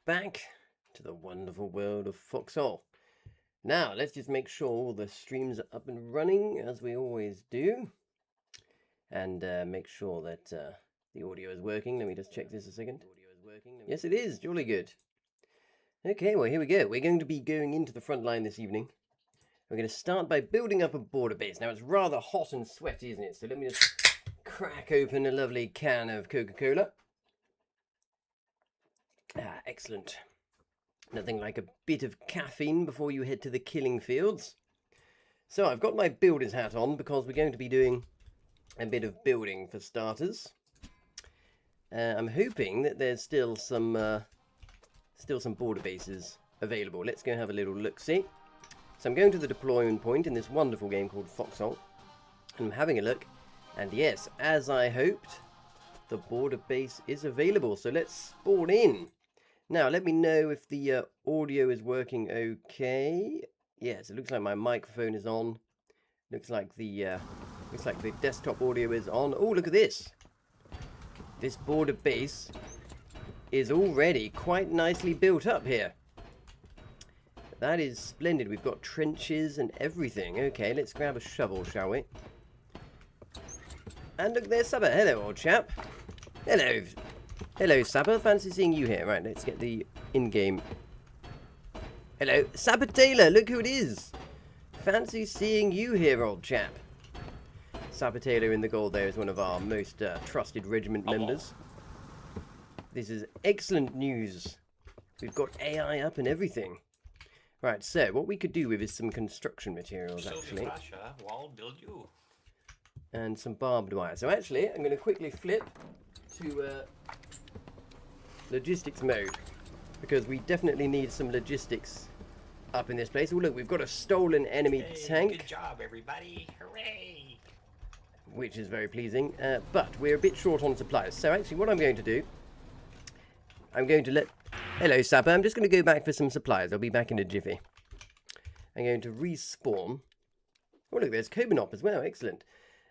back to the wonderful world of Foxhole. Now, let's just make sure all the streams are up and running, as we always do. And make sure that the audio is working. Let me just check this a second. Yes, it is. Jolly good. Okay, well, here we go. We're going to be going into the front line this evening. We're going to start by building up a border base. Now, it's rather hot and sweaty, isn't it? So let me just crack open a lovely can of Coca-Cola. Ah, excellent. Nothing like a bit of caffeine before you head to the killing fields. So I've got my builder's hat on because we're going to be doing a bit of building for starters. I'm hoping that there's still some border bases available. Let's go have a little look-see. So I'm going to the deployment point in this wonderful game called Foxhole. And I'm having a look. And yes, as I hoped, the border base is available. So let's spawn in. Now, let me know if the audio is working okay. Yes, it looks like my microphone is on. Looks like the desktop audio is on. Oh, look at this. This border base is already quite nicely built up here. That is splendid. We've got trenches and everything. Okay, let's grab a shovel, shall we? And look, there's Sabba. Hello, old chap. Hello. Hello, Sabba. Fancy seeing you here. Right, let's get the in-game. Hello, Sabba Taylor. Look who it is. Fancy seeing you here, old chap. Sabba Taylor in the gold there is one of our most trusted regiment members. This is excellent news. We've got AI up and everything. Right, so what we could do with is some construction materials, actually. And some barbed wire. So actually, I'm going to quickly flip to logistics mode, because we definitely need some logistics up in this place. Oh look, we've got a stolen enemy tank. Good job, everybody! Hooray! Which is very pleasing, but we're a bit short on supplies. So actually what I'm going to do, I'm going to let... Hello, Sapper. I'm just going to go back for some supplies. I'll be back in a jiffy. I'm going to respawn. Oh look, there's Kobanop as well. Excellent.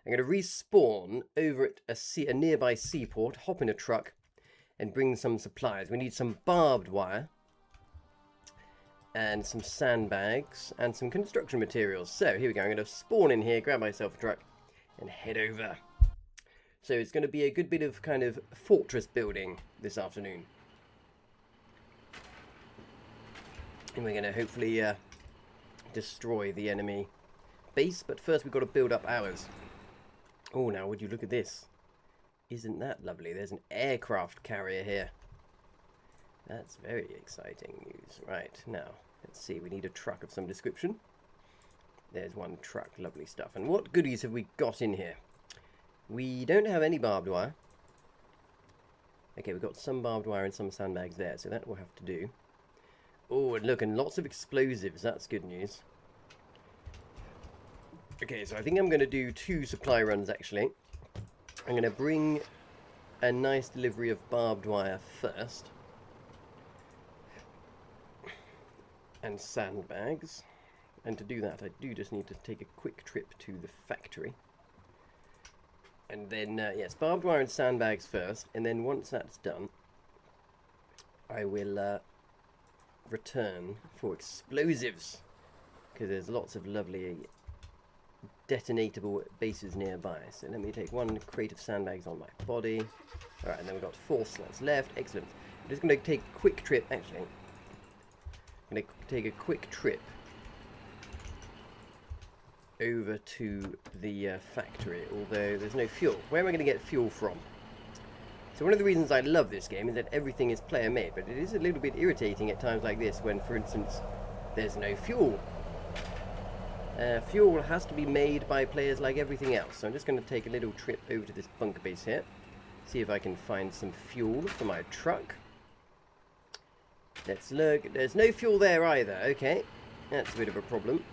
I'm going to respawn over at a nearby seaport, hop in a truck, and bring some supplies. We need some barbed wire, and some sandbags, and some construction materials. So here we go. I'm going to spawn in here, grab myself a truck, and head over. So it's going to be a good bit of kind of fortress building this afternoon. And we're going to hopefully destroy the enemy base. But first we've got to build up ours. Oh, now would you look at this. Isn't that lovely? There's an aircraft carrier here. That's very exciting news. Right, now, let's see. We need a truck of some description. There's one truck. Lovely stuff. And what goodies have we got in here? We don't have any barbed wire. Okay, we've got some barbed wire and some sandbags there, so that will have to do. Oh, and look, and lots of explosives. That's good news. Okay, so I think I'm going to do 2 supply runs, actually. I'm going to bring a nice delivery of barbed wire first. And sandbags. And to do that, I do just need to take a quick trip to the factory. And then, yes, barbed wire and sandbags first. And then once that's done, I will return for explosives. Because there's lots of lovely detonatable bases nearby. So let me take 1 crate of sandbags on my body. Alright, and then we've got 4 slots left. Excellent. I'm just going to take a quick trip, actually. I'm going to take a quick trip over to the factory, although there's no fuel. Where am I going to get fuel from? So one of the reasons I love this game is that everything is player made, but it is a little bit irritating at times like this when, for instance, there's no fuel. Fuel has to be made by players like everything else. So I'm just going to take a little trip over to this bunker base here. See if I can find some fuel for my truck. Let's look. There's no fuel there either. Okay, that's a bit of a problem.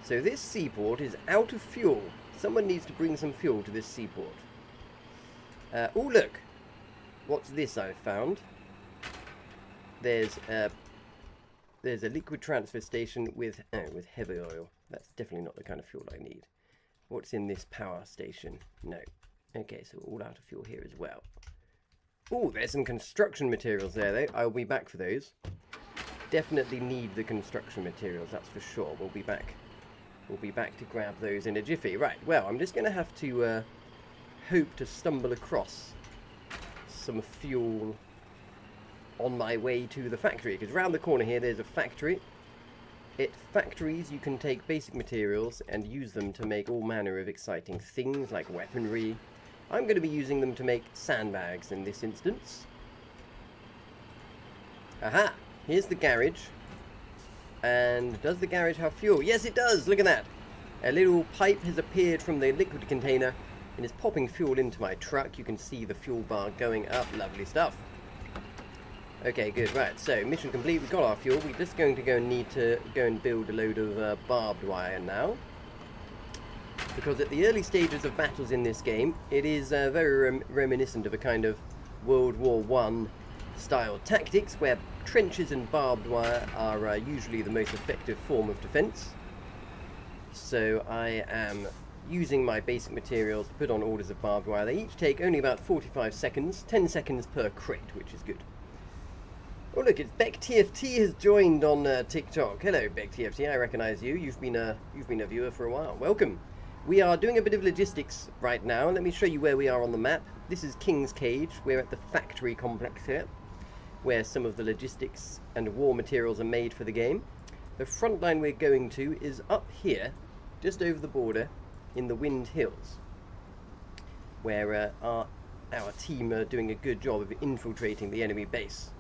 So this seaport is out of fuel. Someone needs to bring some fuel to this seaport. Oh, look. What's this I've found? There's a liquid transfer station with heavy oil. That's definitely not the kind of fuel I need. What's in this power station? No. Okay, so we're all out of fuel here as well. Oh, there's some construction materials there, though. I'll be back for those. Definitely need the construction materials, that's for sure. We'll be back. We'll be back to grab those in a jiffy. Right, well, I'm just going to have to hope to stumble across some fuel on my way to the factory. Because round the corner here, there's a factory. At factories, you can take basic materials and use them to make all manner of exciting things, like weaponry. I'm going to be using them to make sandbags in this instance. Aha! Here's the garage. And does the garage have fuel? Yes, it does! Look at that! A little pipe has appeared from the liquid container and is popping fuel into my truck. You can see the fuel bar going up. Lovely stuff. Okay, good. Right, so mission complete. We've got our fuel. We're just going to need to go and build a load of barbed wire now. Because at the early stages of battles in this game, it is very reminiscent of a kind of World War I style tactics, where trenches and barbed wire are usually the most effective form of defense. So I am using my basic materials to put on orders of barbed wire. They each take only about 45 seconds, 10 seconds per crate, which is good. Oh look, it's Beck TFT has joined on TikTok. Hello Beck TFT, I recognise you. You've been a viewer for a while. Welcome. We are doing a bit of logistics right now. Let me show you where we are on the map. This is King's Cage. We're at the factory complex here, where some of the logistics and war materials are made for the game. The front line we're going to is up here, just over the border, in the Wind Hills, where our team are doing a good job of infiltrating the enemy base.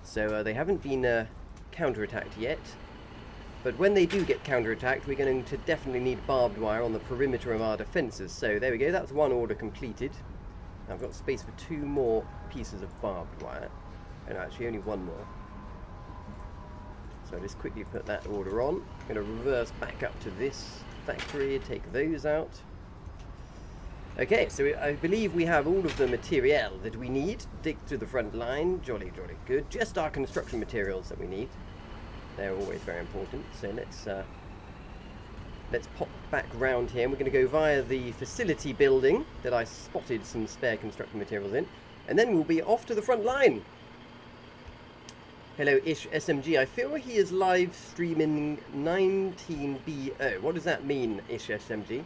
So they haven't been counterattacked yet, but when they do get counterattacked, we're going to definitely need barbed wire on the perimeter of our defences. So there we go, that's one order completed. I've got space for 2 more pieces of barbed wire. And actually only 1 more. So I'll just quickly put that order on. I'm going to reverse back up to this factory, take those out. Okay, so I believe we have all of the material that we need to dig to the front line. Jolly, jolly good. Just our construction materials that we need. They're always very important. So let's pop back round here. And we're going to go via the facility building that I spotted some spare construction materials in. And then we'll be off to the front line. Hello, Ish SMG. I feel he is live streaming 19BO. What does that mean, Ish SMG?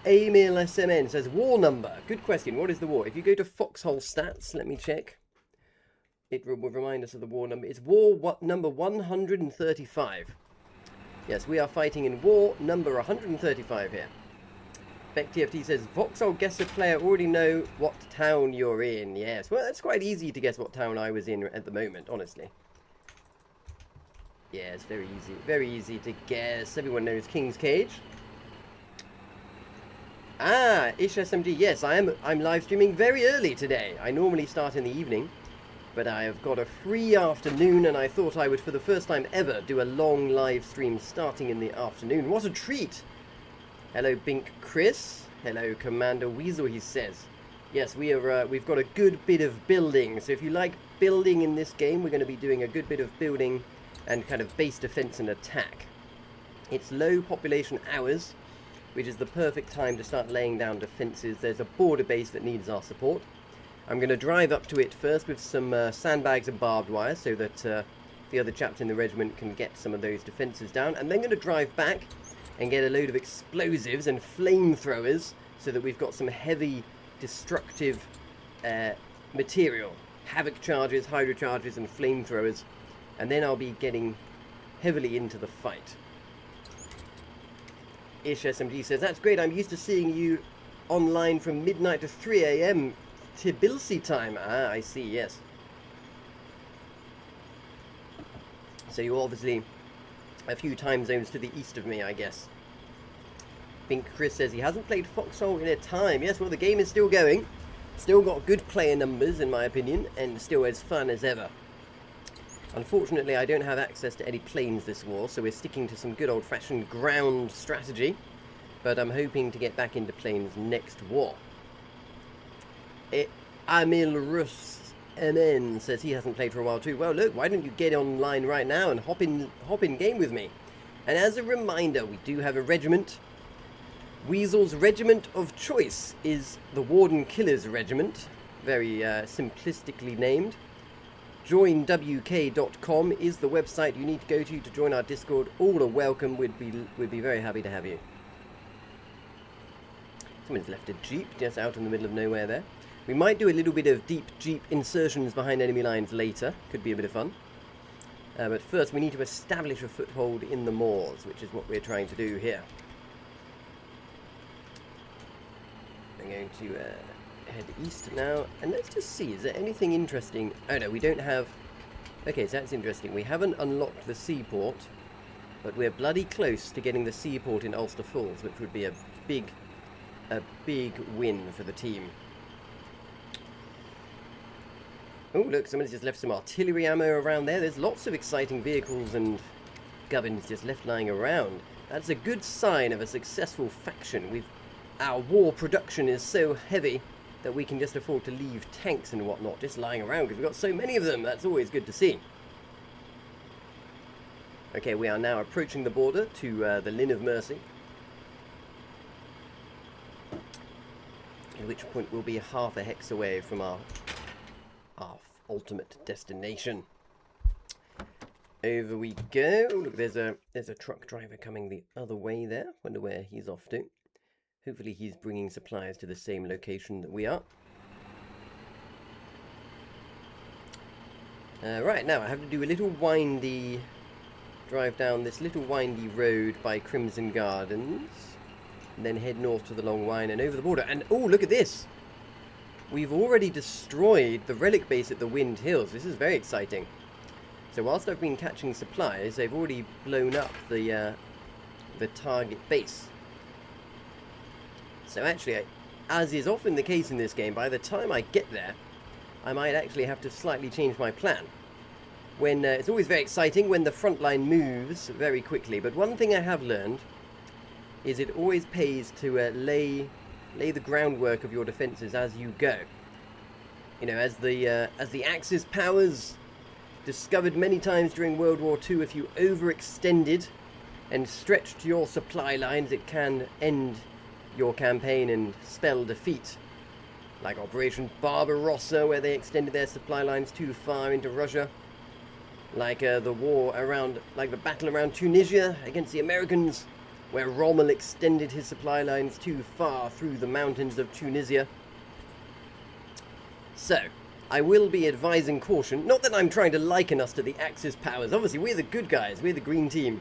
Emil SMN says war number. Good question. What is the war? If you go to Foxhole stats, let me check. It will remind us of the war number. It's war number 135. Yes, we are fighting in war number 135 here. Beck TFT says, Vauxhall guesser player already know what town you're in. Yes, well, that's quite easy to guess what town I was in at the moment, honestly. Yeah, it's very easy to guess. Everyone knows King's Cage. Ah, Ish SMG, yes, I'm live streaming very early today. I normally start in the evening, but I have got a free afternoon, and I thought I would, for the first time ever, do a long live stream starting in the afternoon. What a treat! Hello, Bink Chris. Hello, Commander Weasel, he says. Yes, we've got a good bit of building. So if you like building in this game, we're going to be doing a good bit of building and kind of base defense and attack. It's low population hours, which is the perfect time to start laying down defenses. There's a border base that needs our support. I'm going to drive up to it first with some sandbags and barbed wire so that the other chaps in the regiment can get some of those defenses down. And then going to drive back and get a load of explosives and flamethrowers so that we've got some heavy destructive material. Havoc charges, hydro charges and flamethrowers. And then I'll be getting heavily into the fight. Ish SMG says, that's great, I'm used to seeing you online from midnight to 3 AM Tbilisi time. Ah, I see, yes. So you're obviously a few time zones to the east of me, I guess. Bink Chris says he hasn't played Foxhole in a time. Yes, well, the game is still going. Still got good player numbers, in my opinion, and still as fun as ever. Unfortunately, I don't have access to any planes this war, so we're sticking to some good old-fashioned ground strategy. But I'm hoping to get back into planes next war. Amil Rus MN says he hasn't played for a while too. Well, look, why don't you get online right now and hop in game with me? And as a reminder, we do have a regiment. Weasel's regiment of choice is the Warden Killers Regiment. very simplistically named. joinwk.com is the website you need to go to join our Discord. All are welcome. We'd be very happy to have you. Someone's left a jeep just out in the middle of nowhere there. We might do a little bit of deep jeep insertions behind enemy lines later. Could be a bit of fun. But first we need to establish a foothold in the moors, which is what we're trying to do here. I'm going to head east now, and let's just see, is there anything interesting? Oh no, we don't have... Okay, so that's interesting. We haven't unlocked the seaport, but we're bloody close to getting the seaport in Ulster Falls, which would be a big win for the team. Oh, look, someone's just left some artillery ammo around there. There's lots of exciting vehicles and gubbins just left lying around. That's a good sign of a successful faction. Our war production is so heavy that we can just afford to leave tanks and whatnot just lying around because we've got so many of them. That's always good to see. Okay, we are now approaching the border to the Linn of Mercy. At which point we'll be half a hex away from our ultimate destination. Over we go. Oh, look, there's a truck driver coming the other way there. Wonder where he's off to. Hopefully he's bringing supplies to the same location that we are. Right, now I have to do a little windy drive down this little windy road by Crimson Gardens, and then head north to the Long Wyne and over the border. And oh, look at this! We've already destroyed the relic base at the Wind Hills. This is very exciting. So whilst I've been catching supplies, they've already blown up the target base. So actually, as is often the case in this game, by the time I get there, I might actually have to slightly change my plan. When it's always very exciting when the front line moves very quickly, but one thing I have learned is it always pays to lay the groundwork of your defences as you go. You know, as the Axis powers discovered many times during World War II, if you overextended and stretched your supply lines, it can end your campaign and spell defeat. Like Operation Barbarossa, where they extended their supply lines too far into Russia. Like the battle around Tunisia against the Americans, where Rommel extended his supply lines too far through the mountains of Tunisia. So, I will be advising caution. Not that I'm trying to liken us to the Axis powers. Obviously, we're the good guys. We're the green team.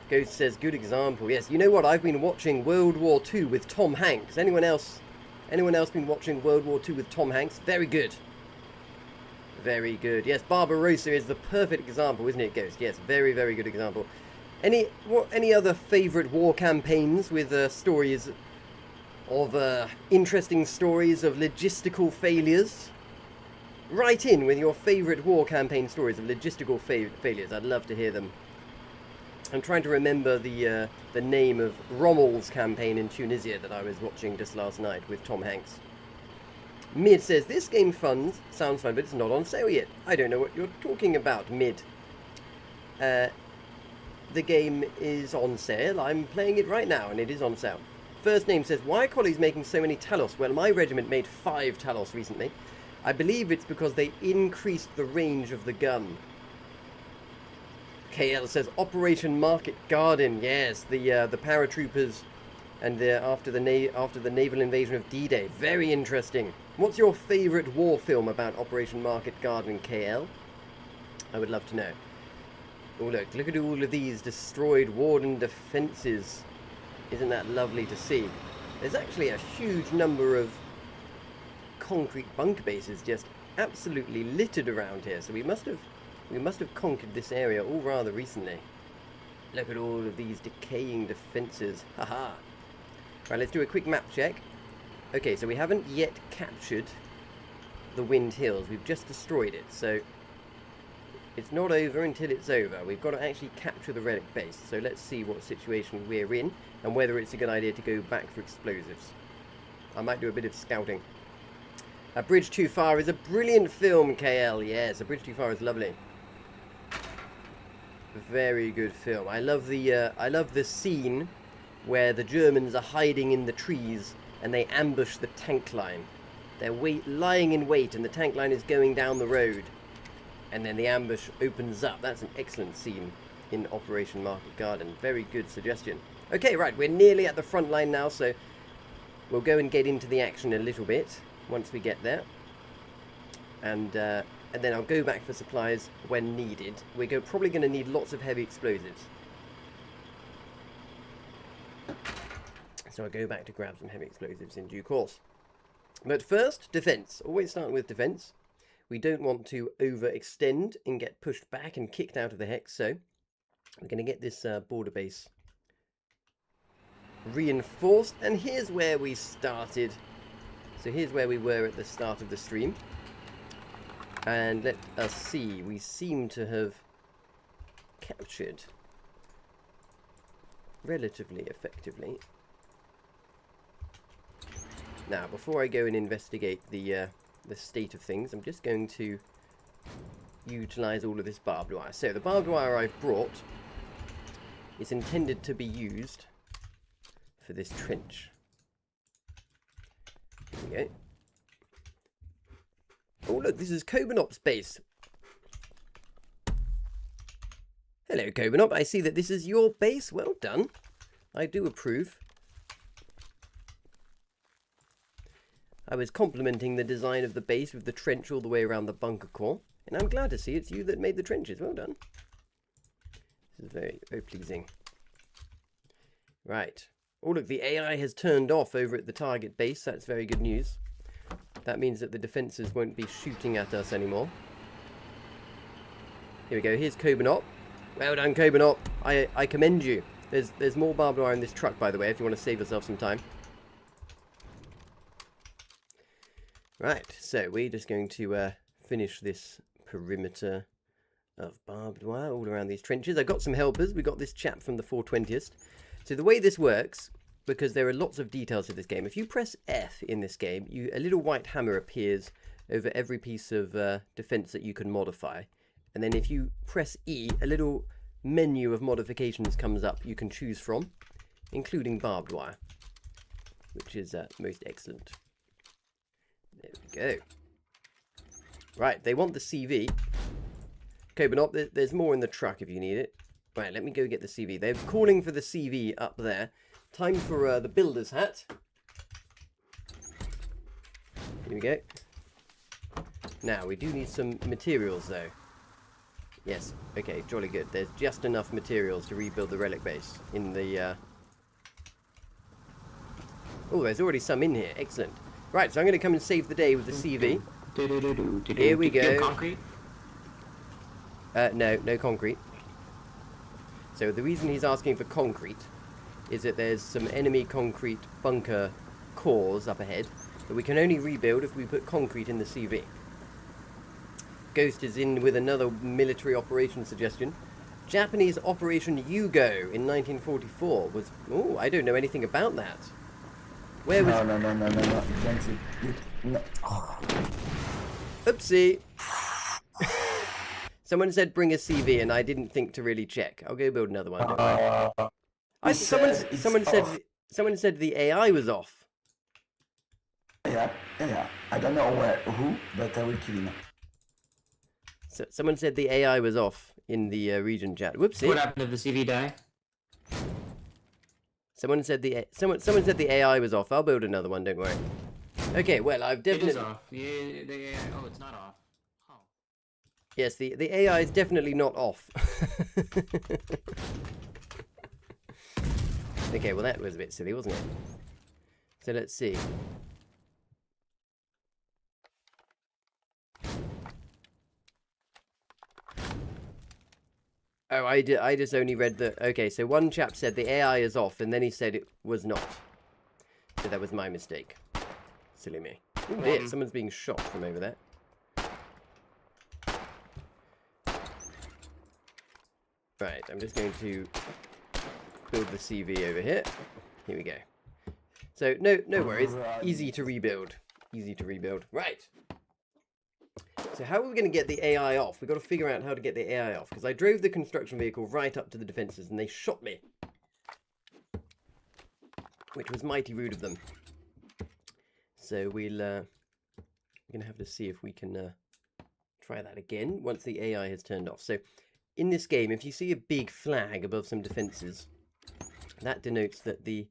Ghost says, good example. Yes, you know what? I've been watching World War II with Tom Hanks. Anyone else been watching World War II with Tom Hanks? Very good. Very good. Yes, Barbarossa is the perfect example, isn't it, Ghost? Yes, very, very good example. Any other favourite war campaigns with stories of interesting stories of logistical failures? Write in with your favourite war campaign stories of logistical failures. I'd love to hear them. I'm trying to remember the name of Rommel's campaign in Tunisia that I was watching just last night with Tom Hanks. Mid says, this game sounds fun, but it's not on sale yet. I don't know what you're talking about, Mid. The game is on sale. I'm playing it right now, and it is on sale. First Name says, why are colleagues making so many Talos? Well, my regiment made 5 Talos recently. I believe it's because they increased the range of the gun. KL says, Operation Market Garden. Yes, the paratroopers, and after the naval invasion of D-Day. Very interesting. What's your favourite war film about Operation Market Garden, KL? I would love to know. Oh, look at all of these destroyed Warden defences. Isn't that lovely to see? There's actually a huge number of concrete bunker bases just absolutely littered around here. So we must have conquered this area all rather recently. Look at all of these decaying defences. Haha. Right, let's do a quick map check. Okay, so we haven't yet captured the Wind Hills. We've just destroyed it. So it's not over until it's over. We've got to actually capture the relic base. So let's see what situation we're in and whether it's a good idea to go back for explosives. I might do a bit of scouting. A Bridge Too Far is a brilliant film, KL. Yes, A Bridge Too Far is lovely. Very good film. I love the scene where the Germans are hiding in the trees and they ambush the tank line. They're lying in wait, and the tank line is going down the road. And then the ambush opens up. That's an excellent scene in Operation Market Garden. Very good suggestion. Okay, right, we're nearly at the front line now, so we'll go and get into the action a little bit once we get there. And then I'll go back for supplies when needed. We're probably going to need lots of heavy explosives. So I'll go back to grab some heavy explosives in due course. But first, defense. Always start with defense. We don't want to overextend and get pushed back and kicked out of the hex, so we're going to get this border base reinforced. And here's where we started. So here's where we were at the start of the stream. And let us see, we seem to have captured relatively effectively. Now, before I go and investigate the state of things, I'm just going to utilize all of this barbed wire. So the barbed wire I've brought is intended to be used for this trench. Here we go. Oh look, this is Kobanop's base. Hello Kobanop, I see that this is your base. Well done. I do approve. I was complimenting the design of the base with the trench all the way around the bunker core, and I'm glad to see it's you that made the trenches. Well done. This is very, very pleasing. Right. Oh look, the AI has turned off over at the target base. That's very good news. That means that the defences won't be shooting at us anymore. Here we go. Here's Kobanop. Well done, Kobanop. I commend you. There's more barbed wire in this truck, by the way, if you want to save yourself some time. Right, so we're just going to finish this perimeter of barbed wire all around these trenches. I've got some helpers. We got this chap from the 420th. So the way this works, because there are lots of details to this game, if you press F in this game, a little white hammer appears over every piece of defense that you can modify. And then if you press E, a little menu of modifications comes up you can choose from, including barbed wire, which is most excellent. There we go. Right, they want the CV. Kobanop, there's more in the truck if you need it. Right, let me go get the CV. They're calling for the CV up there. Time for the builder's hat. Here we go. Now, we do need some materials, though. Yes, okay, jolly good. There's just enough materials to rebuild the relic base in the... Oh, there's already some in here. Excellent. Right, so I'm going to come and save the day with the CV. Here we go. Concrete? No concrete. So the reason he's asking for concrete is that there's some enemy concrete bunker cores up ahead that we can only rebuild if we put concrete in the CV. Ghost is in with another military operation suggestion. Japanese Operation Yugo in 1944 was... Oh, I don't know anything about that. Where was... No. Oh. Oopsie. Someone said bring a CV and I didn't think to really check. I'll go build another one. Don't worry. Someone said the AI was off. Yeah. I don't know who, but I will kill him. So, someone said the AI was off in the region chat. Whoopsie. What happened to the CV die? Someone said someone said the AI was off. I'll build another one. Don't worry. Okay. Well, I've definitely. It is off. Yeah, oh, it's not off. Oh. Yes, the AI is definitely not off. Okay. Well, that was a bit silly, wasn't it? So let's see. Oh, I just only read the... Okay, so one chap said the AI is off, and then he said it was not. So that was my mistake. Silly me. Ooh, dear, someone's being shot from over there. Right, I'm just going to build the CV over here. Here we go. So, no worries. Easy to rebuild. Easy to rebuild. Right. So how are we going to get the AI off? We've got to figure out how to get the AI off, because I drove the construction vehicle right up to the defences and they shot me. Which was mighty rude of them. So we'll We're going to have to see if we can try that again once the AI has turned off. So in this game, if you see a big flag above some defenses, that denotes that the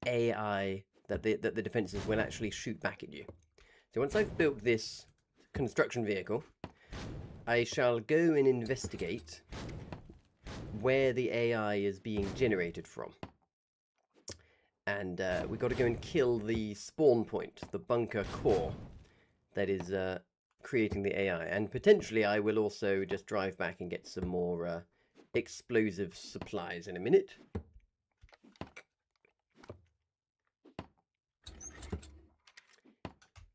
AI, that the defenses will actually shoot back at you. So once I've built this construction vehicle, I shall go and investigate where the AI is being generated from. And we've got to go and kill the spawn point, the bunker core that is creating the AI. And potentially I will also just drive back and get some more explosive supplies in a minute.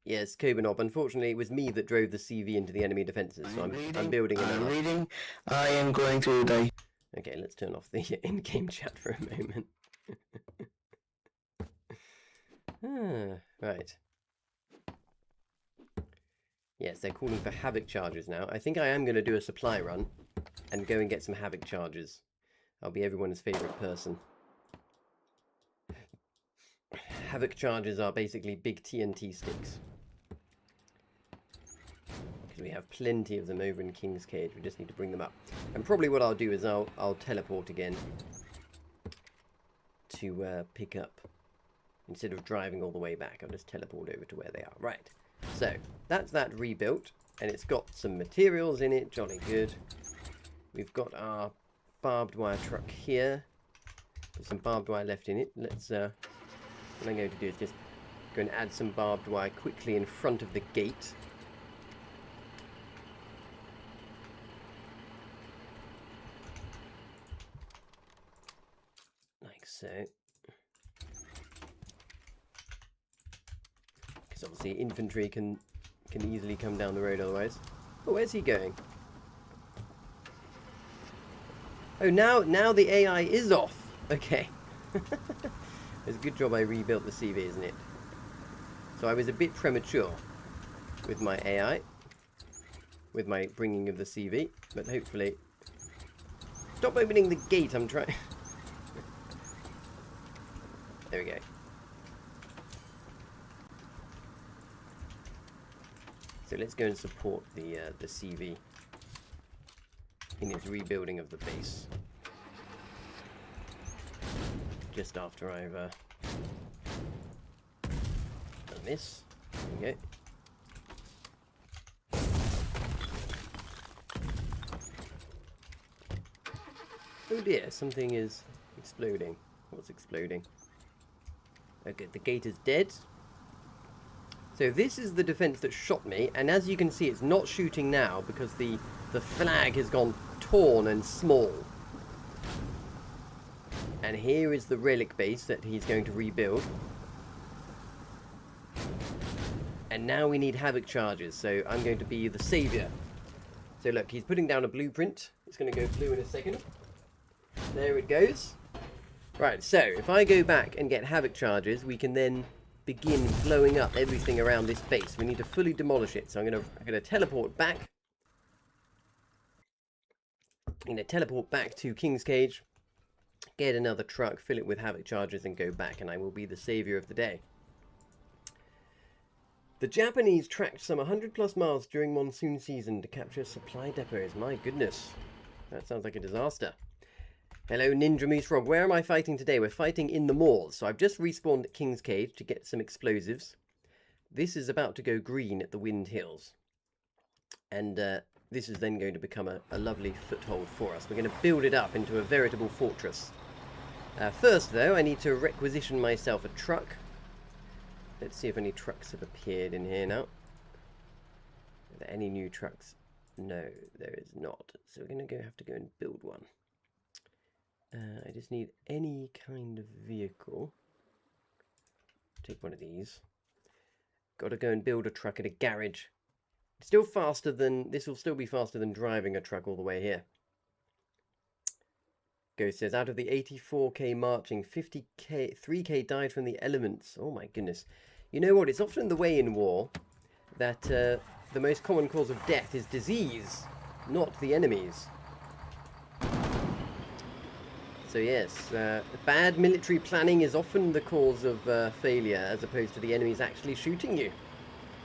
Yes, Kobanob. Unfortunately, it was me that drove the CV into the enemy defences, so I'm building it. I'm reading. I am going to die. Okay, let's turn off the in-game chat for a moment. Right. Yes, they're calling for Havoc charges now. I think I am going to do a supply run and go and get some Havoc charges. I'll be everyone's favourite person. Havoc charges are basically big TNT sticks. Because we have plenty of them over in King's Cage. We just need to bring them up. And probably what I'll do is I'll teleport again to pick up. Instead of driving all the way back, I'll just teleport over to where they are. Right. So, that's that rebuilt. And it's got some materials in it. Jolly good. We've got our barbed wire truck here. Put some barbed wire left in it. Let's... what I'm going to do is just go and add some barbed wire quickly in front of the gate. Like so. Because obviously infantry can easily come down the road otherwise. Oh, where's he going? Oh, now the AI is off. Okay. It's a good job I rebuilt the CV, isn't it? So I was a bit premature with my AI, with my bringing of the CV, but hopefully... Stop opening the gate, I'm trying... There we go. So let's go and support the CV in its rebuilding of the base. Just after I've done this. There we go. Oh dear, something is exploding. What's exploding? Okay, the gate is dead. So this is the defense that shot me, and as you can see, it's not shooting now because the flag has gone torn and small. And here is the relic base that he's going to rebuild. And now we need Havoc charges, so I'm going to be the saviour. So look, he's putting down a blueprint. It's going to go blue in a second. There it goes. Right, so if I go back and get Havoc charges, we can then begin blowing up everything around this base. We need to fully demolish it, so I'm going to teleport back. I'm going to teleport back to King's Cage. Get another truck, fill it with Havoc charges, and go back, and I will be the saviour of the day. The Japanese tracked some 100+ miles during monsoon season to capture supply depots. My goodness, that sounds like a disaster. Hello, Ninja Moose Frog. Where am I fighting today? We're fighting in the moors. So I've just respawned at King's Cage to get some explosives. This is about to go green at the Wind Hills. And this is then going to become a lovely foothold for us. We're going to build it up into a veritable fortress. First, though, I need to requisition myself a truck. Let's see if any trucks have appeared in here now. Are there any new trucks? No, there is not. So we're going to have to go and build one. I just need any kind of vehicle. Take one of these. Got to go and build a truck at a garage. Still faster than... This will still be faster than driving a truck all the way here. Ghost says, out of the 84k marching, 3k died from the elements. Oh my goodness. You know what? It's often the way in war that the most common cause of death is disease, not the enemies. So yes, bad military planning is often the cause of failure, as opposed to the enemies actually shooting you.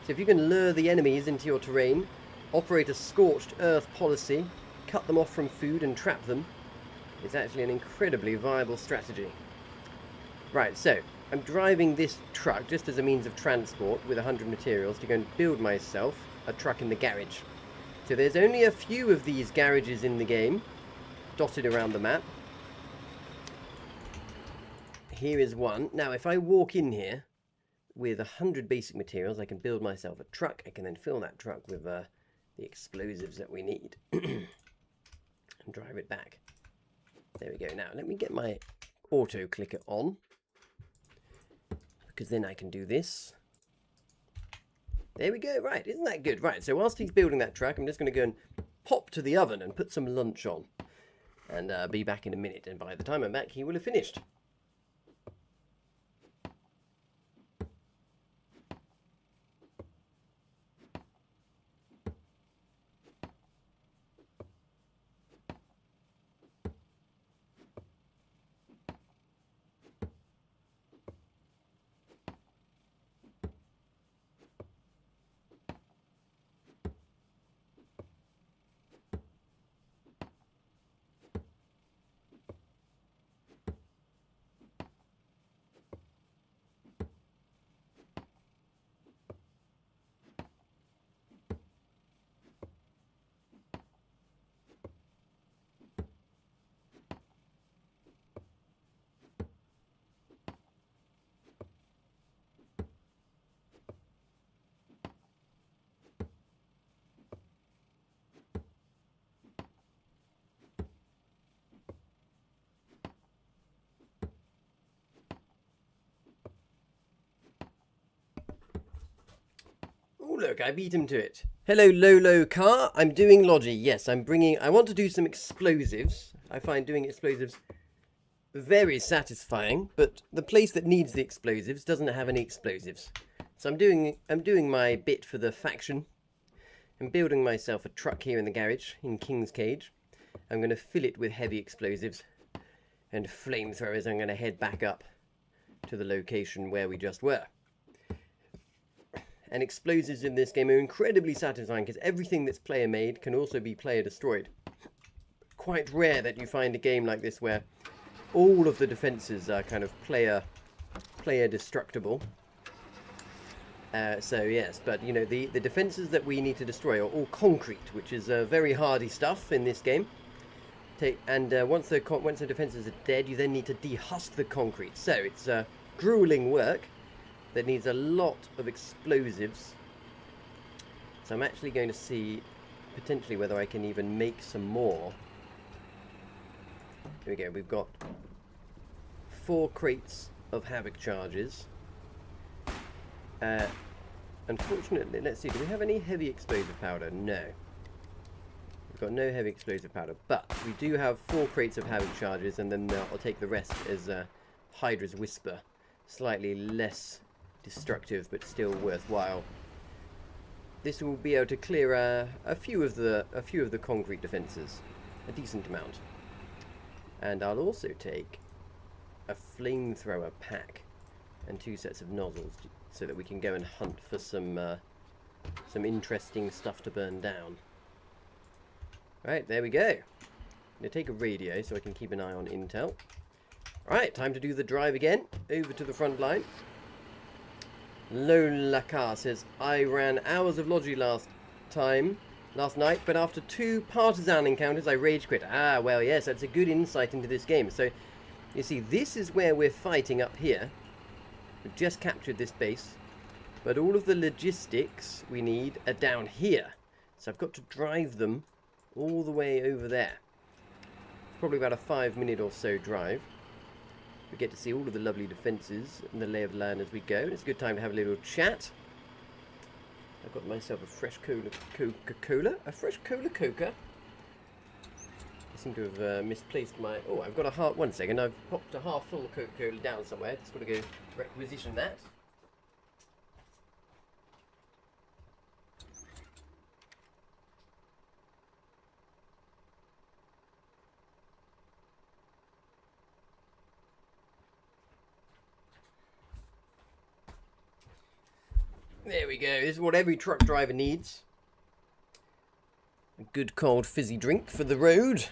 So if you can lure the enemies into your terrain, operate a scorched earth policy, cut them off from food and trap them, it's actually an incredibly viable strategy. Right, so I'm driving this truck just as a means of transport with 100 materials to go and build myself a truck in the garage. So there's only a few of these garages in the game, dotted around the map. Here is one. Now, if I walk in here with 100 basic materials, I can build myself a truck. I can then fill that truck with the explosives that we need and drive it back. There we go. Now, let me get my auto clicker on, because then I can do this. There we go. Right, isn't that good? Right, so whilst he's building that truck, I'm just going to go and pop to the oven and put some lunch on. And be back in a minute. And by the time I'm back, he will have finished. Oh, look, I beat him to it. Hello, Lolo car. I'm doing Logi. Yes, I want to do some explosives. I find doing explosives very satisfying, but the place that needs the explosives doesn't have any explosives. So I'm doing my bit for the faction. I'm building myself a truck here in the garage in King's Cage. I'm going to fill it with heavy explosives and flamethrowers. I'm going to head back up to the location where we just were. And explosives in this game are incredibly satisfying because everything that's player made can also be player destroyed. Quite rare that you find a game like this where all of the defenses are kind of player destructible. So yes, but you know, the defenses that we need to destroy are all concrete, which is very hardy stuff in this game. Once the defenses are dead, you then need to dehusk the concrete. So it's grueling work that needs a lot of explosives. So I'm actually going to see potentially whether I can even make some more. Here we go. We've got 4 crates of havoc charges. Unfortunately, let's see, do we have any heavy explosive powder? No. We've got no heavy explosive powder, but we do have 4 crates of havoc charges, and then I'll take the rest as Hydra's Whisper. Slightly less destructive, but still worthwhile. This will be able to clear a few of the concrete defenses, a decent amount. And I'll also take a flamethrower pack and 2 sets of nozzles, so that we can go and hunt for some interesting stuff to burn down. Right, there we go. I'm going to take a radio so I can keep an eye on intel. Right, time to do the drive again, over to the front line. Lola Car says, I ran hours of Logi last night, but after 2 partisan encounters I rage quit. Ah, well, yes, that's a good insight into this game. So, you see, this is where we're fighting up here. We've just captured this base, but all of the logistics we need are down here. So I've got to drive them all the way over there. Probably about a 5-minute or so drive. We get to see all of the lovely defences and the lay of the land as we go. It's a good time to have a little chat. I've got myself a fresh Coca-Cola. A fresh Coca-Cola. I seem to have misplaced my... Oh, I've got a half... One second, I've popped a half full Coca-Cola down somewhere. Just got to go requisition that. There we go. This is what every truck driver needs. A good cold fizzy drink for the road.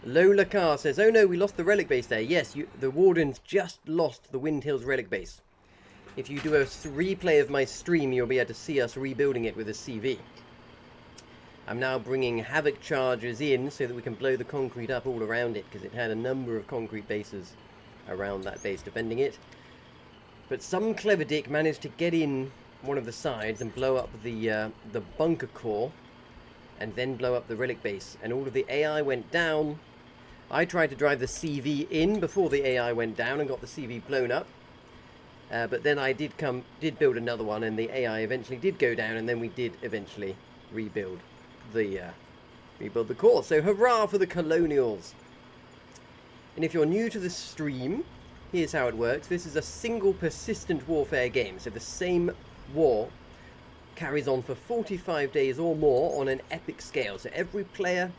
Lola Carr says, oh no, we lost the relic base there. Yes, the Wardens just lost the Wind Hills relic base. If you do a replay of my stream, you'll be able to see us rebuilding it with a CV. I'm now bringing Havoc chargers in so that we can blow the concrete up all around it, because it had a number of concrete bases around that base defending it. But some clever dick managed to get in one of the sides and blow up the bunker core, and then blow up the relic base, and all of the AI went down. I tried to drive the CV in before the AI went down and got the CV blown up. But then I did build another one, and the AI eventually did go down, and then we did eventually rebuild the core. So hurrah for the Colonials. And if you're new to the stream, here's how it works. This is a single persistent warfare game. So the same war carries on for 45 days or more on an epic scale. So every player,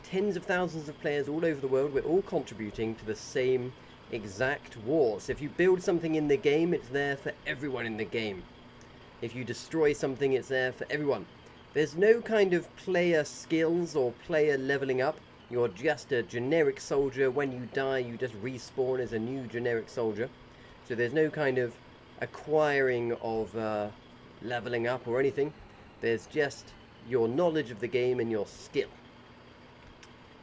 tens of thousands of players all over the world, we're all contributing to the same exact war. So if you build something in the game, it's there for everyone in the game. If you destroy something, it's there for everyone. There's no kind of player skills or player leveling up. You're just a generic soldier. When you die, you just respawn as a new generic soldier. So there's no kind of acquiring of leveling up or anything. There's just your knowledge of the game and your skill.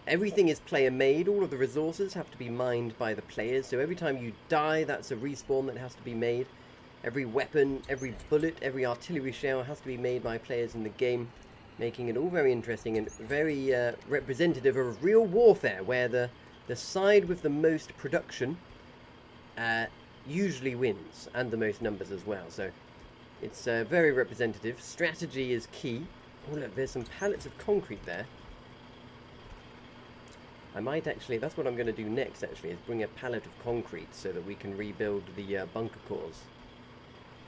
Everything is player made. All of the resources have to be mined by the players. So every time you die, that's a respawn that has to be made. Every weapon, every bullet, every artillery shell has to be made by players in the game, making it all very interesting and very representative of real warfare, where the side with the most production usually wins, and the most numbers as well. So it's very representative. Strategy is key. Oh look, there's some pallets of concrete there. I might actually, that's what I'm going to do next actually, is bring a pallet of concrete so that we can rebuild the bunker cores.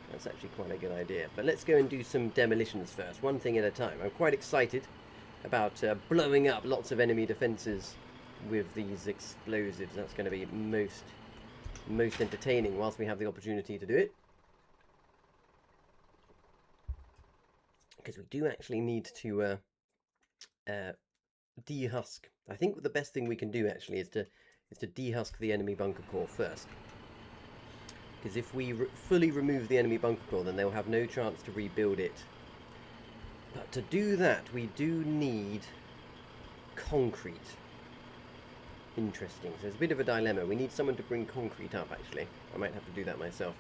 That's actually quite a good idea. But let's go and do some demolitions first, one thing at a time. I'm quite excited about blowing up lots of enemy defences with these explosives. That's going to be most entertaining whilst we have the opportunity to do it. Because we do actually need to dehusk. I think the best thing we can do actually is to dehusk the enemy bunker core first. Because if we fully remove the enemy bunker core, then they'll have no chance to rebuild it. But to do that, we do need concrete. Interesting. So it's a bit of a dilemma. We need someone to bring concrete up, actually. I might have to do that myself.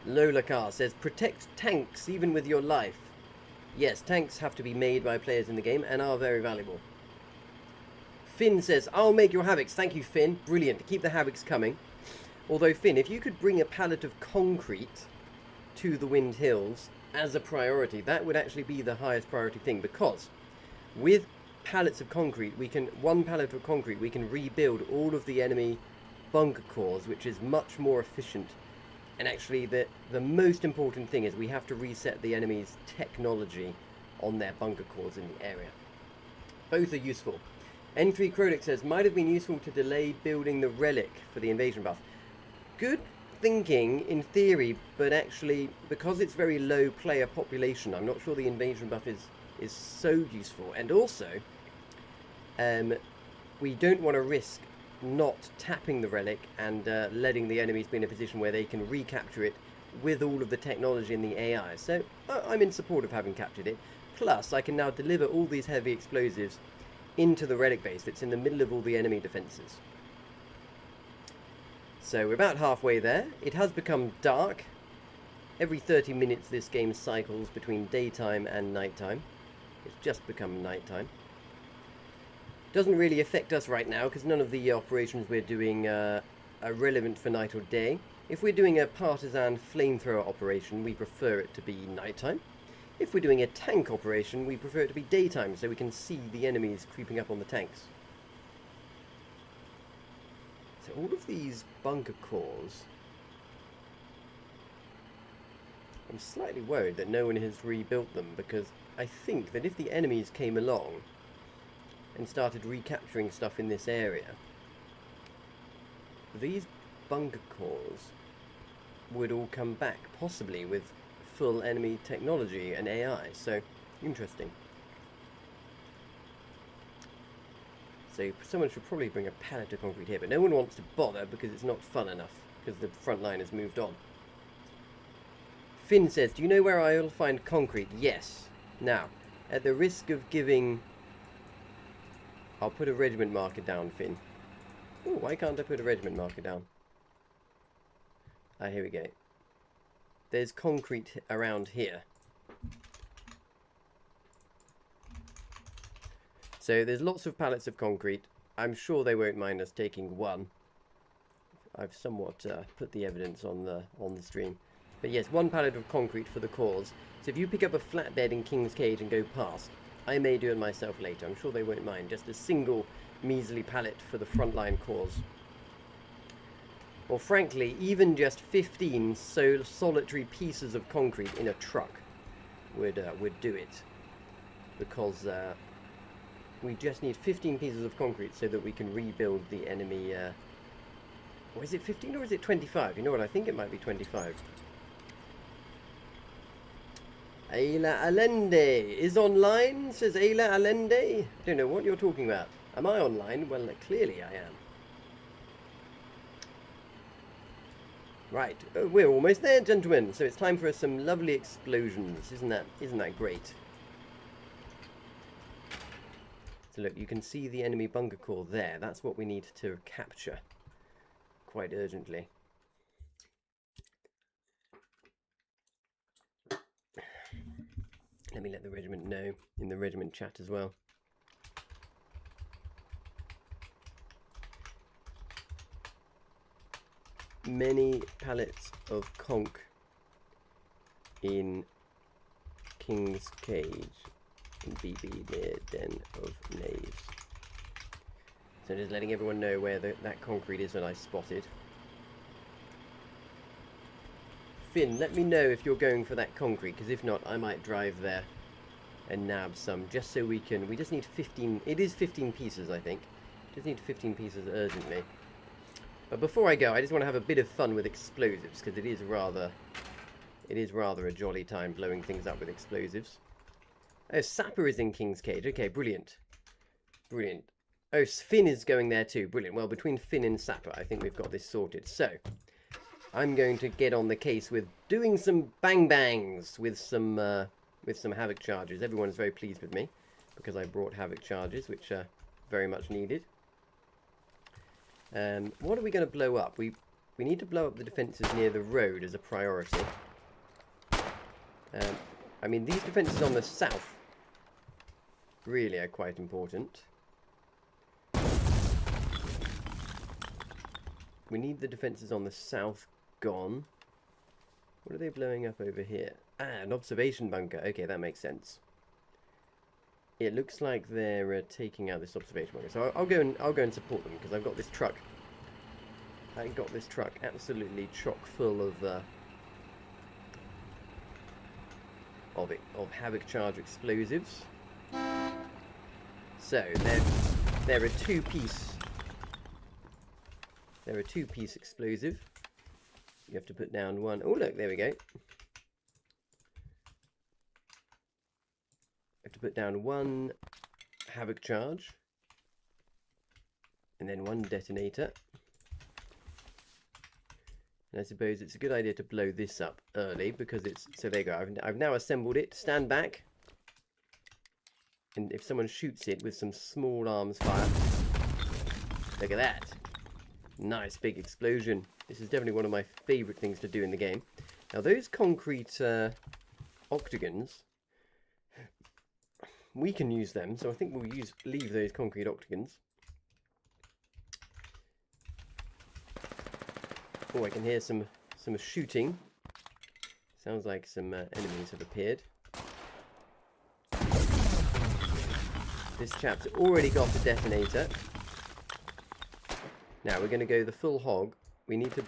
Lola Carr says, protect tanks even with your life. Yes, tanks have to be made by players in the game and are very valuable. Finn says, I'll make your Havocs. Thank you, Finn. Brilliant. Keep the Havocs coming. Although, Finn, if you could bring a pallet of concrete to the Wind Hills as a priority, that would actually be the highest priority thing, because with pallets of concrete, one pallet of concrete, we can rebuild all of the enemy bunker cores, which is much more efficient. And actually, the most important thing is we have to reset the enemy's technology on their bunker cores in the area. Both are useful. N3 Krolix says, might have been useful to delay building the relic for the invasion buff. Good thinking in theory, but actually, because it's very low player population, I'm not sure the invasion buff is so useful. And also, we don't want to risk not tapping the relic and letting the enemies be in a position where they can recapture it with all of the technology and the AI. So I'm in support of having captured it. Plus, I can now deliver all these heavy explosives into the relic base that's in the middle of all the enemy defences. So we're about halfway there. It has become dark. Every 30 minutes this game cycles between daytime and nighttime. It's just become nighttime. Doesn't really affect us right now because none of the operations we're doing are relevant for night or day. If we're doing a partisan flamethrower operation, we prefer it to be nighttime. If we're doing a tank operation, we prefer it to be daytime so we can see the enemies creeping up on the tanks. So all of these bunker cores, I'm slightly worried that no one has rebuilt them, because I think that if the enemies came along and started recapturing stuff in this area, these bunker cores would all come back, possibly with full enemy technology and AI. So, interesting. So someone should probably bring a pallet of concrete here, but no one wants to bother because it's not fun enough, because the front line has moved on. Finn says, do you know where I'll find concrete? Yes. Now, at the risk of giving... I'll put a regiment marker down, Finn. Oh, why can't I put a regiment marker down? Ah, here we go. There's concrete around here. So there's lots of pallets of concrete. I'm sure they won't mind us taking one. I've somewhat put the evidence on the stream. But yes, one pallet of concrete for the cause. So if you pick up a flatbed in King's Cage and go past, I may do it myself later. I'm sure they won't mind. Just a single measly pallet for the frontline cause. Or frankly, even just 15 solitary pieces of concrete in a truck would do it. Because we just need 15 pieces of concrete so that we can rebuild the enemy. Or is it 15 or is it 25? You know what? I think it might be 25. Ayla Allende is online, says Ayla Allende. I don't know what you're talking about. Am I online? Well, clearly I am. Right, we're almost there, gentlemen. So it's time for some lovely explosions. Isn't that great? So look, you can see the enemy bunker core there. That's what we need to capture quite urgently. Let me let the regiment know in the regiment chat as well. Many pallets of conch in King's Cage in BB near Den of Knaves. So just letting everyone know where that concrete is that I spotted. Finn, let me know if you're going for that concrete, because if not, I might drive there and nab some, just so we just need 15, it is 15 pieces, I think. Just need 15 pieces urgently. But before I go, I just want to have a bit of fun with explosives, because it is rather a jolly time blowing things up with explosives. Oh, Sapper is in King's Cage. Okay, brilliant. Brilliant. Oh, Finn is going there too. Brilliant. Well, between Finn and Sapper, I think we've got this sorted. So, I'm going to get on the case with doing some bang-bangs with some Havoc charges. Everyone's very pleased with me, because I brought Havoc charges, which are very much needed. What are we going to blow up? We need to blow up the defences near the road as a priority. I mean, these defences on the south really are quite important. We need the defences on the south gone. What are they blowing up over here? Ah, an observation bunker. Okay, that makes sense. It looks like they're taking out this observation bunker. So I'll go and support them, because I've got this truck. I got this truck absolutely chock full of Havoc charge explosives. So they're a two-piece explosive. You have to put down one. Oh look, there we go. You have to put down one Havoc charge, and then one detonator. And I suppose it's a good idea to blow this up early, because it's... So there you go. I've now assembled it. Stand back. And if someone shoots it with some small arms fire... Look at that. Nice big explosion. This is definitely one of my favourite things to do in the game. Now those concrete octagons... We can use them, so I think we'll leave those concrete octagons. Oh, I can hear some shooting. Sounds like some enemies have appeared. This chap's already got the detonator. Now we're going to go the full hog. We need to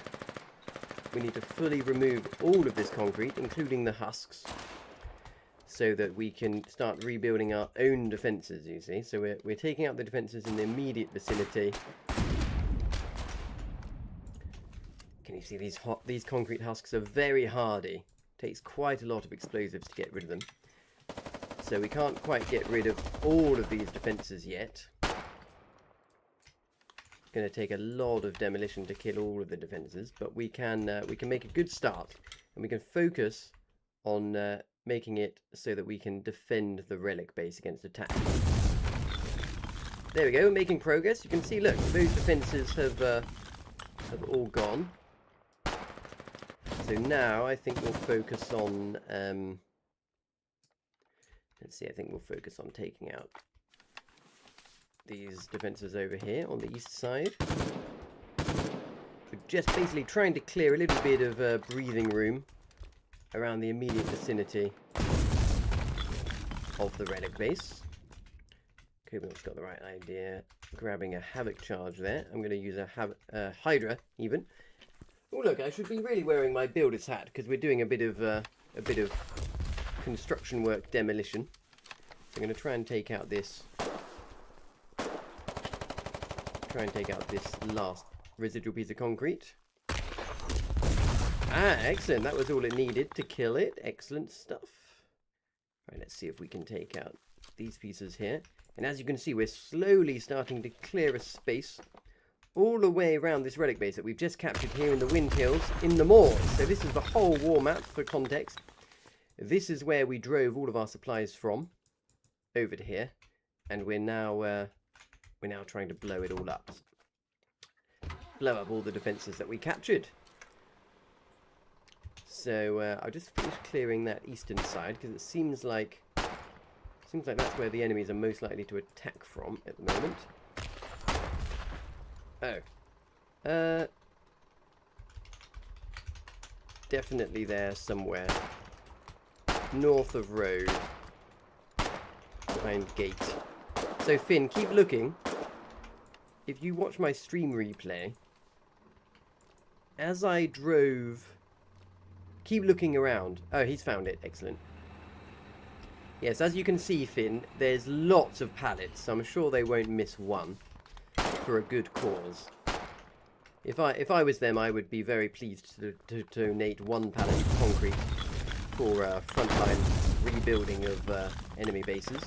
fully remove all of this concrete, including the husks, so that we can start rebuilding our own defences, you see. So we're taking out the defences in the immediate vicinity. Can And you see these concrete husks are very hardy. Takes quite a lot of explosives to get rid of them. So we can't quite get rid of all of these defences yet. It's going to take a lot of demolition to kill all of the defences, but we can make a good start, and we can focus on making it so that we can defend the relic base against attack. There we go, making progress. You can see, look, those defences have all gone. So now I think we'll focus on, let's see, I think we'll focus on taking out these defences over here on the east side. We're just basically trying to clear a little bit of breathing room around the immediate vicinity of the relic base. Kubil's got the right idea. Grabbing a Havoc charge there. I'm going to use a Hydra even. Oh look, I should be really wearing my builder's hat because we're doing a bit of construction work demolition. So I'm going to try and take out this. Last residual piece of concrete. Ah, excellent. That was all it needed to kill it. Excellent stuff. Right, let's see if we can take out these pieces here. And as you can see, we're slowly starting to clear a space all the way around this relic base that we've just captured here in the Windhills in the moors. So this is the whole war map for context. This is where we drove all of our supplies from over to here, and we're now trying to blow it all up. Blow up all the defences that we captured. So I'll just finish clearing that eastern side because it seems like that's where the enemies are most likely to attack from at the moment. Oh. Definitely there somewhere. North of road. Behind gate. So Finn, keep looking. If you watch my stream replay, as I drove... Keep looking around. Oh, he's found it. Excellent. Yes, as you can see, Finn, there's lots of pallets, so I'm sure they won't miss one. For a good cause. If I was them, I would be very pleased to donate 1 pallet of concrete for frontline rebuilding of enemy bases.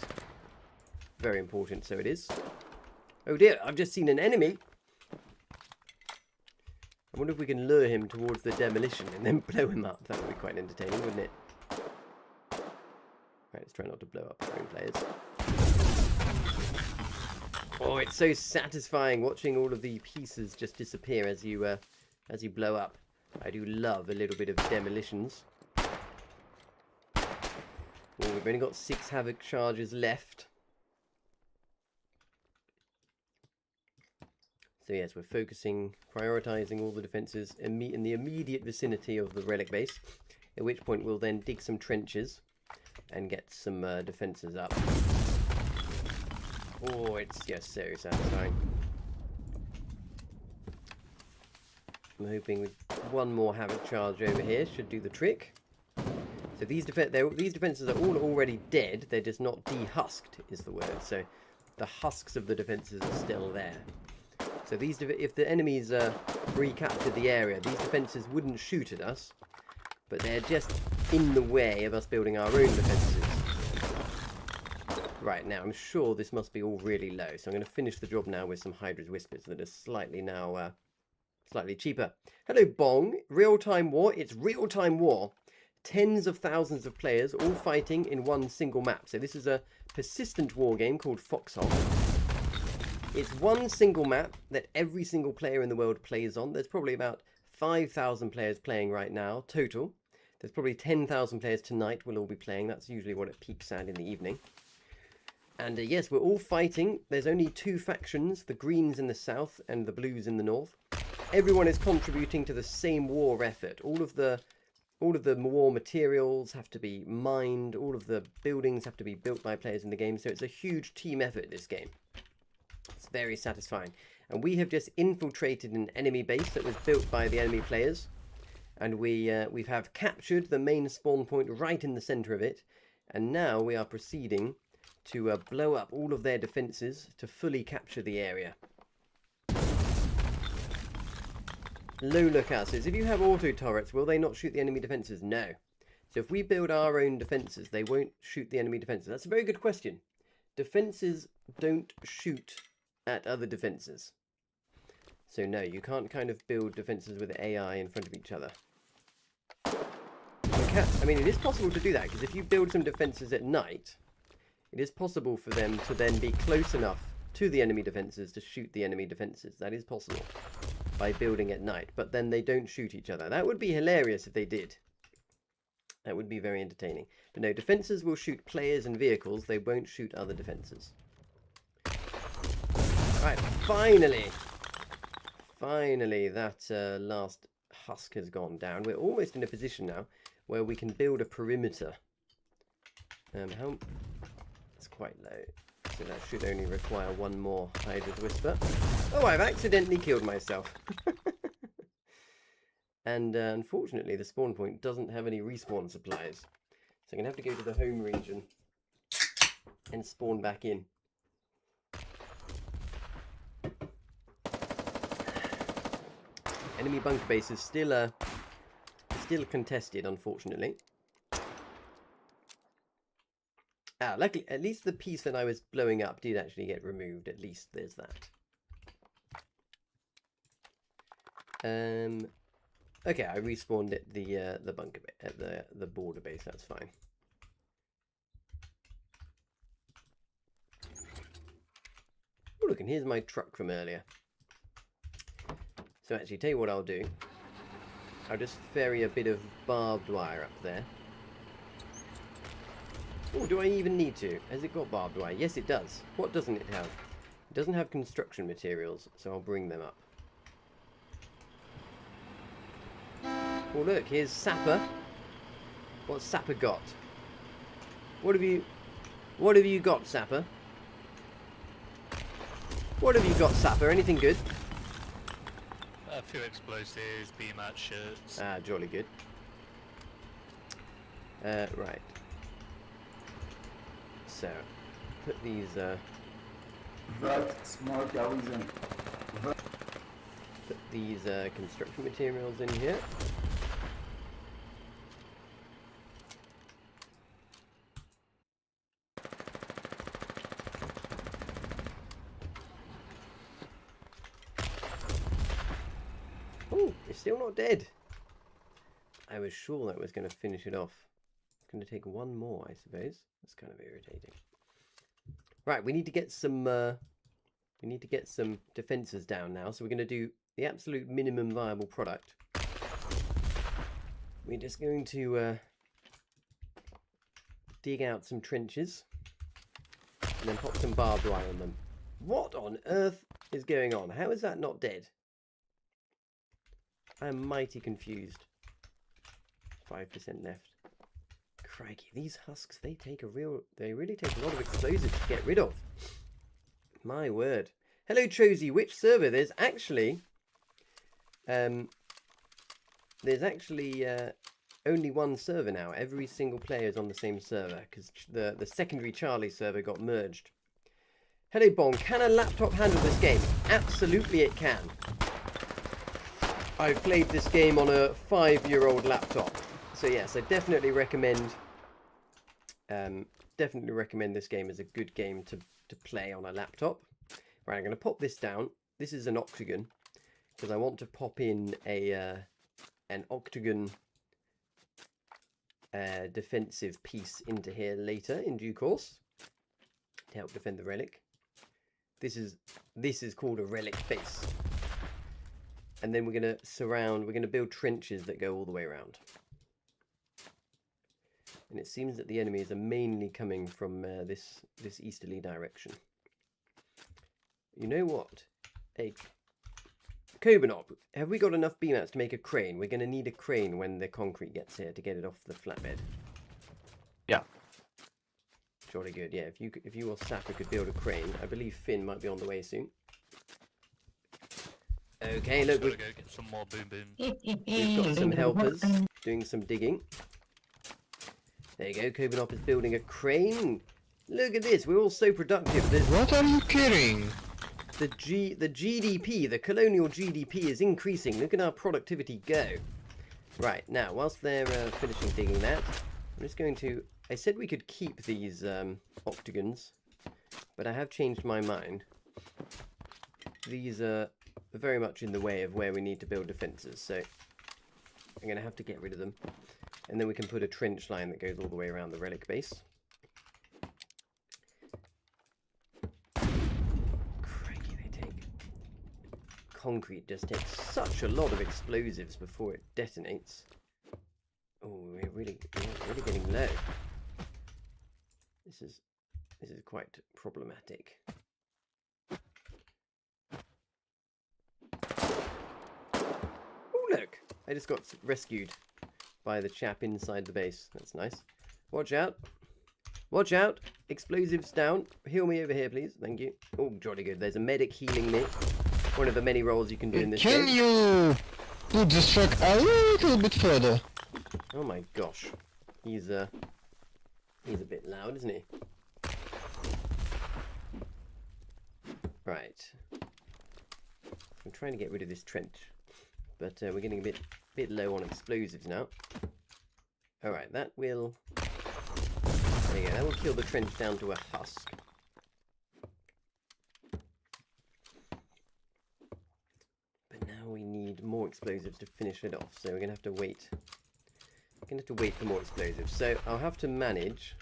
Very important, so it is. Oh dear, I've just seen an enemy. I wonder if we can lure him towards the demolition and then blow him up. That would be quite entertaining, wouldn't it? Right, let's try not to blow up our own players. Oh, it's so satisfying watching all of the pieces just disappear as you blow up. I do love a little bit of demolitions. Oh, we've only got 6 Havoc charges left. So yes, we're focusing, prioritising all the defences in the immediate vicinity of the relic base. At which point we'll then dig some trenches and get some defences up. Oh, it's just so satisfying. I'm hoping with 1 more Havoc charge over here should do the trick. So these defences are all already dead. They're just not dehusked, is the word. So the husks of the defences are still there. So if the enemies recaptured the area, these defences wouldn't shoot at us, but they're just in the way of us building our own defences. Right, now I'm sure this must be all really low, so I'm going to finish the job now with some Hydra's Whispers that are slightly cheaper. Hello Bong, real-time war. It's real-time war. Tens of thousands of players all fighting in one single map. So this is a persistent war game called Foxhole. It's one single map that every single player in the world plays on. There's probably about 5,000 players playing right now total. There's probably 10,000 players tonight will all be playing. That's usually what it peaks at in the evening. And yes, we're all fighting. There's only 2 factions, the Greens in the south and the Blues in the north. Everyone is contributing to the same war effort. All of the war materials have to be mined. All of the buildings have to be built by players in the game. So it's a huge team effort, this game. It's very satisfying. And we have just infiltrated an enemy base that was built by the enemy players. And we have captured the main spawn point right in the center of it. And now we are proceeding to blow up all of their defenses to fully capture the area. low lookout says, if you have auto turrets, will they not shoot the enemy defences? No. So if we build our own defences, they won't shoot the enemy defences. That's a very good question. Defences don't shoot at other defences. So no, you can't kind of build defences with AI in front of each other. I mean, it is possible to do that, because if you build some defences at night, it is possible for them to then be close enough to the enemy defences to shoot the enemy defences. That is possible by building at night, but then they don't shoot each other. That would be hilarious if they did. That would be very entertaining. But no, defences will shoot players and vehicles. They won't shoot other defences. Right, finally. Finally, that last husk has gone down. We're almost in a position now where we can build a perimeter. That's quite low. So that should only require one more Hydra's Whisper. Oh, I've accidentally killed myself. And unfortunately, the spawn point doesn't have any respawn supplies. So I'm going to have to go to the home region and spawn back in. Enemy bunker base is still contested, unfortunately. Luckily, at least the piece that I was blowing up did actually get removed. At least there's that. Okay, I respawned at the bunker at the border base. That's fine. Oh, look, and here's my truck from earlier. So actually, tell you what I'll do. I'll just ferry a bit of barbed wire up there. Oh, do I even need to? Has it got barbed wire? Yes, it does. What doesn't it have? It doesn't have construction materials, so I'll bring them up. Oh, look, here's Sapper. What's Sapper got? What have you got, Sapper? What have you got, Sapper? Anything good? A few explosives, BMAT shirts. Ah, jolly good. Right. So, put these, small garrison. put these construction materials in here. Oh, it's still not dead. I was sure that was going to finish it off. It's going to take one more, I suppose. That's kind of irritating. Right, we need to get some defences down now. So we're going to do the absolute minimum viable product. We're just going to dig out some trenches and then pop some barbed wire on them. What on earth is going on? How is that not dead? I am mighty confused. 5% left. Crikey, these husks, they really take a lot of explosives to get rid of. My word. Hello, Trozy. Which server? There's actually only one server now. Every single player is on the same server because the secondary Charlie server got merged. Hello, Bong. Can a laptop handle this game? Absolutely it can. I've played this game on a 5-year-old laptop. So yes, I definitely recommend this game as a good game to play on a laptop. Right, I'm going to pop this down. This is an octagon because I want to pop in an octagon defensive piece into here later in due course to help defend the relic. This is called a relic base. And then we're going to build trenches that go all the way around. And it seems that the enemies are mainly coming from this easterly direction. You know what? Hey, Kobanop, have we got enough BMATs to make a crane? We're going to need a crane when the concrete gets here to get it off the flatbed. Yeah. Jolly good, yeah. If you or Sapper could build a crane, I believe Finn might be on the way soon. Okay, look, Gotta go get some more boom booms. we've got some helpers doing some digging. There you go, Kobanop is building a crane. Look at this, we're all so productive. What are you kidding? the GDP, the colonial GDP is increasing. Look at our productivity go. Right, now, whilst they're finishing digging that, I'm just going to... I said we could keep these octagons, but I have changed my mind. These are very much in the way of where we need to build defences, so I'm going to have to get rid of them. And then we can put a trench line that goes all the way around the relic base. Crikey, they take... Concrete just takes such a lot of explosives before it detonates. Oh, we're really getting low. This is quite problematic. Oh, look! I just got rescued by the chap inside the base. That's nice. Watch out. Watch out. Explosives down. Heal me over here, please. Thank you. Oh, jolly good. There's a medic healing me. One of the many roles you can do in this game. Can you put this truck a little bit further? Oh my gosh. He's a bit loud, isn't he? Right. I'm trying to get rid of this trench, but we're getting a bit low on explosives now. All right, that will... There you go. That will kill the trench down to a husk. But now we need more explosives to finish it off, so we're gonna have to wait. Gonna have to wait for more explosives. So I'll have to manage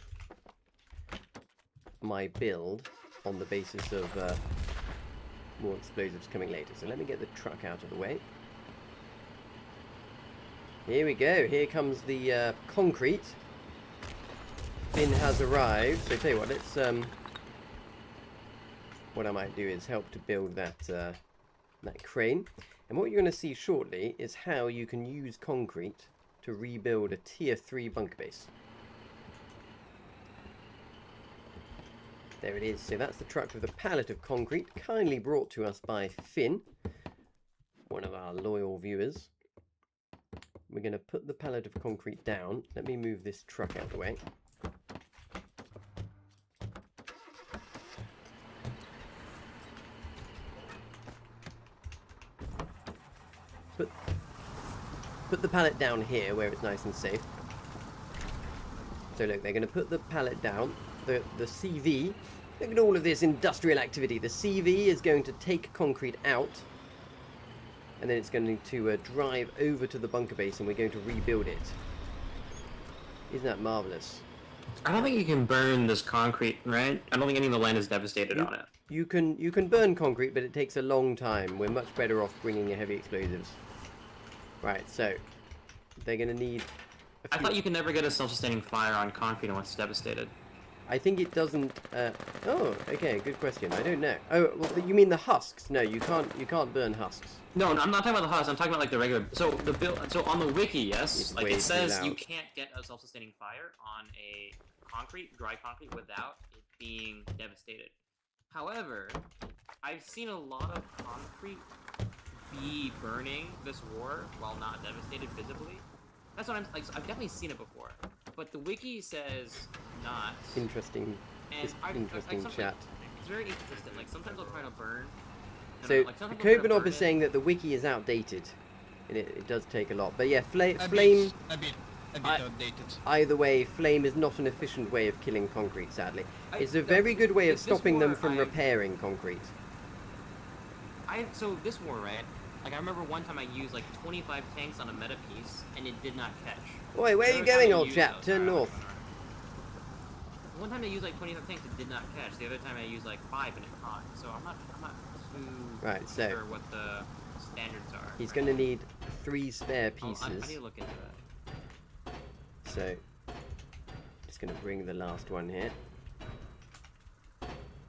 my build on the basis of more explosives coming later. So let me get the truck out of the way. Here we go. Here comes the concrete. Finn has arrived. So tell you what, let's what I might do is help to build that that crane. And what you're going to see shortly is how you can use concrete to rebuild a tier 3 bunker base. There it is. So that's the truck with a pallet of concrete, kindly brought to us by Finn, one of our loyal viewers. We're going to put the pallet of concrete down. Let me move this truck out of the way. Put the pallet down here where it's nice and safe. So look, they're going to put the pallet down. The CV, look at all of this industrial activity. The CV is going to take concrete out, and then it's going to drive over to the bunker base, and we're going to rebuild it. Isn't that marvelous? I don't think you can burn this concrete, right? I don't think any of the land is devastated on it. You can burn concrete, but it takes a long time. We're much better off bringing in heavy explosives. Right, so they're going to need... I thought you could never get a self-sustaining fire on concrete once it's devastated. I think it doesn't... Oh, okay, good question. I don't know. Oh, well, you mean the husks? No, you can't burn husks. No, I'm not talking about the husks. I'm talking about like the regular... So the build... So on the wiki, yes, It's like way it too says loud. you can't get a self-sustaining fire on a concrete, dry concrete, without it being devastated. However, I've seen a lot of concrete be burning this war while not devastated visibly. That's what I'm like. So I've definitely seen it before, but the wiki says not. Interesting. And Interesting sometimes- chat. It's very inconsistent. Like sometimes I'll try to burn. and So, like, sometimes I'll try to Kobanov burn is it. saying that the wiki is outdated. And it does take a lot. But yeah, Flame... A bit outdated. Either way, flame is not an efficient way of killing concrete, sadly. It's a no, very good way of this stopping them war, from I've- repairing concrete. So this war, right? Like I remember one time I used like 25 tanks on a meta piece, and it did not catch. Oi, where are you Another time going, I old used- chap? oh, Turn sorry, north. One time I used like 25 tanks, it did not catch. The other time I used like 5 and it caught. So I'm not too Right, so sure what the standards are. he's going to need 3 spare I pieces. need to look into that. So, just going to bring the last one here.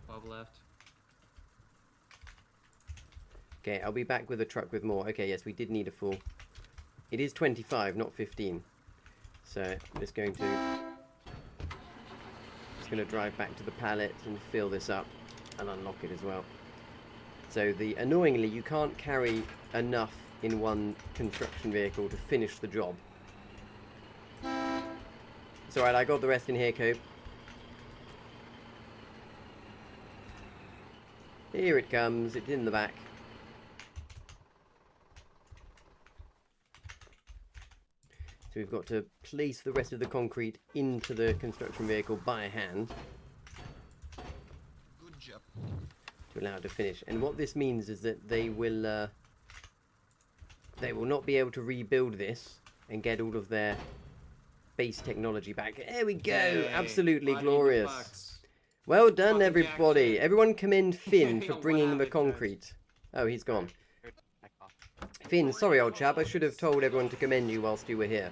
12 left. Okay, I'll be back with a truck with more. Okay, yes, we did need a full... It is 25, not 15. So, I'm just going to drive back to the pallet and fill this up and unlock it as well. So, annoyingly, you can't carry enough in one construction vehicle to finish the job. It's alright, I got the rest in here, Cope. Here it comes. It's in the back. So we've got to place the rest of the concrete into the construction vehicle by hand. Good job. To allow it to finish. And what this means is that they will not be able to rebuild this and get all of their base technology back. There we go. Yay. Absolutely Buddy, glorious. bucks. Well done, Fucking everybody. Jackson. Everyone commend Finn for What bringing the happened, concrete. Oh, he's gone. Finn, sorry, old chap. I should have told everyone to commend you whilst you were here.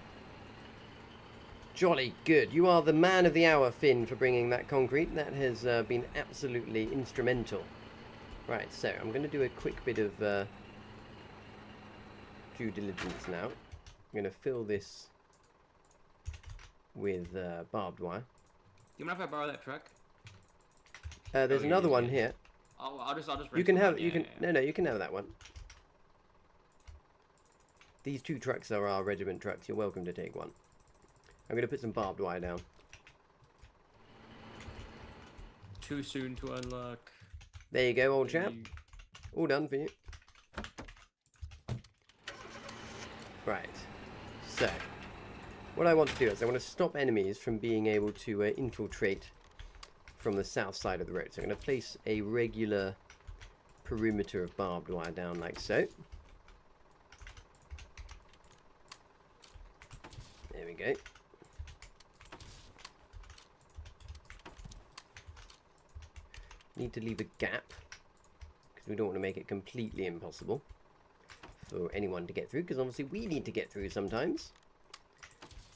Jolly good. You are the man of the hour, Finn, for bringing that concrete. That has been absolutely instrumental. Right, so I'm going to do a quick bit of due diligence now. I'm going to fill this with barbed wire. Do you mind if I borrow that truck? There's yeah, another yeah, one yeah. here. I'll just. You can rent have. one. You Yeah, can. yeah, yeah. No, you can have that one. These 2 trucks are our regiment trucks. You're welcome to take one. I'm going to put some barbed wire down. Too soon to unlock. There you go, old chap. You- All done for you. Right. So, what I want to do is I want to stop enemies from being able to infiltrate from the south side of the road. So I'm going to place a regular perimeter of barbed wire down like so. There we go. Need to leave a gap because we don't want to make it completely impossible for anyone to get through, because obviously we need to get through sometimes.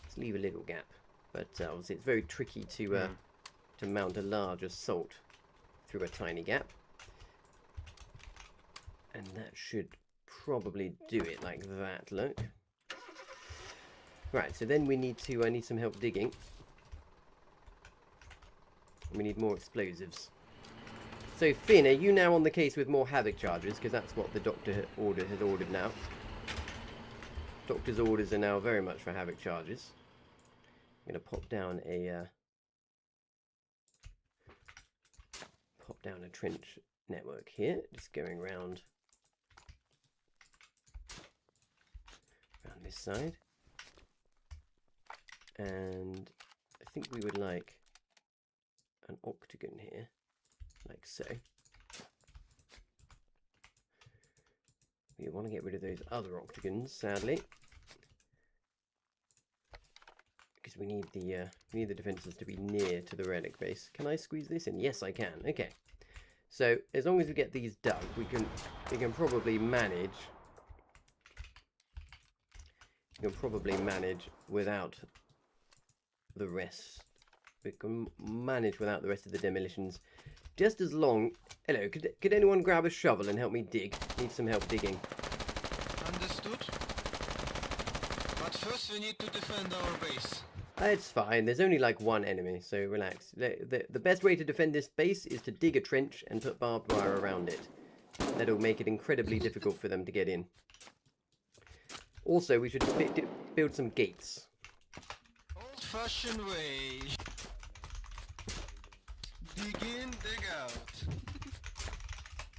Let's leave a little gap, but obviously it's very tricky to mount a large assault through a tiny gap, and that should probably do it like that. Look. Right, so then we need to I need some help digging. We need more explosives. So Finn, are you now on the case with more havoc charges? Because that's what the doctor has ordered now. Doctor's orders are now very much for havoc charges. I'm going to pop down a trench network here, just going around this side. And I think we would like an octagon here, like so. We want to get rid of those other octagons, sadly, because we need the defenses to be near to the relic base. Can I squeeze this in? Yes, I can. Okay. So as long as we get these dug, we can probably manage. We can probably manage without the rest. We can manage without the rest of the demolitions, just as long. Hello, could anyone grab a shovel and help me dig? Need some help digging. Understood. But first we need to defend our base. It's fine. There's only like one enemy, so relax. The best way to defend this base is to dig a trench and put barbed wire around it. That'll make it incredibly difficult for them to get in. Also, we should build some gates. Old-fashioned way. Dig in, dig out.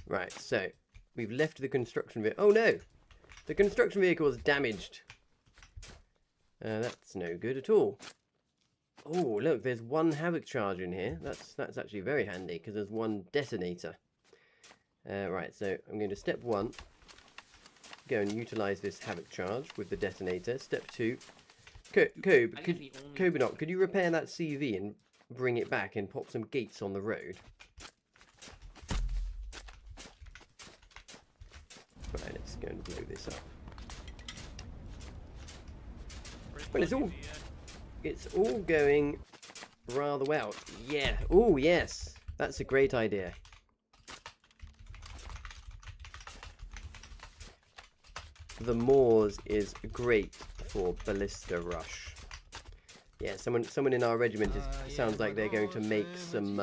Right, so we've left the construction vehicle. Oh no! The construction vehicle is damaged. That's no good at all. Oh, look, there's one havoc charge in here. That's actually very handy because there's one detonator. Right, so I'm going to step 1, go and utilize this havoc charge with the detonator. Step 2, Kobanok, could you repair that CV and bring it back and pop some gates on the road? Right, let's go and blow this up. Well, it's all going rather well. Yeah. Oh, yes. That's a great idea. The Moors is great for ballista rush. Yeah, someone in our regiment sounds like they're going to make some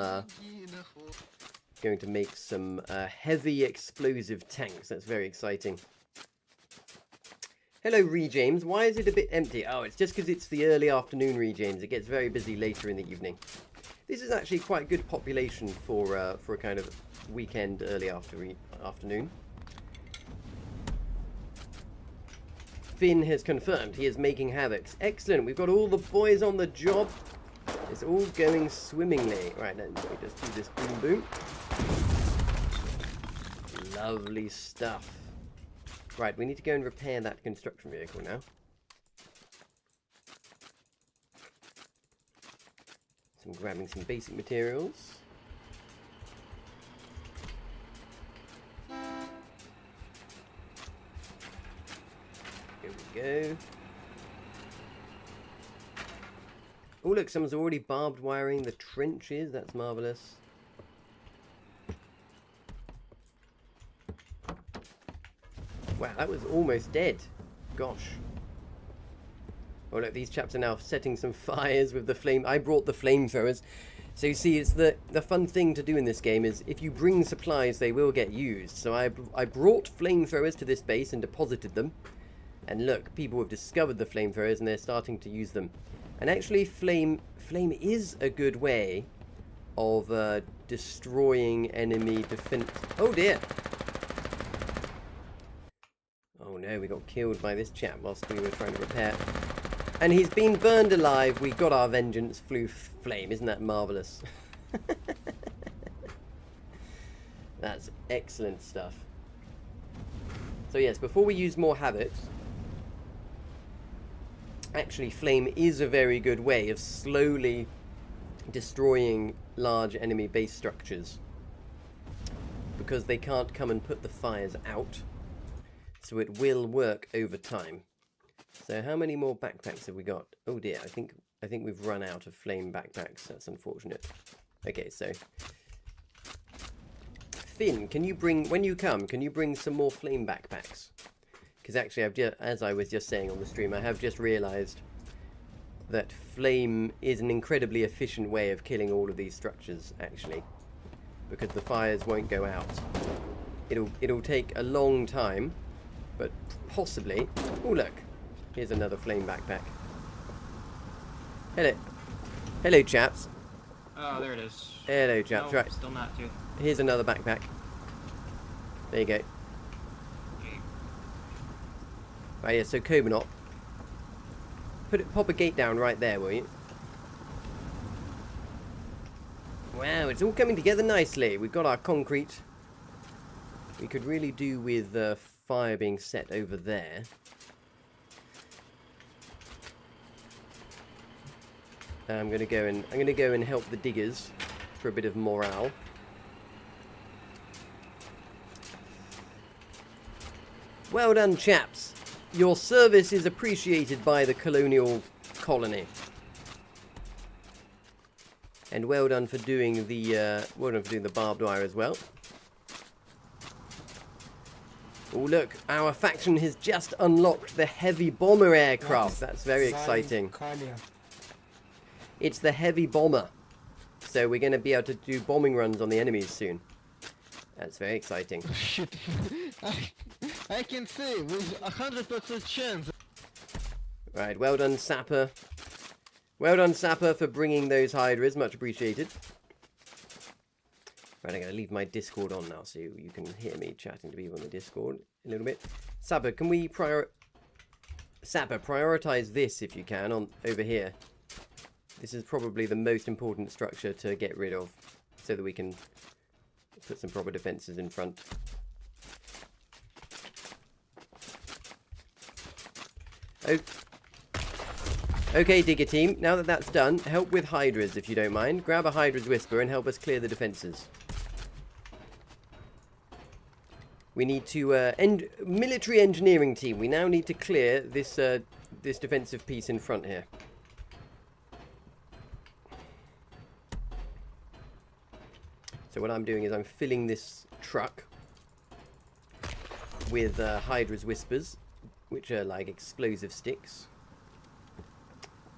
heavy explosive tanks. That's very exciting. Hello, Rejames. Why is it a bit empty? Oh, it's just because it's the early afternoon, Rejames. It gets very busy later in the evening. This is actually quite good population for a kind of weekend, early afternoon. Finn has confirmed he is making havocs. Excellent. We've got all the boys on the job. It's all going swimmingly. Right, let me just do this boom boom. Lovely stuff. Right, we need to go and repair that construction vehicle now. So I'm grabbing some basic materials. Here we go. Oh look, someone's already barbed wiring the trenches. That's marvellous. Wow, that was almost dead. Gosh. Oh look, these chaps are now setting some fires with the flame. I brought the flamethrowers. So you see, it's the fun thing to do in this game is if you bring supplies, they will get used. So I brought flamethrowers to this base and deposited them. And look, people have discovered the flamethrowers and they're starting to use them. And actually, flame is a good way of destroying enemy defense. Oh dear. Oh no, we got killed by this chap whilst we were trying to repair. And he's been burned alive. We got our vengeance, flew flame. Isn't that marvellous? That's excellent stuff. So yes, before we use more havocs, actually flame is a very good way of slowly destroying large enemy base structures. Because they can't come and put the fires out. So it will work over time. So how many more backpacks have we got? Oh dear, I think we've run out of flame backpacks. That's unfortunate. Okay, so Finn, can you bring, when you come, can you bring some more flame backpacks? Because actually, as I was just saying on the stream, I have just realised that flame is an incredibly efficient way of killing all of these structures, actually, because the fires won't go out. It'll take a long time, but possibly. Oh look. Here's another flame backpack. Hello, chaps. Oh, there it is. Hello, chaps. No, Right. still not too. Here's another backpack. There you go. Right, yeah, so Cobanop. Pop a gate down right there, will you? Wow, it's all coming together nicely. We've got our concrete. We could really do with fire being set over there. I'm gonna go and help the diggers for a bit of morale. Well done, chaps. Your service is appreciated by the colonial colony. And well done for doing the barbed wire as well. Oh look, our faction has just unlocked the heavy bomber aircraft. That's very exciting. It's the heavy bomber. So we're going to be able to do bombing runs on the enemies soon. That's very exciting. Shit. I can say with 100% chance. Right, well done, Sapper. Well done, Sapper, for bringing those Hydras. Much appreciated. Right, I'm going to leave my Discord on now so you can hear me chatting to people on the Discord a little bit. Sapper, can we prioritize this if you can over here? This is probably the most important structure to get rid of so that we can put some proper defenses in front. Okay, Digger team, now that that's done, help with Hydras if you don't mind. Grab a Hydra's Whisper and help us clear the defenses. We need to, military engineering team, we now need to clear this, this defensive piece in front here. So what I'm doing is I'm filling this truck with Hydra's Whispers, which are like explosive sticks.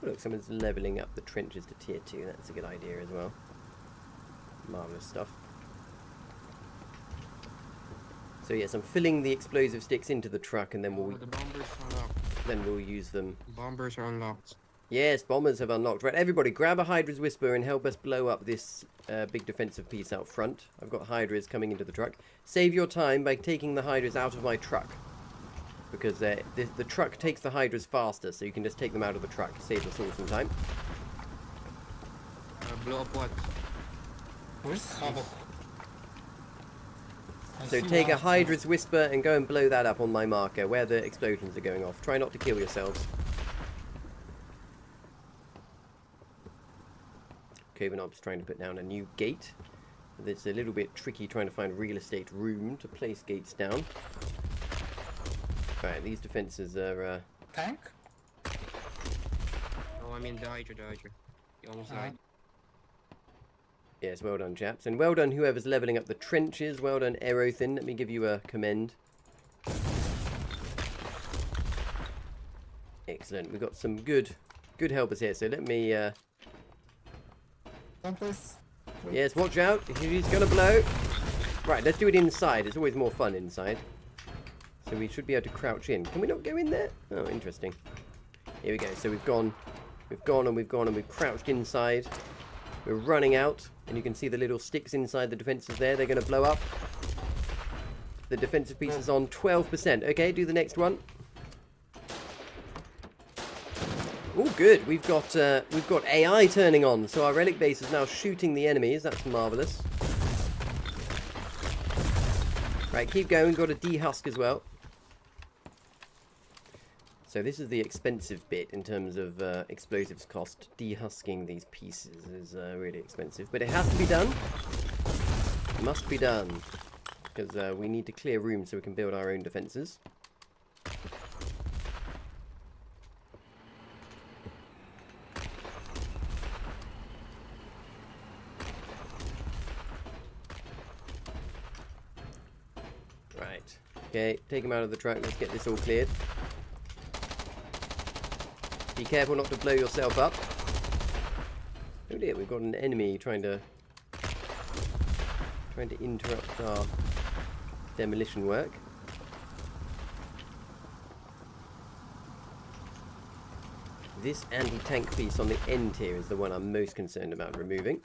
Oh, look, someone's leveling up the trenches to tier 2. That's a good idea as well. Marvellous stuff. So yes, I'm filling the explosive sticks into the truck, and then The bombers are locked. we'll use them. Bombers are unlocked. Yes, bombers have unlocked. Right, everybody, grab a Hydra's Whisper and help us blow up this big defensive piece out front. I've got Hydras coming into the truck. Save your time by taking the Hydras out of my truck. Because the truck takes the Hydras faster, so you can just take them out of the truck. Save us all some time. Blow up what? Where's Havoc? So take a Hydra's Whisper and go and blow that up on my marker where the explosions are going off. Try not to kill yourselves. Kovenob's trying to put down a new gate. It's a little bit tricky trying to find real estate room to place gates down. Right, these defences are... Tank? Oh, I mean the Hydra. You almost died. Yes, well done, chaps. And well done whoever's levelling up the trenches. Well done, Aerothin. Let me give you a commend. Excellent. We've got some good helpers here. So let me... Someplace? Yes, watch out. He's going to blow. Right, let's do it inside. It's always more fun inside. So we should be able to crouch in. Can we not go in there? Oh, interesting. Here we go. So we've gone and we've crouched inside. We're running out. And you can see the little sticks inside the defences there. They're going to blow up. The defensive piece is on 12%. Okay, do the next one. Oh, good. We've got AI turning on, so our relic base is now shooting the enemies. That's marvellous. Right, keep going. Got a dehusk as well. So this is the expensive bit in terms of explosives cost. Dehusking these pieces is really expensive, but it has to be done. It must be done because we need to clear room so we can build our own defences. Right. Okay, take him out of the truck. Let's get this all cleared. Be careful not to blow yourself up. Oh dear, we've got an enemy trying to interrupt our demolition work. This anti-tank piece on the end here is the one I'm most concerned about removing.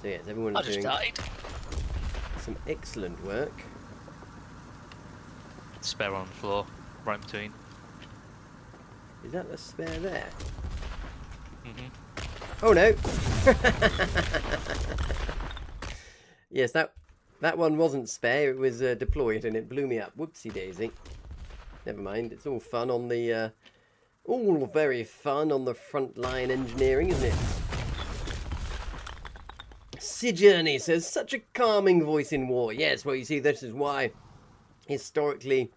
So yes, everyone is doing some excellent work. Spare on the floor, right between. Is that the spare there? Mm-hmm. Oh no! Yes, that one wasn't spare. It was deployed, and it blew me up. Whoopsie daisy. Never mind. It's all fun on the all very fun on the frontline engineering, isn't it? Sojourner says, such a calming voice in war. Yes, well, you see, this is why historically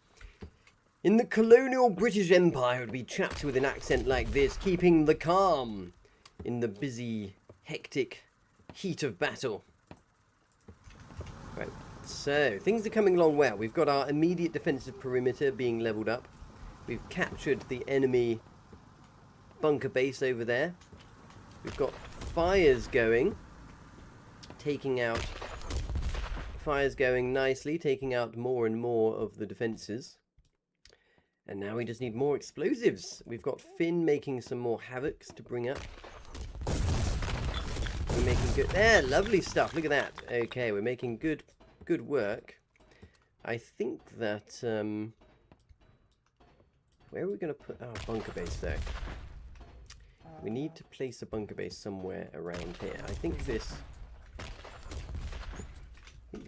in the colonial British Empire it would be chaps with an accent like this, keeping the calm in the busy, hectic heat of battle. Right, so things are coming along well. We've got our immediate defensive perimeter being leveled up. We've captured the enemy bunker base over there. We've got fires going, nicely, taking out more and more of the defences. And now we just need more explosives. We've got Finn making some more havocs to bring up. We're making good... There, lovely stuff. Look at that. Okay, we're making good work. I think that... where are we going to put our bunker base, though? We need to place a bunker base somewhere around here. I think this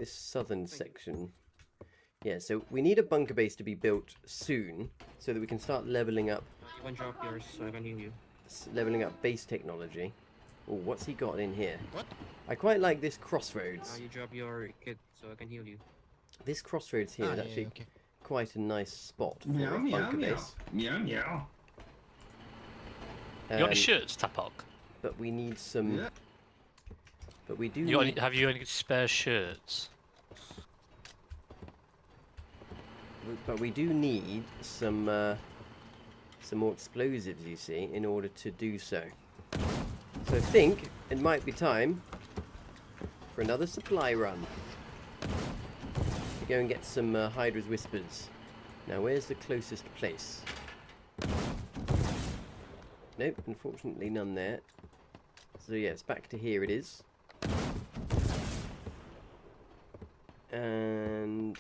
southern section... Yeah, so we need a bunker base to be built soon, so that we can start leveling up... You can drop yours so I can heal you. Leveling up base technology. Oh, what's he got in here? What? I quite like this crossroads. You drop your kit so I can heal you. This crossroads here is actually quite a nice spot for Meow, a meow, bunker meow. base. Meow, meow. You got any shirts, Tapok? But we need some... Yeah. But we do You got need... have you any spare shirts? But we do need some more explosives, you see, in order to do so. So I think it might be time for another supply run. To go and get some Hydra's Whispers. Now, where's the closest place? Nope, unfortunately none there. So yes, back to here it is. And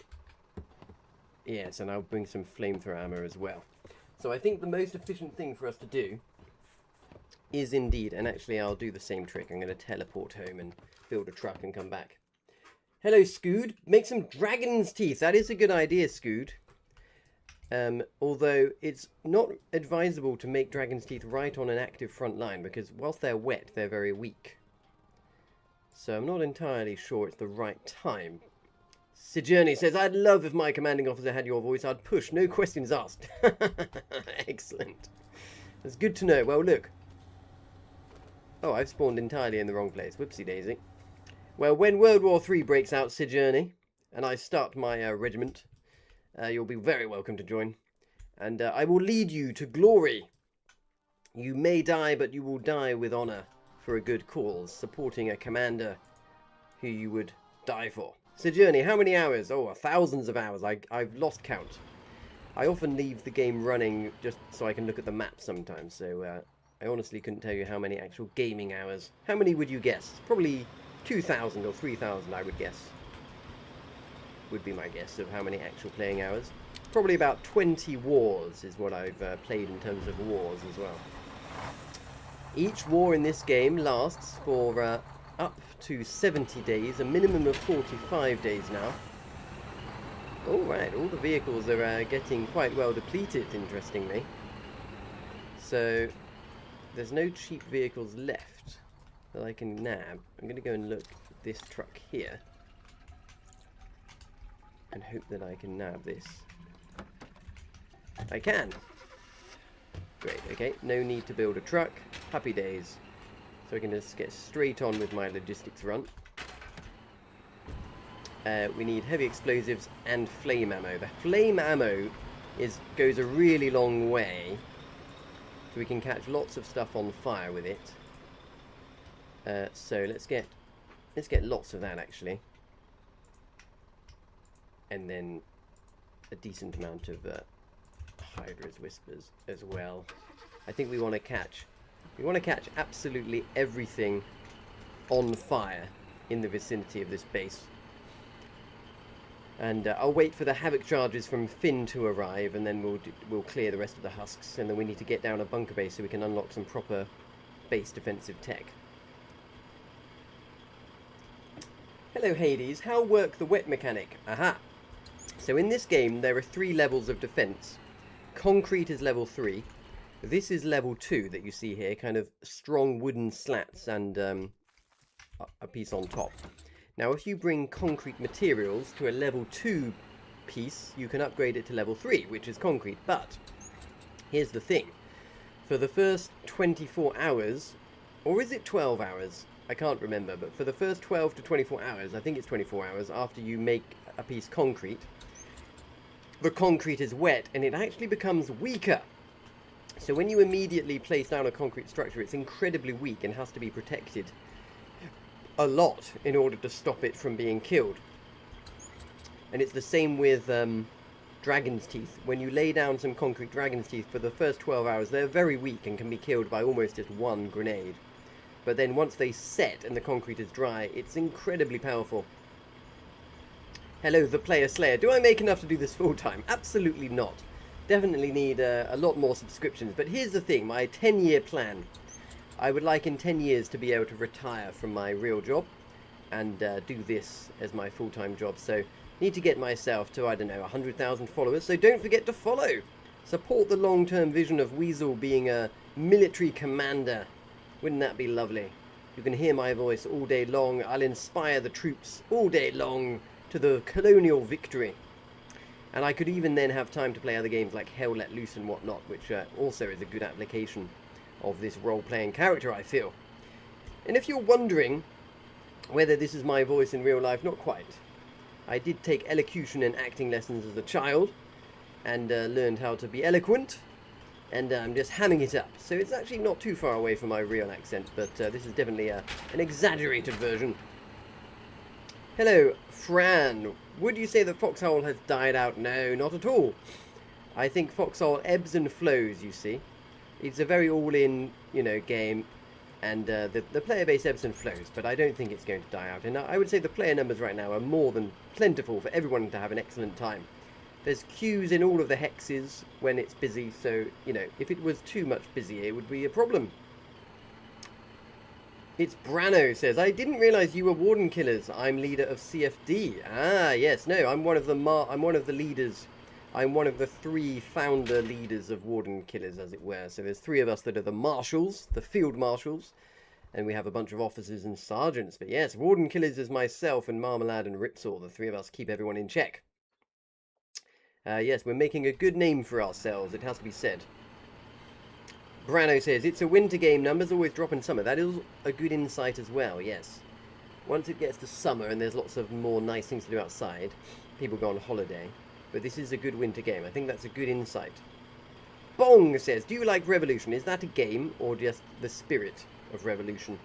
yes, and I'll bring some flamethrower ammo as well. So I think the most efficient thing for us to do is indeed, and actually I'll do the same trick. I'm going to teleport home and build a truck and come back. Hello, Scood. Make some dragon's teeth. That is a good idea, Scood. Although it's not advisable to make dragon's teeth right on an active front line, because whilst they're wet, they're very weak. So I'm not entirely sure it's the right time. Sojourner says, I'd love if my commanding officer had your voice. I'd push, no questions asked. Excellent. That's good to know. Well, look. Oh, I've spawned entirely in the wrong place. Whoopsie daisy. Well, when World War III breaks out, Sojourner, and I start my regiment, you'll be very welcome to join. And I will lead you to glory. You may die, but you will die with honor for a good cause, supporting a commander who you would die for. Sojourner, how many hours? Oh, thousands of hours. I've lost count. I often leave the game running just so I can look at the map sometimes, so I honestly couldn't tell you how many actual gaming hours. How many would you guess? Probably 2,000 or 3,000, I would guess. Would be my guess of how many actual playing hours. Probably about 20 wars is what I've played in terms of wars as well. Each war in this game lasts for up to 70 days, a minimum of 45 days now. Alright, all the vehicles are getting quite well depleted, interestingly. So, there's no cheap vehicles left that I can nab. I'm going to go and look at this truck here and hope that I can nab this. I can! Great, okay, no need to build a truck. Happy days. So I can just get straight on with my logistics run. We need heavy explosives and flame ammo. The flame ammo goes a really long way, so we can catch lots of stuff on fire with it. So let's get lots of that actually, and then a decent amount of Hydra's Whispers as well. I think we want to catch absolutely everything on fire in the vicinity of this base. And I'll wait for the Havoc charges from Finn to arrive, and then we'll clear the rest of the husks, and then we need to get down a bunker base so we can unlock some proper base defensive tech. Hello Hades, how work the wet mechanic? Aha! So in this game there are 3 levels of defense. Concrete is level 3. This is level 2 that you see here, kind of strong wooden slats and a piece on top. Now if you bring concrete materials to a level 2 piece, you can upgrade it to level 3, which is concrete. But here's the thing. For the first 24 hours, or is it 12 hours? I can't remember, but for the first 12 to 24 hours, I think it's 24 hours after you make a piece concrete, the concrete is wet and it actually becomes weaker. So when you immediately place down a concrete structure, it's incredibly weak and has to be protected a lot in order to stop it from being killed. And it's the same with dragon's teeth. When you lay down some concrete dragon's teeth for the first 12 hours, they're very weak and can be killed by almost just one grenade. But then once they set and the concrete is dry, it's incredibly powerful. Hello, the Player Slayer. Do I make enough to do this full time? Absolutely not. Definitely need a lot more subscriptions. But here's the thing, my 10-year plan. I would like in 10 years to be able to retire from my real job and do this as my full-time job. So need to get myself to, I don't know, 100,000 followers. So don't forget to follow. Support the long-term vision of Weasel being a military commander. Wouldn't that be lovely? You can hear my voice all day long. I'll inspire the troops all day long to the colonial victory. And I could even then have time to play other games like Hell Let Loose and whatnot, which also is a good application of this role-playing character, I feel. And if you're wondering whether this is my voice in real life, not quite. I did take elocution and acting lessons as a child, and learned how to be eloquent, and I'm just hamming it up. So it's actually not too far away from my real accent, but this is definitely an exaggerated version. Hello, Fran. Would you say that Foxhole has died out? No, not at all. I think Foxhole ebbs and flows, you see. It's a very all-in, game, and the player base ebbs and flows, but I don't think it's going to die out. And I would say the player numbers right now are more than plentiful for everyone to have an excellent time. There's queues in all of the hexes when it's busy, so, if it was too much busy, it would be a problem. It's Brano says, I didn't realise you were Warden Killers. I'm leader of CFD. Ah, yes, no, I'm one of the leaders. I'm one of the 3 founder leaders of Warden Killers, as it were. So there's 3 of us that are the marshals, the field marshals, and we have a bunch of officers and sergeants. But yes, Warden Killers is myself and Marmalade and Ripsaw. The 3 of us keep everyone in check. Yes, we're making a good name for ourselves, it has to be said. Brano says, it's a winter game, numbers always drop in summer. That is a good insight as well, yes. Once it gets to summer and there's lots of more nice things to do outside, people go on holiday. But this is a good winter game. I think that's a good insight. Bong says, do you like Revolution? Is that a game or just the spirit of Revolution?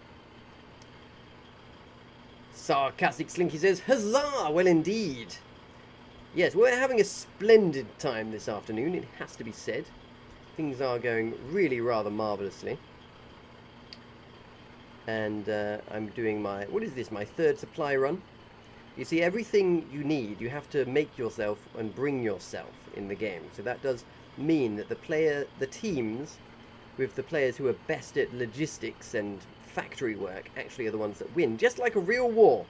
Sarcastic Slinky says, huzzah! Well, indeed. Yes, we're having a splendid time this afternoon, it has to be said. Things are going really rather marvellously. And I'm doing my, what is this, my 3rd supply run? You see, everything you need, you have to make yourself and bring yourself in the game. So that does mean that the teams with the players who are best at logistics and factory work actually are the ones that win. Just like a real war.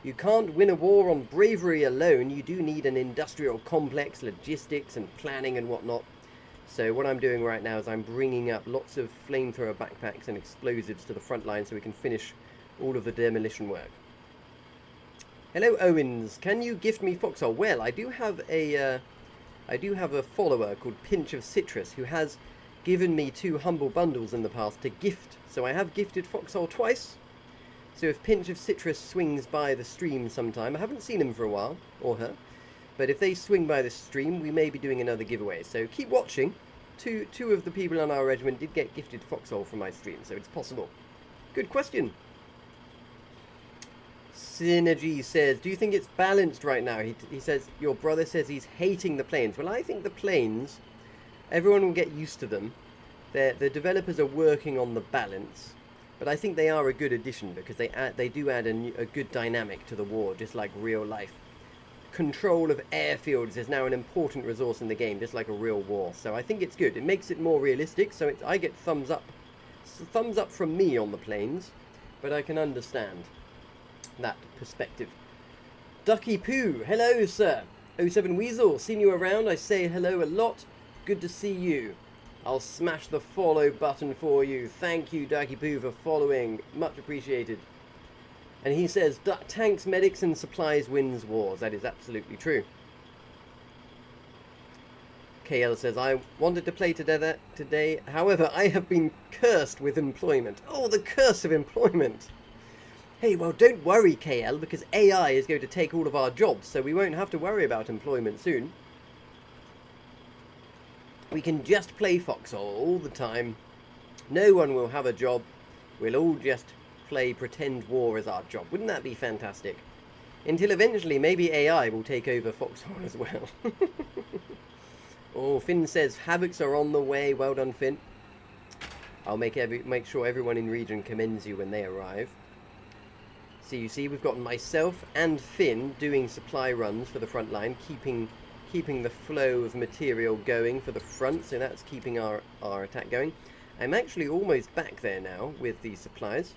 You can't win a war on bravery alone. You do need an industrial complex, logistics and planning and whatnot. So what I'm doing right now is I'm bringing up lots of flamethrower backpacks and explosives to the front line so we can finish all of the demolition work. Hello Owens, can you gift me Foxhole? Well, I do have a follower called Pinch of Citrus who has given me 2 humble bundles in the past to gift. So I have gifted Foxhole twice. So if Pinch of Citrus swings by the stream sometime, I haven't seen him for a while, or her, but if they swing by the stream, we may be doing another giveaway. So keep watching. Two of the people on our regiment did get gifted Foxhole from my stream, so it's possible. Good question. Synergy says, do you think it's balanced right now? He says, your brother says he's hating the planes. Well, I think the planes, everyone will get used to them. The developers are working on the balance, but I think they are a good addition because they do add a good dynamic to the war, just like real life. Control of airfields is now an important resource in the game, just like a real war. So I think it's good. It makes it more realistic, so I get thumbs up. Thumbs up from me on the planes, but I can understand that perspective. Ducky Poo, hello sir. 07 Weasel, seen you around, I say hello a lot. Good to see you. I'll smash the follow button for you. Thank you Ducky Poo for following, much appreciated. And he says, tanks, medics and supplies wins wars. That is absolutely true. KL says, I wanted to play today, however, I have been cursed with employment. Oh, the curse of employment. Hey, well, don't worry, KL, because AI is going to take all of our jobs, so we won't have to worry about employment soon. We can just play Foxhole all the time. No one will have a job. We'll all just play pretend war as our job. Wouldn't that be fantastic? Until eventually, maybe AI will take over Foxhole as well. Oh, Finn says, Havocs are on the way. Well done, Finn. I'll make sure everyone in region commends you when they arrive. So you see, we've got myself and Finn doing supply runs for the front line, keeping the flow of material going for the front, so that's keeping our attack going. I'm actually almost back there now with the supplies.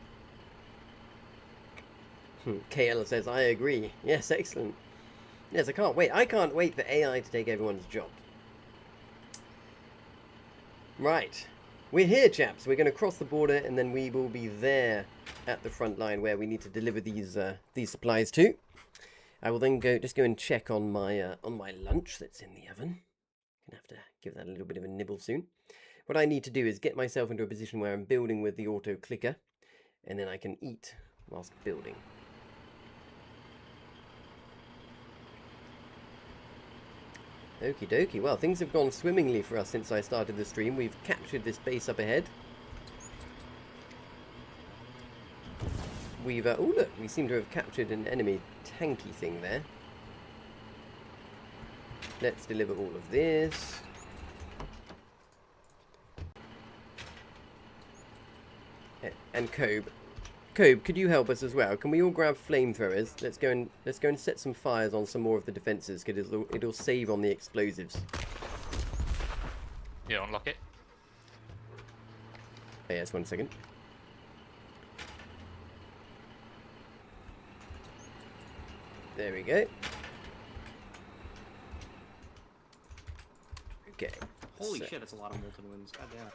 KL says, I agree. Yes, excellent. Yes, I can't wait. I can't wait for AI to take everyone's job. Right. We're here, chaps. We're going to cross the border, and then we will be there at the front line where we need to deliver these supplies to. I will then just go and check on my lunch that's in the oven. Gonna have to give that a little bit of a nibble soon. What I need to do is get myself into a position where I'm building with the auto clicker, and then I can eat whilst building. Okie dokie. Well, things have gone swimmingly for us since I started the stream. We've captured this base up ahead. We've... oh, look! We seem to have captured an enemy tanky thing there. Let's deliver all of this. and Kobe. Kobe, could you help us as well? Can we all grab flamethrowers? Let's go and set some fires on some more of the defences, because it'll save on the explosives. Yeah, unlock it. Oh, yes, 1 second. There we go. Okay. Holy so- shit, that's a lot of molten winds. God damn it.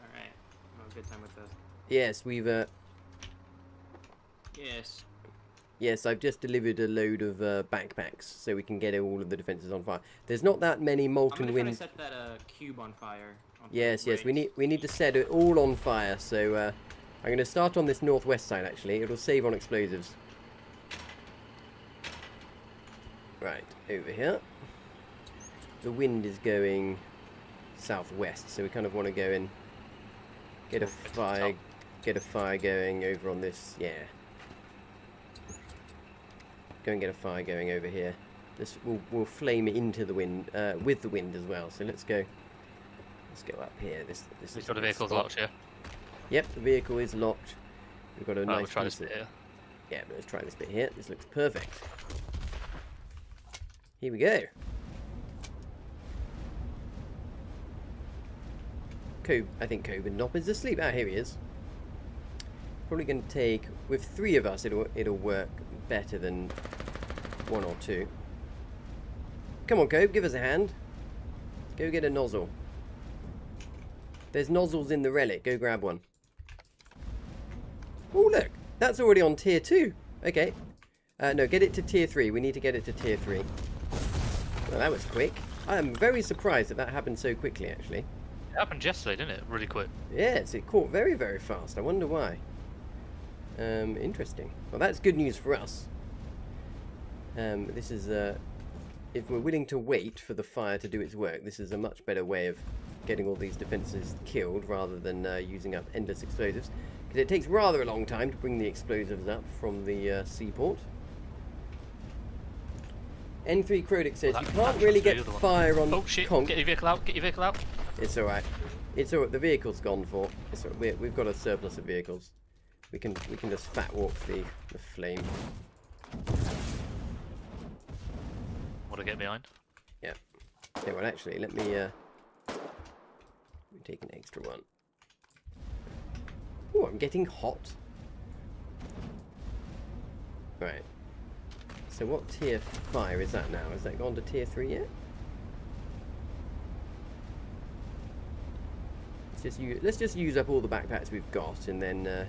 Alright. I'm having a good time with this. Yes, we've Yes. yes, I've just delivered a load of backpacks so we can get all of the defences on fire. There's not that many I'm molten gonna try to wind. set that cube on fire. on Yes, the yes, we right. need to set it all on fire. So I'm going to start on this northwest side. Actually, it'll save on explosives. Right over here. The wind is going southwest, so we kind of want to go and get a fire going over on this. Yeah. Go and get a fire going over here. This will flame into the wind with the wind as well. So let's go. Let's go up here. This We've is got the a good vehicle's spot. locked here. Yep, the vehicle is locked. We've got a Right, nice we'll try this piece bit of- here. Yeah, let's try this bit here. This looks perfect. Here we go. I think Cobenop is asleep. Ah, here he is. Probably going to take, with 3 of us, it'll work better than 1 or 2. Come on, Cobe, give us a hand. Go get a nozzle. There's nozzles in the relic. Go grab one. Oh, look. That's already on tier 2. Okay. No, get it to tier 3. We need to get it to tier 3. Well, that was quick. I am very surprised that happened so quickly, actually. It happened yesterday, didn't it? Really quick. Yes, it caught very, very fast. I wonder why. Interesting. Well, that's good news for us. This is, if we're willing to wait for the fire to do its work, this is a much better way of getting all these defences killed rather than using up endless explosives. Because it takes rather a long time to bring the explosives up from the seaport. N3 Krodic says Well, you that can't matches really the get other one. fire on Oh shit! conch. Get your vehicle out! Get your vehicle out! It's alright. It's alright. The vehicle's gone for. It's all right. We've got a surplus of vehicles. We can just fat walk the flame. Want to get behind? Yeah. Okay, well actually let me take an extra one. Oh, I'm getting hot. Right. So what tier fire is that now? Has that gone to tier 3 yet? Let's just use up all the backpacks we've got, and then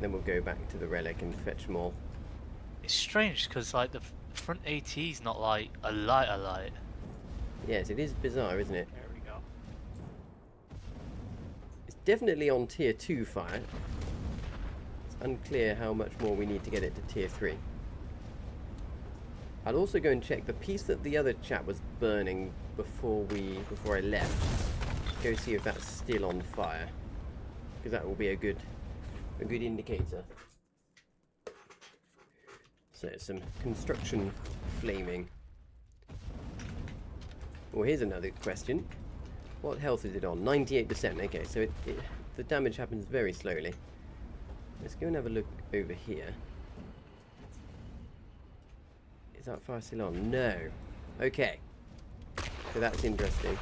we'll go back to the relic and fetch more. It's strange because like the front AT's not like a light. Yes, it is bizarre, isn't it? There we go. It's definitely on tier 2 fire. It's unclear how much more we need to get it to tier 3. I'll also go and check the piece that the other chap was burning before I left. Go see if that's still on fire, because that will be a good indicator. So some construction flaming. Well, here's another question. What health is it on? 98%. Okay, so the damage happens very slowly. Let's go and have a look over here. Is that fire still on? No. Okay. So that's interesting.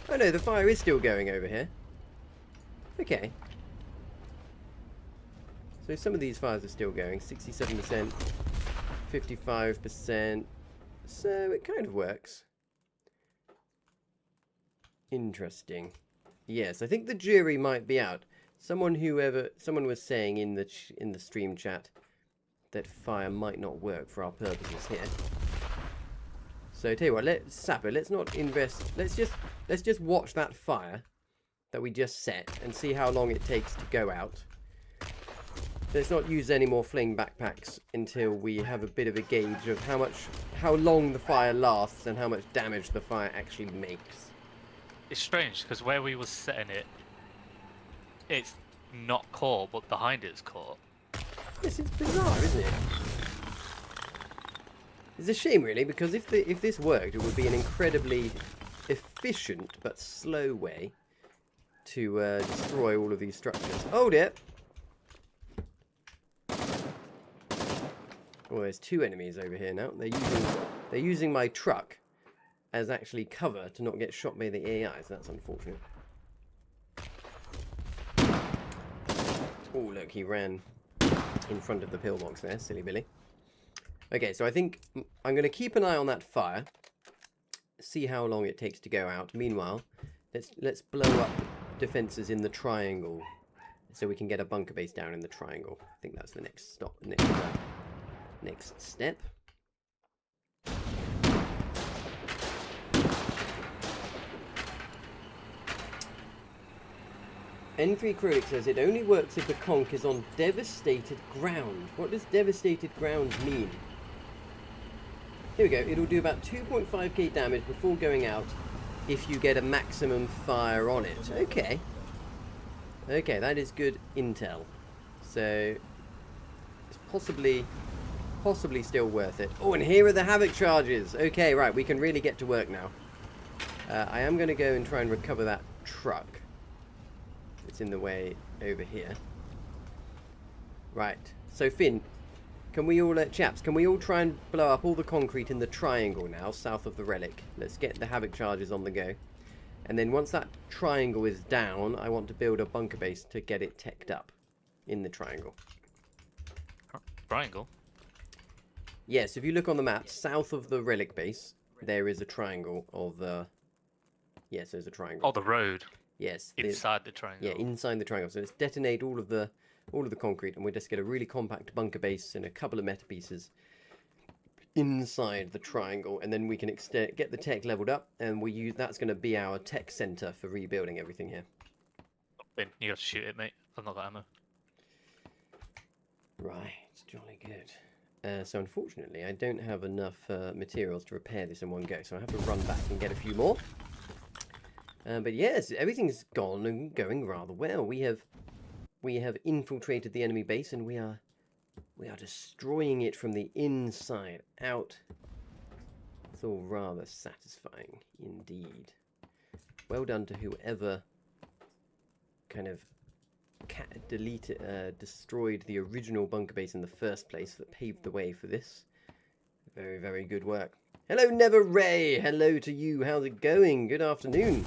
Oh no, the fire is still going over here. Okay. So some of these fires are still going. 67%, 55%. So it kind of works. Interesting. Yes, I think the jury might be out. Someone was saying in the stream chat that fire might not work for our purposes here. So tell you what, let's not invest. Let's just watch that fire that we just set and see how long it takes to go out. Let's not use any more flame backpacks until we have a bit of a gauge of how long the fire lasts and how much damage the fire actually makes. It's strange because where we was setting it, it's not caught, but behind it's caught. This is bizarre, isn't it? It's a shame, really, because if this worked, it would be an incredibly efficient but slow way to destroy all of these structures. Oh dear! Oh, there's 2 enemies over here now. They're using my truck as actually cover to not get shot by the AIs. That's unfortunate. Oh, look, he ran in front of the pillbox there, silly Billy. Okay, so I think I'm going to keep an eye on that fire, see how long it takes to go out. Meanwhile, let's blow up defenses in the triangle so we can get a bunker base down in the triangle. I think that's the next stop, next step. N3 Acrylic says it only works if the conch is on devastated ground. What does devastated ground mean? Here we go. It'll do about 2.5k damage before going out if you get a maximum fire on it. Okay. Okay, that is good intel. So it's possibly still worth it. Oh, and here are the Havoc charges. Okay, right, we can really get to work now. I am going to go and try and recover that truck. It's in the way over here. Right, so Finn, can we all, chaps, can we all try and blow up all the concrete in the triangle now, south of the relic? Let's get the Havoc charges on the go. And then once that triangle is down, I want to build a bunker base to get it teched up in the triangle. Triangle? Yes, if you look on the map, south of the relic base, there is a triangle of, yes, there's a triangle. Oh, the road. Yes. Inside the triangle. Yeah, inside the triangle. So let's detonate all of the concrete, and we'll just get a really compact bunker base and a couple of meta pieces inside the triangle, and then we can get the tech leveled up, and that's going to be our tech center for rebuilding everything here. Then you got to shoot it, mate. I've not got ammo. Right, jolly good. So unfortunately, I don't have enough materials to repair this in one go, so I have to run back and get a few more. But yes, everything's gone and going rather well. We have infiltrated the enemy base, and we are destroying it from the inside out. It's all rather satisfying indeed. Well done to whoever kind of destroyed the original bunker base in the first place that paved the way for this. Very, very good work. Hello, Never Ray. Hello to you. How's it going? Good afternoon.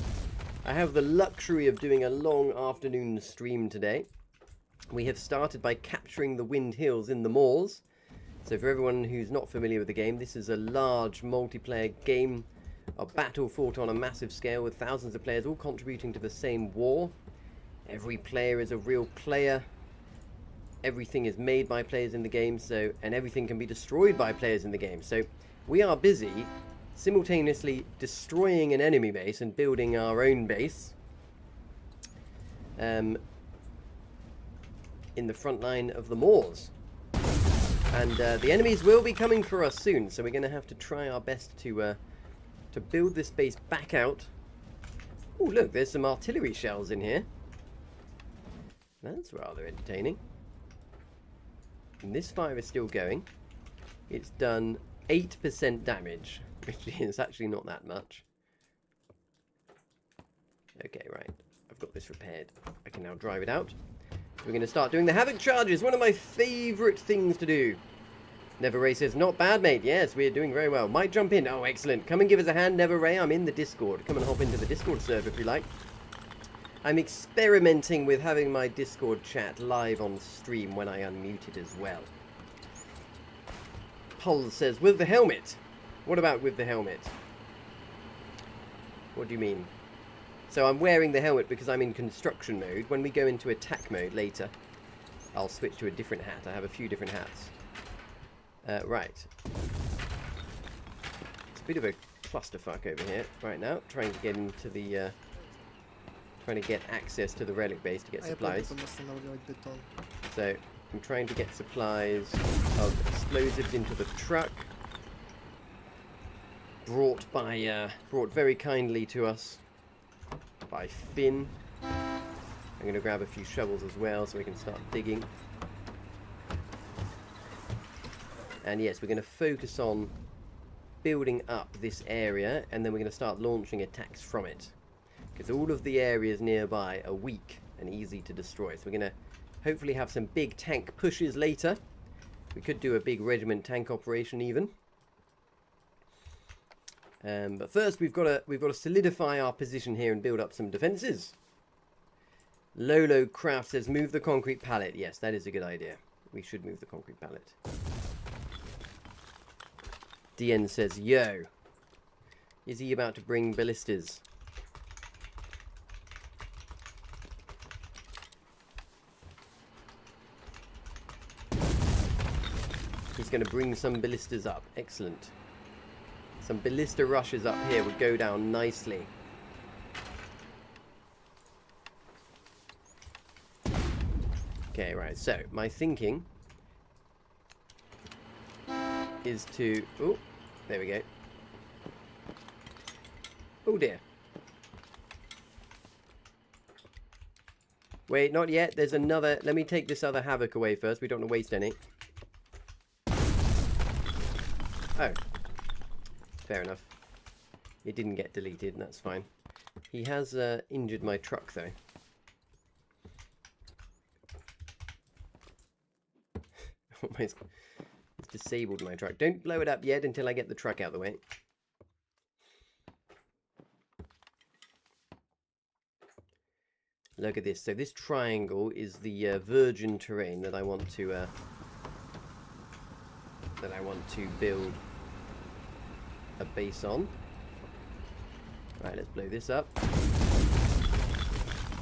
I have the luxury of doing a long afternoon stream today. We have started by capturing the Wind Hills in the Moors. So for everyone who's not familiar with the game, this is a large multiplayer game, a battle fought on a massive scale with thousands of players all contributing to the same war. Every player is a real player. Everything is made by players in the game, and everything can be destroyed by players in the game. So we are busy simultaneously destroying an enemy base and building our own base in the front line of the Moors. And the enemies will be coming for us soon, so we're going to have to try our best to build this base back out. Oh, look, there's some artillery shells in here. That's rather entertaining. And this fire is still going. It's done 8% damage, which is actually not that much. Okay, right. I've got this repaired. I can now drive it out. We're going to start doing the Havoc charges, one of my favourite things to do. Never Ray says, not bad, mate. Yes, we're doing very well. Might jump in. Oh, excellent. Come and give us a hand, Never Ray. I'm in the Discord. Come and hop into the Discord server if you like. I'm experimenting with having my Discord chat live on stream when I unmute it as well. Paul says, with the helmet. What about with the helmet? What do you mean? So I'm wearing the helmet because I'm in construction mode. When we go into attack mode later, I'll switch to a different hat. I have a few different hats. Right. It's a bit of a clusterfuck over here right now, trying to get into the... trying to get access to the relic base to get supplies. So I'm trying to get supplies of explosives into the truck, brought very kindly to us by Finn. I'm going to grab a few shovels as well so we can start digging. And yes, we're going to focus on building up this area, and then we're going to start launching attacks from it. because all of the areas nearby are weak and easy to destroy. So we're going to hopefully have some big tank pushes later. We could do a big regiment tank operation even. But first we've got to solidify our position here and build up some defences. Lolo Craft says move the concrete pallet. Yes, that is a good idea. We should move the concrete pallet. DN says yo. Is he about to bring ballistas? He's going to bring some ballistas up. Excellent. Some ballista rushes up here would go down nicely. Okay, right. So, my thinking is to... Oh, there we go. Oh, dear. Wait, not yet. There's another... Let me take this other Havoc away first. We don't want to waste any. Oh. Fair enough. It didn't get deleted, and that's fine. He has injured my truck, though. Almost disabled my truck. Don't blow it up yet until I get the truck out of the way. Look at this. So this triangle is the virgin terrain that I want to build a base on. Right, let's blow this up.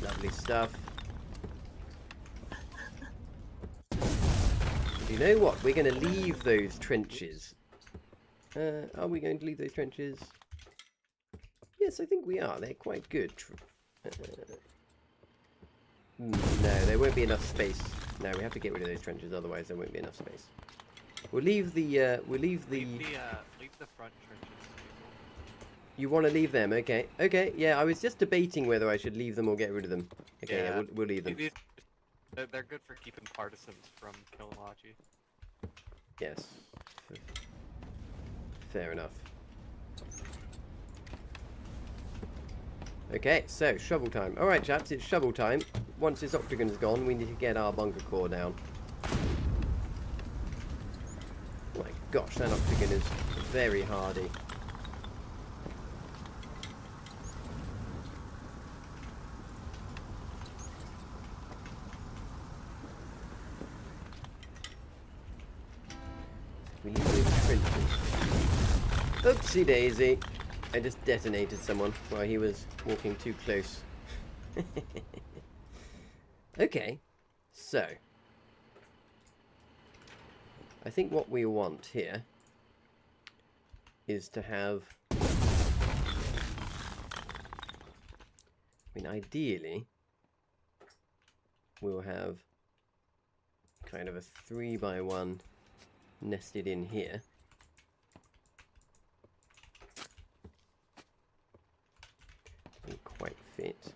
Lovely stuff. You know what? We're going to leave those trenches. Are we going to leave those trenches? Yes, I think we are. They're quite good. No, there won't be enough space. No, we have to get rid of those trenches, otherwise there won't be enough space. We'll leave the leave the front trenches. You want to leave them? Okay. Okay, yeah, I was just debating whether I should leave them or get rid of them. Okay, yeah, we'll leave them. They're good for keeping partisans from killing Hachi. Yes. Fair enough. Okay, so shovel time. Alright, chaps, it's shovel time. Once this octagon's gone, we need to get our bunker core down. Oh my gosh, that octagon is very hardy. We need those trenches. Oopsie daisy. I just detonated someone while he was walking too close. Okay, so I think what we want here is to have, ideally we'll have kind of a 3x1 nested in here. Doesn't quite fit.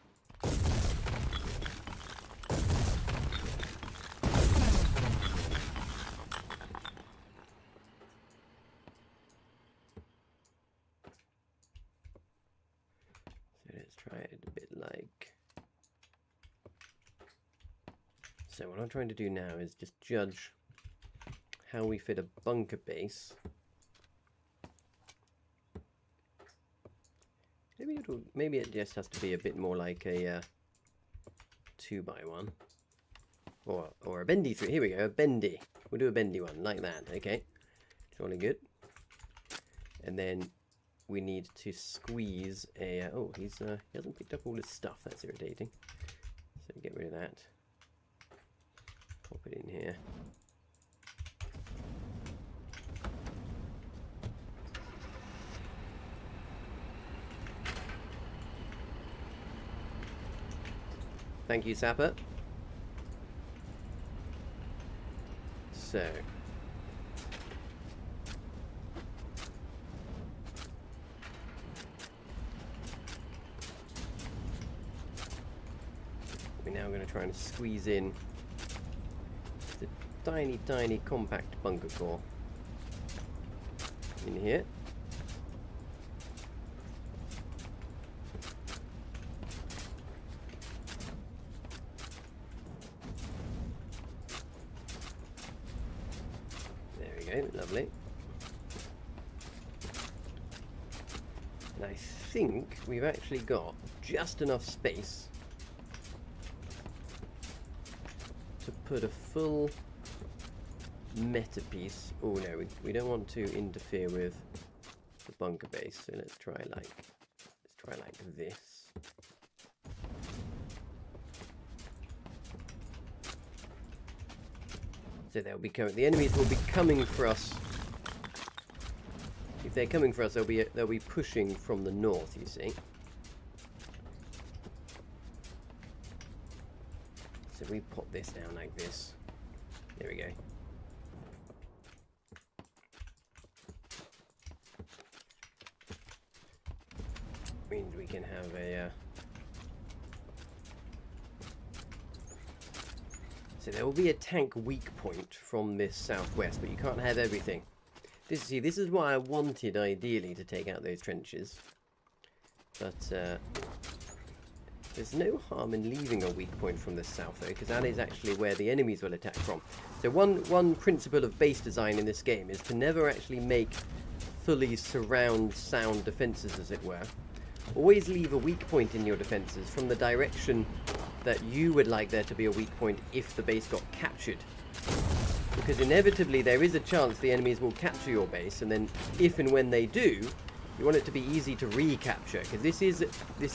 So let's try it a bit like... So what I'm trying to do now is just judge how we fit a bunker base. Maybe it just has to be a bit more like a 2x1 or a bendy 3. Here we go, a bendy. We'll do a bendy one like that. Okay, jolly good. And then we need to squeeze a. Oh, he hasn't picked up all his stuff. That's irritating. So get rid of that. Pop it in here. Thank you, Sapper. So. We're now going to try and squeeze in the tiny, tiny compact bunker core in here. There we go, lovely. And I think we've actually got just enough space to put a full meta piece. Oh no, we don't want to interfere with the bunker base, so let's try like this. So they'll be coming. The enemies will be coming for us. If they're coming for us, they'll be pushing from the north. You see. So we pop this down like this. There we go. Means we can have a. So there will be a tank weak point from this southwest, but you can't have everything. This is why I wanted ideally to take out those trenches, but there's no harm in leaving a weak point from the south though, because that is actually where the enemies will attack from. So one principle of base design in this game is to never actually make fully surround sound defenses, as it were. Always leave a weak point in your defenses from the direction that you would like there to be a weak point if the base got captured. Because inevitably there is a chance the enemies will capture your base, and then if and when they do, you want it to be easy to recapture, because this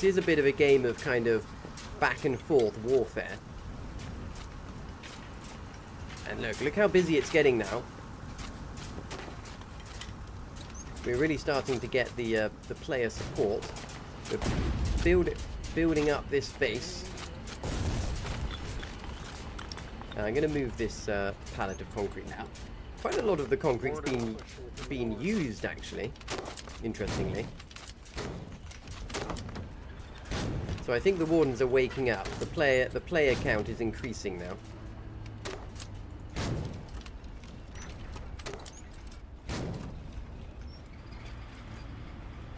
is a bit of a game of kind of back and forth warfare. And look how busy it's getting now. We're really starting to get the player support. We're building up this base. I'm going to move this pallet of concrete now. Quite a lot of the concrete's been used, actually, interestingly. So I think the wardens are waking up. The player count is increasing now.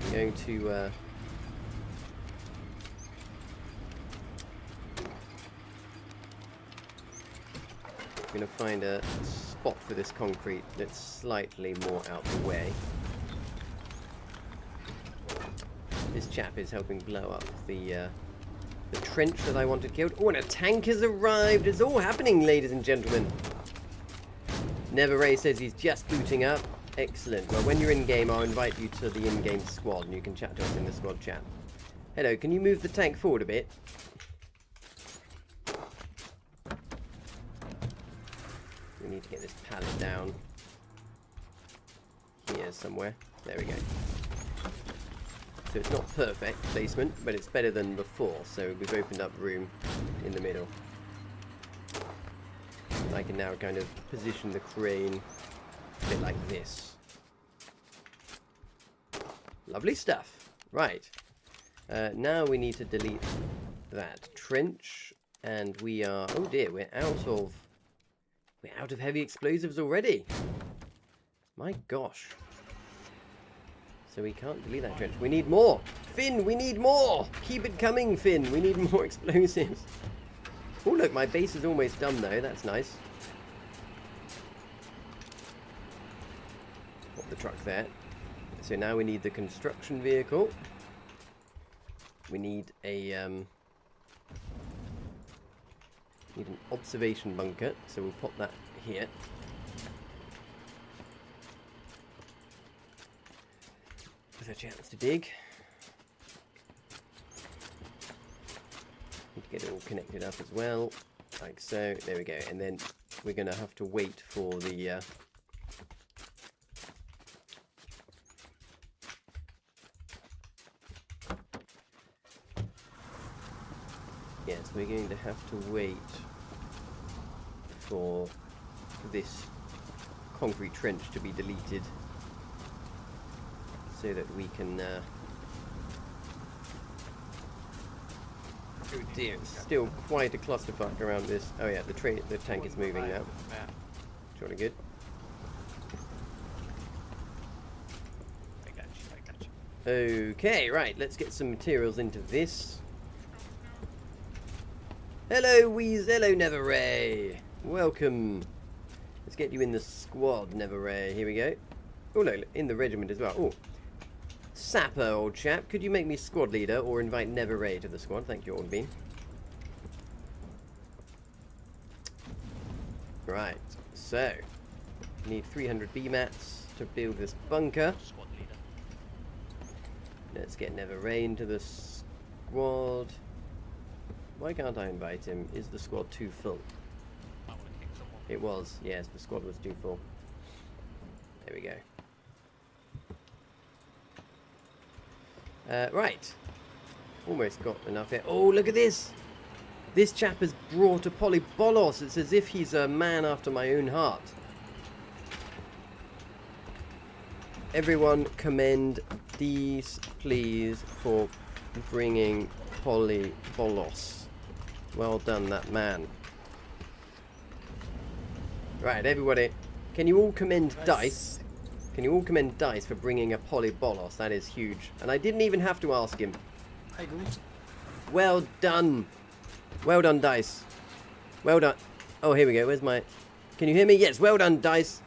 I'm going to I'm going to find a spot for this concrete that's slightly more out the way. This chap is helping blow up the trench that I wanted killed. Oh, and a tank has arrived! It's all happening, ladies and gentlemen! Neverray says he's just booting up. Excellent. Well, when you're in-game, I'll invite you to the in-game squad, and you can chat to us in the squad chat. Hello, can you move the tank forward a bit? We need to get this pallet down here somewhere. There we go. So it's not perfect placement, but it's better than before. So we've opened up room in the middle. I can now kind of position the crane a bit like this. Lovely stuff. Right. Now we need to delete that trench, and we are. Oh dear, we're out of heavy explosives already. My gosh. So we can't delete that trench. We need more. Finn, we need more. Keep it coming, Finn. We need more explosives. Oh, look, my base is almost done, though. That's nice. Put the truck there. So now we need the construction vehicle. We need a need an observation bunker. So we'll pop that here. With a chance to dig. Need to get it all connected up as well, like so. There we go. And then we're going to have to wait for the yes, we're going to have to wait for this concrete trench to be deleted, so that we can oh dear, it's still quite a clusterfuck around this. Oh yeah, the tank is moving now. Jolly good. I got you. Okay, right, let's get some materials into this. Hello, Hello, Neverray. Welcome. Let's get you in the squad, Never Ray. Here we go. Oh no, in the regiment as well. Oh, Sapper, old chap. Could you make me squad leader or invite Never Ray to the squad? Thank you, Old Bean. Right, so need 300 B-mats to build this bunker. Squad leader. Let's get Never Ray into the squad. Why can't I invite him? Is the squad too full? I want to kick someone. It was, yes, the squad was too full. There we go. Right. Almost got enough here. Oh, look at this! This chap has brought a polybolos. It's as if he's a man after my own heart. Everyone commend these, please, for bringing polybolos. Well done, that man. Right, everybody. Can you all commend Dice? Can you all commend Dice for bringing a polybolos? That is huge. And I didn't even have to ask him. I agree. Well done. Well done, Dice. Well done. Oh, here we go. Where's my... Can you hear me? Yes, well done, Dice.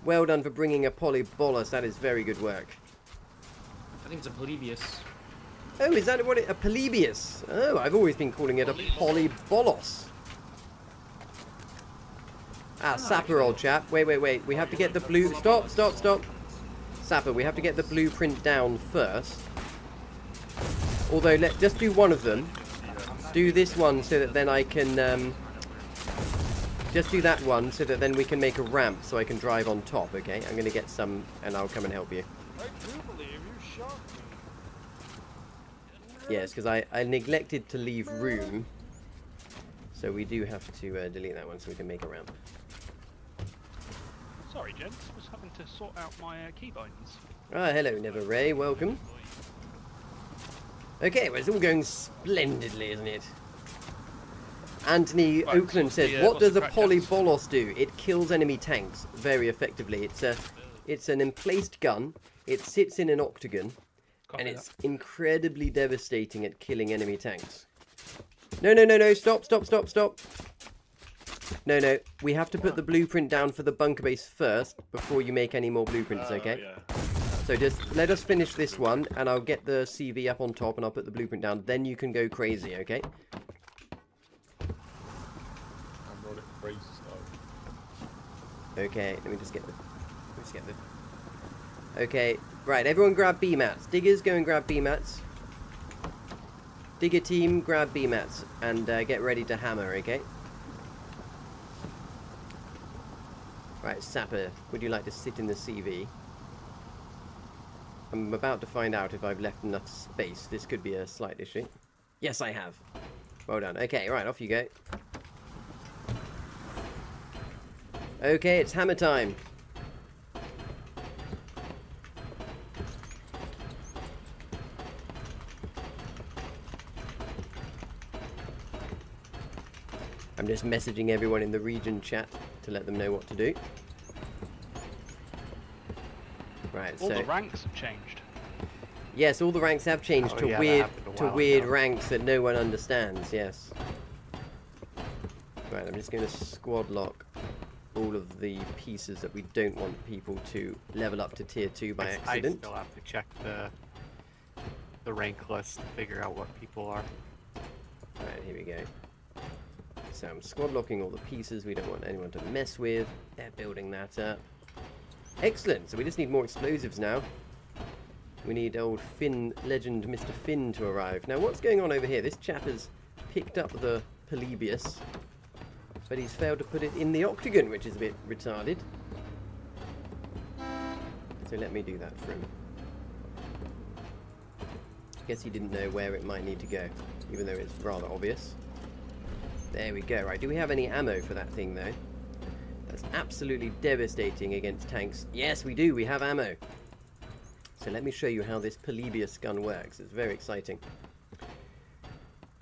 Well done for bringing a polybolos. That is very good work. I think it's a Polybius. Oh, is that what it... A polybius? Oh, I've always been calling it a polybolos. Ah, Sapper, old chap. Wait. We have to get the blue... Stop. Sapper, we have to get the blueprint down first. Although, just do one of them. Do this one so that then I can... just do that one so that then we can make a ramp so I can drive on top, okay? I'm going to get some and I'll come and help you. I do believe you shot me. Yes, because I neglected to leave room. So we do have to delete that one so we can make a ramp. Sorry, gents. Was having to sort out my keybinds. Ah, hello, Never Ray. Welcome. Okay, well, it's all going splendidly, isn't it? Anthony Right, Oakland says, yeah, what lots does a of practice. polybolos do? It kills enemy tanks very effectively. It's an emplaced gun. It sits in an octagon. Copy And that. it's incredibly devastating at killing enemy tanks. No. Stop. No. We have to put the blueprint down for the bunker base first before you make any more blueprints, okay? Yeah. So just let us finish this one, and I'll get the CV up on top, and I'll put the blueprint down. Then you can go crazy, okay? I'm running crazy stuff. Okay, let me just get the... Okay, right, everyone grab B-mats. Diggers, go and grab B-mats. Digger team, grab B-mats, and get ready to hammer, okay? Right, Sapper, would you like to sit in the CV? I'm about to find out if I've left enough space. This could be a slight issue. Yes, I have. Well done. Okay, right, off you go. Okay, it's hammer time. I'm just messaging everyone in the region chat to let them know what to do. Right, All so the ranks have changed. yes, all the ranks have changed Oh, to yeah, that weird happened a while ago. ranks that no one understands. Yes. Right, I'm just going to squad lock all of the pieces that we don't want people to level up to tier 2 by I accident. still have to check the rank list to figure out what people are. Right, here we go. So I'm squad locking all the pieces we don't want anyone to mess with. They're building that up. Excellent, so we just need more explosives now. We need old Finn, legend Mr. Finn to arrive. Now what's going on over here? This chap has picked up the Polybius, but he's failed to put it in the octagon, which is a bit retarded. So let me do that for him. Guess he didn't know where it might need to go, even though it's rather obvious. There we go. Right, do we have any ammo for that thing, though? That's absolutely devastating against tanks. Yes, we do. We have ammo. So let me show you how this Polybius gun works. It's very exciting.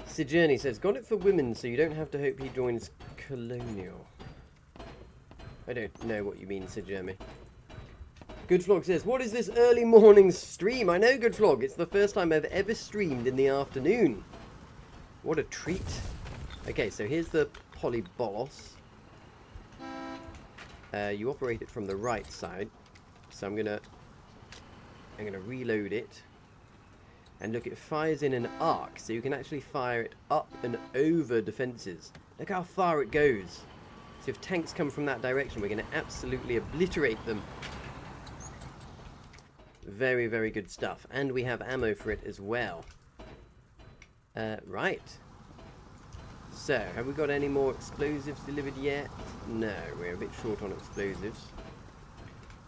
Sojourny says, got it for women, so you don't have to hope he joins Colonial. I don't know what you mean, Sojourny. Goodflog says, what is this early morning stream? I know, Goodflog. It's the first time I've ever streamed in the afternoon. What a treat. Okay, so here's the Polybolos. you operate it from the right side. So I'm gonna reload it. And look, it fires in an arc, so you can actually fire it up and over defenses. Look how far it goes. So if tanks come from that direction, we're going to absolutely obliterate them. Very, very good stuff. And we have ammo for it as well. Right. So, have we got any more explosives delivered yet? No, we're a bit short on explosives.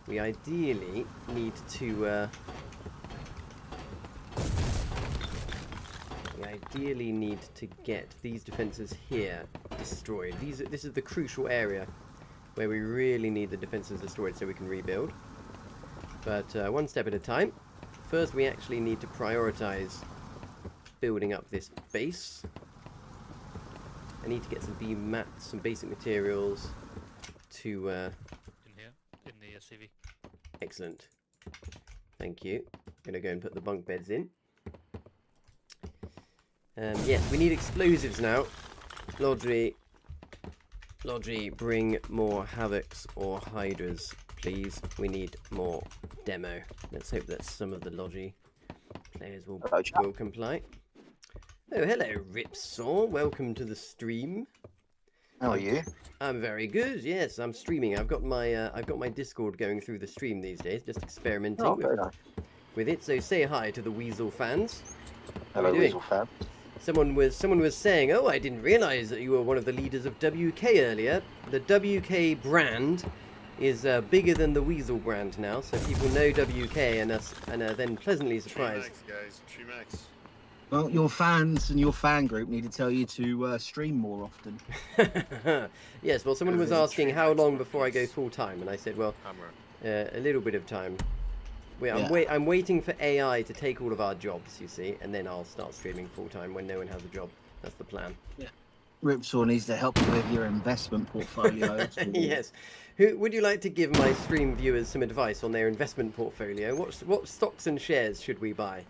We ideally need to... get these defenses here destroyed. This is the crucial area where we really need the defenses destroyed so we can rebuild. But one step at a time. First, we actually need to prioritize building up this base. I need to get some beam mats, some basic materials to... In here, in the CV. Excellent. Thank you. I'm going to go and put the bunk beds in. Yes, we need explosives now. Lodry, bring more Havocs or Hydras, please. We need more demo. Let's hope that some of the Lodgy players will comply. Oh, hello, Ripsaw. Welcome to the stream. How are you? I'm very good. Yes, I'm streaming. I've got my Discord going through the stream these days, just experimenting with it. So say hi to the Weasel fans. Hello, Weasel fan. Someone was saying, "Oh, I didn't realise that you were one of the leaders of WK earlier." The WK brand is bigger than the Weasel brand now, so people know WK and are then pleasantly surprised. Trimax. Well, your fans and your fan group need to tell you to stream more often. Yes, well, someone was asking how long before I go full time, and I said, well, a little bit of time. I'm waiting for AI to take all of our jobs, you see, and then I'll start streaming full time when no one has a job. That's the plan. Yeah. Ripsaw needs to help you with your investment portfolio. Yes. Who would you like to give my stream viewers some advice on their investment portfolio? What stocks and shares should we buy?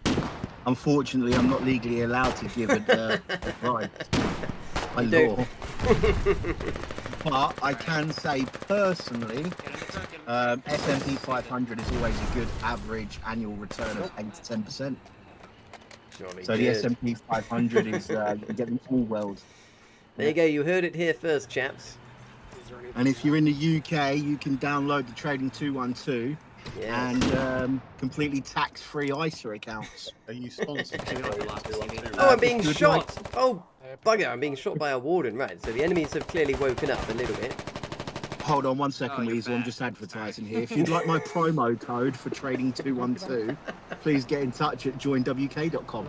Unfortunately, I'm not legally allowed to give advice by law. But I can say personally, S&P 500 is always a good average annual return of 8 to 10%. So the S&P 500 is getting all world. There you go. You heard it here first, chaps. And if you're in the UK, you can download the Trading 212 and completely tax-free ISA accounts. Are you sponsored? Oh, I'm being shot! Oh, bugger, I'm being shot by a warden. Right, so the enemies have clearly woken up a little bit. Hold on 1 second, Weasel. I'm just advertising here. If you'd like my promo code for Trading 212, please get in touch at joinwk.com.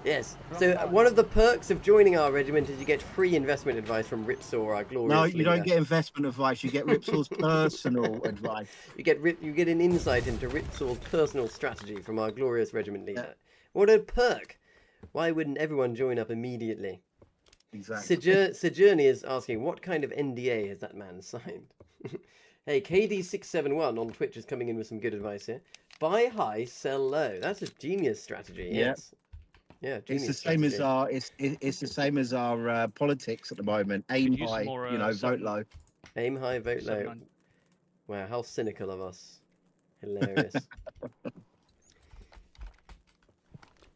Yes. So one of the perks of joining our regiment is you get free investment advice from Ripsaw, our glorious No, leader. you don't get investment advice. You get Ripsaw's personal advice. You get an insight into Ripsaw's personal strategy from our glorious regiment leader. What a perk! Why wouldn't everyone join up immediately? Exactly. Sojourner is asking, what kind of NDA has that man signed? Hey, KD671 on Twitch is coming in with some good advice here. Buy high, sell low. That's a genius strategy. Yes. Yeah, it's the same as our it's the same as our politics at the moment. Aim high, vote low. Aim high, vote low. Wow, how cynical of us! Hilarious.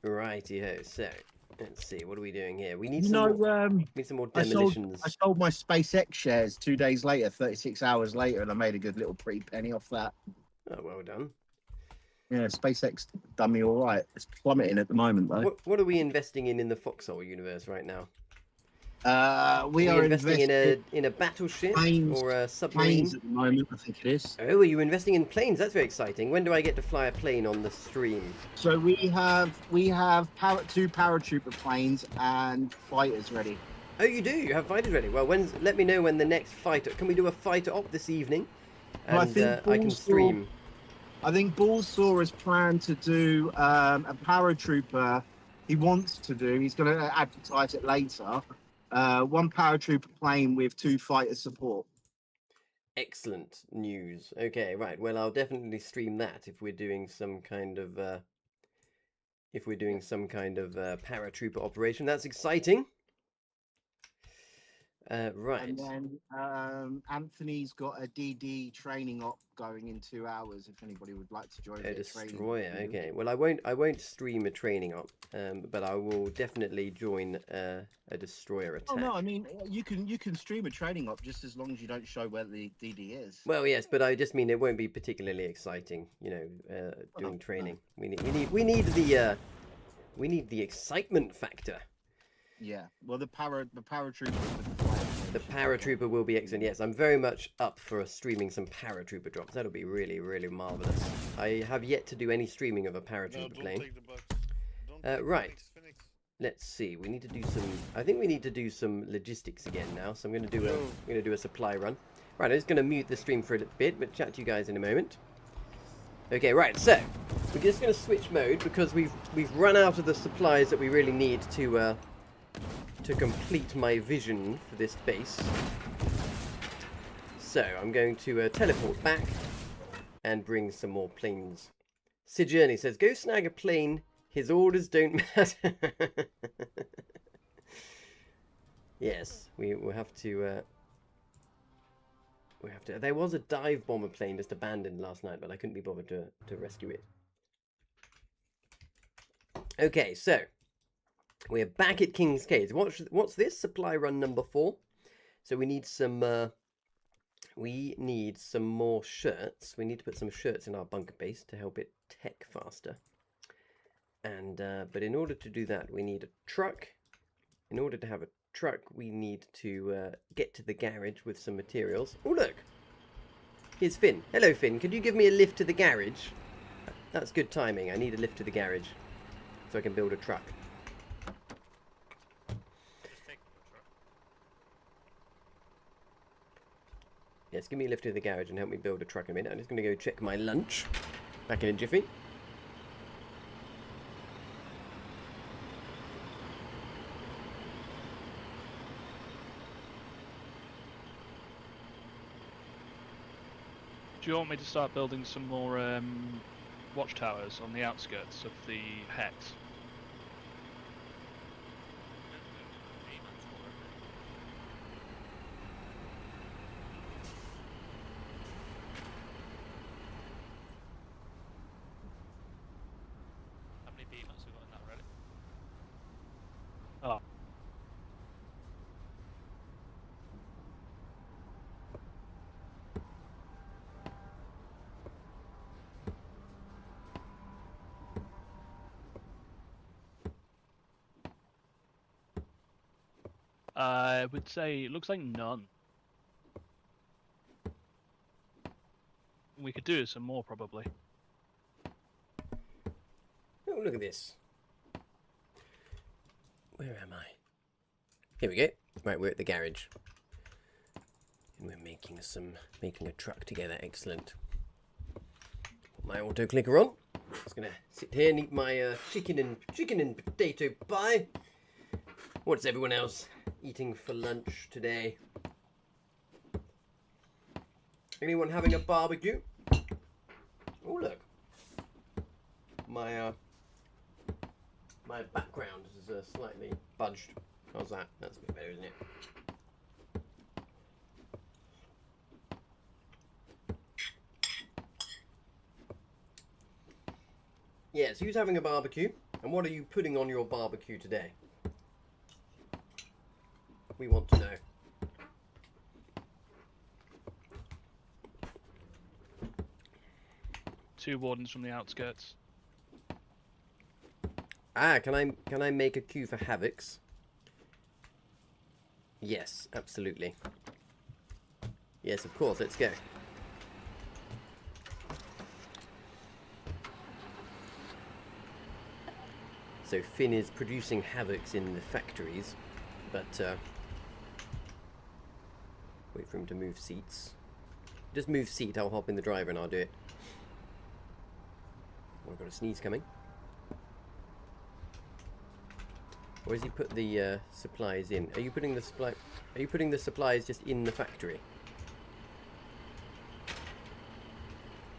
Righty-ho. So let's see, what are we doing here? We need some more demolitions. I sold my SpaceX shares 2 days later, 36 hours later, and I made a good little pretty penny off that. Oh, well done. Yeah, SpaceX done me all right. It's plummeting at the moment, though. What are we investing in the Foxhole universe right now? We are investing in a battleship or a submarine. Planes at the moment, I think it is. Oh, are you investing in planes? That's very exciting. When do I get to fly a plane on the stream? So we have two paratrooper planes and fighters ready. Oh, you do? You have fighters ready? Well, let me know when the next fighter. Can we do a fighter op this evening? And I can stream. I think Bullsaw has planned to do a paratrooper. He wants to do. He's going to advertise it later. One paratrooper plane with 2 fighter support. Excellent news. Okay, right. Well, I'll definitely stream that if we're doing some kind of paratrooper operation. That's exciting. Right. And then Anthony's got a DD training op going in 2 hours. If anybody would like to join A the training. destroyer. Okay. Well, I won't stream a training op, but I will definitely join a destroyer attack. Oh no, I mean you can stream a training op just as long as you don't show where the DD is. Well, yes, but I just mean it won't be particularly exciting, you know, doing training. We need the excitement factor. Yeah. Well, the paratrooper with the fire. The paratrooper will be excellent. Yes, I'm very much up for streaming some paratrooper drops. That'll be really, really marvelous. I have yet to do any streaming of a No, paratrooper don't plane. take the box. Don't take Right. Phoenix. Let's see. We need to do some. I think we need to do some logistics again now. So I'm going to do a supply run. Right. I'm just going to mute the stream for a bit, but chat to you guys in a moment. Okay. Right. So we're just going to switch mode because we've run out of the supplies that we really need to complete my vision for this base. So I'm going to teleport back and bring some more planes. Sojourner says, "Go snag a plane. His orders don't matter." Yes, we'll have to. We have to. There was a dive bomber plane just abandoned last night, but I couldn't be bothered to rescue it. Okay, so we're back at King's Cave. What's this? Supply run number 4. So we need some. We need some more shirts. We need to put some shirts in our bunker base to help it tech faster. And but in order to do that, we need a truck. In order to have a truck, we need to get to the garage with some materials. Oh look, here's Finn. Hello Finn, could you give me a lift to the garage? That's good timing. I need a lift to the garage so I can build a truck. Yes, give me a lift to the garage and help me build a truck in a minute. I'm just going to go check my lunch. Back in a jiffy. Do you want me to start building some more watchtowers on the outskirts of the Hex? How many demons we got in that already? Oh. I would say it looks like none. We could do some more probably. Oh, look at this. Where am I? Here we go. Right, we're at the garage. And we're making a truck together. Excellent. Put my auto clicker on. Just gonna sit here and eat my chicken and potato pie. What's everyone else eating for lunch today? Anyone having a barbecue? Oh look. My my background is slightly budged. How's that? That's a bit better, isn't it? Yes, who's having a barbecue? And what are you putting on your barbecue today? We want to know. Two wardens from the outskirts. Ah, can I make a queue for Havocs? Yes, absolutely. Yes, of course. Let's go. So Finn is producing Havocs in the factories, but wait for him to move seats. Just move seat. I'll hop in the driver and I'll do it. Oh, I've got a sneeze coming. Where does he put the supplies in? Are you putting the supplies just in the factory?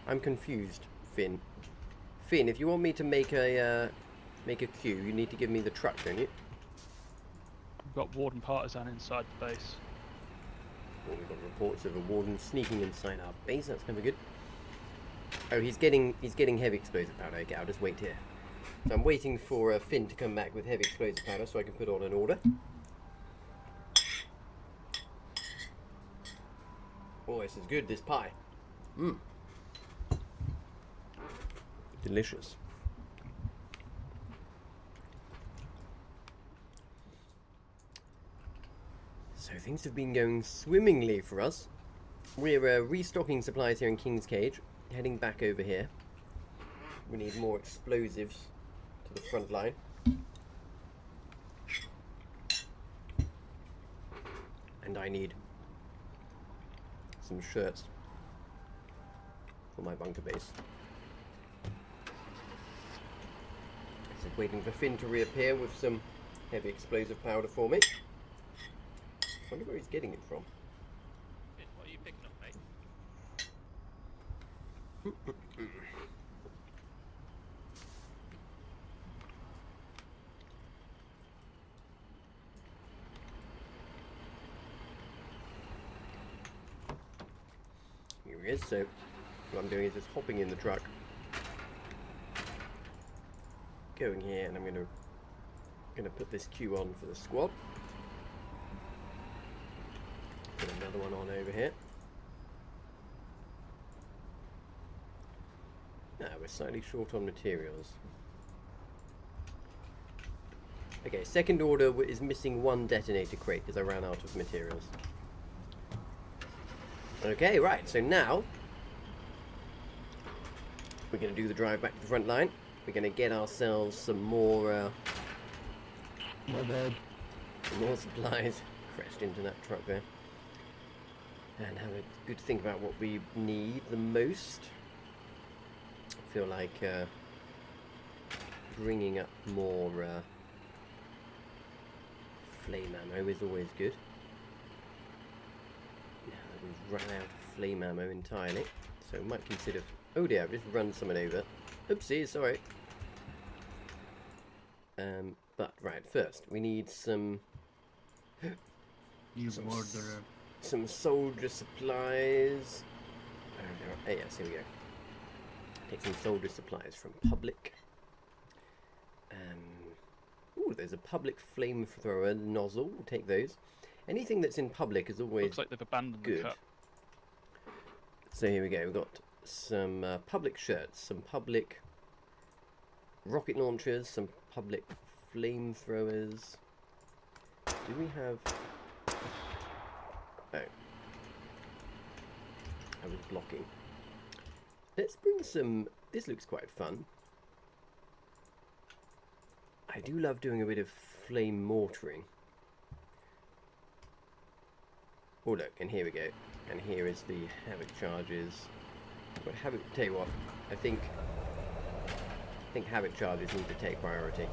I'm confused, Finn. Finn, if you want me to make a queue, you need to give me the truck, don't you? We've got Warden Partisan inside the base. Oh, we've got reports of a warden sneaking inside our base. That's never good. Oh, he's getting heavy explosive powder. Okay, I'll just wait here. So I'm waiting for Finn to come back with heavy explosive powder so I can put on an order. Oh, this is good, this pie. Mmm. Delicious. So things have been going swimmingly for us. We're restocking supplies here in King's Cage, heading back over here. We need more explosives to the front line. And I need some shirts for my bunker base. So waiting for Finn to reappear with some heavy explosive powder for me. I wonder where he's getting it from. Finn, what are you picking up, mate? Here he is. So what I'm doing is just hopping in the truck, going here, and I'm gonna put this queue on for the squad. Put another one on over here. Now we're slightly short on materials. Okay, second order is missing one detonator crate because I ran out of materials. Okay, right, so now we're going to do the drive back to the front line. We're going to get ourselves some more more supplies. Crashed into that truck there. And have a good think about what we need the most. I feel like bringing up more flame ammo is always good. Now we've run out of flame ammo entirely, so we might consider... Oh dear, I've just run someone over. Oopsie, sorry. But right, first we need some... some soldier supplies. Oh, yes, here we go. Take some soldier supplies from public. Ooh, there's a public flamethrower nozzle. We'll take those. Anything that's in public is always Looks like they've abandoned good. the cut. So here we go. We've got some public shirts, some public rocket launchers, some public flamethrowers. Do we have... Oh. I was blocking. Let's bring some... This looks quite fun. I do love doing a bit of flame mortaring. Oh look, and here we go. And here is the Havoc charges. But Havoc, tell you what, I think Havoc charges need to take priority.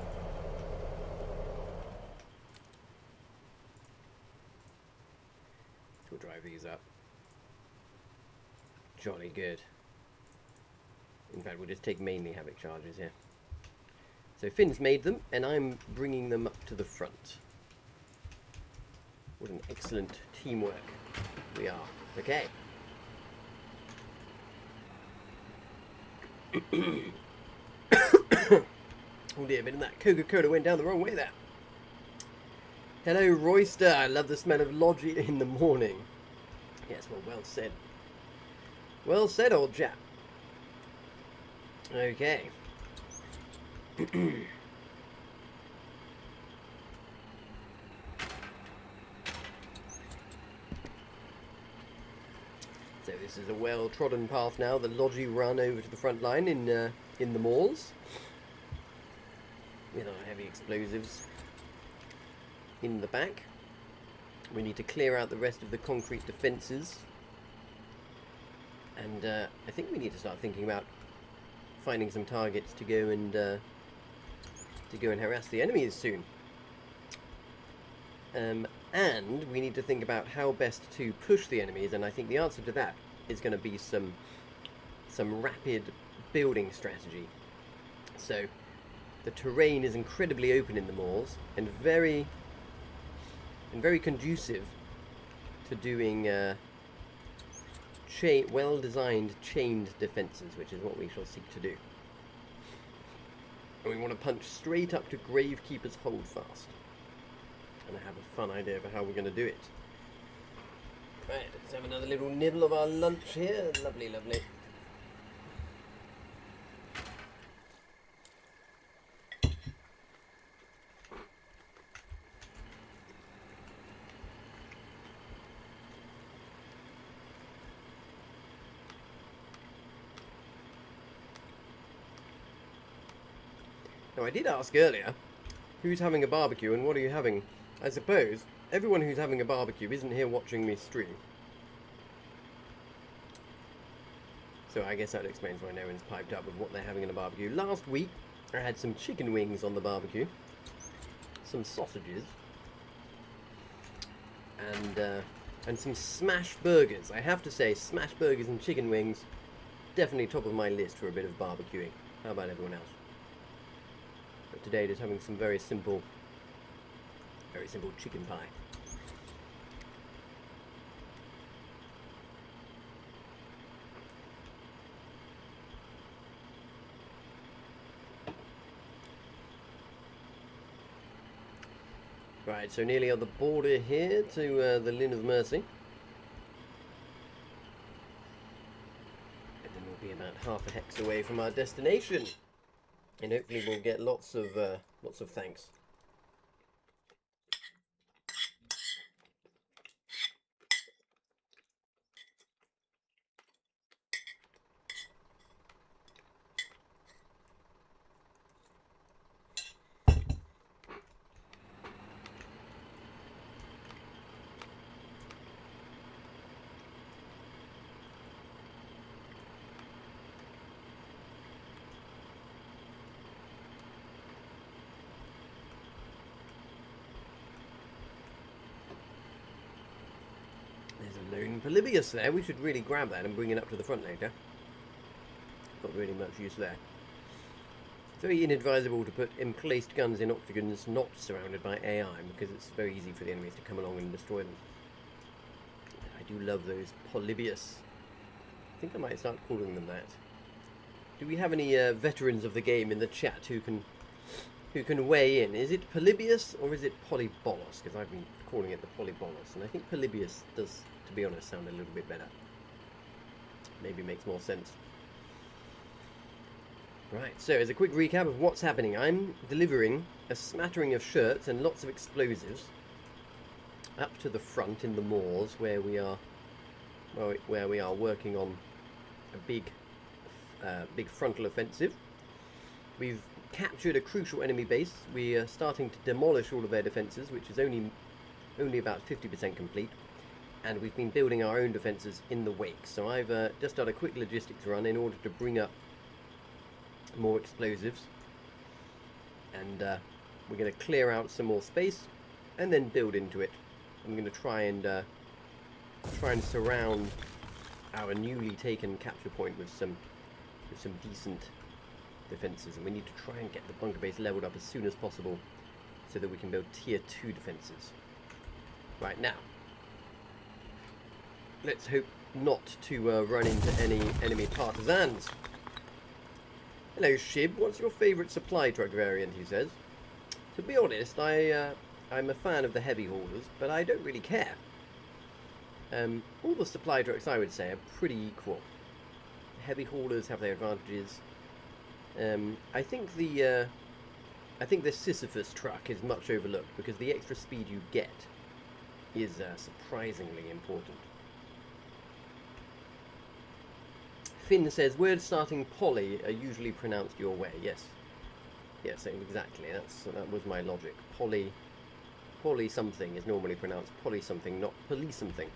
We'll drive these up. Jolly good. In fact, we'll just take mainly Havoc charges here. So Finn's made them, and I'm bringing them up to the front. What an excellent teamwork we are. Okay. Oh dear, but that Coca-Cola went down the wrong way there. Hello, Royster. I love the smell of Logi in the morning. Yes, well said. Well said, old chap. Okay. So this is a well-trodden path now. The Logi run over to the front line in the malls with our heavy explosives in the back. We need to clear out the rest of the concrete defences, and I think we need to start thinking about finding some targets to go and harass the enemies soon. And we need to think about how best to push the enemies, and I think the answer to that is going to be some rapid building strategy. So the terrain is incredibly open in the malls and very conducive to doing well-designed chained defences, which is what we shall seek to do. And we want to punch straight up to Gravekeeper's Holdfast. And I have a fun idea for how we're going to do it. Right, let's have another little nibble of our lunch here. Lovely, lovely. Now, I did ask earlier, who's having a barbecue and what are you having? I suppose everyone who's having a barbecue isn't here watching me stream. So I guess that explains why no one's piped up with what they're having in a barbecue. Last week, I had some chicken wings on the barbecue, some sausages, and some smash burgers. I have to say, smash burgers and chicken wings, definitely top of my list for a bit of barbecuing. How about everyone else? But today, just having some very simple chicken pie. Right, so nearly on the border here to the Linn of Mercy. And then we'll be about half a hex away from our destination. And hopefully we'll get lots of thanks. There's a lone Polybius there. We should really grab that and bring it up to the front later. Not really much use there. Very inadvisable to put emplaced guns in octagons not surrounded by AI, because it's very easy for the enemies to come along and destroy them. I do love those Polybius. I think I might start calling them that. Do we have any veterans of the game in the chat who can weigh in? Is it Polybius or is it Polybolos? Because I've been calling it the Polybolos, and I think Polybius does, to be honest, sound a little bit better. Maybe makes more sense. Right, so as a quick recap of what's happening, I'm delivering a smattering of shirts and lots of explosives up to the front in the moors where we are working on a big frontal offensive. We've captured a crucial enemy base. We are starting to demolish all of their defences, which is only about 50% complete, and we've been building our own defences in the wake. So I've just done a quick logistics run in order to bring up more explosives, and we're going to clear out some more space and then build into it. I'm going to try and surround our newly taken capture point with some decent defences, and we need to try and get the bunker base leveled up as soon as possible so that we can build tier 2 defences. Right, now let's hope not to run into any enemy partisans. Hello Shib, what's your favourite supply truck variant, he says. To be honest, I'm a fan of the heavy haulers, but I don't really care. All the supply trucks, I would say, are pretty equal. Heavy haulers have their advantages. I think the Sisyphus truck is much overlooked because the extra speed you get is surprisingly important. Finn says, words starting poly are usually pronounced your way. Yes. Yes, exactly. That was my logic. Poly something is normally pronounced poly something, not police something.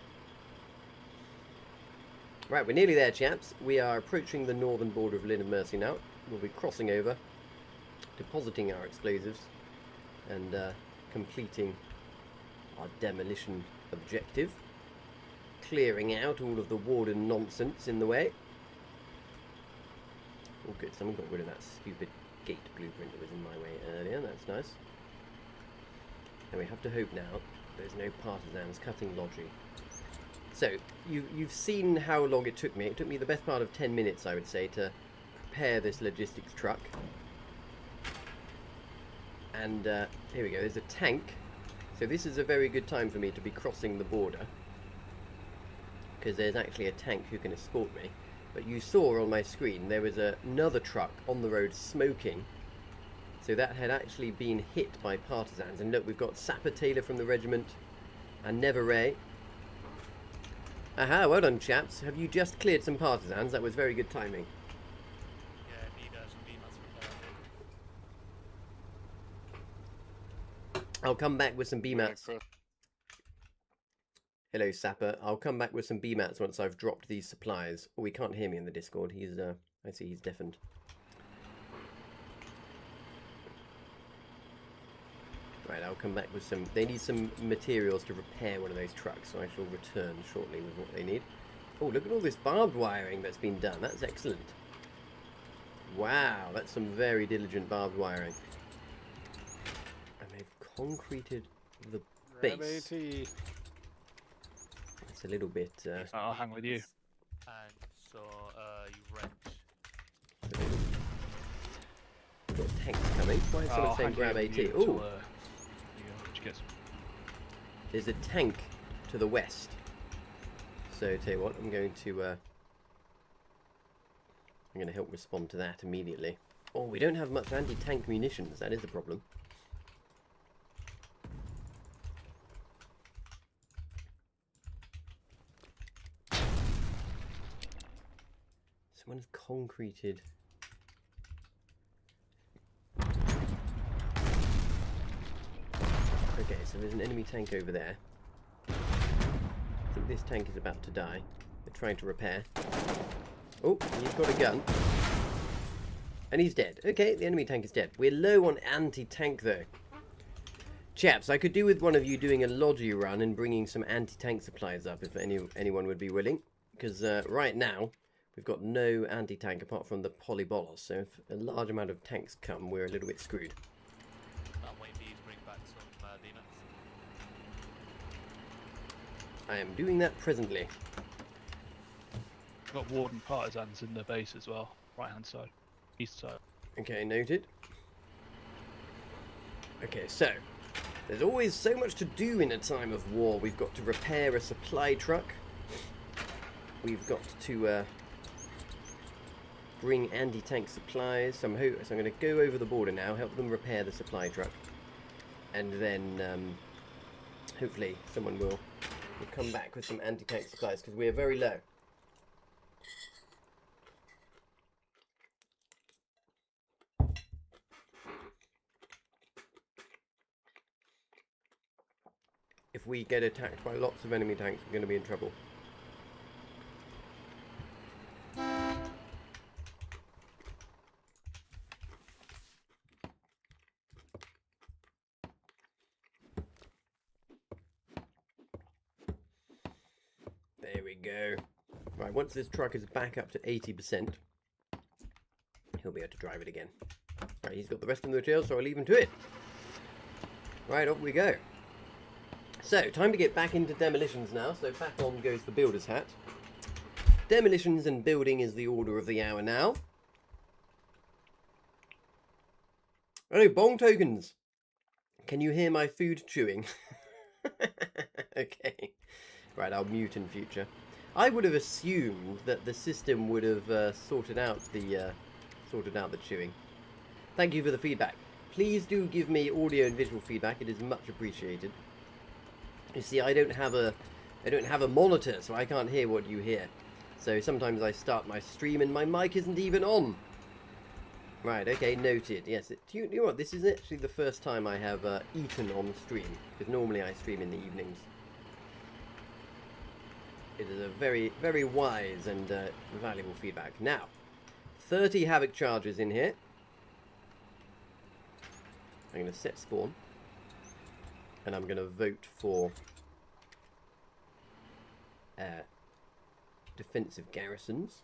Right, we're nearly there, chaps. We are approaching the northern border of Linn of Mercy now. We'll be crossing over, depositing our explosives, and completing our demolition objective. Clearing out all of the warden nonsense in the way. Oh good, someone got rid of that stupid gate blueprint that was in my way earlier. That's nice. And we have to hope now there's no partisans cutting Logi So, you've seen how long it took me. It took me the best part of 10 minutes, I would say, to prepare this logistics truck. And here we go, there's a tank. So this is a very good time for me to be crossing the border, because there's actually a tank who can escort me. But you saw on my screen there was another truck on the road smoking. So that had actually been hit by partisans. And look, we've got Sapper Taylor from the regiment and Never Ray. Aha, well done chaps. Have you just cleared some partisans? That was very good timing. Yeah, need some BMATs repaired. I'll come back with some BMATs. Hello Sapper. I'll come back with some BMATs once I've dropped these supplies. Oh, he can't hear me in the Discord. He's I see he's deafened. Right, I'll come back with some... They need some materials to repair one of those trucks, so I shall return shortly with what they need. Oh, look at all this barbed wiring that's been done. That's excellent. Wow, that's some very diligent barbed wiring. And they've concreted the base. It's a little bit... I'll hang with you. And so you wrench. We've got tanks coming. Why is someone saying grab AT? Oh! There's a tank to the west. So tell you what, I'm going to help respond to that immediately. Oh, we don't have much anti-tank munitions. That is the problem. Someone's concreted. Okay, so there's an enemy tank over there. I think this tank is about to die. They're trying to repair. Oh, he's got a gun. And he's dead. Okay, the enemy tank is dead. We're low on anti-tank though. Chaps, I could do with one of you doing a Logi run and bringing some anti-tank supplies up if anyone would be willing. Because right now, we've got no anti-tank apart from the Polybolos. So if a large amount of tanks come, we're a little bit screwed. I am doing that presently. Got Warden partisans in the base as well. Right hand side. East side. Okay, noted. Okay, so there's always so much to do in a time of war. We've got to repair a supply truck. We've got to bring anti-tank supplies. So I'm going to go over the border now, help them repair the supply truck. And then hopefully someone will come back with some anti-tank supplies, because we are very low. If we get attacked by lots of enemy tanks, we're going to be in trouble. There we go. Right, once this truck is back up to 80%, he'll be able to drive it again. Right, he's got the rest of the materials, so I'll leave him to it. Right, off we go. So, time to get back into demolitions now, so back on goes the builder's hat. Demolitions and building is the order of the hour now. Oh, bong tokens! Can you hear my food chewing? Okay. Right, I'll mute in future. I would have assumed that the system would have sorted out the chewing. Thank you for the feedback. Please do give me audio and visual feedback. It is much appreciated. You see, I don't have a monitor, so I can't hear what you hear. So sometimes I start my stream and my mic isn't even on. Right, okay, noted. Yes, you know what? This is actually the first time I have eaten on stream, because normally I stream in the evenings. It is a very, very wise and valuable feedback. Now, 30 Havoc charges in here. I'm going to set spawn. And I'm going to vote for defensive garrisons,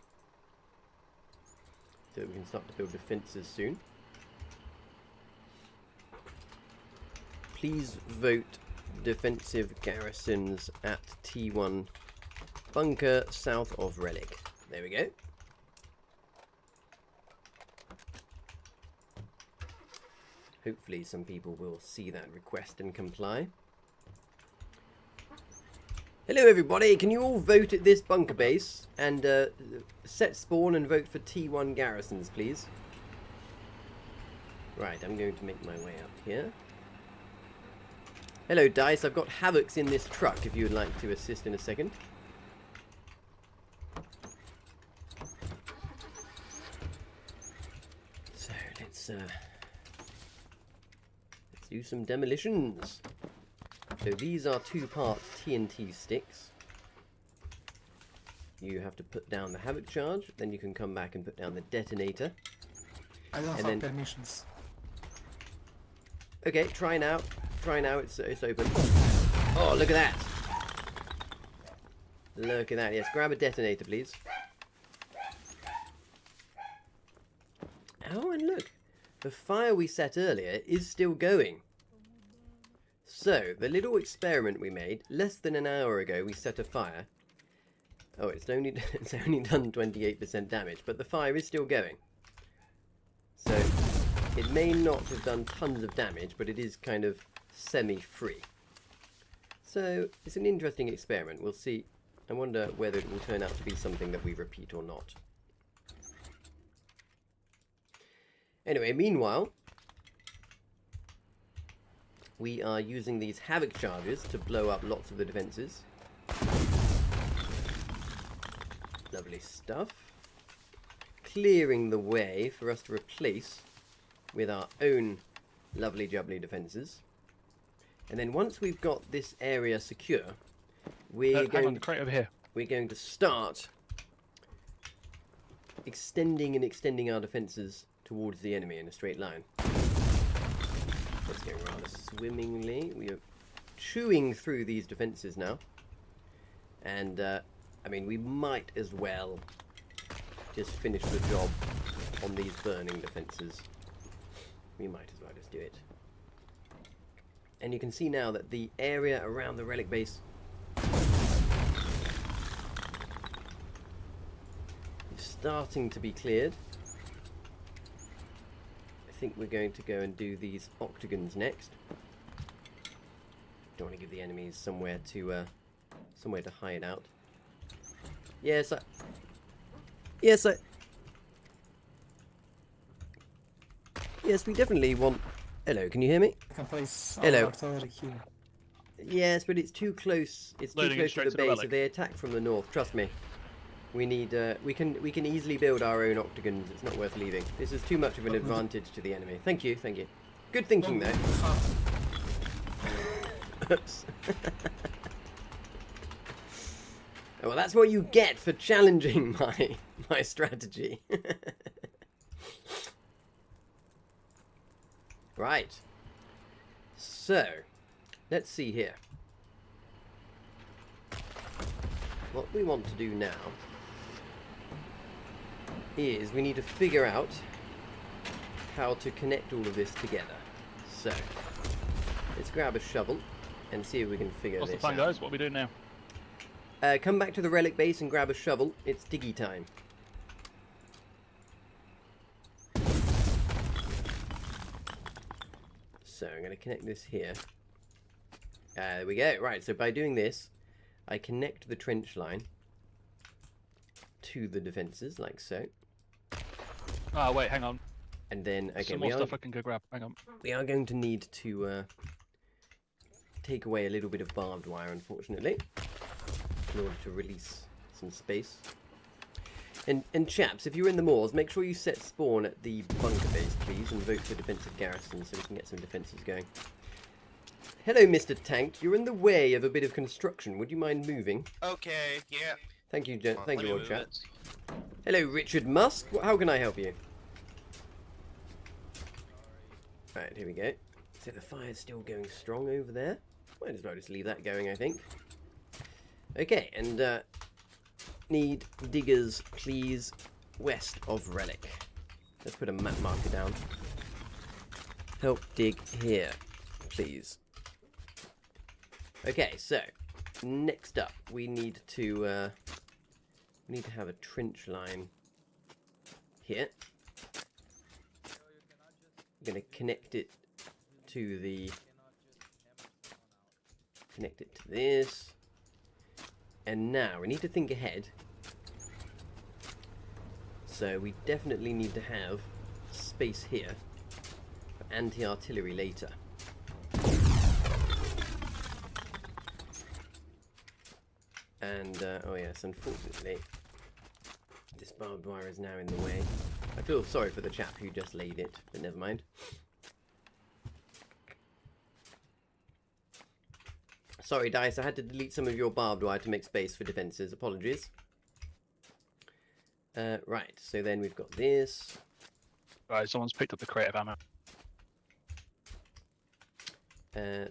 so that we can start to build defences soon. Please vote defensive garrisons at T1 bunker south of Relic. There we go. Hopefully some people will see that request and comply. Hello everybody, can you all vote at this bunker base and set spawn and vote for T1 garrisons, please? Right, I'm going to make my way up here. Hello Dice, I've got Havocs in this truck if you would like to assist in a second. So, let's do some demolitions. So these are 2 parts TNT sticks. You have to put down the Havoc charge, then you can come back and put down the detonator. I don't have permissions. Okay, try now. Try now, it's open. Oh, look at that. Look at that. Yes, grab a detonator, please. Oh, and look. The fire we set earlier is still going. So, the little experiment we made, less than an hour ago, we set a fire. Oh, it's only done 28% damage, but the fire is still going. So, it may not have done tons of damage, but it is kind of semi-free. So, it's an interesting experiment. We'll see. I wonder whether it will turn out to be something that we repeat or not. Anyway, meanwhile, we are using these Havoc charges to blow up lots of the defences. Lovely stuff. Clearing the way for us to replace with our own lovely jubbly defences. And then once we've got this area secure, we're going to start extending our defences towards the enemy in a straight line. That's going rather swimmingly. We are chewing through these defences now. And, I mean, we might as well just finish the job on these burning defences. We might as well just do it. And you can see now that the area around the relic base is starting to be cleared. I think we're going to go and do these octagons next. Don't want to give the enemies somewhere to hide out. Yes, yes, we definitely want. Hello, can you hear me? I can place Hello. artillery here. Yes, but it's too close. It's too Loading it close to straight the to the base. relic. If they attack from the north, trust me. We need. We can easily build our own octagons. It's not worth leaving. This is too much of an advantage to the enemy. Thank you, thank you. Good thinking though. Oops. Well, that's what you get for challenging my strategy. Right. So, let's see here. What we want to do now is we need to figure out how to connect all of this together. So, let's grab a shovel and see if we can figure What's this the plan, out. guys? What are we doing now? Come back to the relic base and grab a shovel. It's diggy time. So I'm going to connect this here. There we go. Right, so by doing this, I connect the trench line to the defences, like so. Ah, wait, hang on. And then, okay, Some more stuff I can go grab. Hang on. we are going to need to take away a little bit of barbed wire, unfortunately, in order to release some space. And chaps, if you're in the moors, make sure you set spawn at the bunker base, please, and vote for defensive garrison so we can get some defences going. Hello, Mr. Tank. You're in the way of a bit of construction. Would you mind moving? Okay, yeah. Thank you, thank you, Let me old move chap. it. Hello, Richard Musk. How can I help you? Right, here we go. So the fire's still going strong over there. Might as well just leave that going, I think. Okay, and need diggers, please, west of Relic. Let's put a map marker down. Help dig here, please. Okay, so next up, we need to have a trench line here. I'm going to connect it to this. And now we need to think ahead. So we definitely need to have space here for anti-artillery later. And, oh yes, unfortunately, this barbed wire is now in the way. I feel sorry for the chap who just laid it, but never mind. Sorry, Dice, I had to delete some of your barbed wire to make space for defences. Apologies. Right, so then we've got this. Right, someone's picked up the crate of ammo.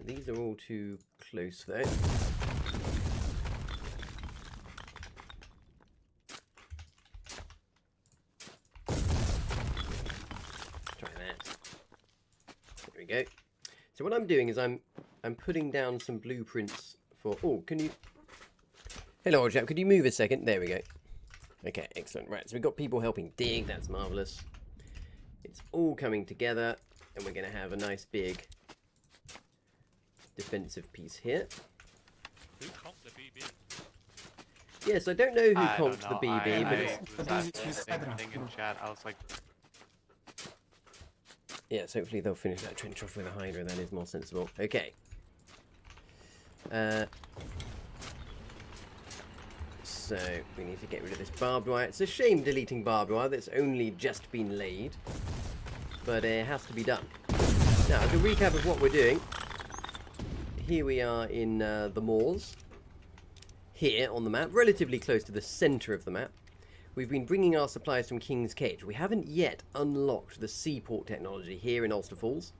These are all too close, though. Try that. There we go. So what I'm doing is I'm putting down some blueprints for... Oh, can you... Hello, old chap. Could you move a second? There we go. Okay, excellent. Right, so we've got people helping dig. That's marvellous. It's all coming together, and we're going to have a nice big defensive piece here. Who comped the BB? Yes, I don't know who comped the know. BB, but I it's... was asking the same thing in chat. I was like, Yes, hopefully they'll finish that trench off with a Hydra. That is more sensible. Okay. So, we need to get rid of this barbed wire. It's a shame deleting barbed wire that's only just been laid. But it has to be done. Now, as a recap of what we're doing. Here we are in the moors. Here on the map, relatively close to the centre of the map. We've been bringing our supplies from King's Cage. We haven't yet unlocked the seaport technology here in Ulster Falls.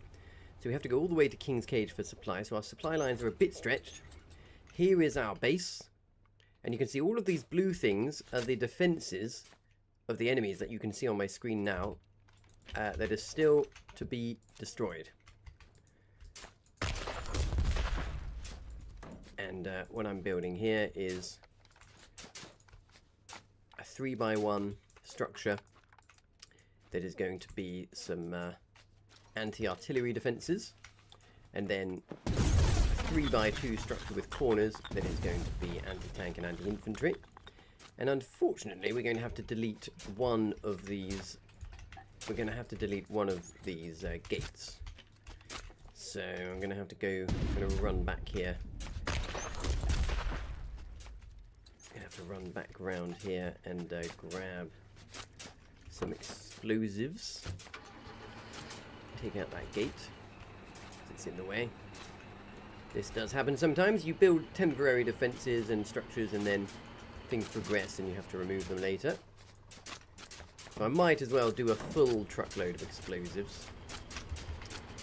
So we have to go all the way to King's Cage for supplies. So our supply lines are a bit stretched. Here is our base. And you can see all of these blue things are the defences of the enemies that you can see on my screen now. That are still to be destroyed. And what I'm building here is a 3x1 structure that is going to be some anti-artillery defences, and then a 3x2 structure with corners that is going to be anti-tank and anti-infantry. And unfortunately, we're going to have to delete one of these. We're going to have to delete one of these gates. So I'm going to have to go. I'm going to run back here. To run back around here and grab some explosives. Take out that gate. It's in the way. This does happen sometimes. You build temporary defenses and structures and then things progress and you have to remove them later. So I might as well do a full truckload of explosives.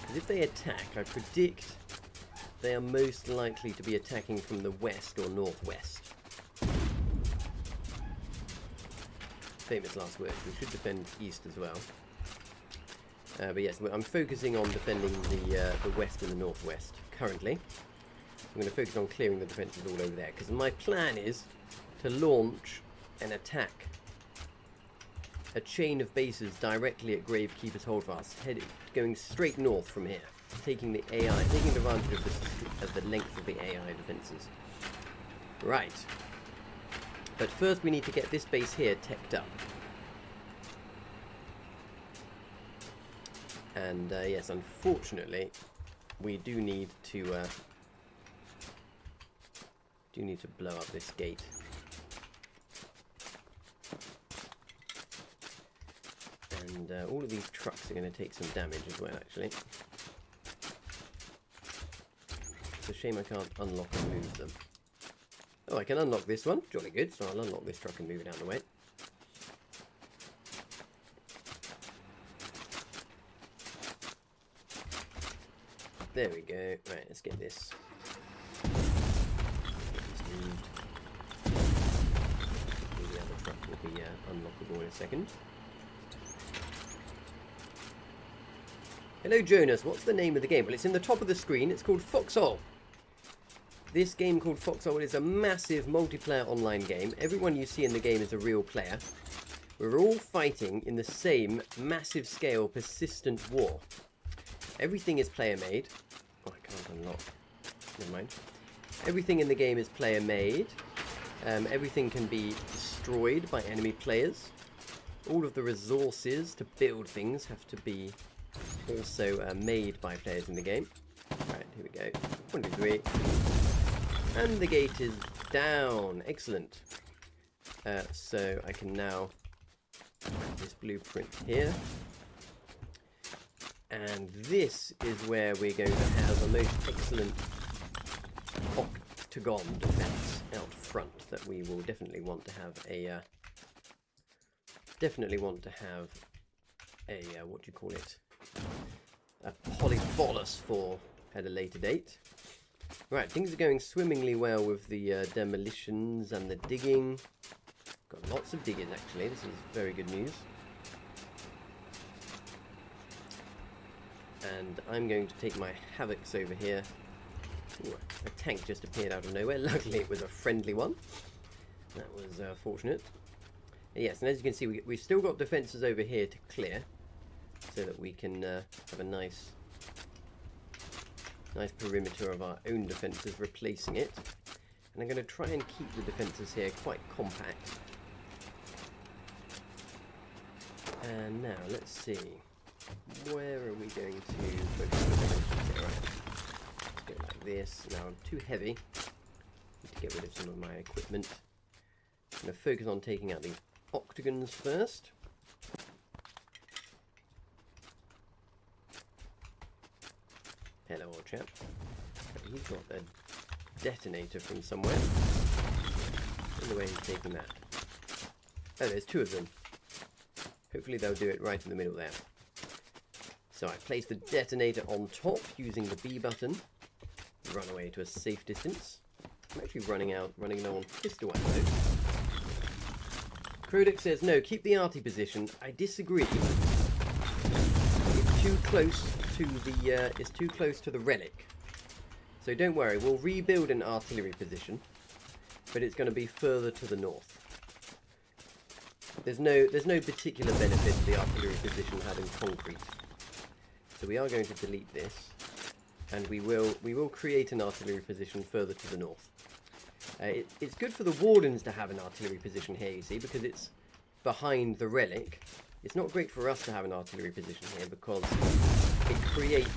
Because if they attack, I predict they are most likely to be attacking from the west or northwest. Famous last words. We should defend east as well. But yes, I'm focusing on defending the west and the northwest currently. I'm going to focus on clearing the defences all over there, because my plan is to launch and attack a chain of bases directly at Gravekeeper's Holdfast, going straight north from here, taking advantage of the length of the AI defences. Right. But first we need to get this base here teched up. And yes, unfortunately, we do need to blow up this gate. And all of these trucks are going to take some damage as well, actually. It's a shame I can't unlock and move them. Oh, I can unlock this one. Jolly good. So I'll unlock this truck and move it out of the way. There we go. Right, let's get this. Moved. The other truck will be unlockable in a second. Hello, Jonas. What's the name of the game? Well, it's in the top of the screen. It's called Foxhole. This game called Foxhole is a massive multiplayer online game. Everyone you see in the game is a real player. We're all fighting in the same massive scale persistent war. Everything is player made. Oh, I can't unlock. Never mind. Everything in the game is player made. Everything can be destroyed by enemy players. All of the resources to build things have to be also made by players in the game. Right, here we go. 1, 2, 3. And the gate is down. Excellent. So I can now write this blueprint here. And this is where we're going to have a most excellent octagon defense out front that we will definitely want to have a what do you call it, a polybolus for at a later date. Right, things are going swimmingly well with the demolitions and the digging. Got lots of diggers actually. This is very good news. And I'm going to take my Havocs over here. Ooh, a tank just appeared out of nowhere. Luckily it was a friendly one. That was fortunate. And yes, and as you can see, we've still got defences over here to clear, so that we can have a nice perimeter of our own defences replacing it. And I'm going to try and keep the defences here quite compact. And now, let's see. Where are we going to focus on the defences here? Right. Let's go like this. Now I'm too heavy. Need to get rid of some of my equipment. I'm going to focus on taking out these octagons first. Hello, old chap. He's got a detonator from somewhere. I wonder where he's taking that. Oh, there's 2 of them. Hopefully they'll do it right in the middle there. So I place the detonator on top using the B button. Run away to a safe distance. I'm actually running low on pistol ammo. Krodik says, no, keep the arty position. I disagree. It's too close to the relic. So don't worry, we'll rebuild an artillery position, but it's going to be further to the north. There's no particular benefit to the artillery position having concrete. So we are going to delete this, and we will create an artillery position further to the north. It's good for the Wardens to have an artillery position here, you see, because it's behind the relic. It's not great for us to have an artillery position here because it creates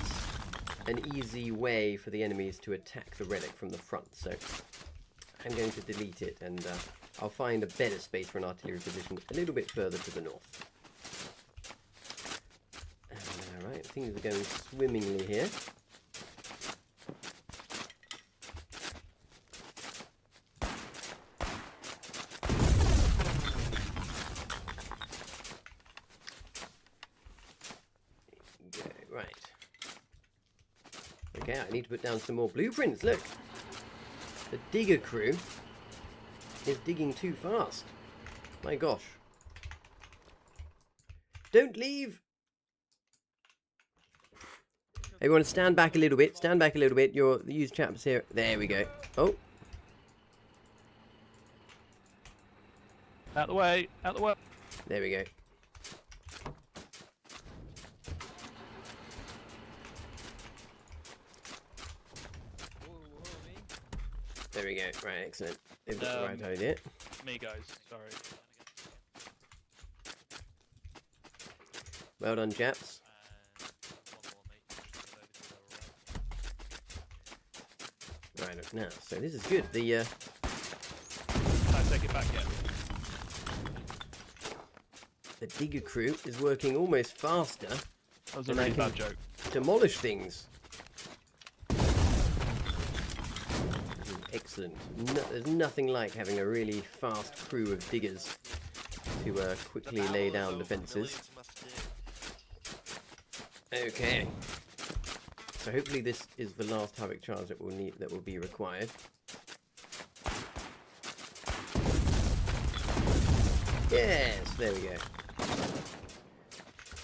an easy way for the enemies to attack the relic from the front. So I'm going to delete it, and I'll find a better space for an artillery position a little bit further to the north. Alright, things are going swimmingly here. Right. Okay, I need to put down some more blueprints. Look! The digger crew is digging too fast. My gosh. Don't leave! Everyone stand back a little bit. Stand back a little bit. You're the used chaps here. There we go. Oh. Out the way. Out the way. There we go. There we go. Right, excellent. They've got the right idea. Me, guys. Sorry. Well done, chaps. Right, now, so this is good. The Can I take it back yet? The digger crew is working almost faster. That was a really bad joke. Demolish things. Excellent. There's nothing like having a really fast crew of diggers to quickly lay down defences. Okay. So hopefully this is the last Havoc charge that will be required. Yes, there we go.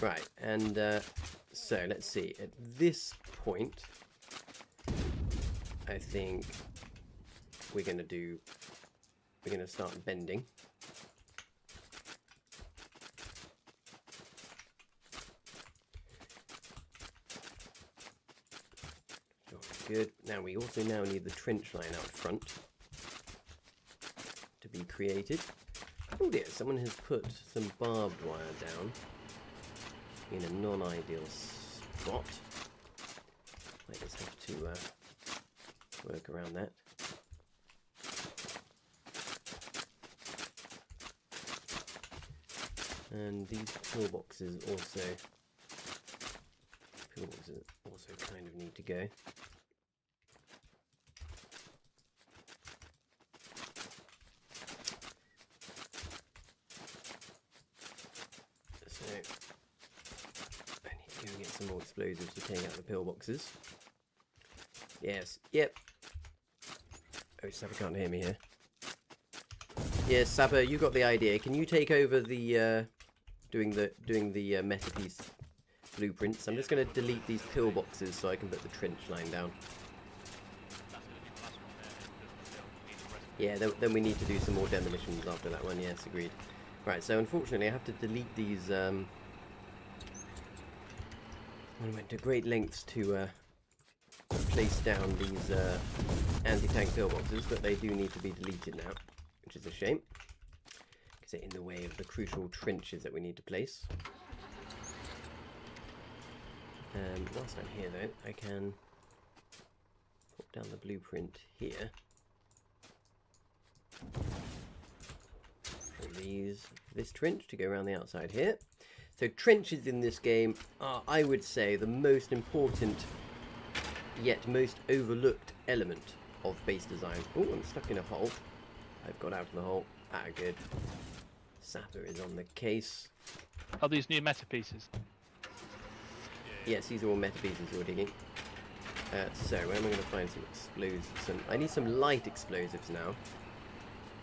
Right, and so let's see. At this point, I think we're going to start bending. Good. Now we also need the trench line out front to be created. Oh dear, someone has put some barbed wire down in a non-ideal spot. Might just have to work around that. And these pillboxes also kind of need to go. Some more explosives to take out the pillboxes. Yes, yep. Oh, Sapper can't hear me here. Yes, Sapper, you got the idea. Can you take over the doing the meta piece blueprints? I'm just going to delete these pillboxes so I can put the trench line down. Yeah, then we need to do some more demolitions after that one. Yes, agreed. Right, so unfortunately I have to delete these. I went to great lengths to place down these anti-tank pillboxes, but they do need to be deleted now, which is a shame, because they're in the way of the crucial trenches that we need to place. And whilst I'm here though, I can put down the blueprint here. For this trench to go around the outside here. So trenches in this game are, I would say, the most important yet most overlooked element of base design. Oh, I'm stuck in a hole. I've got out of the hole. Ah, good. Sapper is on the case. Are these new meta pieces? Yes, these are all meta pieces you're digging. So, where am I going to find some explosives? I need some light explosives now,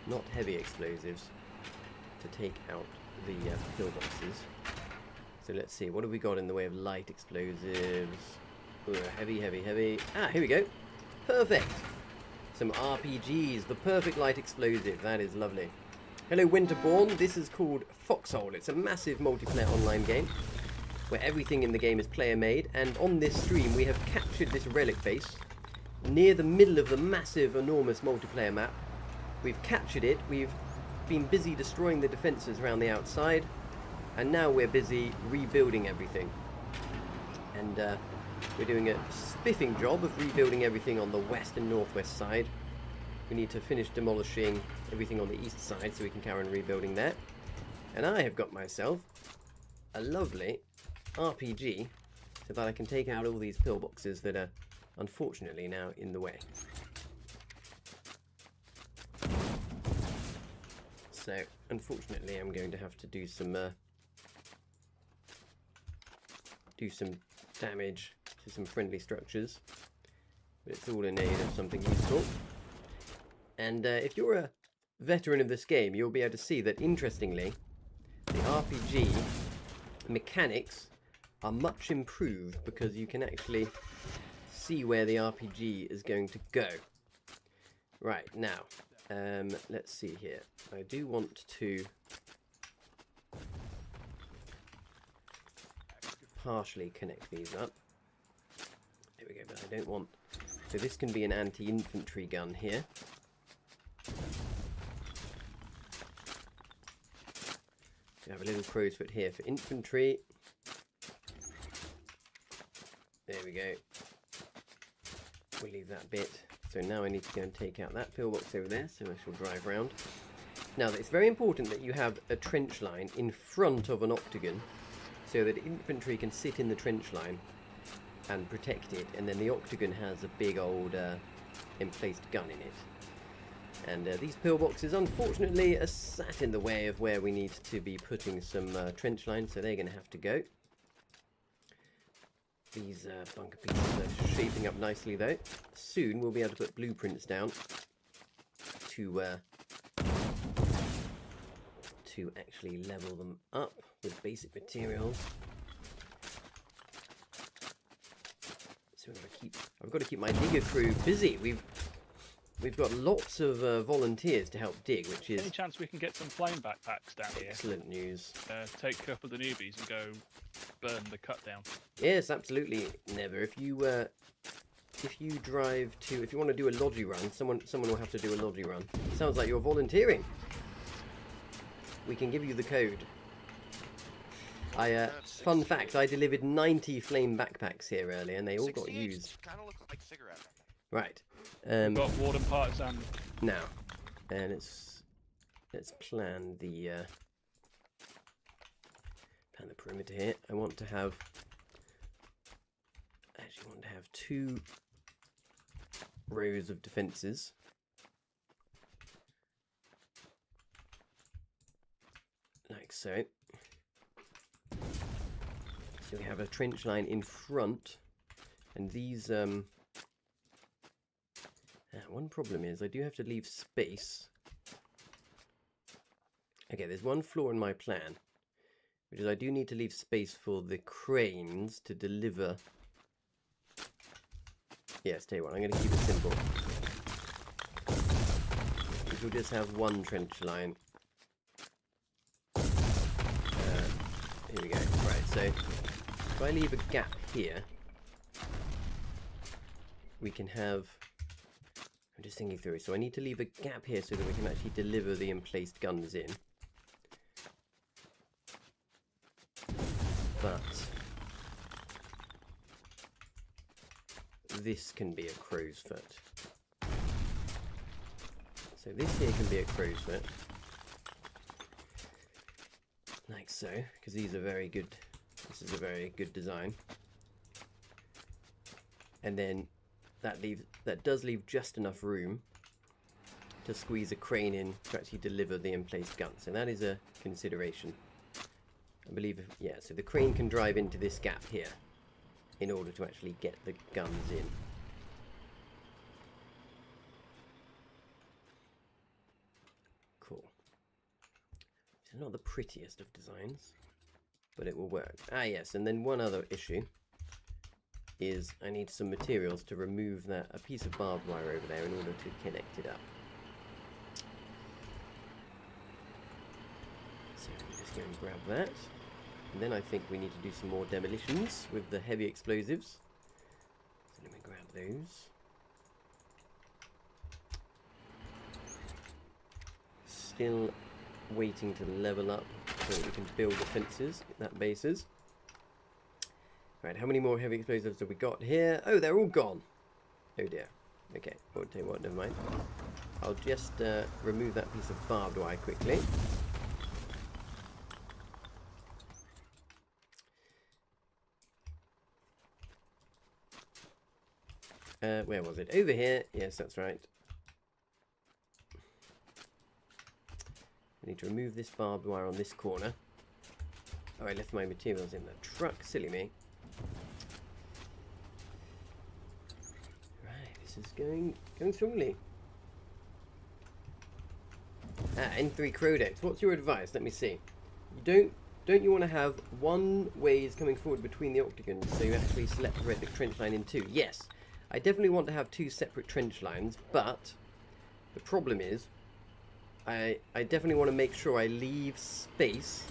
not heavy explosives, to take out the pillboxes. So let's see, what have we got in the way of light explosives? Ooh, heavy. Ah, here we go. Perfect. Some RPGs, the perfect light explosive. That is lovely. Hello, Winterborn. This is called Foxhole. It's a massive multiplayer online game where everything in the game is player-made. And on this stream, we have captured this relic base near the middle of the massive, enormous multiplayer map. We've captured it. We've been busy destroying the defences around the outside. And now we're busy rebuilding everything. And we're doing a spiffing job of rebuilding everything on the west and northwest side. We need to finish demolishing everything on the east side so we can carry on rebuilding that. And I have got myself a lovely RPG so that I can take out all these pillboxes that are unfortunately now in the way. So, unfortunately, I'm going to have to do some damage to some friendly structures, but it's all in aid of something useful. And if you're a veteran of this game, you'll be able to see that, interestingly, the RPG mechanics are much improved because you can actually see where the RPG is going to go. Right, now, let's see here. I do want to partially connect these up. There we go, but I don't want... So this can be an anti-infantry gun here. We have a little crow's foot here for infantry. There we go. We'll leave that bit. So now I need to go and take out that pillbox over there, so I shall drive round. Now, it's very important that you have a trench line in front of an octagon, so that infantry can sit in the trench line and protect it, and then the octagon has a big old emplaced gun in it. And these pillboxes, unfortunately, are sat in the way of where we need to be putting some trench lines, so they're going to have to go. These bunker pieces are shaping up nicely, though. Soon we'll be able to put blueprints down to actually level them up with basic materials. So I've got to keep my digger crew busy. we've got lots of volunteers to help dig, which is Any chance we can get some flame backpacks down here? excellent news. Take a couple of the newbies and go burn the cut down. Yes, absolutely, Never. If you drive to, if you want to do a logi run, someone will have to do a logi run. Sounds like you're volunteering. We can give you the code. Fun fact, I delivered 90 flame backpacks here earlier, and they all got used. Kind of look like cigarette. Right. We've got Warden Partisan. Now, and let's plan the perimeter here. I want to have 2 rows of defences. Like so. So we have a trench line in front, and these one problem is I do have to leave space. Okay, there's one flaw in my plan, which is I do need to leave space for the cranes to deliver. Yes, tell you what, I'm going to keep it simple. We'll just have one trench line. Here we go. Right, so if I leave a gap here, we can have... I'm just thinking through. So I need to leave a gap here so that we can actually deliver the emplaced guns in. But this can be a crow's foot. So this here can be a crow's foot. Like so, because these are very good. This is a very good design. And then that does leave just enough room to squeeze a crane in to actually deliver the emplaced gun. So that is a consideration. I believe, yeah, so the crane can drive into this gap here in order to actually get the guns in. Cool. It's not the prettiest of designs, but it will work. Ah, yes, and then one other issue is I need some materials to remove a piece of barbed wire over there in order to connect it up. So I'm just going to grab that. And then I think we need to do some more demolitions with the heavy explosives. So let me grab those. Still waiting to level up so that we can build the fences that bases. Right, how many more heavy explosives have we got here? Oh, they're all gone. Oh dear. Okay, I'll tell you what, never mind. I'll just remove that piece of barbed wire quickly. Where was it? Over here. Yes, that's right. I need to remove this barbed wire on this corner. Oh, I left my materials in the truck. Silly me. Right, this is going smoothly. N3 Crodex. What's your advice? Let me see. Don't you want to have one ways coming forward between the octagons so you actually separate the trench line in two? Yes. I definitely want to have 2 separate trench lines, but the problem is I definitely want to make sure I leave space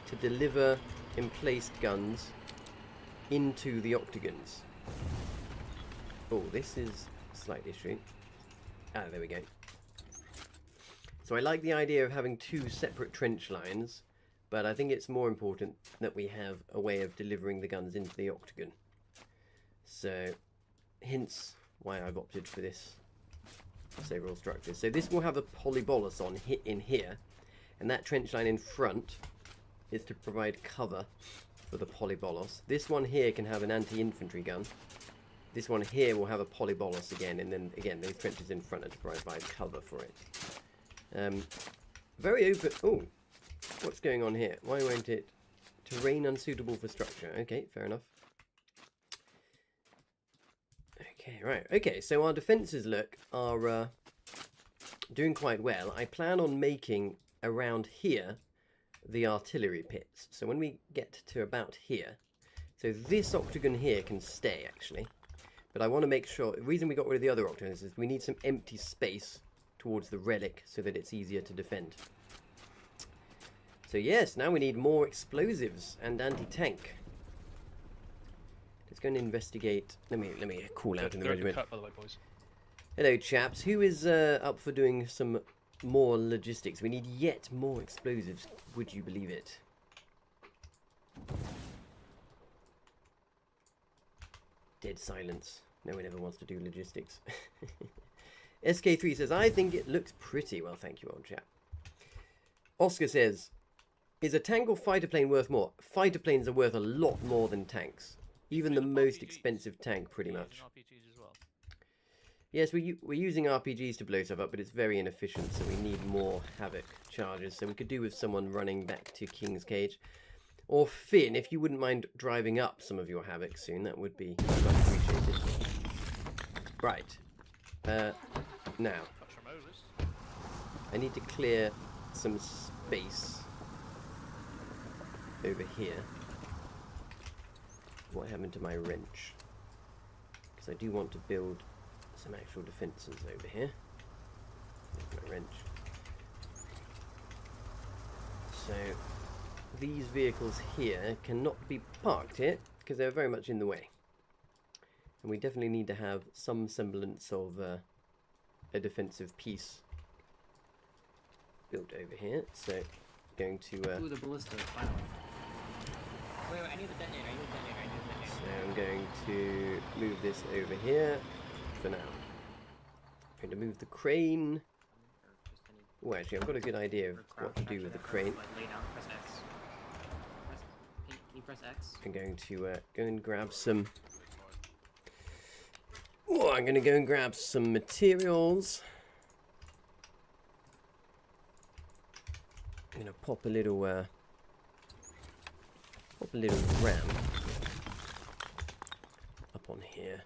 to deliver emplaced guns into the octagons. Oh, this is a slight issue. Ah, there we go. So I like the idea of having 2 separate trench lines, but I think it's more important that we have a way of delivering the guns into the octagon. So hence why I've opted for this several structures. So this will have a polybolus on in here, and that trench line in front is to provide cover for the polybolus. This one here can have an anti-infantry gun. This one here will have a polybolus again, and then again those trenches in front are to provide cover for it. Very open. Oh, what's going on here? Why won't it? Terrain unsuitable for structure. Okay, fair enough. Okay, right. Okay, so our defences are doing quite well. I plan on making around here the artillery pits. So when we get to about here, so this octagon here can stay actually, But I want to make sure... The reason we got rid of the other Octonus is we need some empty space towards the relic so that it's easier to defend. So yes, now we need more explosives and anti-tank. Let's go and investigate... Let me call out in the They're at your regiment. cut, by the way, boys. Hello, chaps. Who is up for doing some more logistics? We need yet more explosives. Would you believe it? Dead silence. No one ever wants to do logistics. SK3 says, I think it looks pretty. Well, thank you, old chap. Oscar says, is a tank or fighter plane worth more? Fighter planes are worth a lot more than tanks. Even the most expensive tank, pretty much. RPGs as well. Yes, we're using RPGs to blow stuff up, but it's very inefficient, so we need more Havoc charges. So we could do with someone running back to King's Cage. Or Finn, if you wouldn't mind driving up some of your Havoc soon, that would be much appreciated. Right. Now, I need to clear some space over here. What happened to my wrench? Because I do want to build some actual defences over here. There's my wrench. So these vehicles here cannot be parked here because they're very much in the way. And we definitely need to have some semblance of a defensive piece built over here. So going to Ooh, the ballista, finally. Wait, I need the detonator, I need the detonator, I need the detonator. So I'm going to move this over here for now. I'm going to move the crane. Oh, actually, I've got a good idea of what to do with the crane. Lay down, press X. Can you press X? I'm going to go and grab some... Oh, I'm going to go and grab some materials. I'm going to pop a little ramp up on here.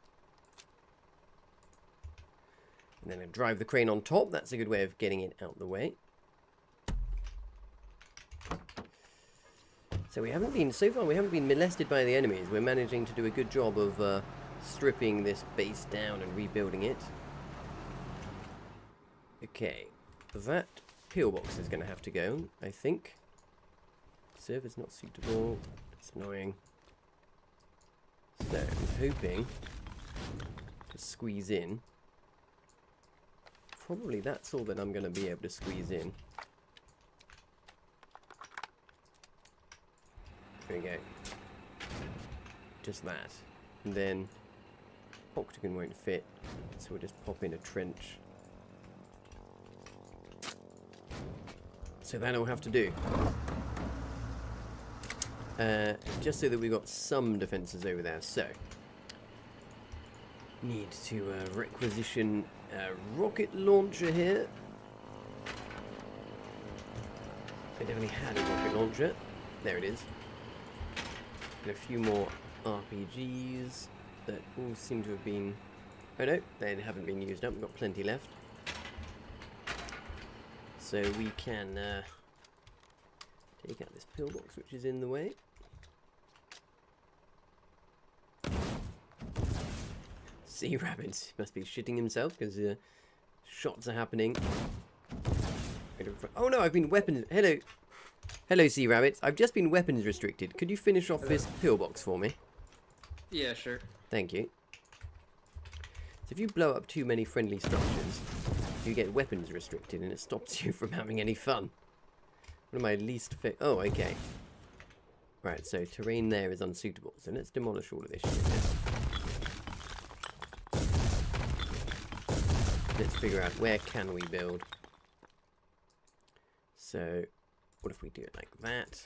And then I drive the crane on top. That's a good way of getting it out the way. So we haven't been, so far we haven't been molested by the enemies. We're managing to do a good job of stripping this base down and rebuilding it. Okay, that pillbox is going to have to go, I think. Surface not suitable. It's annoying. So I'm hoping to squeeze in. Probably that's all that I'm going to be able to squeeze in. There we go. Just that. And then octagon won't fit, so we'll just pop in a trench. So that'll have to do. Just so that we've got some defences over there. So, need to requisition a rocket launcher here. I definitely had a rocket launcher. There it is. And a few more RPGs that all seem to have been... Oh no, they haven't been used up. We've got plenty left. So we can take out this pillbox which is in the way. Sea Rabbit must be shitting himself because shots are happening. Oh no, I've been weapons... Hello. Hello, Sea Rabbit. I've just been weapons restricted. Could you finish off this pillbox for me? Yeah, sure. Thank you. So if you blow up too many friendly structures, you get weapons restricted and it stops you from having any fun. One of my least oh, okay. Right, so terrain there is unsuitable. So let's demolish all of this shit. Let's figure out where can we build. So what if we do it like that?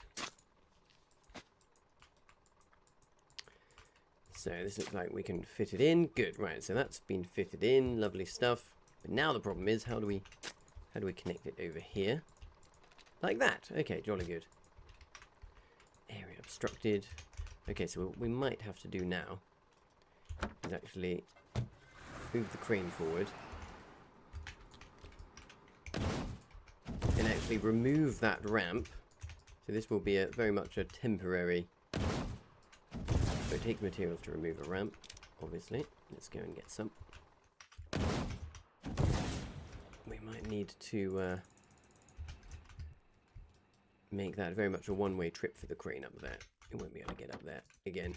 So this looks like we can fit it in. Good, right, so that's been fitted in, lovely stuff. But now the problem is how do we connect it over here? Like that. Okay, jolly good. Area obstructed. Okay, so what we might have to do now is actually move the crane forward and actually remove that ramp. So this will be very much a temporary. So it takes materials to remove a ramp. obviously. Let's go and get some. We might need to make that very much a one-way trip for the crane up there. It won't be able to get up there again.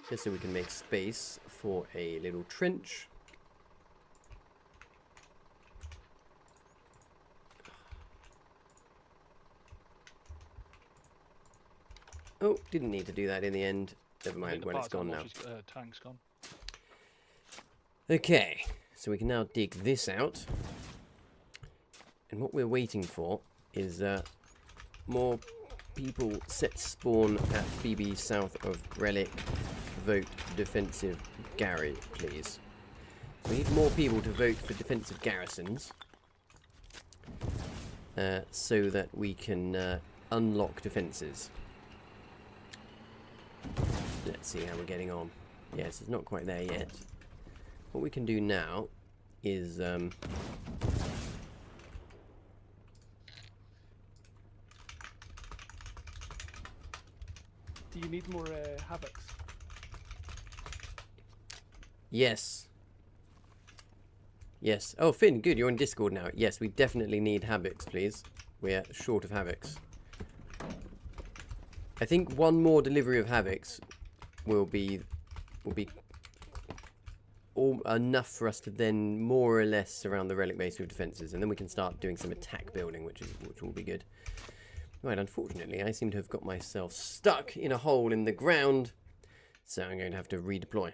Just so we can make space for a little trench. Oh, didn't need to do that in the end. Never I think mind, the when it's part-time gone now. launch is, tank's gone. Okay, so we can now dig this out. And what we're waiting for is more people set spawn at BB south of Relic. Vote defensive Gary, please. We need more people to vote for defensive garrisons. So that we can unlock defenses. Let's see how we're getting on. Yes, it's not quite there yet. What we can do now is Do you need more Havocs? yes. Yes. Oh, Finn, good. You're on Discord now. Yes, we definitely need Havocs, please. We're short of Havocs. I think one more delivery of Havocs will be all enough for us to then more or less surround the relic base with defenses, and then we can start doing some attack building, which will be good. Right, unfortunately, I seem to have got myself stuck in a hole in the ground, so I'm going to have to redeploy.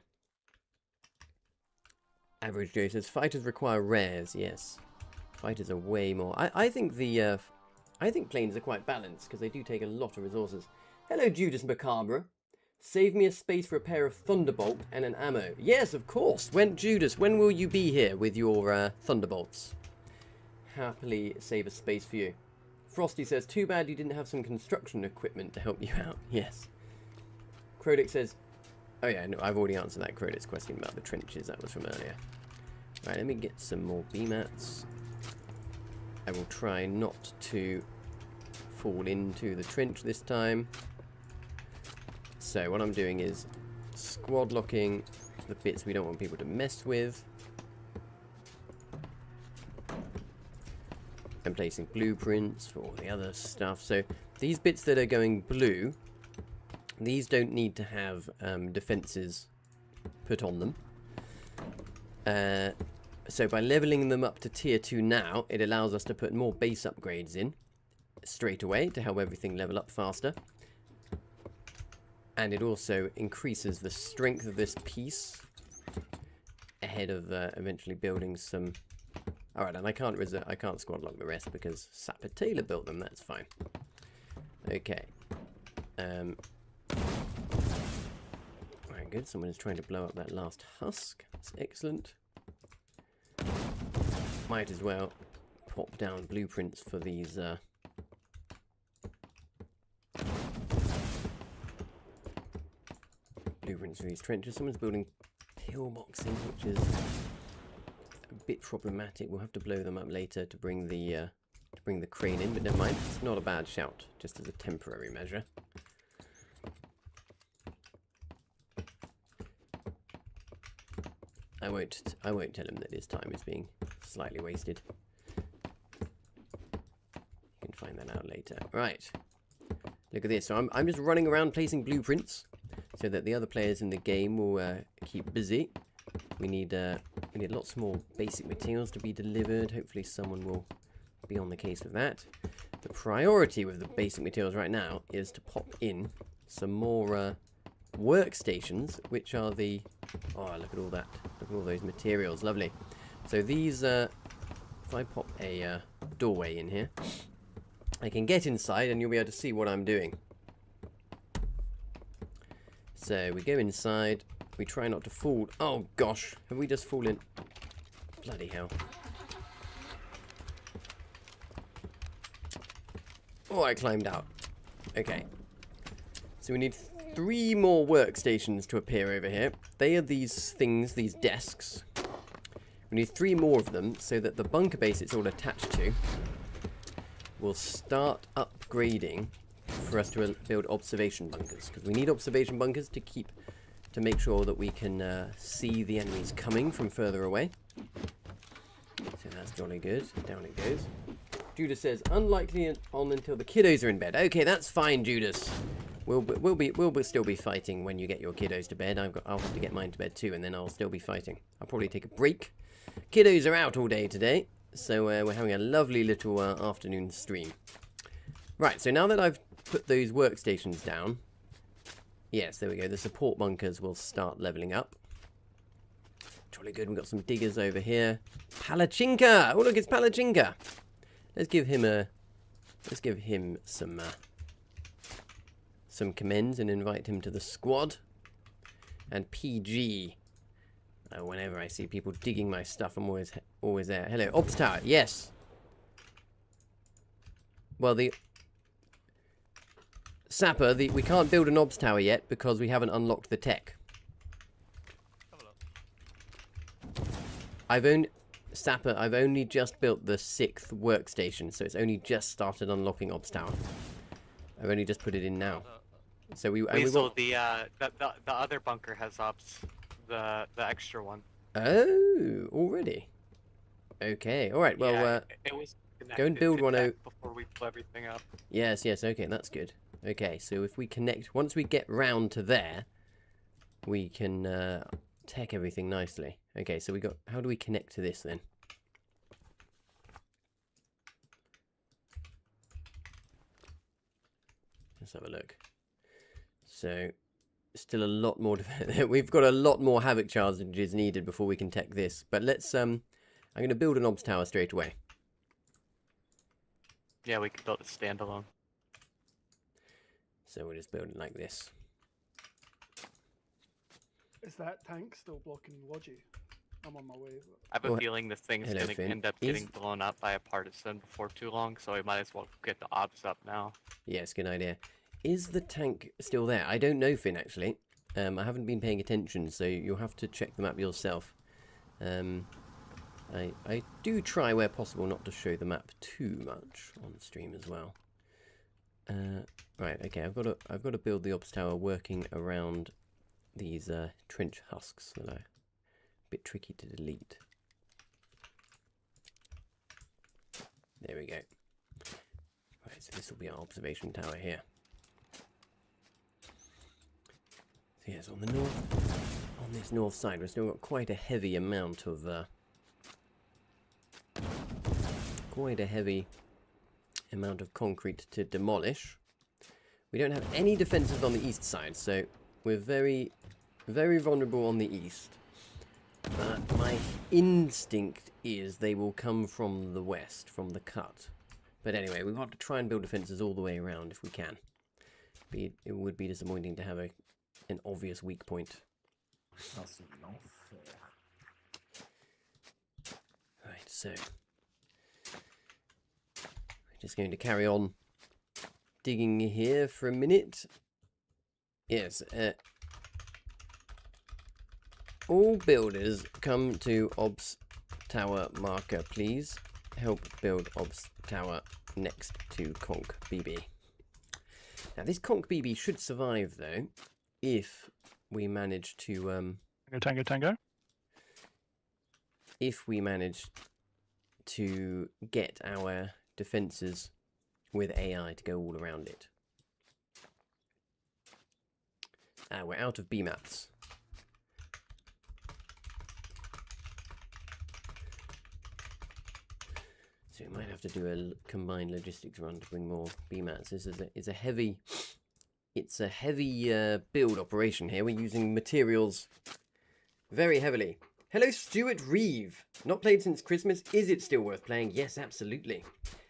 Average Joe says fighters require rares. Yes, fighters are way more. I think planes are quite balanced because they do take a lot of resources. Hello, Judas Macabre. Save me a space for a pair of Thunderbolt and an ammo. Yes, of course. Judas, when will you be here with your Thunderbolts? Happily save a space for you. Frosty says, too bad you didn't have some construction equipment to help you out. Yes. Crodic says, oh yeah, no, I've already answered that Crodic's question about the trenches. That was from earlier. Right, let me get some more B-mats. I will try not to fall into the trench this time. So what I'm doing is squad locking the bits we don't want people to mess with. And placing blueprints for all the other stuff. So these bits that are going blue, these don't need to have defenses put on them. So by leveling them up to tier 2 now, it allows us to put more base upgrades in straight away to help everything level up faster. And it also increases the strength of this piece ahead of eventually building some. All right, and I can't squad lock the rest because Sapper Taylor built them. That's fine. Okay. Right, good. Someone is trying to blow up that last husk. That's excellent. Might as well pop down blueprints for these. Blueprints for these trenches. Someone's building pillboxes, which is a bit problematic. We'll have to blow them up later to bring the crane in, but never mind. It's not a bad shout, just as a temporary measure. I won't tell him that his time is being slightly wasted. You can find that out later. Right. Look at this. So I'm just running around placing blueprints so that the other players in the game will keep busy. We need lots more basic materials to be delivered. Hopefully someone will be on the case with that. The priority with the basic materials right now is to pop in some more workstations, which are the... Oh, look at all that. Look at all those materials. Lovely. So these... if I pop a doorway in here, I can get inside and you'll be able to see what I'm doing. So we go inside. We try not to fall. Oh, gosh. Have we just fallen? Bloody hell. Oh, I climbed out. Okay. So we need 3 more workstations to appear over here. They are these things, these desks. We need 3 more of them so that the bunker base it's all attached to will start upgrading for us to build observation bunkers. Because we need observation bunkers to keep to make sure that we can see the enemies coming from further away. So that's jolly good. Down it goes. Judas says, unlikely on until the kiddos are in bed. Okay, that's fine, Judas. We'll still be fighting when you get your kiddos to bed. I'll have to get mine to bed too, and then I'll still be fighting. I'll probably take a break. Kiddos are out all day today, so we're having a lovely little afternoon stream. Right, so now that I've put those workstations down, yes, there we go. The support bunkers will start leveling up. Jolly good. We've got some diggers over here. Palachinka! Oh look, it's Palachinka. Let's give him some commends and invite him to the squad. And PG. Whenever I see people digging my stuff, I'm always there. Hello, Ops Tower. Yes. Well, the Sapper, we can't build an Ops Tower yet because we haven't unlocked the tech. I've only just built the 6th workstation, so it's only just started unlocking Ops Tower. I've only just put it in now. So the other bunker has ops, the extra one. Oh, already. Okay. All right. Well, yeah, it was go and build one out before we blew everything up. Yes. Okay, that's good. Okay, so if we connect, once we get round to there, we can tech everything nicely. Okay, so we got. How do we connect to this then? Let's have a look. So, still a lot more. We've got a lot more havoc charges needed before we can tech this. But let's. I'm going to build an Ops Tower straight away. Yeah, we could build a standalone. So we'll just build it like this. Is that tank still blocking Wadgy? I'm on my way. I have a feeling this thing's going to end up getting blown up by a partisan before too long, so we might as well get the ops up now. Yes, good idea. Is the tank still there? I don't know, Finn, actually. I haven't been paying attention, so you'll have to check the map yourself. I do try, where possible, not to show the map too much on stream as well. Right, okay, I've got to build the Ops Tower working around these trench husks that are a bit tricky to delete. There we go. Right, so this will be our observation tower here. So yes, on this north side, we've still got quite a heavy amount of concrete to demolish. We don't have any defenses on the east side, so we're very, very vulnerable on the east. But my instinct is they will come from the west, from the cut. But anyway, we've got to try and build defenses all the way around if we can. It would be disappointing to have an obvious weak point. Right, so we're just going to carry on digging here for a minute. Yes, all builders come to Ops Tower marker, please. Help build Ops Tower next to Conk BB. Now this Conk BB should survive though, if we manage to Tango. If we manage to get our defenses with AI to go all around it. We're out of B maps. So we might have to do a combined logistics run to bring more B mats. This is a heavy. It's a heavy build operation here. We're using materials very heavily. Hello, Stuart Reeve. Not played since Christmas. Is it still worth playing? Yes, absolutely.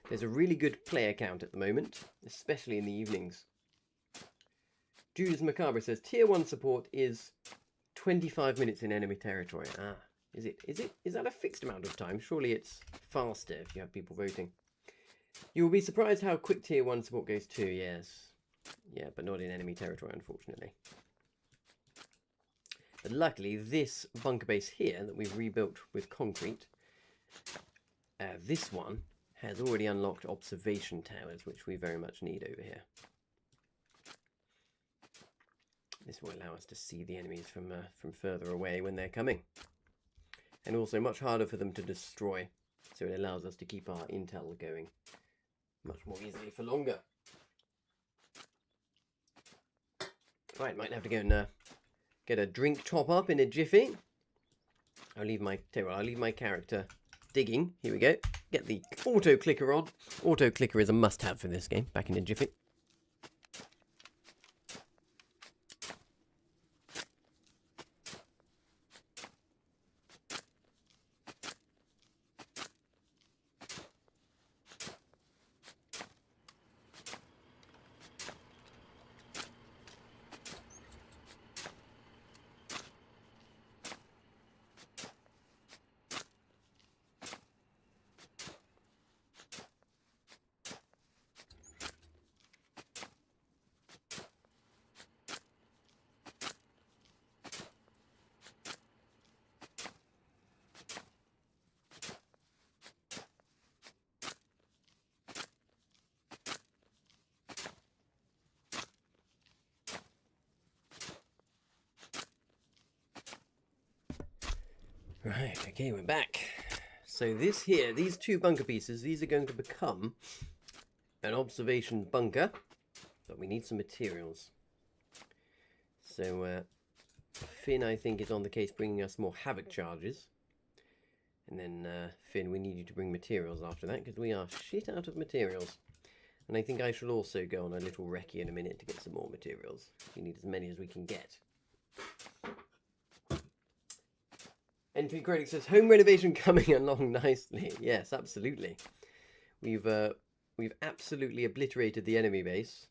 There's a really good player count at the moment, especially in the evenings. Judas Macabre says tier 1 support is 25 minutes in enemy territory. Ah, is that a fixed amount of time? Surely it's faster if you have people voting. You will be surprised how quick tier 1 support goes too, yes. Yeah, but not in enemy territory, unfortunately. But luckily, this bunker base here that we've rebuilt with concrete, this one has already unlocked observation towers, which we very much need over here. This will allow us to see the enemies from further away when they're coming. And also much harder for them to destroy. So it allows us to keep our intel going much more easily for longer. Right, might have to go and get a drink top up in a jiffy. I'll leave my character digging. Here we go. Get the auto clicker on. Auto clicker is a must-have for this game. Back in a jiffy. Right, okay, we're back. So this here, these two bunker pieces, these are going to become an observation bunker, but we need some materials. So Finn, I think, is on the case bringing us more havoc charges. And then Finn, we need you to bring materials after that, because we are shit out of materials. And I think I shall also go on a little recce in a minute to get some more materials. We need as many as we can get. Entry Critic says, home renovation coming along nicely. Yes, absolutely. We've absolutely obliterated the enemy base,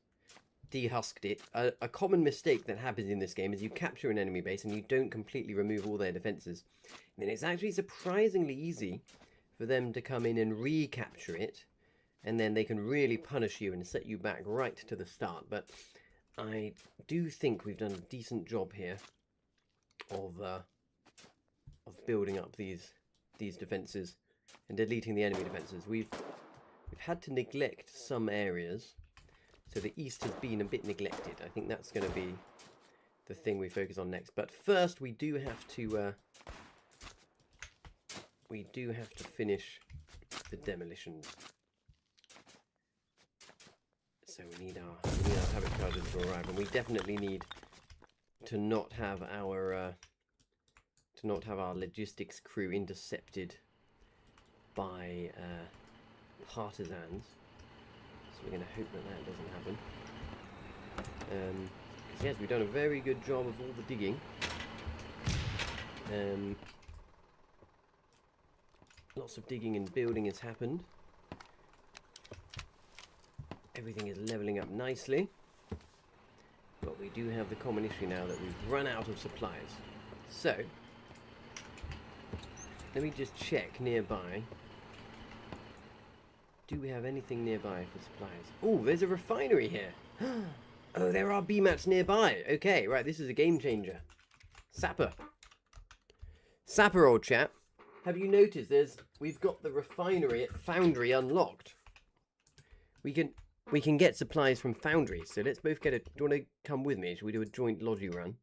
dehusked it. A common mistake that happens in this game is you capture an enemy base and you don't completely remove all their defenses. And then it's actually surprisingly easy for them to come in and recapture it, and then they can really punish you and set you back right to the start. But I do think we've done a decent job here of building up these defenses and deleting the enemy defenses. We've had to neglect some areas, so the east has been a bit neglected. I think that's going to be the thing we focus on next. But first, we do have to finish the demolitions. So we need our havoc charges to arrive, and we definitely need to not have our logistics crew intercepted by partisans. So we're going to hope that doesn't happen. Because yes, we've done a very good job of all the digging. Lots of digging and building has happened. Everything is leveling up nicely. But we do have the common issue now that we've run out of supplies. So let me just check nearby. Do we have anything nearby for supplies? Oh, there's a refinery here. Oh, there are BMATs nearby. Okay, right, this is a game changer. Sapper. Sapper, old chap. Have you noticed we've got the refinery at Foundry unlocked. We can get supplies from Foundry, so let's both get a... Do you want to come with me? Should we do a joint logi run?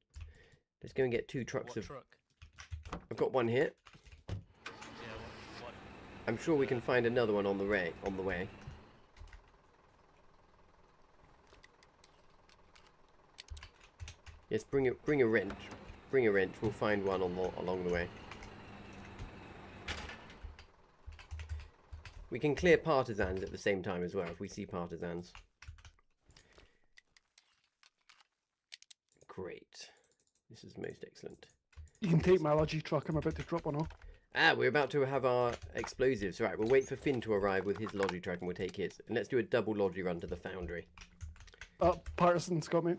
Let's go and get 2 trucks of... Truck? I've got one here. What? I'm sure we can find another one on the way. Yes, bring a wrench. Bring a wrench. We'll find one along the way. We can clear partisans at the same time as well if we see partisans. Great. This is most excellent. You can take my logi truck. I'm about to drop one off. Ah, we're about to have our explosives. Right, we'll wait for Finn to arrive with his logi truck and we'll take his. And let's do a double logi run to the Foundry. Partisans got me.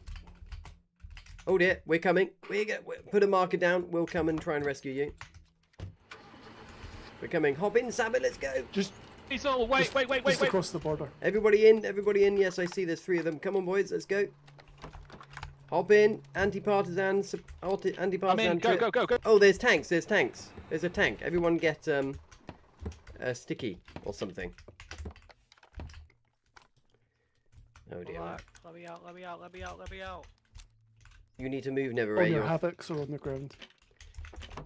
Oh dear, we're coming. Put a marker down. We'll come and try and rescue you. We're coming. Hop in, Sabbath. Let's go. Just wait. across the border. Everybody in. Yes, I see there's 3 of them. Come on, boys. Let's go. Hop in. Anti-partisan. Anti-partisan. Go. Oh, there's tanks. There's a tank. Everyone get a sticky or something. Oh dear. Let me out. You need to move, On Neverray. your Havocs or on the ground.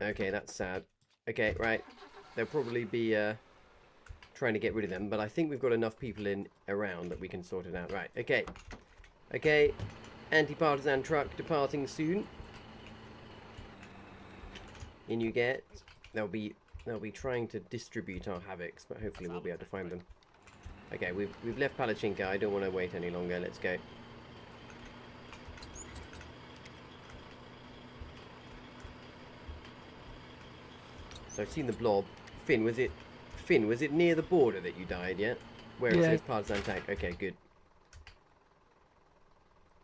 Okay, that's sad. Okay, right. They'll probably be trying to get rid of them, but I think we've got enough people in around that we can sort it out. Right, okay. Okay, anti-partisan truck departing soon. In you get. They'll be trying to distribute our Havocs, but hopefully we'll be able to find them. Okay, we've left Palachinka. I don't want to wait any longer. Let's go. So I've seen the blob. Finn, was it near the border that you died, yeah? Where it says partisan tank. Okay, good.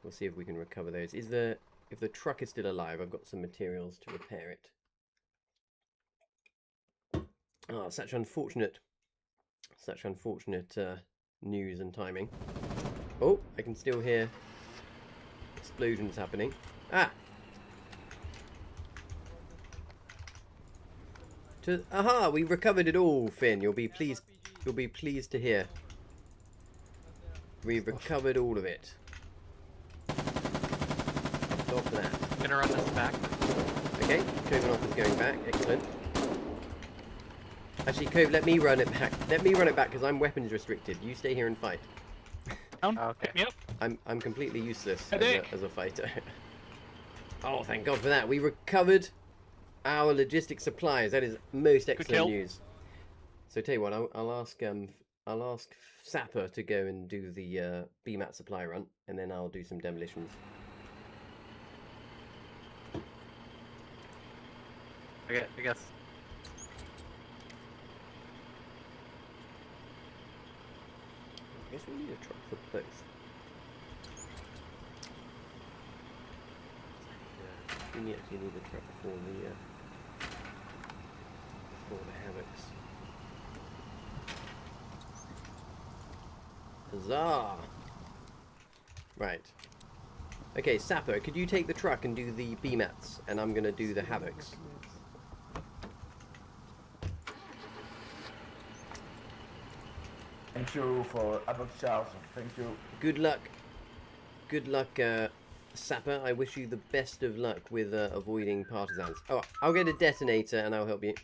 We'll see if we can recover those. If the truck is still alive, I've got some materials to repair it. Oh, such unfortunate news and timing. Oh, I can still hear explosions happening. Ah! Aha! We recovered it all, Finn. You'll be pleased to hear. We've recovered all of it. Stop that. I'm gonna run this back. Okay, Kovanov is going back. Excellent. Actually, Cove, let me run it back. Let me run it back because I'm weapons restricted. You stay here and fight. Okay. Yep. I'm completely useless as a fighter. Oh, thank God for that. We recovered our logistic supplies. That is most excellent news. So tell you what, I'll ask Sapper to go and do the BMAT supply run, and then I'll do some demolitions. Okay, I guess. I guess we need a truck for both. We actually need a truck for the Havocs. Huzzah! Right. Okay, Sapper, could you take the truck and do the BMATs, and I'm gonna do the Havocs. Thank you for Havoc charge. Thank you. Good luck. Good luck, Sapper. I wish you the best of luck with avoiding partisans. Oh, I'll get a detonator and I'll help you.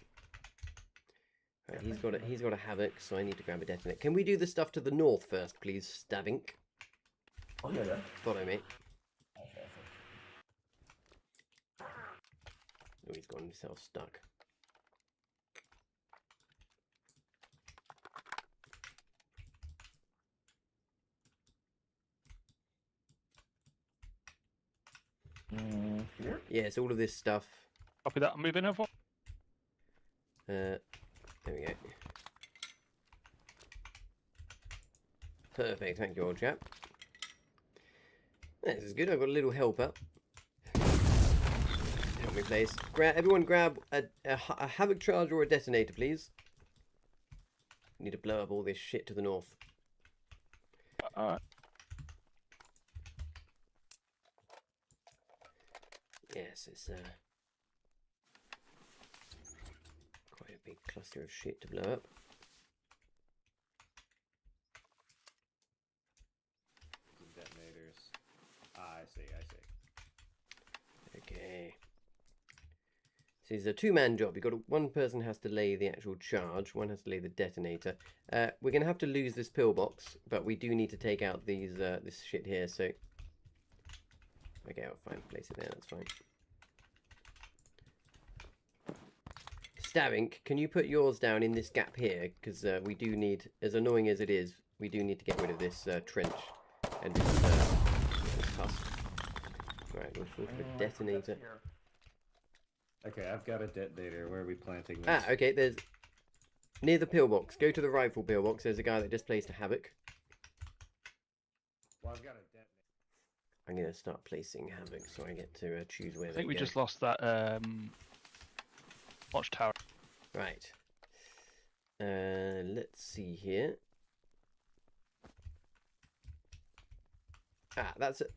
Right, he's got a Havoc, so I need to grab a detonator. Can we do the stuff to the north first, please, Stavink? Oh yeah, yeah. Follow me. Oh, he's got himself stuck. Here? Yes, all of this stuff. Copy that. I'm moving over. There we go. Perfect, thank you, old chap. This is good. I've got a little helper. Help me, please. Everyone grab a Havoc charge or a detonator, please. Need to blow up all this shit to the north. Alright. Yes, it's quite a big cluster of shit to blow up. Detonators. Ah, I see. Okay. So it's a two-man job. You've got one person has to lay the actual charge, one has to lay the detonator. We're gonna have to lose this pillbox, but we do need to take out these this shit here. So okay, I'll place it there. That's fine. Stavink, can you put yours down in this gap here? Because we do need, as annoying as it is, we do need to get rid of this trench and this husk. Right, we'll put a detonator. Okay, I've got a detonator. Where are we planting this? Ah, okay, there's... Near the pillbox. Go to the rifle pillbox. There's a guy that just placed a Havoc. Well, I've got a detonator. I'm going to start placing Havoc so I get to choose where I they think we go. just lost that watchtower. Right. Let's see here. Ah, that's it.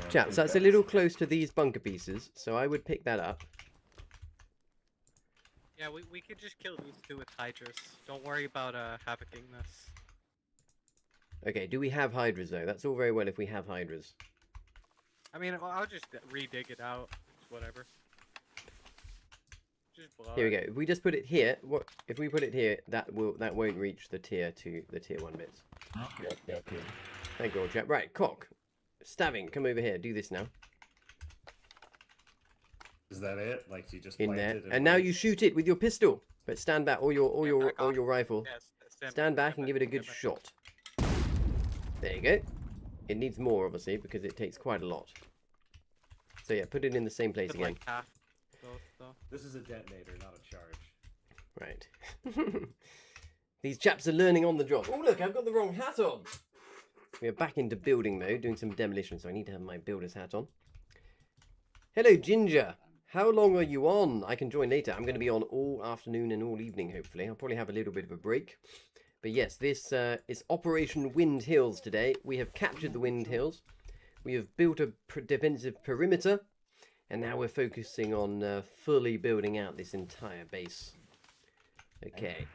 Chaps, that's a little close to these bunker pieces, so I would pick that up. Yeah, we could just kill these two with Hydras. Don't worry about havocing this. Okay, do we have Hydras though? That's all very well if we have Hydras. I mean, I'll just re-dig it out. It's whatever. Just blow Here we it. go. If we just put it here, what if we put it here? That won't reach the tier 2, the tier 1 bits. Okay, okay. Thank you, old chap. Right, Cock, Staving, come over here. Do this now. Is that it? Like you just In there, planted and now wait? you shoot it with your pistol. But stand back, or your rifle. Yeah, Stand back and give it a good shot. There you go. It needs more, obviously, because it takes quite a lot. So yeah, put it in the same place Put, again. like, half both, though. This is a detonator, not a charge. Right. These chaps are learning on the job. Oh look, I've got the wrong hat on. We are back into building mode, doing some demolition, so I need to have my builder's hat on. Hello, Ginger. How long are you on? I can join later. I'm going to be on all afternoon and all evening, hopefully. I'll probably have a little bit of a break. But yes, this is Operation Wind Hills today. We have captured the Wind Hills. We have built a defensive perimeter. And now we're focusing on fully building out this entire base. Okay.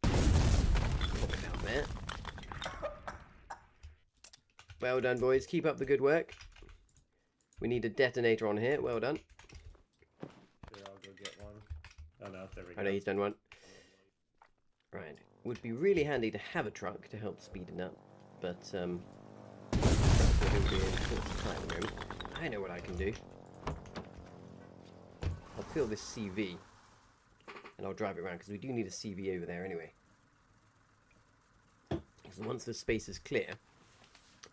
Pop it out there. Well done, boys. Keep up the good work. We need a detonator on here. Well done. Sure, I'll go get one. Oh no, there we go. I know he's done one. Right. Would be really handy to have a truck to help speed it up. But, we're going to be in short supply at the moment. I know what I can do. I'll fill this CV. And I'll drive it around, because we do need a CV over there anyway. So once the space is clear,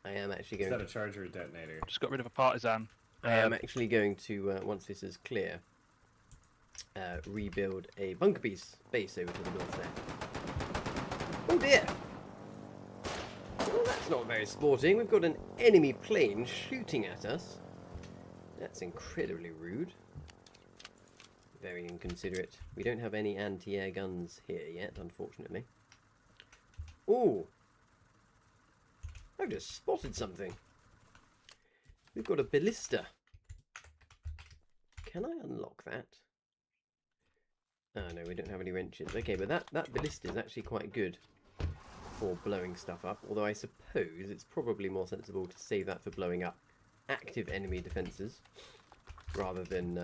I am actually going Is that to... a charge or a detonator? Just got rid of a partisan. I am actually going to, once this is clear, rebuild a bunker base over to the north there. Oh dear! Well, that's not very sporting. We've got an enemy plane shooting at us. That's incredibly rude. Very inconsiderate. We don't have any anti-air guns here yet, unfortunately. Oh! I've just spotted something. We've got a ballista. Can I unlock that? Oh no, we don't have any wrenches. Okay, but that ballista is actually quite good for blowing stuff up. Although I suppose it's probably more sensible to save that for blowing up active enemy defences rather than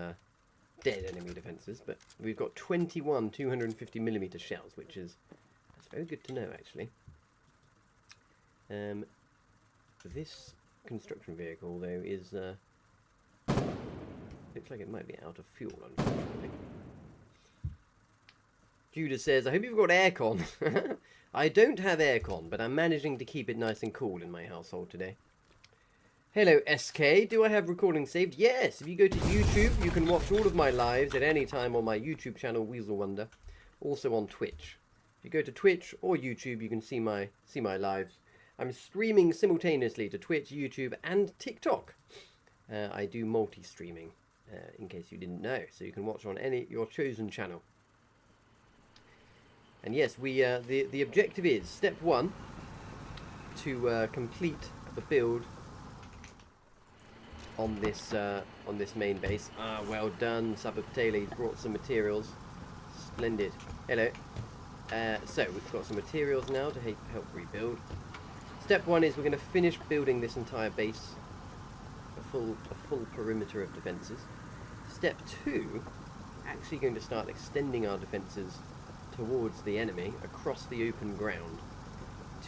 dead enemy defences. But we've got 21 250mm shells, which is that's very good to know actually. This construction vehicle though is looks like it might be out of fuel, unfortunately. Judah says, I hope you've got aircon. I don't have aircon, but I'm managing to keep it nice and cool in my household today. Hello, SK. Do I have recording saved? Yes. If you go to YouTube, you can watch all of my lives at any time on my YouTube channel, Weasel Wonder. Also on Twitch. If you go to Twitch or YouTube, you can see my lives. I'm streaming simultaneously to Twitch, YouTube, and TikTok. I do multi-streaming, in case you didn't know. So you can watch on your chosen channel. And yes, we the objective is step 1 to complete the build on this main base. Ah, well done, Suburb Taylor. He's brought some materials. Splendid. Hello. So we've got some materials now to help rebuild. Step 1 is we're going to finish building this entire base, a full perimeter of defences. Step 2, actually going to start extending our defences towards the enemy across the open ground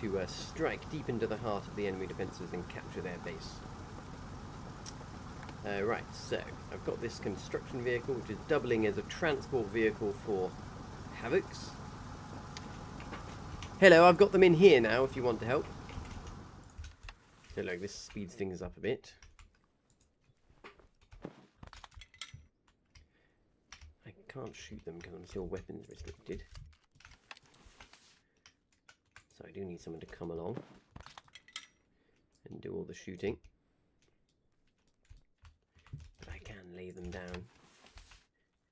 to strike deep into the heart of the enemy defences and capture their base. Right, so I've got this construction vehicle which is doubling as a transport vehicle for Havocs. Hello, I've got them in here now if you want to help. So look, this speeds things up a bit. I can't shoot them because I'm still weapons restricted. So I do need someone to come along and do all the shooting. But I can lay them down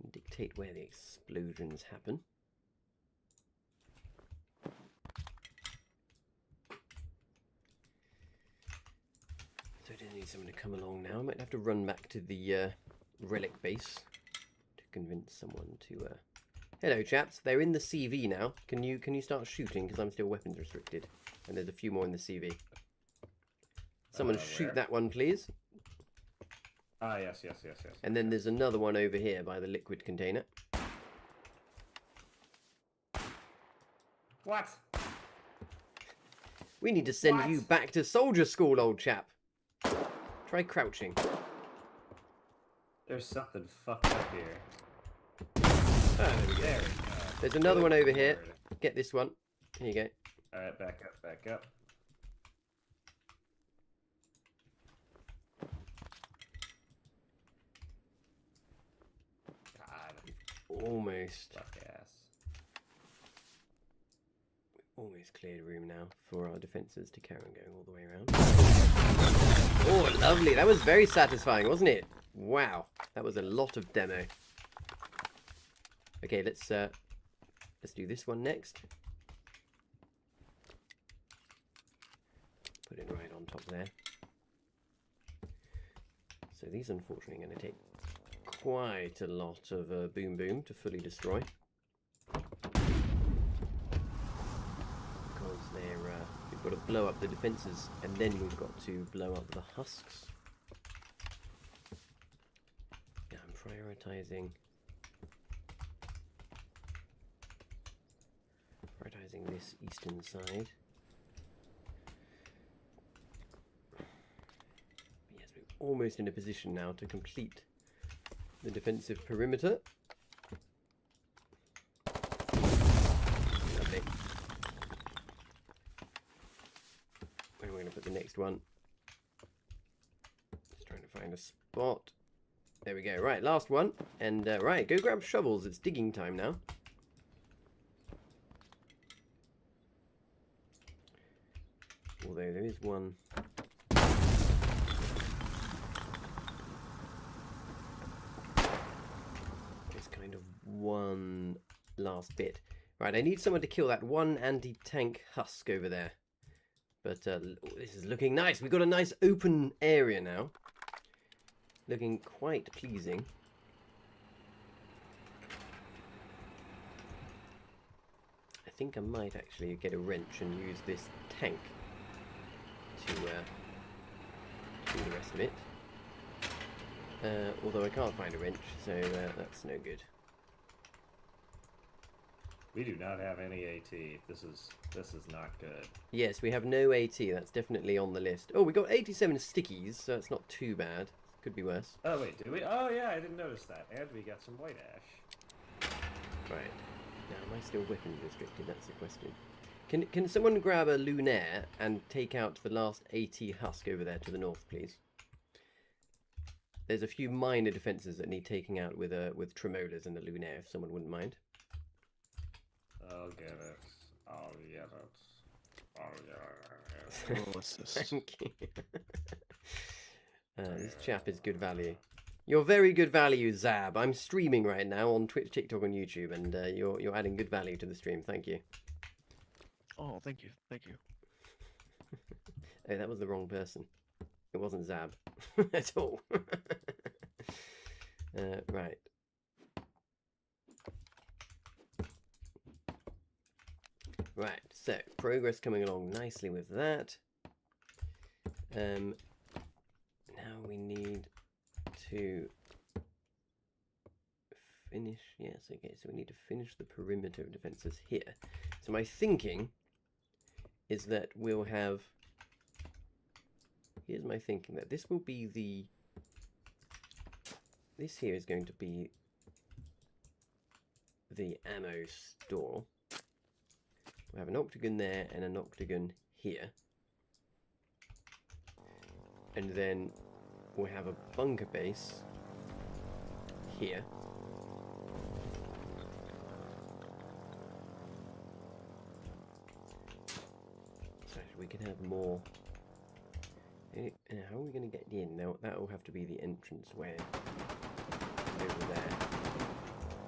and dictate where the explosions happen. So I do need someone to come along now. I might have to run back to the relic base to convince someone to... Hello chaps, they're in the CV now. Can you start shooting because I'm still weapons restricted. And there's a few more in the CV. Someone shoot where? that one please. Ah, yes. And then there's another one over here by the liquid container. What? We need to send you back to soldier school, old chap. Try crouching. There's something fucked up here. Oh, there we go. There we go. There's another one over here. Lord. Get this one. Here you go. Alright, back up. God. Almost. Fuck ass. Almost cleared room now for our defences to carry on going all the way around. Oh, lovely. That was very satisfying, wasn't it? Wow. That was a lot of demo. Okay, let's do this one next. Put it right on top there. So these unfortunately are going to take quite a lot of boom boom to fully destroy. We've got to blow up the defences, and then we've got to blow up the husks. Yeah, I'm prioritizing this eastern side. Yes, we're almost in a position now to complete the defensive perimeter. Lovely. Where are we going to put the next one? Just trying to find a spot. There we go. Right, last one. And right, go grab shovels. It's digging time now. Although there is one. There's kind of one last bit. Right, I need someone to kill that one anti-tank husk over there. But this is looking nice. We've got a nice open area now. Looking quite pleasing. I think I might actually get a wrench and use this tank to do the rest of it. Although I can't find a wrench, so that's no good. We do not have any AT. This is not good. Yes, we have no AT. That's definitely on the list. Oh, we got 87 stickies, so it's not too bad. Could be worse. Oh wait, did we? Oh yeah, I didn't notice that. And we got some white ash. Right. Now, am I still weapon restricted? That's the question. Can someone grab a lunaire and take out the last AT husk over there to the north, please? There's a few minor defences that need taking out with tremolers and a lunaire, if someone wouldn't mind. I'll get it. I'll get it. I'll get it. Thank you. This chap is good value. You're very good value, Zab. I'm streaming right now on Twitch, TikTok, and YouTube, and you're adding good value to the stream. Thank you. Oh, thank you. Thank you. Oh, that was the wrong person. It wasn't Zab at all. Right. Right, so progress coming along nicely with that. Now we need to finish. Yes, okay, so we need to finish the perimeter of defenses here. So my thinking is that we'll have. Here's my thinking that this will be the. This here is going to be the ammo store. We have an octagon there and an octagon here. And then we'll have a bunker base here. So we can have more. How are we going to get in? Now that will have to be the entrance way over there.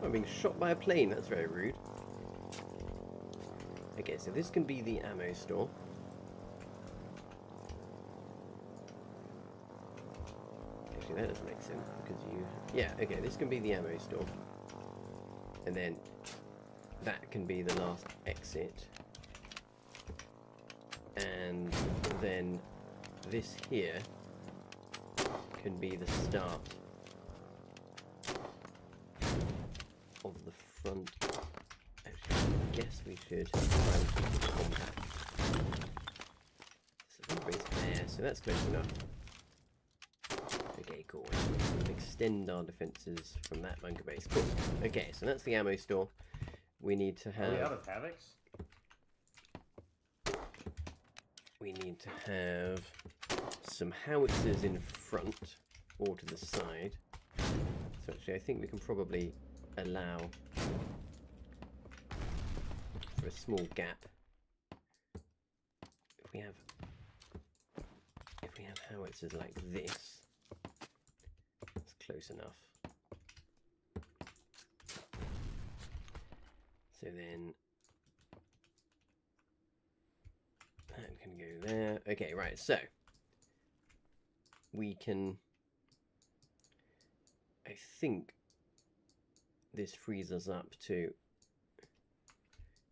Oh, I'm being shot by a plane. That's very rude. Okay, so this can be the ammo store. Actually, that doesn't make sense because you... Yeah, okay, this can be the ammo store. And then that can be the last exit. And then this here can be the start of the front. Actually, I guess we should try and keep it compact. So there, so that's close enough. Okay, cool. We'll extend our defences from that bunker base. Cool. Okay, so that's the ammo store. We need to have... Are we out of Havocs? We need to have some howitzers in front or to the side. So actually I think we can probably allow for a small gap. If we have howitzers like this, it's close enough. So then that can go there. Okay, right, so we can, I think this frees us up to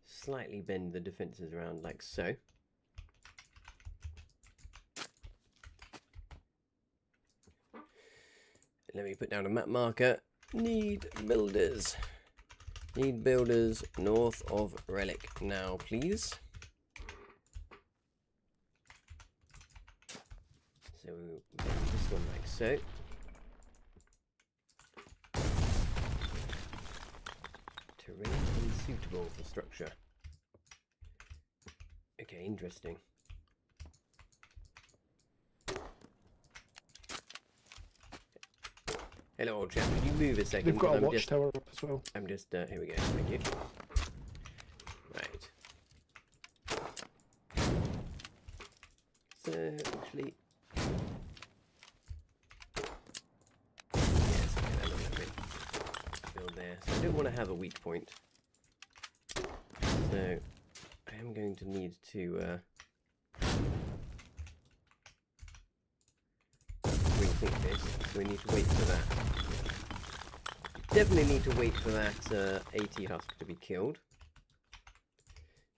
slightly bend the defences around like so. Let me put down a map marker. Need builders. Need builders north of Relic now, please. So we'll bend this one like so. Terrain unsuitable for structure. Okay, interesting. Hello, old chap. Could you move a second? We've got a watchtower up as well. I'm just here we go. Thank you. Right. So actually, yes, okay, that'll let me build there. So I don't want to have a weak point. So I am going to need to rethink this. So we need to wait for that. Definitely need to wait for that AT husk to be killed,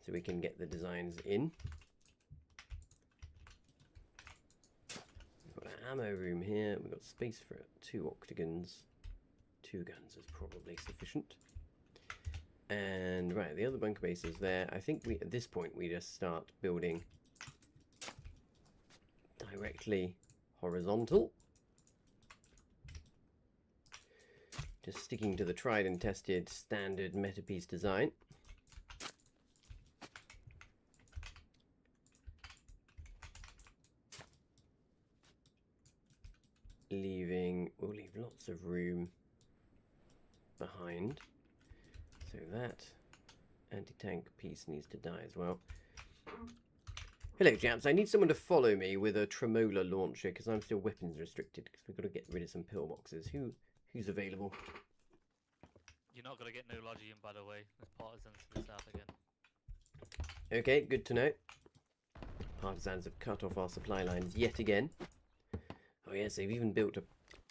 so we can get the designs in. We've got an ammo room here. We've got space for 2 octagons. 2 guns is probably sufficient. And right, the other bunker base is there. I think we, at this point, we just start building directly horizontal. Just sticking to the tried and tested standard metapiece design. We'll leave lots of room behind. So that anti-tank piece needs to die as well. Hello, chaps. I need someone to follow me with a Tremola launcher because I'm still weapons restricted because we've got to get rid of some pillboxes. Who's available? You're not going to get no lodgy in, by the way. There's partisans to the south again. Okay, good to know. Partisans have cut off our supply lines yet again. Oh yes, they've even built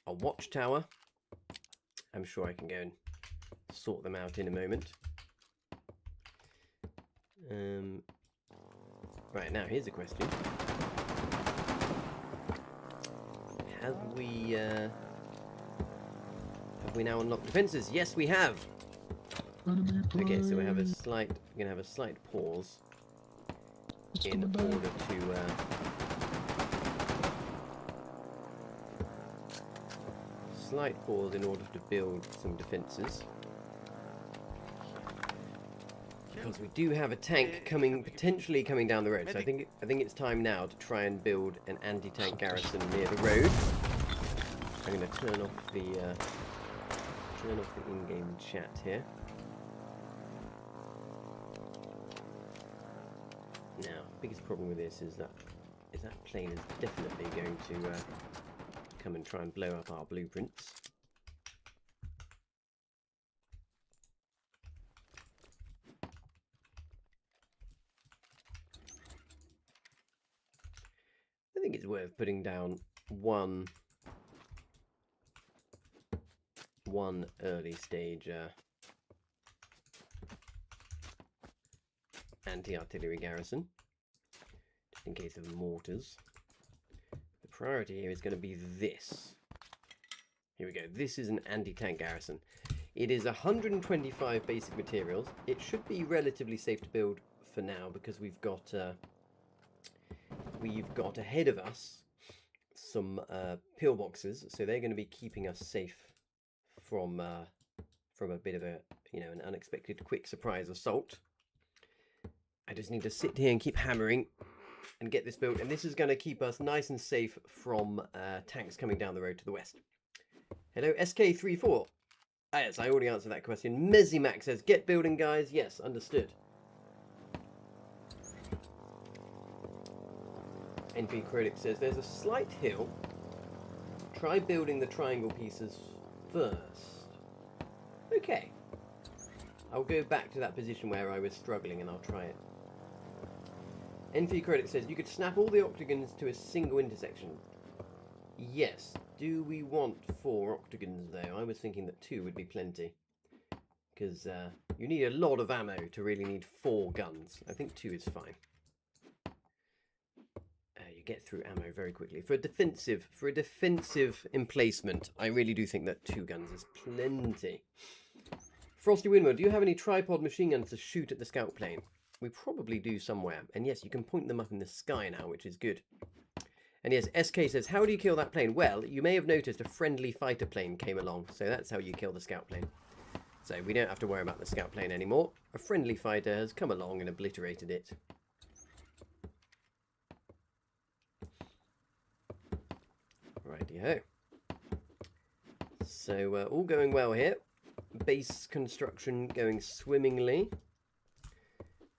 a watchtower. I'm sure I can go and sort them out in a moment. Right, now here's a question. Have we now unlocked defenses? Yes, we have. Okay, so we have a slight. We're gonna have a slight pause in order to. Slight pause in order to build some defenses, because we do have a tank potentially coming down the road. So I think it's time now to try and build an anti-tank garrison near the road. I'm going to turn off the in-game chat here. Now, biggest problem with this is that plane is definitely going to come and try and blow up our blueprints. I think it's worth putting down one early stage anti-artillery garrison, just in case of mortars. The priority here is going to be this. Here we go. This is an anti-tank garrison. It is 125 basic materials. It should be relatively safe to build for now because we've got ahead of us some pillboxes, so they're going to be keeping us safe from a bit of an unexpected quick surprise assault. I just need to sit here and keep hammering and get this built, and this is going to keep us nice and safe from tanks coming down the road to the west. Hello, SK34. Ah, yes, I already answered that question. Mezimac says, get building, guys. Yes, understood. NP Critic says, there's a slight hill. Try building the triangle pieces first. Okay. I'll go back to that position where I was struggling and I'll try it. NP Critic says, you could snap all the octagons to a single intersection. Yes. Do we want 4 octagons though? I was thinking that 2 would be plenty. Because you need a lot of ammo to really need 4 guns. I think 2 is fine. You get through ammo very quickly. For a defensive emplacement, I really do think that 2 guns is plenty. Frosty Windmill, do you have any tripod machine guns to shoot at the scout plane? We probably do somewhere. And yes, you can point them up in the sky now, which is good. And yes, SK says, how do you kill that plane? Well, you may have noticed a friendly fighter plane came along, so that's how you kill the scout plane. So we don't have to worry about the scout plane anymore. A friendly fighter has come along and obliterated it. Righty-ho. So all going well here. Base construction going swimmingly.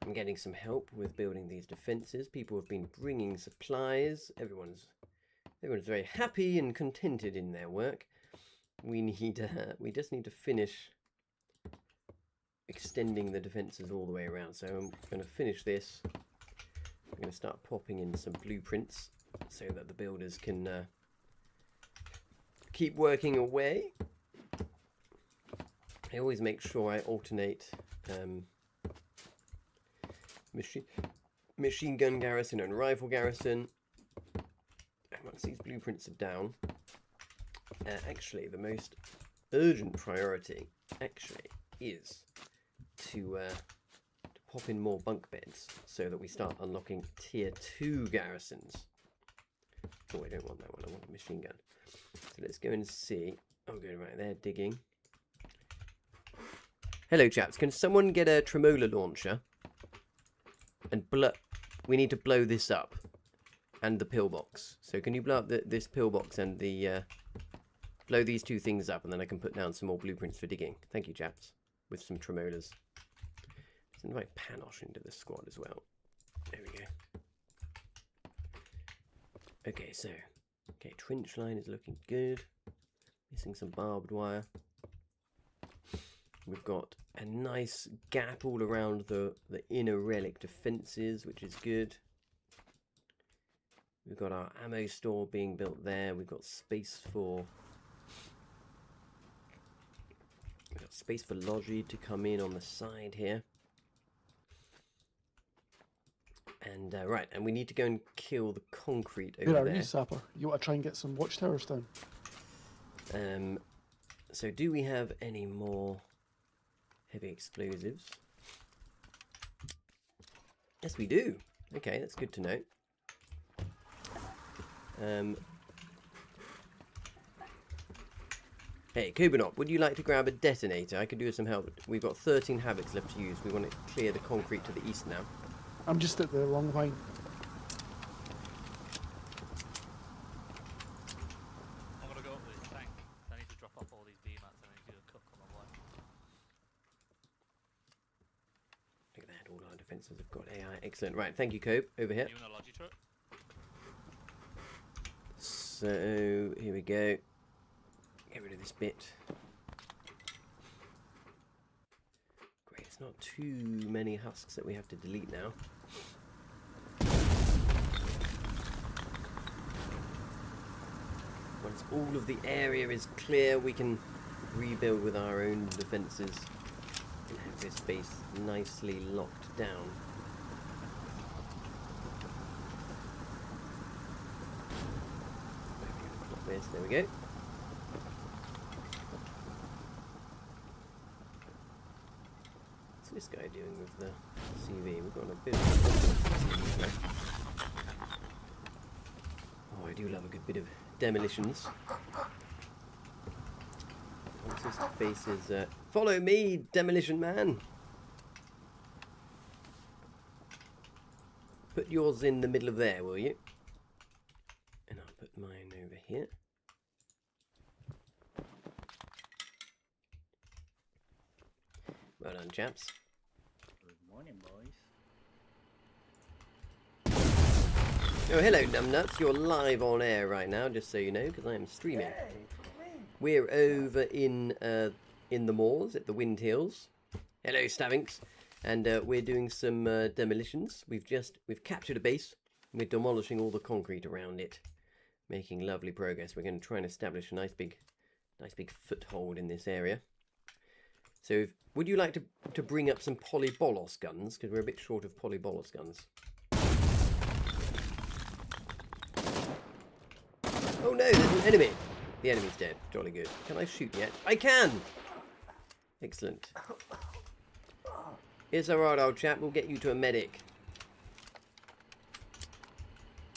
I'm getting some help with building these defences. People have been bringing supplies. Everyone's very happy and contented in their work. We just need to finish extending the defences all the way around. So I'm going to finish this. I'm going to start popping in some blueprints so that the builders can keep working away. I always make sure I alternate machine gun garrison and rifle garrison. And once these blueprints are down, actually the most urgent priority actually is to pop in more bunk beds so that we start unlocking tier 2 garrisons. Oh, I don't want that one. I want a machine gun. So let's go and see. Oh, good, right there, digging. Hello, chaps. Can someone get a Tremola launcher? And we need to blow this up. And the pillbox. So can you blow up this pillbox and the... blow these 2 things up, and then I can put down some more blueprints for digging. Thank you, chaps. With some Tremolas. Let's invite Panosh into the squad as well. There we go. Okay, so... Okay, trench line is looking good. Missing some barbed wire. We've got a nice gap all around the inner relic defences, which is good. We've got our ammo store being built there. We've got space for Logi to come in on the side here. And right, and we need to go and kill the concrete over Where there. are you, Sapper? You want to try and get some watchtowers down? So do we have any more heavy explosives? Yes, we do. Okay, that's good to know. Hey, Kubanop, would you like to grab a detonator? I could do with some help. We've got 13 habits left to use. We want to clear the concrete to the east now. I'm just at the long line. I'm gonna go up with this tank. I need to drop off all these B-mats and I need to do a cook on the way. Look at that, all our defences have got AI. Excellent. Right, thank you, Cope. Over here. You in a Logi truck? So, here we go. Get rid of this bit. Great, it's not too many husks that we have to delete now. Once all of the area is clear, we can rebuild with our own defences and have this base nicely locked down. this. There we go. What's this guy doing with the CV? We've got a bit of... Oh, I do love a good bit of demolitions. What's his face is... Follow me, Demolition Man! Put yours in the middle of there, will you? And I'll put mine over here. Well done, chaps. Good morning, boys. Oh, hello, numbnuts. You're live on air right now, just so you know, because I am streaming. We're over in the moors at the Windhills. Hello, Stavinx. And we're doing some demolitions. We've captured a base. And we're demolishing all the concrete around it, making lovely progress. We're going to try and establish a nice big foothold in this area. So, would you like to bring up some polybolos guns? Because we're a bit short of polybolos guns. Oh no, there's an enemy. The enemy's dead. Jolly good. Can I shoot yet? I can! Excellent. It's alright, old chap. We'll get you to a medic.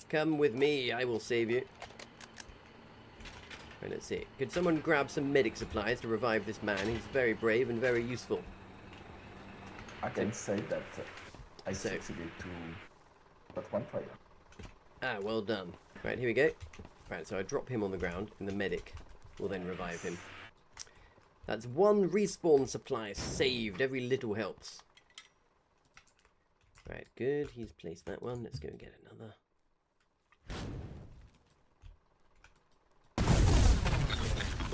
Come with me. I will save you. Right, let's see. Could someone grab some medic supplies to revive this man? He's very brave and very useful. I can say that I succeeded to put one fire. Ah, well done. Right, here we go. Right, so I drop him on the ground, and the medic will then revive him. That's one respawn supply saved. Every little helps. Right, good. He's placed that one. Let's go and get another.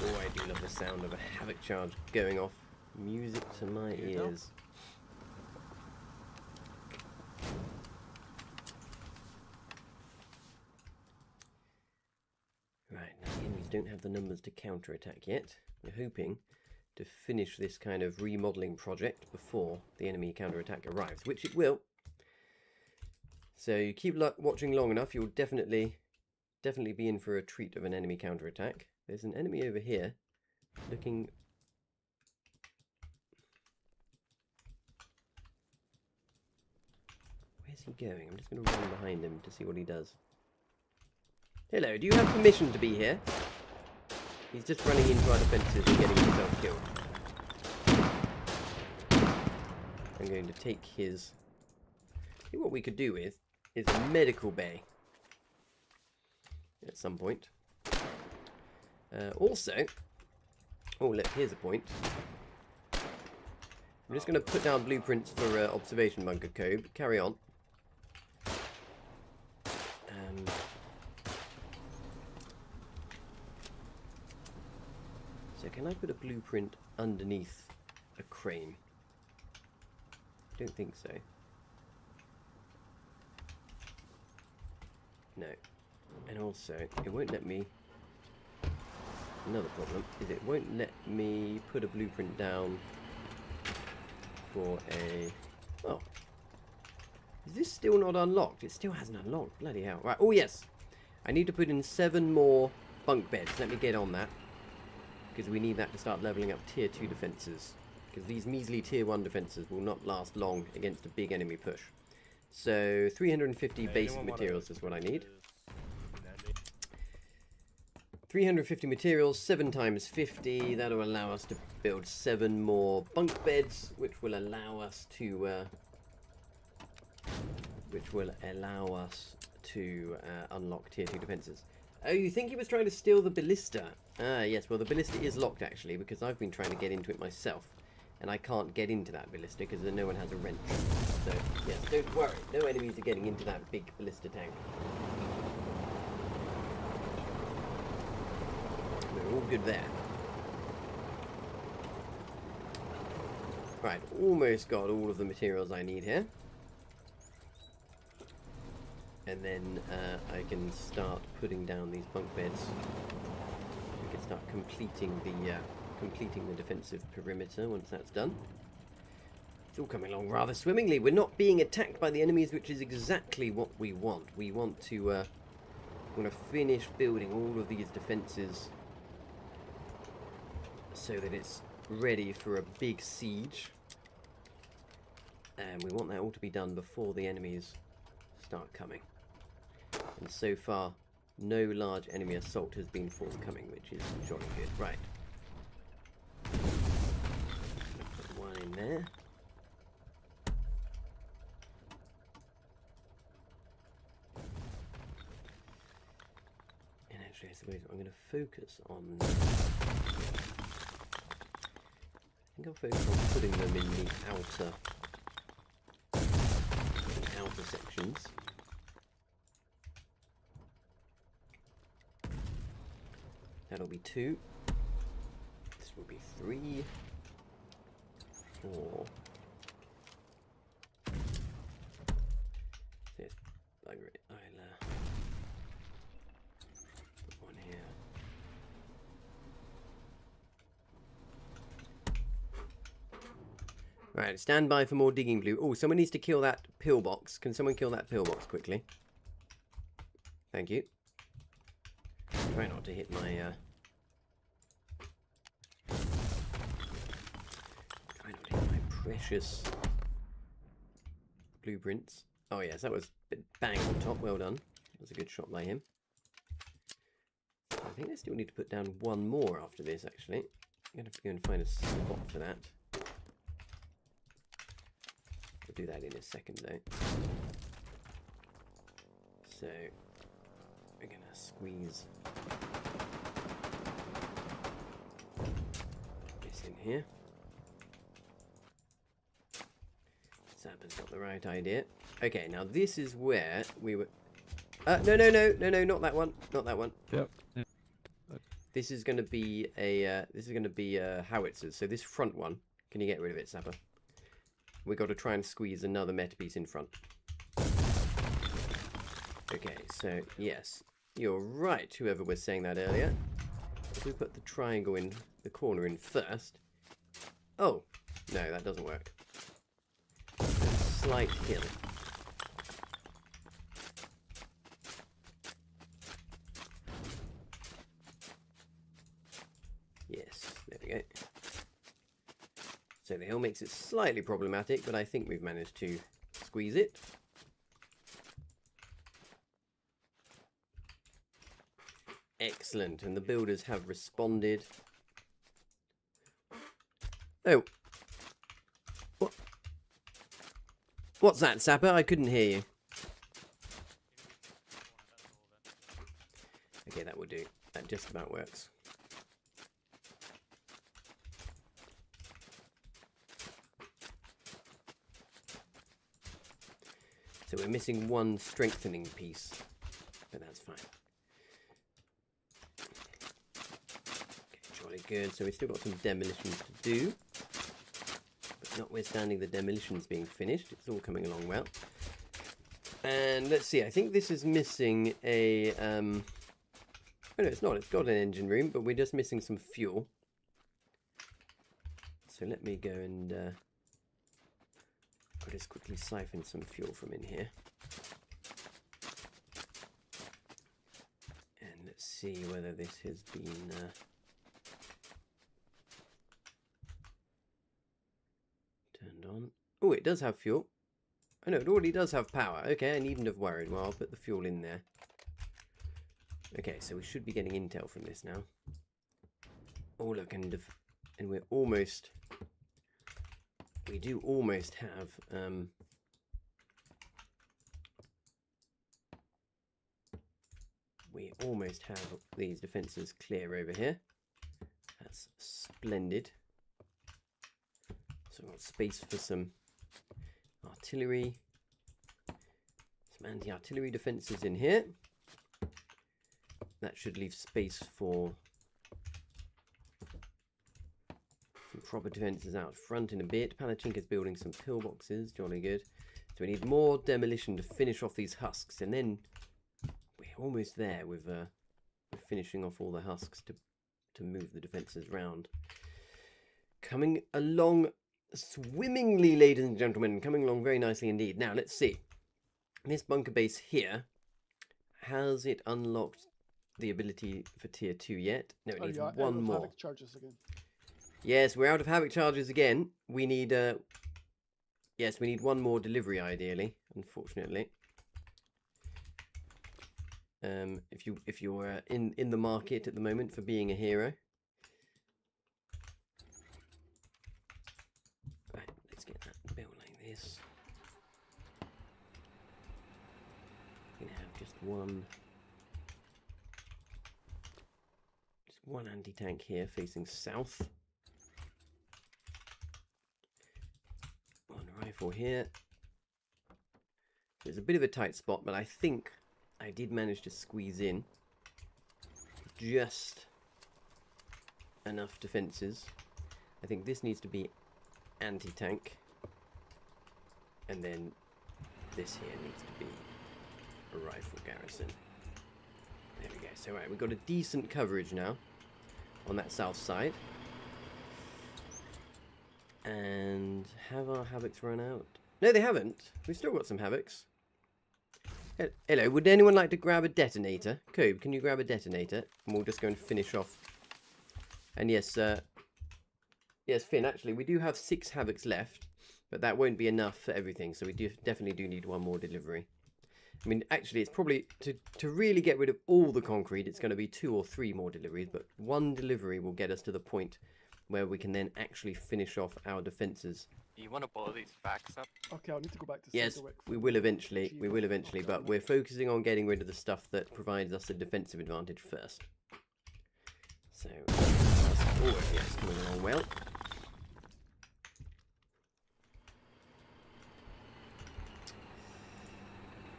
Oh, I do love the sound of a havoc charge going off. Music to my ears. Right, now the enemies don't have the numbers to counterattack yet. We're hoping to finish this kind of remodeling project before the enemy counterattack arrives, which it will. So you keep watching long enough, you'll definitely be in for a treat of an enemy counterattack. There's an enemy over here looking... Where's he going? I'm just going to run behind him to see what he does. Hello, do you have permission to be here? He's just running into our defences and getting himself killed. I'm going to take his... I think what we could do with is a medical bay at some point. Also, oh look, here's a point. I'm just going to put down blueprints for observation bunker code. Carry on. So can I put a blueprint underneath a crane? I don't think so. No. And also, it won't let me... Another problem is it won't let me put a blueprint down for a... Oh. Is this still not unlocked? It still hasn't unlocked. Bloody hell. Right. Oh, yes. I need to put in 7 more bunk beds. Let me get on that. Because we need that to start leveling up tier 2 defences. Because these measly tier 1 defences will not last long against a big enemy push. So 350 basic materials is what I need. 350 materials, 7 times 50. That'll allow us to build 7 more bunk beds, which will allow us to unlock tier 2 defences. Oh, you think he was trying to steal the ballista? Ah, yes. Well, the ballista is locked actually because I've been trying to get into it myself. And I can't get into that ballista because no one has a wrench. So, yes, don't worry. No enemies are getting into that big ballista tank. We're all good there. Right, almost got all of the materials I need here. And then I can start putting down these bunk beds. We can start completing the defensive perimeter once that's done. It's all coming along rather swimmingly. We're not being attacked by the enemies, which is exactly what we want. We want to I'm going to finish building all of these defences so that it's ready for a big siege. And we want that all to be done before the enemies start coming. And so far, no large enemy assault has been forthcoming, which is jolly good. Right. Put one in there. And actually, I suppose I'm going to focus on... I think I'll focus on putting them in the outer sections. That'll be 2. This will be 3, 4. Yes, bugger it. I'll put one here. Right, stand by for more digging blue. Oh, someone needs to kill that pillbox. Can someone kill that pillbox quickly? Thank you. Try not to hit my precious blueprints. Oh yes, that was bang on top. Well done. That was a good shot by him. I think I still need to put down one more after this. Actually, I'm gonna have to go and find a spot for that. We'll do that in a second though. So we're gonna squeeze this in here. Zappa's got the right idea. Okay, now this is where we were. No, not that one. Not that one. Yep. Yeah. This is going to be a. Howitzers. So this front one. Can you get rid of it, Zappa? We got to try and squeeze another meta piece in front. Okay, so yes, you're right. Whoever was saying that earlier. If we put the triangle in the corner in first. Oh no, that doesn't work. Slight hill. Yes, there we go. So the hill makes it slightly problematic, but I think we've managed to squeeze it. Excellent, and the builders have responded. Oh. What? What's that, Zappa? I couldn't hear you. Okay, that will do. That just about works. So we're missing one strengthening piece, but that's fine. Okay, jolly good. So we've still got some demolitions to do. But notwithstanding the demolitions being finished, it's all coming along well. And let's see, I think this is missing a... Oh no, it's not. It's got an engine room, but we're just missing some fuel. So let me go and... I'll just quickly siphon some fuel from in here. And let's see whether this has been... turned on. Oh, it does have fuel. Oh no, it already does have power. Okay, I needn't have worried. Well, I'll put the fuel in there. Okay, so we should be getting intel from this now. Oh look, and we're almost... We do almost have these defences clear over here. That's splendid. So we've got space for some artillery, some anti-artillery defences in here. That should leave space for some proper defences out front in a bit. Palachinka's building some pillboxes, jolly good. So we need more demolition to finish off these husks, and then we're almost there with finishing off all the husks to move the defences round. Coming along swimmingly, ladies and gentlemen, coming along very nicely indeed. Now let's see. This bunker base here has it unlocked the ability for tier 2 yet? No, it needs yeah, one more. Havoc charges again. Yes, we're out of havoc charges again. We need yes, we need one more delivery ideally, unfortunately. If you're in the market at the moment for being a hero. Right, let's get that built like this. We're gonna have just one anti-tank here facing south. One rifle here. There's a bit of a tight spot, but I think I did manage to squeeze in just enough defenses. I think this needs to be anti-tank, and then this here needs to be a rifle garrison. There we go. So right, we've got a decent coverage now on that south side. And have our havocs run out? No, they haven't. We've still got some havocs. Hello, would anyone like to grab a detonator? Cobe, can you grab a detonator? And we'll just go and finish off. And yes, yes, Finn, actually, we do have 6 havocs left, but that won't be enough for everything, so we definitely do need one more delivery. I mean, actually, it's probably, to really get rid of all the concrete, it's going to be 2 or 3 more deliveries, but one delivery will get us to the point where we can then actually finish off our defences. You want to blow these facts up? Okay, I'll need to go back to Yes, Sedgwick we for will the eventually, but we're focusing on getting rid of the stuff that provides us a defensive advantage first. So, oh, yes, coming along well.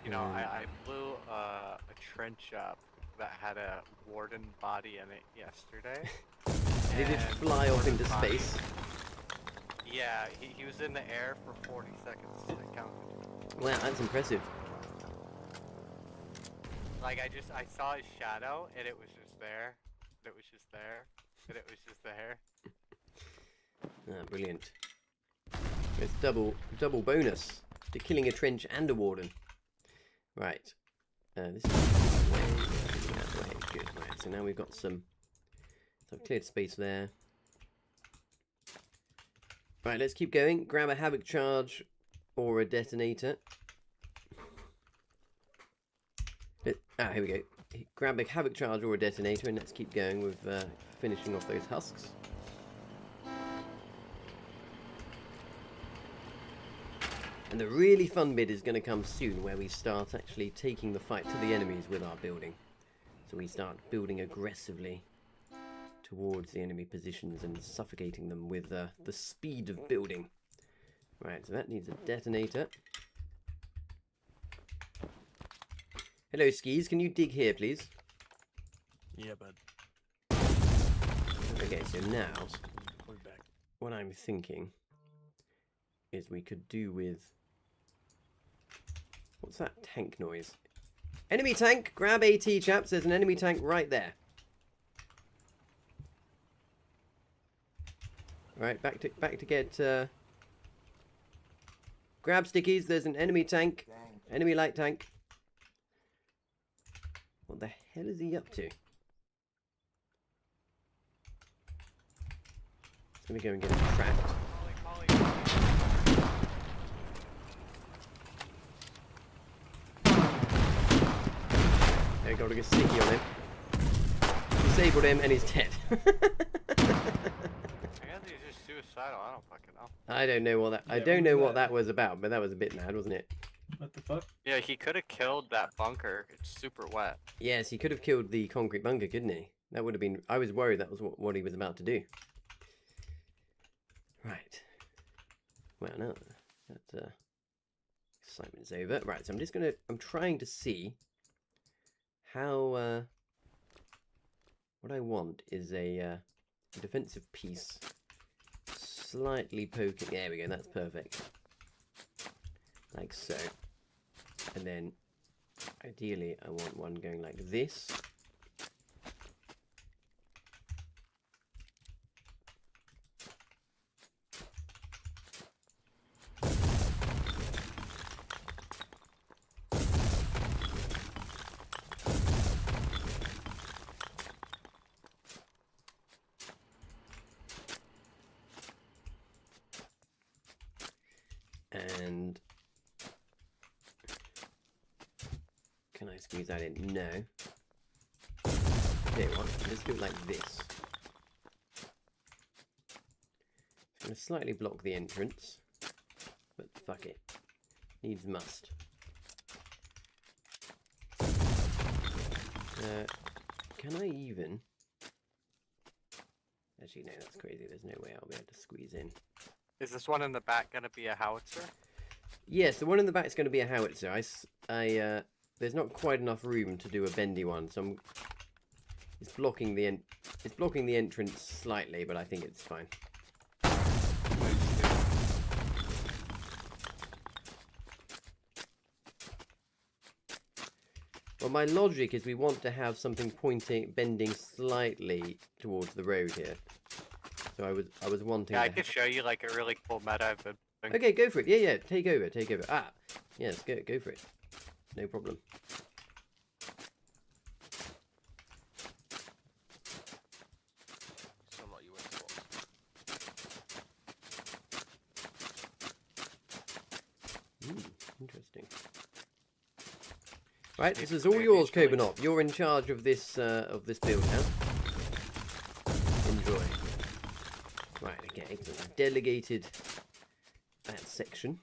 You know, I blew a trench up that had a warden body in it yesterday. Did it fly off into space? Yeah, he was in the air for 40 seconds. I counted. Wow, that's impressive. Like, I saw his shadow, and it was just there. It was just there. And it was just there. Ah, brilliant. It's double bonus to killing a trench and a warden. Right. This is way, that way. Good. Right. So now we've got some. So I've cleared space there. Right. Let's keep going. Grab a havoc charge or a detonator. Here we go. Grab a havoc charge or a detonator, and let's keep going with finishing off those husks. And the really fun bit is going to come soon, where we start actually taking the fight to the enemies with our building. So we start building aggressively towards the enemy positions and suffocating them with the speed of building. Right, so that needs a detonator. Hello, Skis. Can you dig here, please? Yeah, bud. Okay, so now, what I'm thinking is we could do with... What's that tank noise? Enemy tank! Grab AT, chaps. There's an enemy tank right there. Right, back to get... Grab stickies. There's an enemy tank. Enemy light tank. What the hell is he up to? Let me go and get him trapped. There, got to get sticky on him. Disabled him and he's dead. I guess he's just suicidal. I don't fucking know. I don't know what that. I don't know what that was about, but that was a bit mad, wasn't it? What the fuck? Yeah, he could have killed that bunker. It's super wet. Yes, he could have killed the concrete bunker, couldn't he? That would have been... I was worried that was what he was about to do. Right. Well, no. That excitement's over. Right, so I'm just gonna... I'm trying to see how... what I want is a defensive piece slightly poking... There we go, that's perfect. Like so. And then, ideally, I want one going like this. And can I squeeze that in? No. Okay, what? Let's do it like this. It's going to slightly block the entrance, but fuck it. Needs must. Can I even... Actually, no, that's crazy. There's no way I'll be able to squeeze in. Is this one in the back going to be a howitzer? Yes, the one in the back is going to be a howitzer. There's not quite enough room to do a bendy one, so it's blocking the entrance slightly, but I think it's fine. Well, my logic is we want to have something bending slightly towards the road here. So I was wanting. Yeah, I could show you like a really cool meta I've been doing. Okay, go for it. Yeah, take over. Ah, yes, go for it. No problem. Interesting. Right, this is all yours, Kobanov. You're in charge of this build now. Enjoy. Right, okay, excellent. I've delegated that section.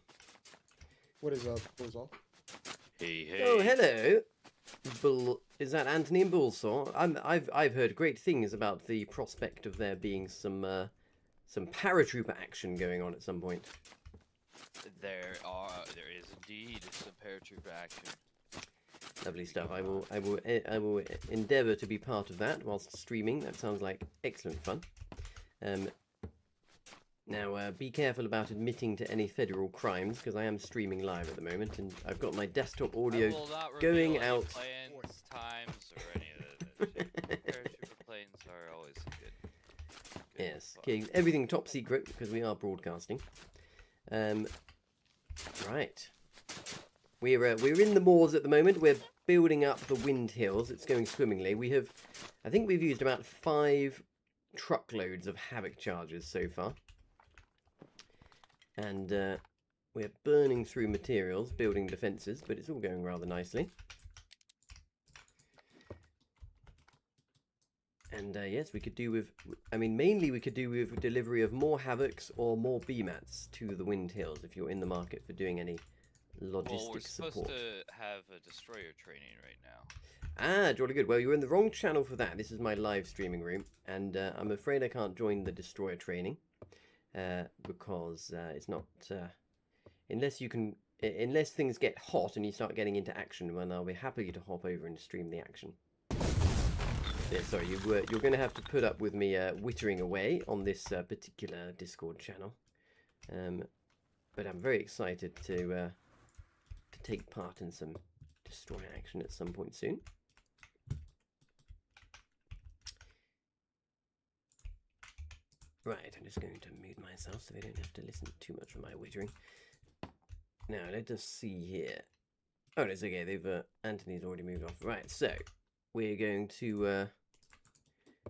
What is Bullsaw? Hey. Oh, hello. Is that Anthony and Bullsaw? I've heard great things about the prospect of there being some paratrooper action going on at some point. There is indeed some paratrooper action. Lovely stuff. I will endeavour to be part of that whilst streaming. That sounds like excellent fun. Now, be careful about admitting to any federal crimes, because I am streaming live at the moment, and I've got my desktop audio going out. Planes, times, or any of that. Paratrooper planes are always good. Yes, okay, everything top secret because we are broadcasting. Right, we're in the moors at the moment. We're building up the wind hills. It's going swimmingly. I think we've used about 5 truckloads of Havoc charges so far. And we're burning through materials, building defences, but it's all going rather nicely. And yes, we could do with, mainly we could do with delivery of more Havocs or more BMATs to the Wind Hills if you're in the market for doing any logistic support. Well, we're supposed to have a destroyer training right now. Ah, jolly good. Well, you're in the wrong channel for that. This is my live streaming room, and I'm afraid I can't join the destroyer training. Because it's not unless things get hot and you start getting into action, then I'll be happy to hop over and stream the action. Yeah, sorry, you're going to have to put up with me wittering away on this particular Discord channel, but I'm very excited to take part in some destroyer action at some point soon. Right, I'm just going to mute myself so they don't have to listen too much from my wittering. Now, let us see here. Oh, it's okay, Anthony's already moved off. Right, so, we're going to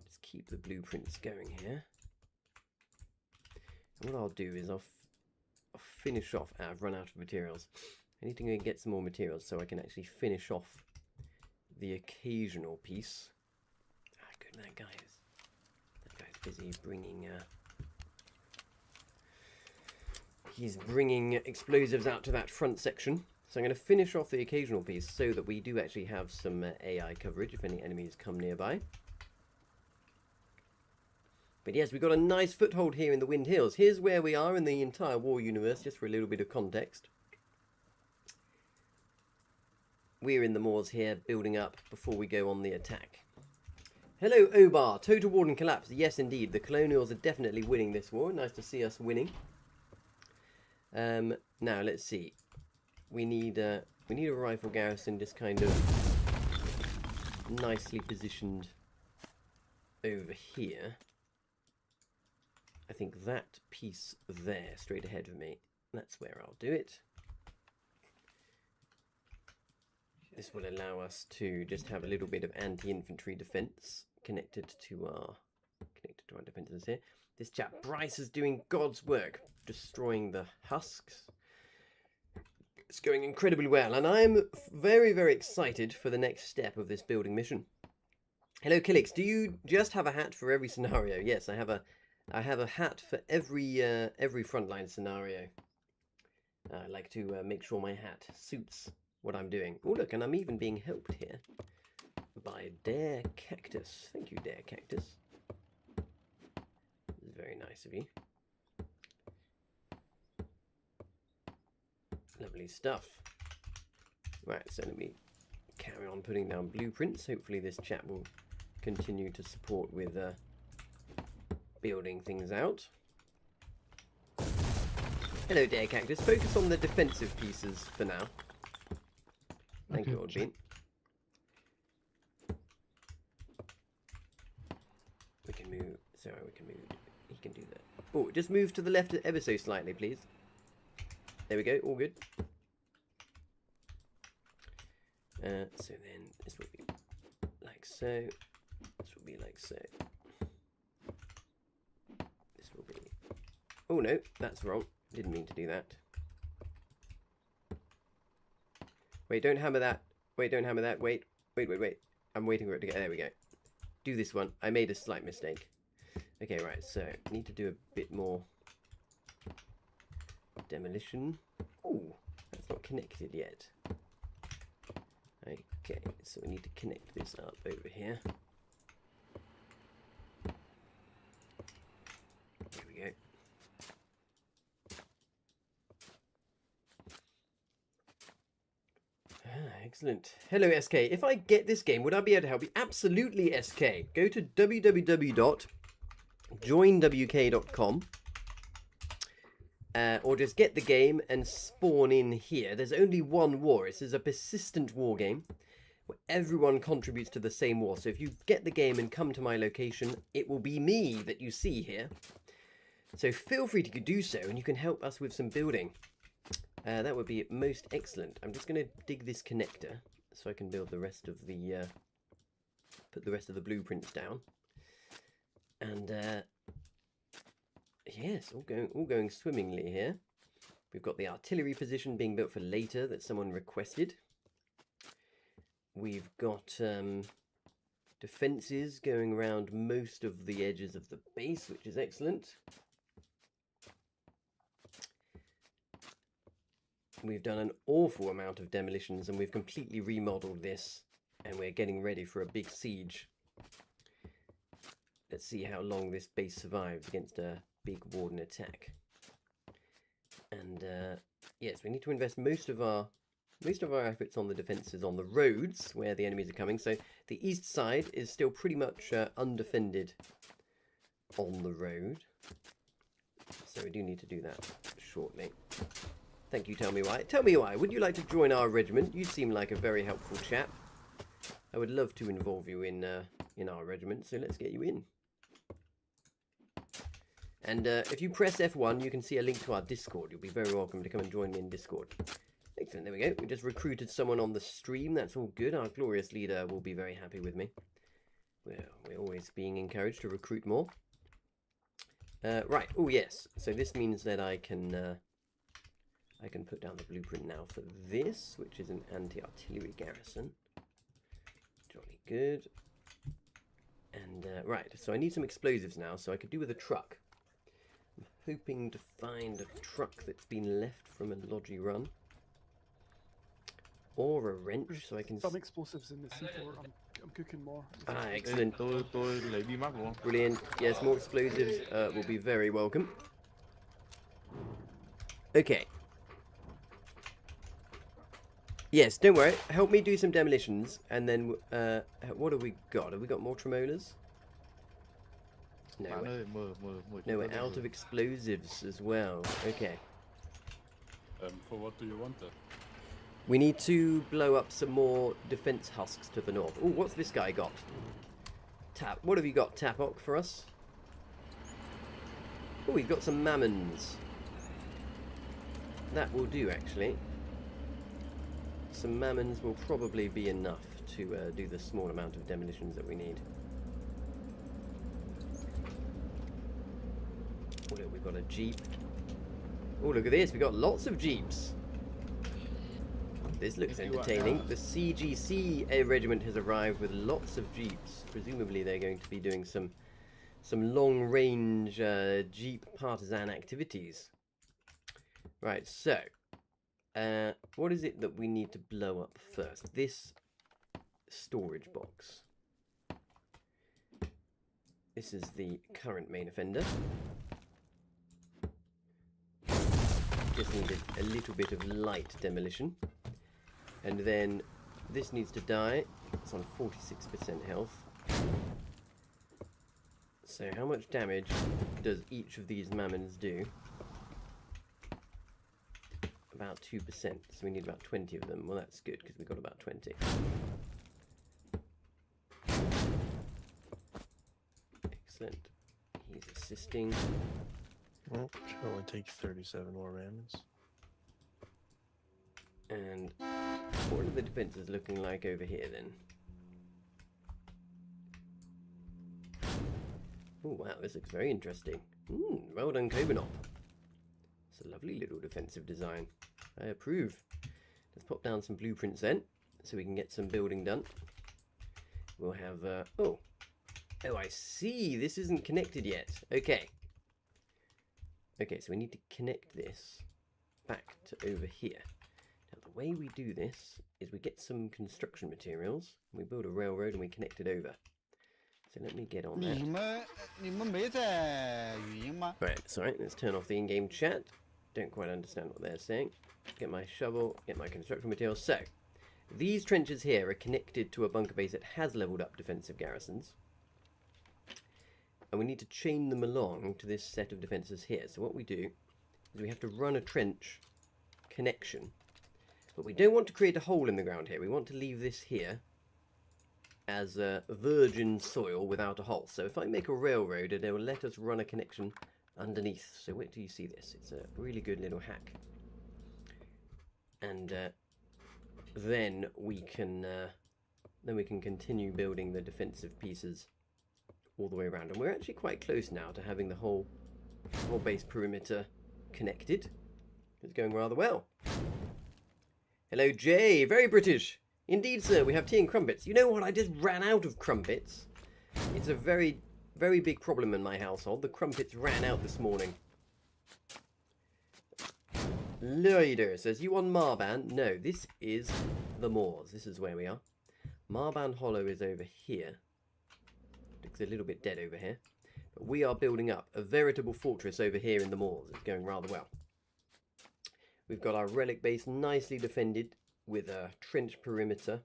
just keep the blueprints going here. And what I'll do is I'll finish off. I've run out of materials. I need to go and get some more materials so I can actually finish off the occasional piece. Ah, good, that guy's busy bringing he's bringing explosives out to that front section, so I'm going to finish off the occasional piece so that we do actually have some AI coverage if any enemies come nearby. But yes, we've got a nice foothold here in the Wind Hills. Here's where we are in the entire war universe, just for a little bit of context. We're in the moors here, building up before we go on the attack. Hello, Obar. Total Warden collapse. Yes, indeed. The Colonials are definitely winning this war. Nice to see us winning. Now, let's see. We need a rifle garrison just kind of nicely positioned over here. I think that piece there, straight ahead of me, that's where I'll do it. This will allow us to just have a little bit of anti-infantry defense connected to our defenses here. This chap Bryce is doing God's work, destroying the husks. It's going incredibly well, and I'm very, very excited for the next step of this building mission. Hello, Killix. Do you just have a hat for every scenario? Yes, I have a hat for every frontline scenario. I like to make sure my hat suits what I'm doing. Oh, look, and I'm even being helped here by Dare Cactus. Thank you, Dare Cactus. This is very nice of you. Lovely stuff. Right, so let me carry on putting down blueprints. Hopefully this chat will continue to support with building things out. Hello, Dare Cactus. Focus on the defensive pieces for now. Thank you, Old Bean. We can move. Sorry, we can move. He can do that. Oh, just move to the left ever so slightly, please. There we go. All good. So then this will be like so. This will be like so. This will be. Oh no, that's wrong. Didn't mean to do that. Wait, don't hammer that. Wait, don't hammer that. Wait. I'm waiting for it to get. There we go. Do this one. I made a slight mistake. Okay, right. So need to do a bit more demolition. Oh, that's not connected yet. Okay, so we need to connect this up over here. There we go. Excellent. Hello, SK. If I get this game, would I be able to help you? Absolutely, SK. Go to www.joinwk.com or just get the game and spawn in here. There's only one war. This is a persistent war game where everyone contributes to the same war. So if you get the game and come to my location, it will be me that you see here. So feel free to do so, and you can help us with some building. That would be most excellent. I'm just going to dig this connector so I can build the rest of the put the rest of the blueprints down. And yes, all going swimmingly here. We've got the artillery position being built for later that someone requested. We've got defenses going around most of the edges of the base, which is excellent. We've done an awful amount of demolitions, and we've completely remodeled this, and we're getting ready for a big siege. Let's see how long this base survives against a big warden attack. And yes, we need to invest most of our efforts on the defenses on the roads where the enemies are coming. So the east side is still pretty much undefended on the road. So we do need to do that shortly. Thank you, Tell Me Why. Tell me why. Would you like to join our regiment? You seem like a very helpful chap. I would love to involve you in our regiment, so let's get you in. And if you press F1, you can see a link to our Discord. You'll be very welcome to come and join me in Discord. Excellent, there we go. We just recruited someone on the stream. That's all good. Our glorious leader will be very happy with me. We're always being encouraged to recruit more. Right, oh yes. So this means that I can put down the blueprint now for this, which is an anti-artillery garrison. Jolly good. And right, so I need some explosives now, so I could do with a truck. I'm hoping to find a truck that's been left from a lodgy run. Or a wrench, so I can... Some explosives in the C4. I'm cooking more. Ah, excellent. Brilliant. Yes, more explosives will be very welcome. Okay. Yes, don't worry. Help me do some demolitions, and then what have we got? Have we got more tremolers? No, we're out of explosives as well. Okay. For what do you want then? We need to blow up some more defense husks to the north. Oh, what's this guy got? What have you got, Tapok, for us? Oh, we've got some mammons. That will do, actually. Some mammons will probably be enough to do the small amount of demolitions that we need. Oh, look, we've got a jeep. Oh, look at this. We've got lots of jeeps. This looks If you want entertaining. that. The CGC regiment has arrived with lots of jeeps. Presumably they're going to be doing some long-range jeep partisan activities. Right, so what is it that we need to blow up first? This storage box. This is the current main offender. Just needed a little bit of light demolition. And then this needs to die. It's on 46% health. So how much damage does each of these mammons do? About 2%. So we need about 20 of them. Well, that's good because we've got about 20. Excellent. He's assisting. Well, should only take 37 more mammons. And what are the defenses looking like over here then? Oh wow, this looks very interesting. Well done, Kobanop. It's a lovely little defensive design. I approve. Let's pop down some blueprints then, so we can get some building done. We'll have, oh, I see, this isn't connected yet. Okay. Okay, so we need to connect this back to over here. Now, the way we do this is we get some construction materials, we build a railroad and we connect it over. So let me get on that. Right, sorry, let's turn off the in-game chat. Don't quite understand what they're saying. Get my shovel, get my construction materials. So, these trenches here are connected to a bunker base that has leveled up defensive garrisons. And we need to chain them along to this set of defences here. So what we do is we have to run a trench connection. But we don't want to create a hole in the ground here. We want to leave this here as a virgin soil without a hole. So if I make a railroad, it will let us run a connection underneath. So wait till you see this. It's a really good little hack. And then we can continue building the defensive pieces all the way around. And we're actually quite close now to having the whole base perimeter connected. It's going rather well. Hello, Jay. Very British. Indeed, sir. We have tea and crumpets. You know what? I just ran out of crumpets. It's a very, very big problem in my household. The crumpets ran out this morning. Lloyder says, you on Marban? No, this is the moors. This is where we are. Marban Hollow is over here. Looks a little bit dead over here. But we are building up a veritable fortress over here in the moors. It's going rather well. We've got our relic base nicely defended with a trench perimeter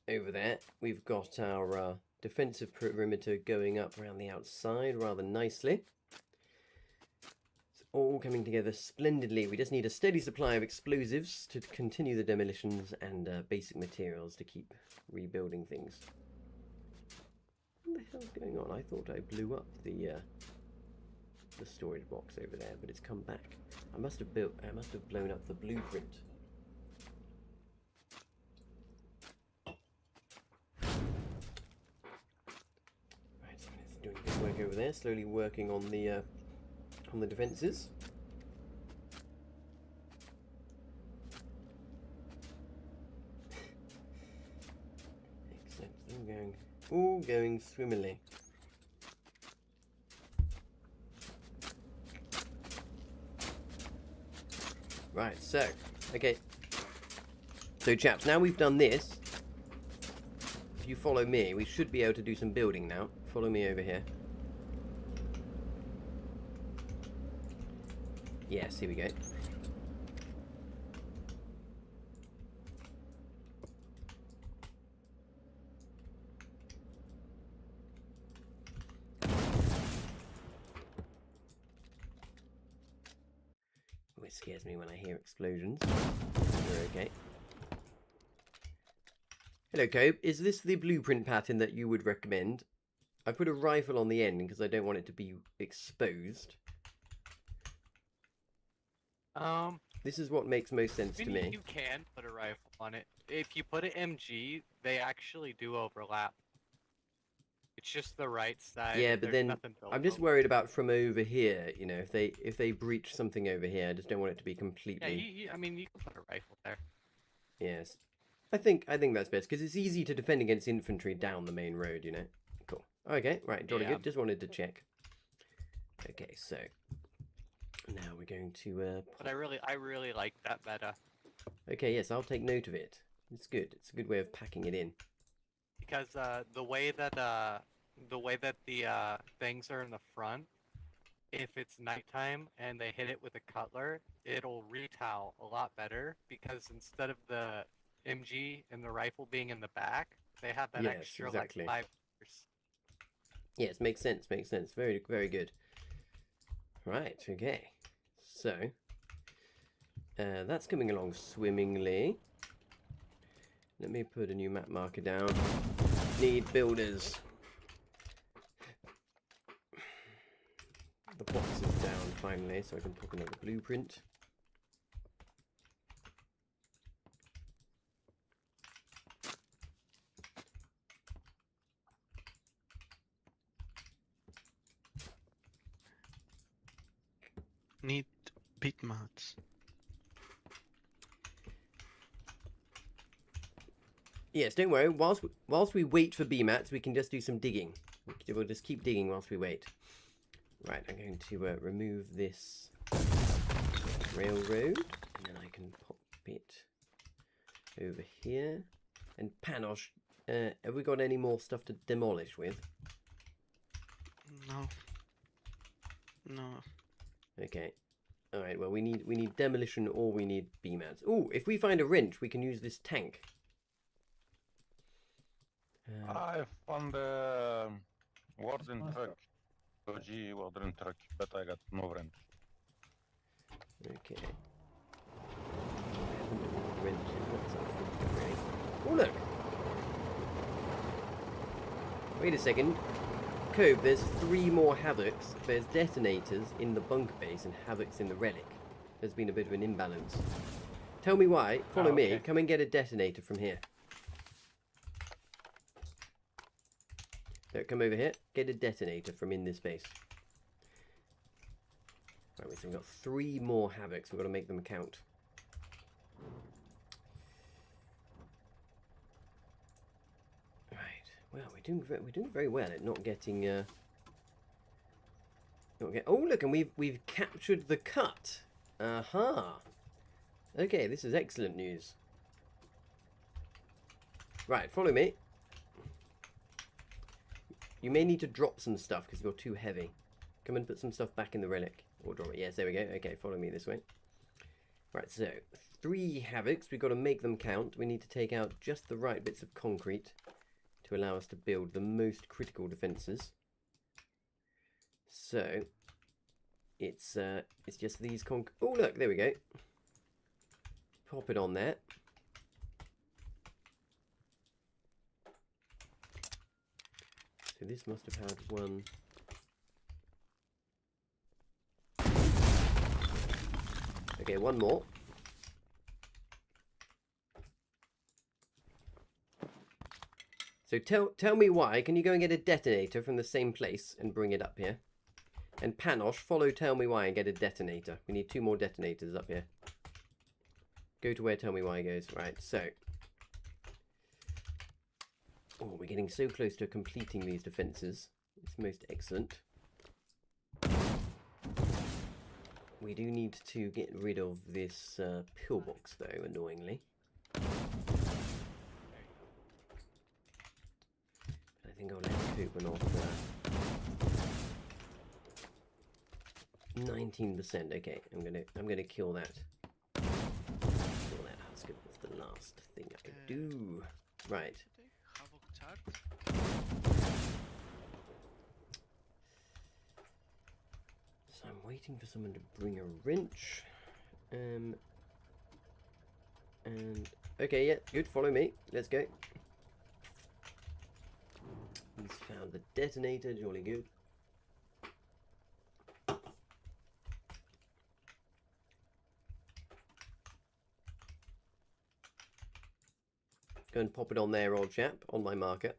over there. We've got our defensive perimeter going up around the outside rather nicely. It's all coming together splendidly. We just need a steady supply of explosives to continue the demolitions and basic materials to keep rebuilding things. What the hell's going on? I thought I blew up the storage box over there, but it's come back. I must have blown up the blueprint. Right, so it's doing good work over there, slowly working on the defences. Excellent, all going swimmingly. Right, so, okay. So chaps, now we've done this, if you follow me, we should be able to do some building now. Follow me over here. Yes, here we go. It scares me when I hear explosions. You're okay. Hello, Cope. Is this the blueprint pattern that you would recommend? I put a rifle on the end because I don't want it to be exposed. This is what makes most sense to me. You can put a rifle on it. If you put an MG, they actually do overlap. It's just the right side. Yeah, but then I'm just worried about from over here. You know, if they breach something over here, I just don't want it to be completely. Yeah, I mean, you can put a rifle there. Yes. I think that's best because it's easy to defend against infantry down the main road, you know. Cool. Okay, right, jolly good. Just wanted to check. Okay, so now we're going to. But I really like that meta. Okay, yes, I'll take note of it. It's good. It's a good way of packing it in. Because the way that the things are in the front, if it's nighttime and they hit it with a cutler, it'll retail a lot better because instead of the MG and the rifle being in the back, they have that extra exactly. like 5 years. Yes, makes sense. Makes sense. Very, very good. Right. Okay. So that's coming along swimmingly. Let me put a new map marker down. Need builders. The box is down finally, so I can pop another blueprint. Need pit mats. Yes, don't worry. Whilst we wait for BMATs, we can just do some digging. We'll just keep digging whilst we wait. Right, I'm going to remove this railroad, and then I can pop it over here. And Panosh, have we got any more stuff to demolish with? No. No. Okay. All right. Well, we need demolition or we need BMATs. Oh, if we find a wrench, we can use this tank. I found the warden truck, OG warden truck, but I got no wrench. Okay. Oh look! Wait a second. Cove, there's 3 more Havocs. There's detonators in the bunker base and Havocs in the relic. There's been a bit of an imbalance. Tell me why. Follow me. Come and get a detonator from here. So come over here. Get a detonator from in this base. Right, so we've got 3 more Havocs. We've got to make them count. Well, we're doing very well at not getting. Oh, look, and we've captured the cut. Aha. Okay, this is excellent news. Right, follow me. You may need to drop some stuff because you're too heavy. Come and put some stuff back in the relic. Or drop it. Yes, there we go. Okay, follow me this way. Right, so 3 Havocs. We've got to make them count. We need to take out just the right bits of concrete to allow us to build the most critical defenses. So it's just these oh look, there we go. Pop it on there. So this must have had 1. Okay, 1 more. So tell me why. Can you go and get a detonator from the same place and bring it up here? And Panosh, follow Tell Me Why and get a detonator. We need 2 more detonators up here. Go to where Tell Me Why goes. Right, so. Oh, we're getting so close to completing these defences. It's most excellent. We do need to get rid of this pillbox, though, annoyingly. I think I'll let Cooper off 19%. Okay, I'm gonna kill that. Kill that Husker. That's the last thing I can do. Right. So I'm waiting for someone to bring a wrench. And okay, yeah, good. Follow me. Let's go. He's found the detonator, jolly good. Go and pop it on there, old chap, on my marker.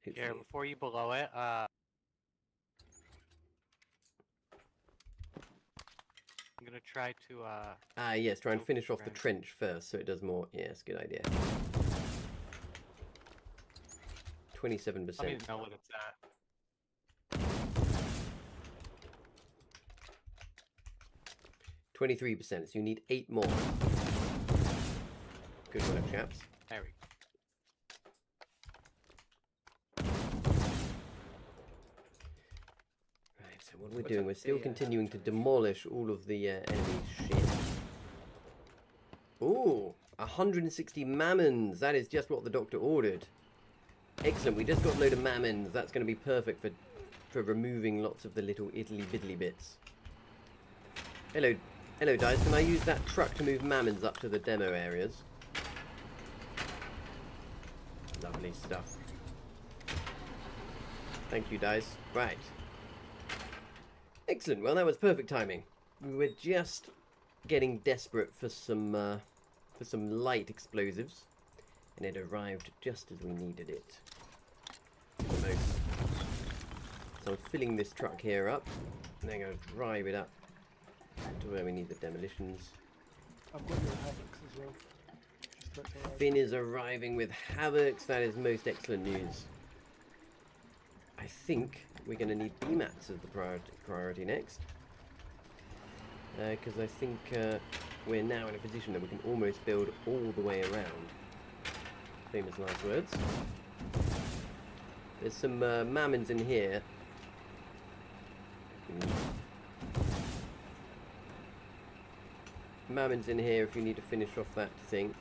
Here, before you below it, I'm gonna try to yes, try and finish off the trench first so it does more. Yes, good idea. 27%. Let me know what it's at. 23%, so you need 8 more. Good work, chaps. There we go. Right, so what we're doing, we're still continuing to demolish all of the enemy shit. Ooh, 160 mammons. That is just what the doctor ordered. Excellent, we just got a load of mammons. That's going to be perfect for removing lots of the little idly-biddly bits. Hello, Dice. Can I use that truck to move mammons up to the demo areas? Lovely stuff. Thank you, Dice. Right. Excellent. Well, that was perfect timing. We were just getting desperate for some light explosives, and it arrived just as we needed it. Almost. So I'm filling this truck here up, and then I'm going to drive it up to where we need the demolitions. I've got your Havocs as well. Just about to arrive. Finn is arriving with Havocs. That is most excellent news. I think we're going to need BMATs as the priority next. Because I think we're now in a position that we can almost build all the way around. Famous last words. There's some mammons in here. Mammons in here if you need to finish off that thing.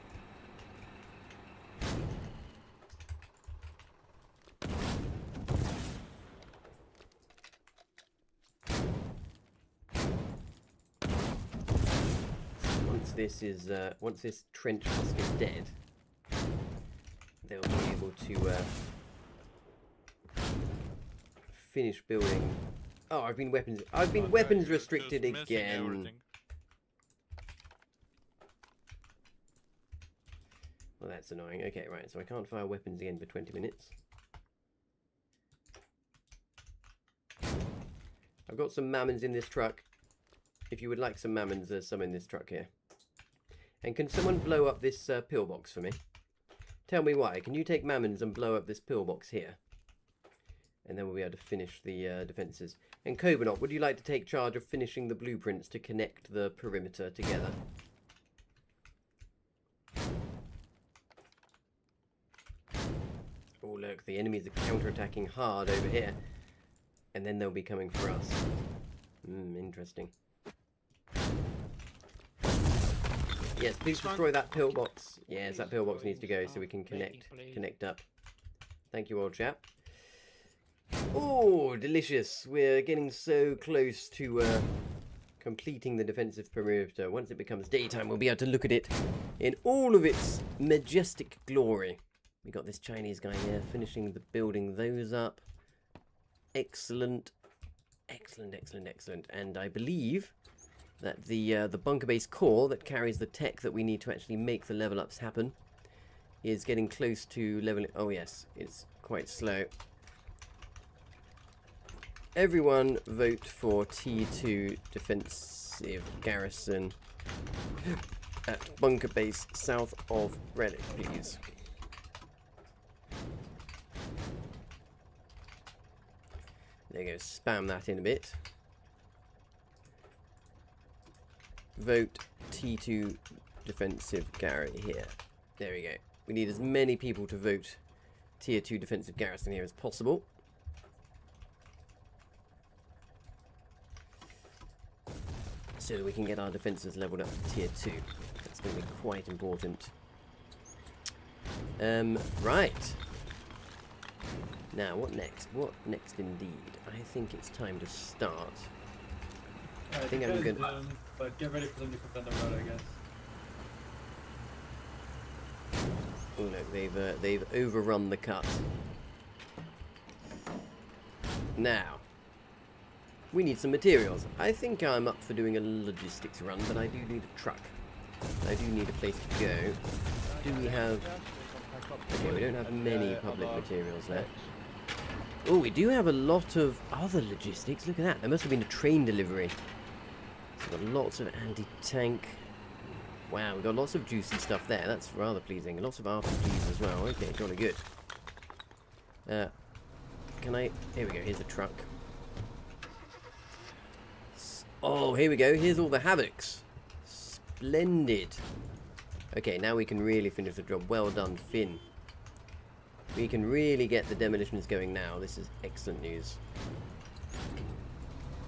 Once this trench husk is dead, they'll be able to finish building. Oh, I've been weapons restricted again. Well, that's annoying. Okay, right, so I can't fire weapons again for 20 minutes. I've got some mammons in this truck. If you would like some mammons, there's some in this truck here. And can someone blow up this pillbox for me? Tell me why. Can you take mammons and blow up this pillbox here? And then we'll be able to finish the defences. And Kobanot, would you like to take charge of finishing the blueprints to connect the perimeter together? Oh look, the enemies are counter-attacking hard over here. And then they'll be coming for us. Interesting. Yes, please destroy that pillbox. Yes, that pillbox needs to go so we can connect up. Thank you, old chap. Oh, delicious. We're getting so close to completing the defensive perimeter. Once it becomes daytime, we'll be able to look at it in all of its majestic glory. We got this Chinese guy here finishing the building those up. Excellent. Excellent, excellent, excellent. And I believe that the bunker base core that carries the tech that we need to actually make the level ups happen is getting close to leveling. Oh yes, it's quite slow. Everyone vote for T2 defensive garrison at bunker base south of Relic, please. There you go, spam that in a bit. Vote T2 defensive garrison here. There we go. We need as many people to vote tier 2 defensive garrison here as possible. So that we can get our defences leveled up to tier 2. That's going to be quite important. Right. Now, what next? What next indeed? I think it's time to start. I think I'm good. But get ready for them to come down the road, I guess. Oh look, they've overrun the cut. Now, we need some materials. I think I'm up for doing a logistics run, but I do need a truck. I do need a place to go. Do we have... Okay, we don't have many public materials left. Oh, we do have a lot of other logistics. Look at that. There must have been a train delivery. So we've got lots of anti-tank. Wow, we've got lots of juicy stuff there. That's rather pleasing. Lots of RPGs as well. Okay, jolly good. Can I... Here we go. Here's a truck. Oh, here we go. Here's all the Havocs. Splendid. Okay, now we can really finish the job. Well done, Finn. We can really get the demolitions going now. This is excellent news.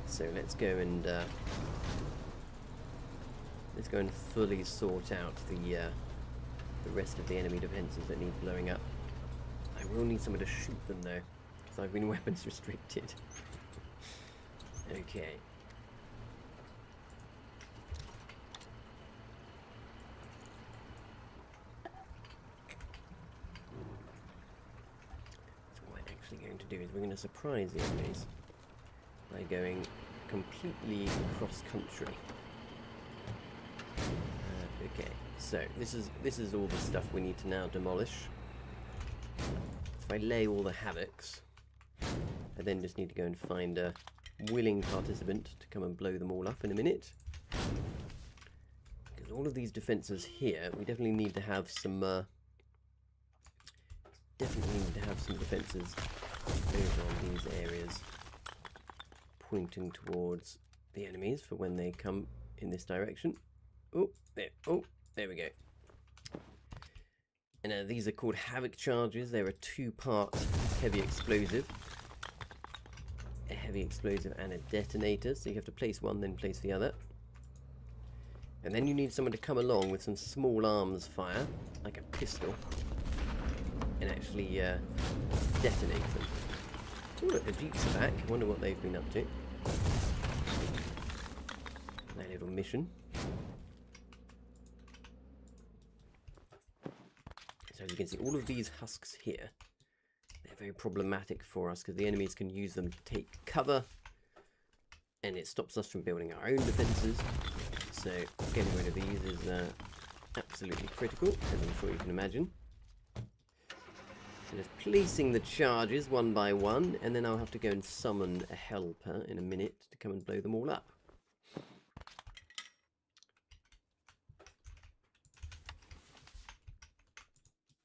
So let's go and fully sort out the rest of the enemy defenses that need blowing up. I will need someone to shoot them though, because I've been weapons restricted. Okay. Going to do is we're going to surprise the enemies by going completely cross country. Okay, so this is all the stuff we need to now demolish. If I lay all the Havocs, I then just need to go and find a willing participant to come and blow them all up in a minute. Because all of these defences here, we definitely need to have some defences over on these areas, pointing towards the enemies for when they come in this direction. Oh, there we go. And these are called Havoc charges. They're a two-part heavy explosive. A heavy explosive and a detonator. So you have to place one, then place the other. And then you need someone to come along with some small arms fire, like a pistol, and actually detonate them. Oh look, the Jeeps are back. I wonder what they've been up to. Their little mission. So as you can see, all of these husks here, they're very problematic for us because the enemies can use them to take cover, and it stops us from building our own defences. So getting rid of these is absolutely critical, as I'm sure you can imagine. So just placing the charges one by one, and then I'll have to go and summon a helper in a minute to come and blow them all up.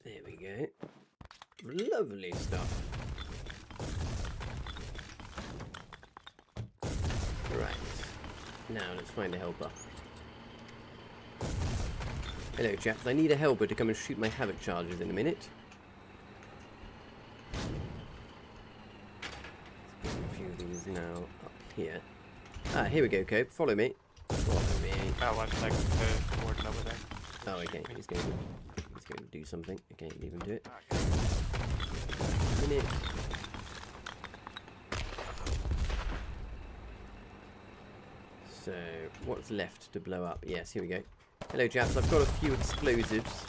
There we go. Lovely stuff. Right. Now let's find a helper. Hello chaps, I need a helper to come and shoot my Havoc charges in a minute. Now up here. Ah, here we go, Cope. Follow me. Follow me. About 1 second to coordinate over there. Oh, okay. He's going to do something. Okay, leave him do it. Minute. So, what's left to blow up? Yes, here we go. Hello, chaps. I've got a few explosives.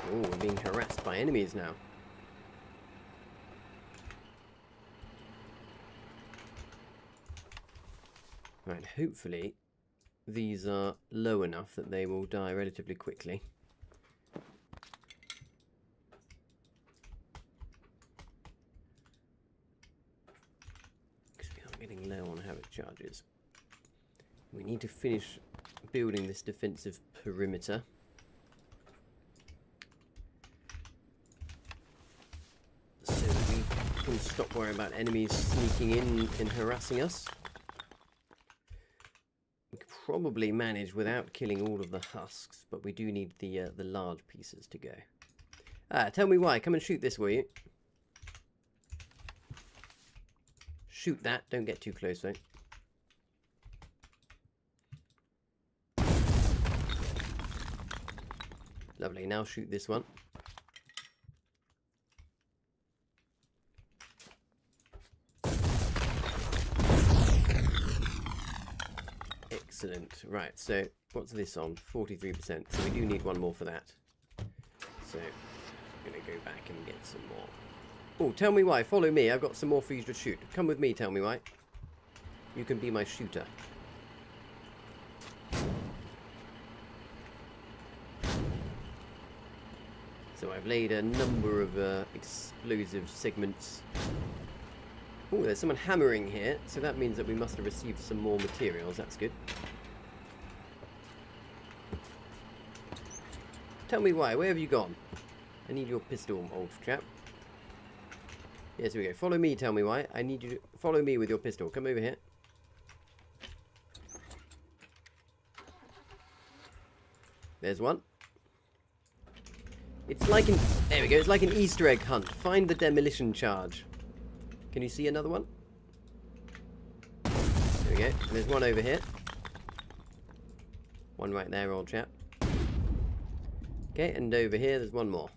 Oh, we're being harassed by enemies now. Right, hopefully these are low enough that they will die relatively quickly. Because we are getting low on Havoc charges. We need to finish building this defensive perimeter. Can stop worrying about enemies sneaking in and harassing us. We could probably manage without killing all of the husks, but we do need the large pieces to go. Ah, tell me why. Come and shoot this, will you? Shoot that. Don't get too close, though. Lovely. Now shoot this one. Excellent. Right, so what's this on? 43%. So we do need one more for that. So I'm going to go back and get some more. Oh, tell me why. Follow me. I've got some more for you to shoot. Come with me, tell me why. You can be my shooter. So I've laid a number of explosive segments. Oh, there's someone hammering here, so that means that we must have received some more materials. That's good. Tell me why. Where have you gone? I need your pistol, old chap. Yes, here we go. Follow me, tell me why. I need you to follow me with your pistol. Come over here. There's one. It's like an... There we go. It's like an Easter egg hunt. Find the demolition charge. Can you see another one? There we go. And there's one over here. One right there, old chap. Okay, and over here there's one more.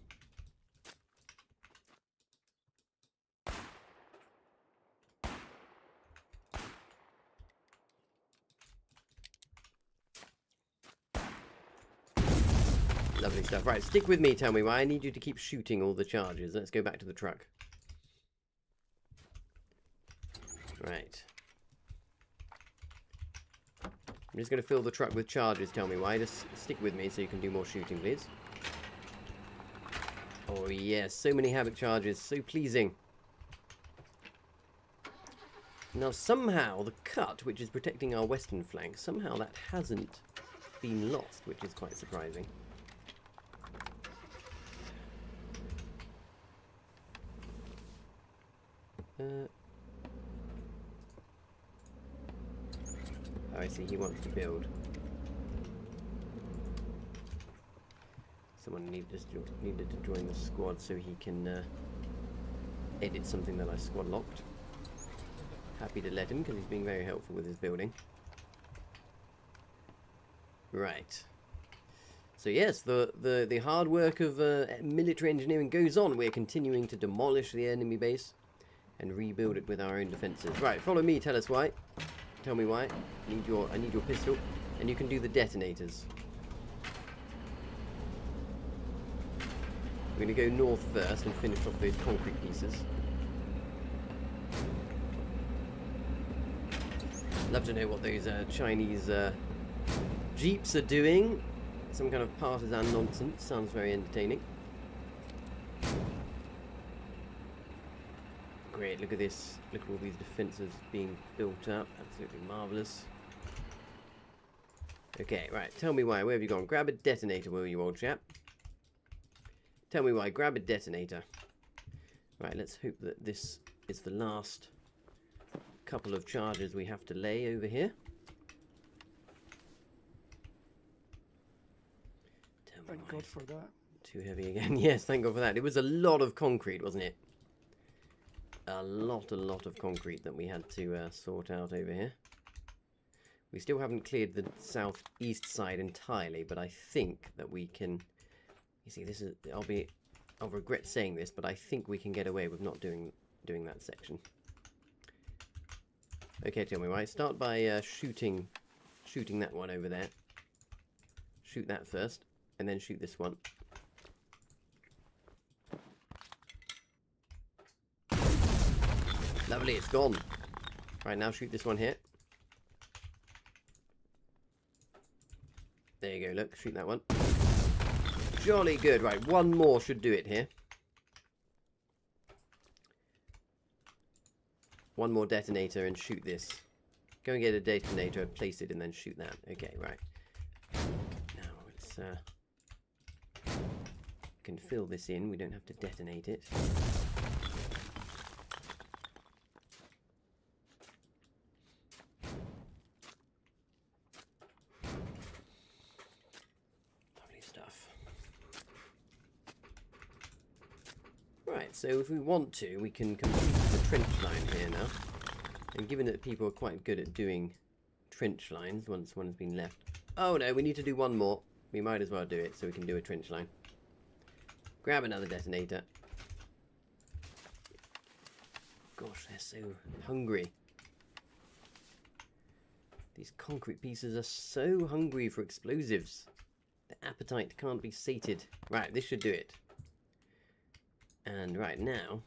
Lovely stuff. Right, stick with me, tell me why. I need you to keep shooting all the charges. Let's go back to the truck. Right. I'm just going to fill the truck with charges, tell me why. Just stick with me so you can do more shooting, please. Oh yes, so many havoc charges, so pleasing. Now somehow the cut, which is protecting our western flank, somehow that hasn't been lost, which is quite surprising. Oh, I see, he wants to build. Someone needed to join the squad so he can edit something that I squad locked. Happy to let him because he's being very helpful with his building. Right. So yes, the hard work of military engineering goes on. We're continuing to demolish the enemy base and rebuild it with our own defences. Right, follow me. Tell us why. Tell me why. I need your pistol, and you can do the detonators. We're going to go north first and finish off those concrete pieces. Love to know what those Chinese jeeps are doing. Some kind of partisan nonsense. Sounds very entertaining. Great, look at this. Look at all these defences being built up. Absolutely marvellous. Okay, right. Tell me why. Where have you gone? Grab a detonator, will you, old chap? Tell me why. Grab a detonator. Right, let's hope that this is the last couple of charges we have to lay over here. Thank God for that. Too heavy again. Yes, thank God for that. It was a lot of concrete, wasn't it? A lot of concrete that we had to sort out over here. We still haven't cleared the southeast side entirely, but I think that we can... You see, this is... I'll regret saying this, but I think we can get away with not doing that section. Okay, tell me why. Start by shooting that one over there. Shoot that first, and then shoot this one. Lovely, it's gone. Right, now shoot this one here. There you go, look, shoot that one. Jolly good. Right, one more should do it here. One more detonator and shoot this. Go and get a detonator, place it, and then shoot that. Okay, right. Now let's can fill this in. We don't have to detonate it. Lovely stuff. Right, so if we want to, we can complete the trench line here now. And given that people are quite good at doing trench lines once one has been left... Oh no, we need to do one more. We might as well do it so we can do a trench line. Grab another detonator. Gosh, they're so hungry. These concrete pieces are so hungry for explosives. Their appetite can't be sated. Right, this should do it. And right now...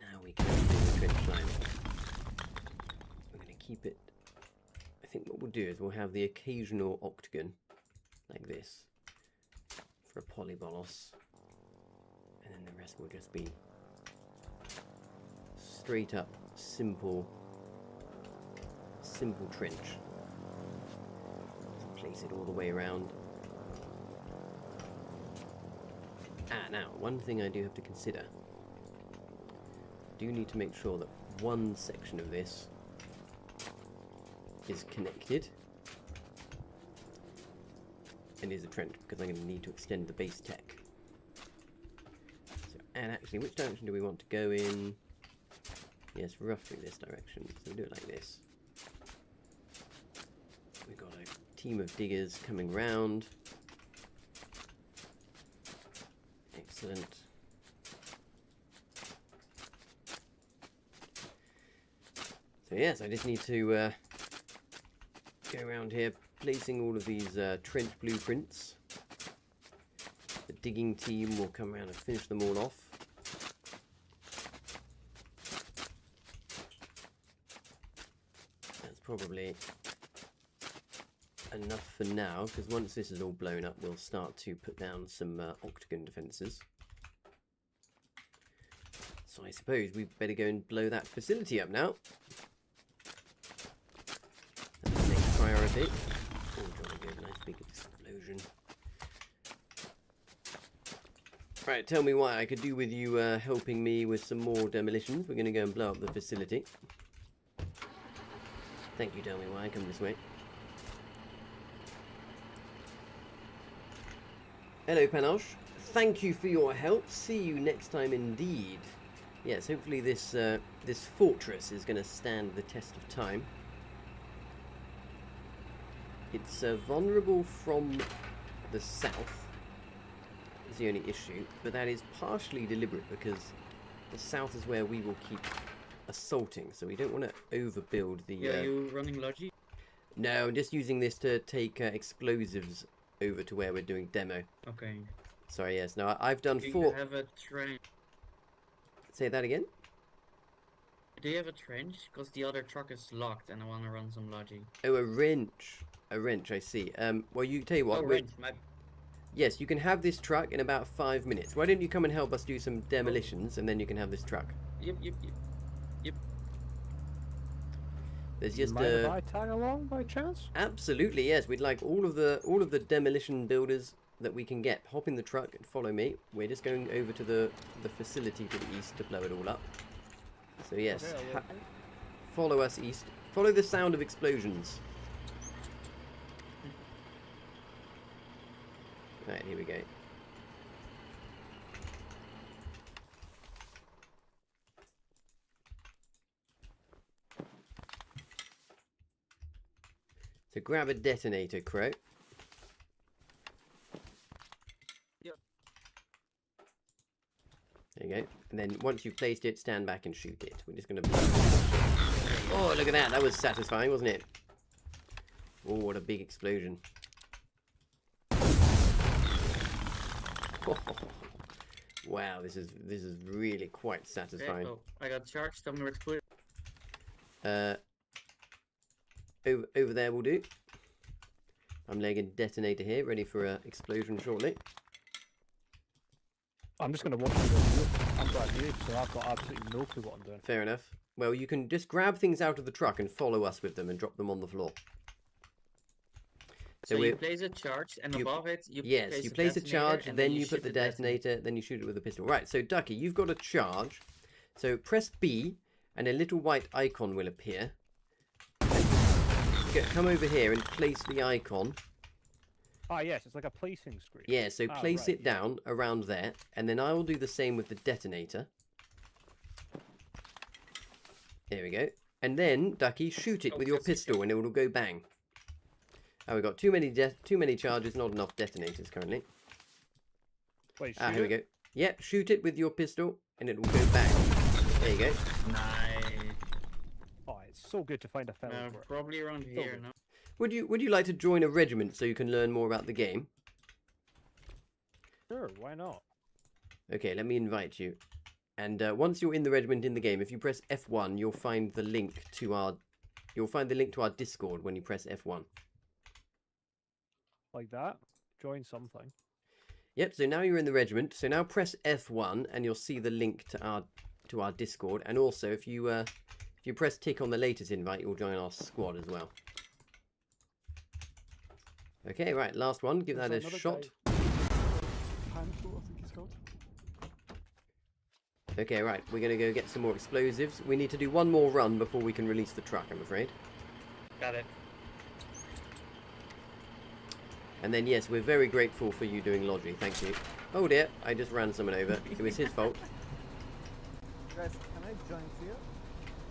Now we can do the trench line. We're going to keep it I think what we'll do is we'll have the occasional octagon, like this, for a polybolos. And then the rest will just be straight up, simple trench. Just place it all the way around. Now, one thing I do have to consider. I do need to make sure that one section of this is connected and is a trench, because I'm going to need to extend the base tech. So, and actually, which direction do we want to go in? Yes, roughly this direction. So we'll do it like this. We've got a team of diggers coming round. Excellent. So yes, I just need to go around here, placing all of these trench blueprints. The digging team will come around and finish them all off. That's probably enough for now, because once this is all blown up, we'll start to put down some octagon defences. So I suppose we better go and blow that facility up now. That's the next priority. Oh, jolly good, nice big explosion. Right, tell me why I could do with you helping me with some more demolitions. We're going to go and blow up the facility. Thank you, tell me why. Come this way. Hello, Panosh. Thank you for your help. See you next time indeed. Yes, hopefully this this fortress is going to stand the test of time. It's vulnerable from the south, is the only issue, but that is partially deliberate because the south is where we will keep assaulting, so we don't want to overbuild the... Yeah, you running Logi? No, I'm just using this to take explosives over to where we're doing demo. Okay. Sorry, yes. No, I've done Do 4... you have a trench? Say that again? Do you have a trench? Because the other truck is locked and I want to run some Logi. Oh, a wrench. A wrench, I see. Well, you tell you what... Oh, wrench, my... Yes, you can have this truck in about 5 minutes. Why don't you come and help us do some demolitions, and then you can have this truck? Yep. There's just mind if I tag along by chance? Absolutely, yes. We'd like all of the demolition builders that we can get. Hop in the truck and follow me. We're just going over to the facility to the east to blow it all up. So yes, Okay, follow us east. Follow the sound of explosions. Right, here we go. So grab a detonator, Crow. Yep. There you go. And then once you've placed it, stand back and shoot it. We're just going to... Oh, look at that. That was satisfying, wasn't it? Oh, what a big explosion. Wow, this is really quite satisfying. Okay, oh, I got charged. Tell me where to put it. Over there will do. I'm laying a detonator here, ready for an explosion shortly. I'm just going to watch you. I'm brand new, so I've got absolutely no clue what I'm doing. Fair enough. Well, you can just grab things out of the truck and follow us with them and drop them on the floor. So you place a charge, and above it, you place a charge, then you put the detonator, then you shoot it with a pistol. Right, so Ducky, you've got a charge. So press B, and a little white icon will appear. Come over here and place the icon. Ah, yes, it's like a placing screen. Yeah, so place it down around there, and then I will do the same with the detonator. There we go. And then, Ducky, shoot it with your pistol, and it will go bang. Oh, we've got too many charges, not enough detonators currently. Wait, here we go. Yep, shoot it with your pistol, and it will go bang. There you go. Nice. Oh, it's so good to find a fellow. Probably around here, no? Would you like to join a regiment so you can learn more about the game? Sure, why not? Okay, let me invite you. And once you're in the regiment in the game, if you press F1, you'll find the link to our You'll find the link to our Discord when you press F1. Like that? Join something. Yep, so now you're in the regiment. So now press F1 and you'll see the link to our Discord. And also, if you press tick on the latest invite, you'll join our squad as well. Okay, right, last one. Give that a shot. Handful, I think it's called. Okay, right, we're going to go get some more explosives. We need to do one more run before we can release the truck, I'm afraid. Got it. And then, yes, we're very grateful for you doing Logi. Thank you. Oh dear, I just ran someone over. It was his fault. Guys, can I join here?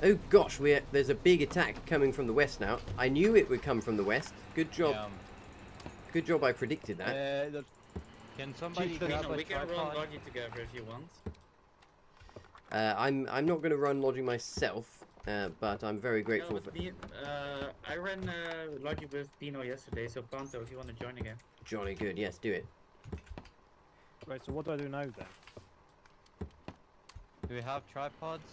Oh gosh, there's a big attack coming from the west now. I knew it would come from the west. Good job. Good job I predicted that. Can somebody grab a We can run tripod? Logi together if you want. I'm not going to run Logi myself, but I'm very grateful for... I ran Logi with Dino yesterday, so Panto, if you want to join again. Jolly good, yes, do it. Right, so what do I do now then? Do we have tripods?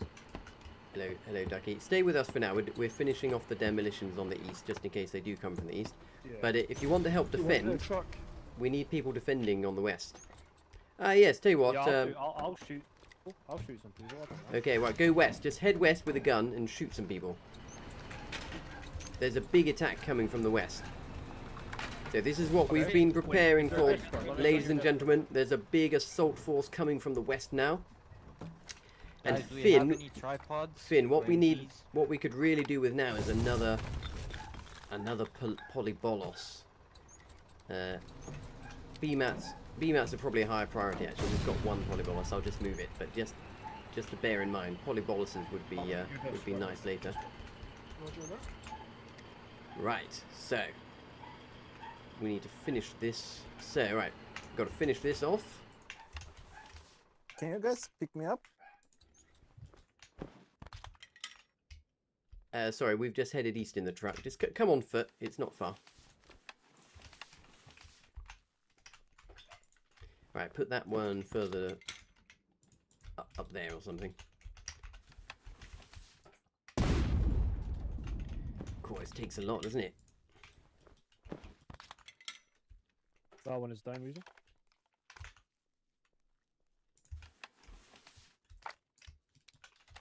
Hello, Ducky. Stay with us for now. We're finishing off the demolitions on the east, just in case they do come from the east. Yeah. But if you want to help You want defend, no truck? we need people defending on the west. Yes, tell you what. Yeah, I'll shoot. Oh, I'll shoot some people. I don't know. Okay, right, go west. Just head west with a gun and shoot some people. There's a big attack coming from the west. So this is what we've been preparing for, ladies and gentlemen. There's a big assault force coming from the west now. And Guys, do we have Finn, any tripods? Finn, what we need, These? what we could really do with now is another polybolos. BMATs are probably a higher priority actually. We've got one polybolos. I'll just move it, but just to bear in mind, polyboluses would be nice later. Roger that. Right, so we need to finish this. So right, got to finish this off. Can you guys pick me up? Sorry, we've just headed east in the truck. Just come on foot. It's not far. Right, put that one further up there or something. Of course, it takes a lot, doesn't it? That one is down, Weasel.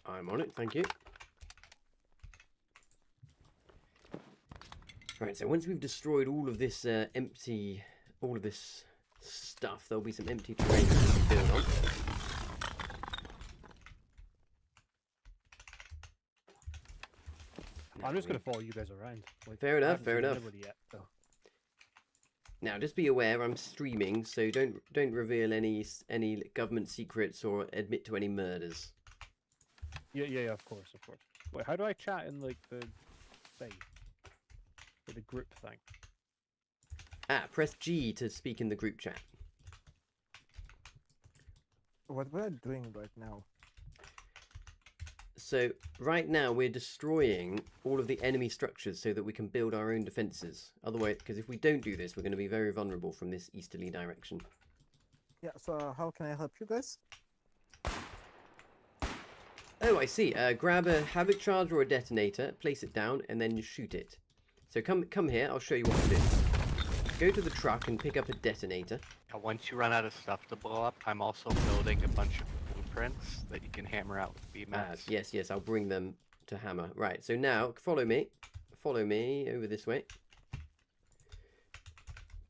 I'm on it, thank you. Right, so once we've destroyed all of this all of this stuff, there'll be some empty terrain to build on. I'm just going to follow you guys around. Like, Fair I enough, haven't fair seen enough. anybody yet, so. Now, just be aware, I'm streaming, so don't reveal any government secrets or admit to any murders. Yeah, of course. Wait, how do I chat in like the thing? The group thing. Press G to speak in the group chat. What we're doing right now? So right now we're destroying all of the enemy structures so that we can build our own defenses. Otherwise, because if we don't do this, we're going to be very vulnerable from this easterly direction. Yeah, so how can I help you guys? Oh, I see. Grab a havoc charge or a detonator, place it down, and then you shoot it. So come here, I'll show you what to do. Go to the truck and pick up a detonator. Once you run out of stuff to blow up, I'm also building a bunch of blueprints that you can hammer out with BMATs. Yes, I'll bring them to hammer. Right, so now, follow me. Follow me over this way.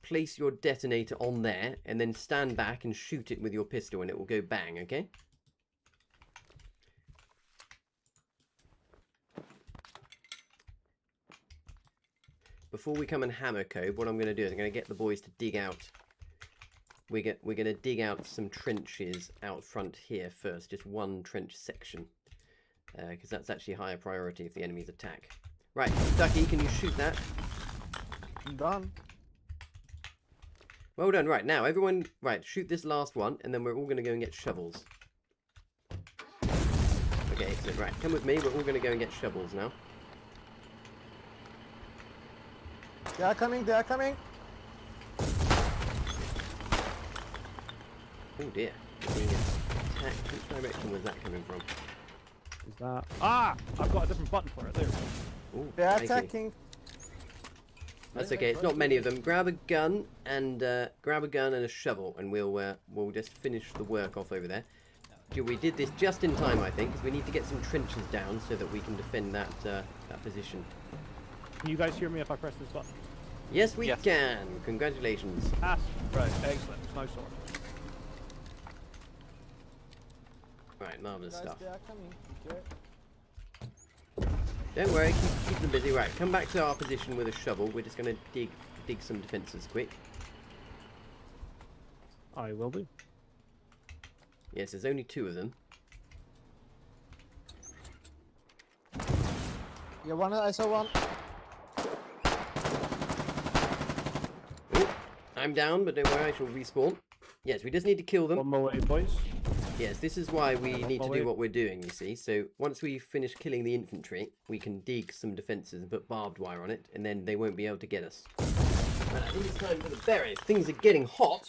Place your detonator on there, and then stand back and shoot it with your pistol, and it will go bang, okay? Before we come and hammer Cove, what I'm going to do is I'm going to get the boys to dig out. We're going to dig out some trenches out front here first, just one trench section, because that's actually higher priority if the enemies attack. Right, Ducky, can you shoot that? Done. Well done. Right, now everyone, right, shoot this last one, and then we're all going to go and get shovels. Okay, excellent. Right, come with me. We're all going to go and get shovels now. They are coming, they are coming. Oh dear. Being attacked. Which direction was that coming from? Is that... Ah! I've got a different button for it. There we go. Ooh, They are crikey. attacking. That's okay. It's not many of them. Grab a gun and a shovel, and we'll just finish the work off over there. We did this just in time, I think, because we need to get some trenches down so that we can defend that that position. Can you guys hear me if I press this button? Yes, we can. Congratulations. Ah, right. Excellent. There's no sword. Right, marvelous Guys, stuff. they are coming. Okay. Don't worry, keep them busy. Right, come back to our position with a shovel. We're just going to dig some defences quick. I will do. Yes, there's only 2 of them. Yeah, one. I saw one. Oh, I'm down, but don't worry, I shall respawn. Yes, we just need to kill them. One more way, boys. Yes, this is why we need to do what we're doing, you see. So once we finish killing the infantry, we can dig some defences and put barbed wire on it, and then they won't be able to get us. Right, I think it's time for the berries. Things are getting hot.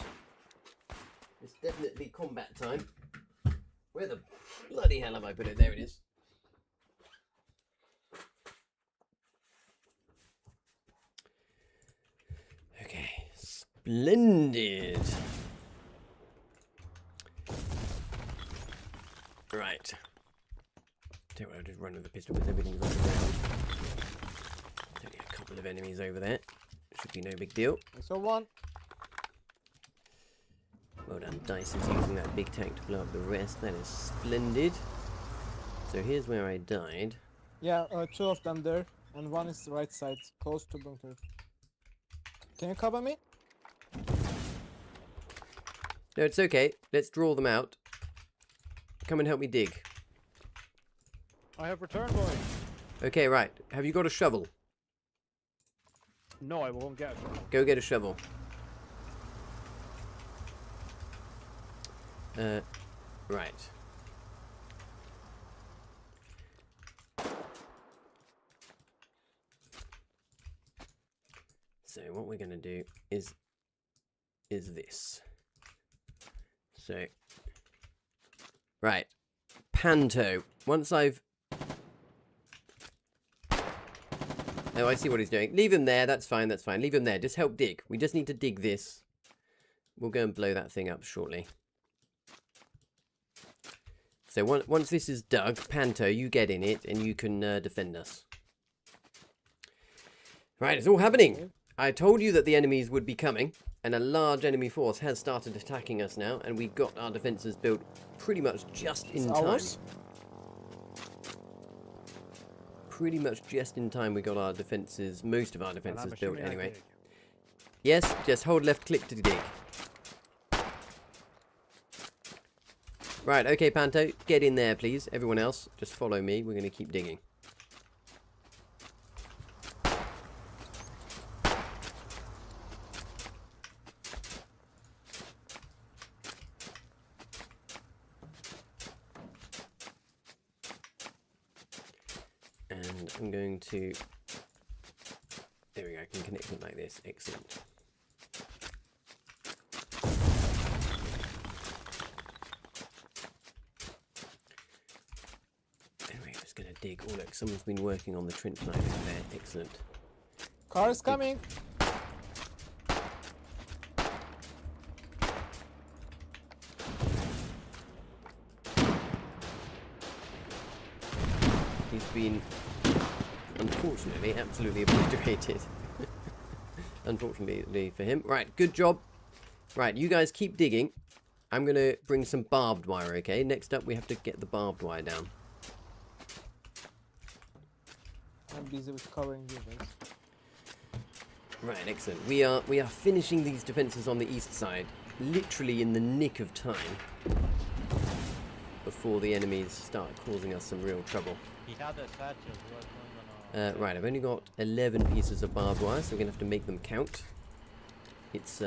It's definitely combat time. Where the bloody hell have I put it? There it is. Okay, splendid. Right. Tell you what, I'll just run with the pistol because everything's on the ground. There's only a couple of enemies over there. Should be no big deal. I saw one. Well done, Dice is using that big tank to blow up the rest. That is splendid. So here's where I died. Yeah, 2 of them there, and one is the right side, close to bunker. Can you cover me? No, it's okay. Let's draw them out. Come and help me dig. I have returned, boy. Okay, right. Have you got a shovel? No, I won't get it. Go get a shovel. Right. So what we're going to do is this. So, right. Panto. Once I've... Oh, I see what he's doing. Leave him there. That's fine. That's fine. Leave him there. Just help dig. We just need to dig this. We'll go and blow that thing up shortly. So once this is dug, Panto, you get in it and you can defend us. Right, it's all happening. I told you that the enemies would be coming, and a large enemy force has started attacking us now, and we got our defences built pretty much just in time. Pretty much just in time we got our defences, most of our defences built anyway. Yes, just hold left click to dig. Right, okay, Panto, get in there, please. Everyone else, just follow me. We're going to keep digging. And I'm going to... There we go, I can connect it like this. Excellent. Gonna dig. Oh look, someone's been working on the trench line over there. Excellent. Car is coming. He's been, unfortunately, absolutely obliterated. Unfortunately for him. Right, good job. Right, you guys keep digging. I'm gonna bring some barbed wire, okay? Next up we have to get the barbed wire down. I'm busy with covering you guys. Right, excellent. We are finishing these defences on the east side, literally in the nick of time, before the enemies start causing us some real trouble. Right, I've only got 11 pieces of barbed wire, so we're going to have to make them count. It's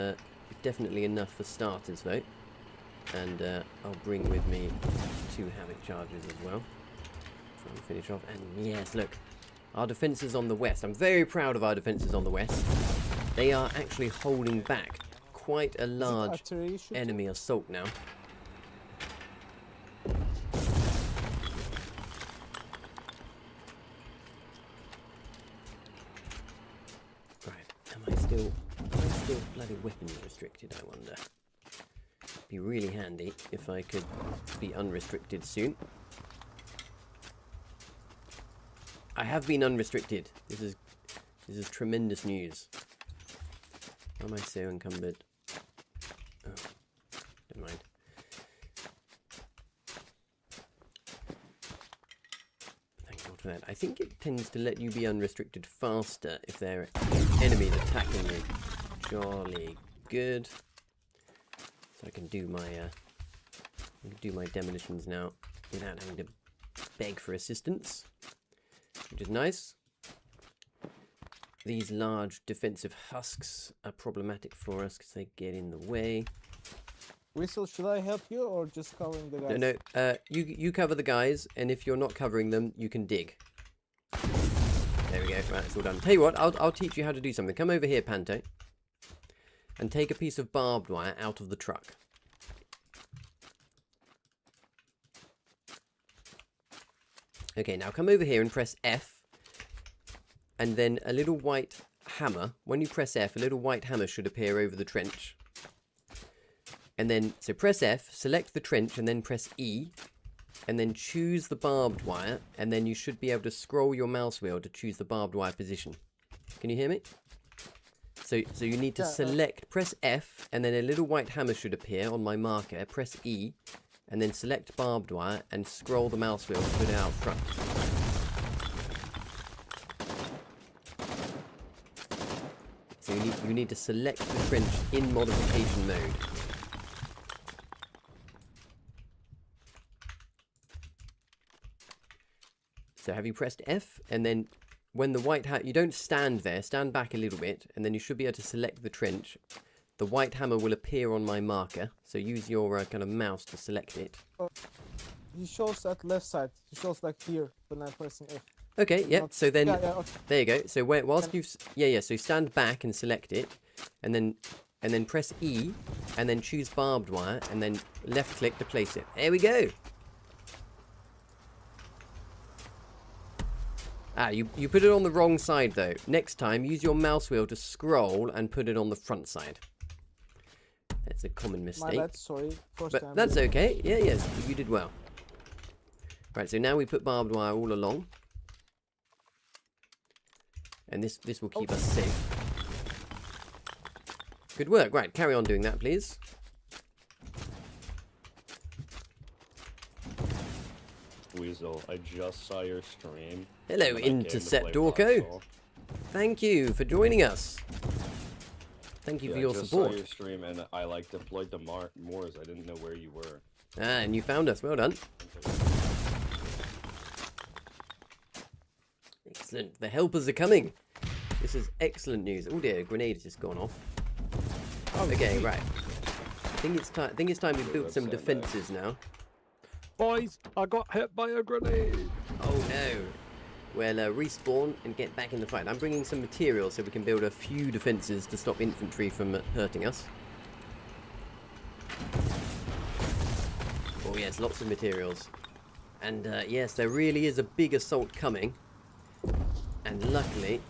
definitely enough for starters, though. And I'll bring with me 2 Havoc charges as well. So we'll finish off. And yes, look. Our defences on the west. I'm very proud of our defences on the west. They are actually holding back quite a large enemy assault now. still bloody weapons restricted, I wonder? Be really handy if I could be unrestricted soon. I have been unrestricted. This is tremendous news. Why am I so encumbered? Oh, never mind. Thank God for that. I think it tends to let you be unrestricted faster if there are enemies attacking you. Jolly good. So I can do my demolitions now without having to beg for assistance, which is nice. These large defensive husks are problematic for us because they get in the way. Whistle, should I help you or just covering the guys? No, you cover the guys, and if you're not covering them, you can dig. There we go. Right, it's all done. Tell you what, I'll teach you how to do something. Come over here, Panto, and take a piece of barbed wire out of the truck. Okay, now come over here and press F. And then a little white hammer. When you press F, a little white hammer should appear over the trench. And then, so press F, select the trench, and then press E. And then choose the barbed wire. And then you should be able to scroll your mouse wheel to choose the barbed wire position. Can you hear me? So you need to select, press F, and then a little white hammer should appear on my marker. Press E, and then select barbed wire, and scroll the mouse wheel to put it out front. So you need to select the trench in modification mode. So have you pressed F, and then when the white hat, you don't stand there, stand back a little bit, and then you should be able to select the trench. The white hammer will appear on my marker, so use your kind of mouse to select it. He shows at left side. He shows like here when I'm pressing F. Okay, yep. Not... So then, okay. There you go. So whilst you've, so stand back and select it, and then press E, and then choose barbed wire, and then left click to place it. There we go. Ah, you put it on the wrong side though. Next time, use your mouse wheel to scroll and put it on the front side. That's a common mistake. My bad, sorry. But that's okay. Yeah, yes, you did well. Right, so now we put barbed wire all along. And this will keep us safe. Good work. Right, carry on doing that, please. Weasel, I just saw your stream. Hello, Intercept Orco. Thank you for joining us. Thank you for your support. I just saw your stream and I like deployed to Moors. I didn't know where you were. Ah, and you found us. Well done. Excellent. The helpers are coming. This is excellent news. Oh dear, a grenade has just gone off. Okay, right. I think it's time we built some defences now. Boys, I got hit by a grenade. Oh no. Well, respawn and get back in the fight. I'm bringing some materials so we can build a few defences to stop infantry from hurting us. Oh yes, lots of materials. And yes, there really is a big assault coming. And luckily,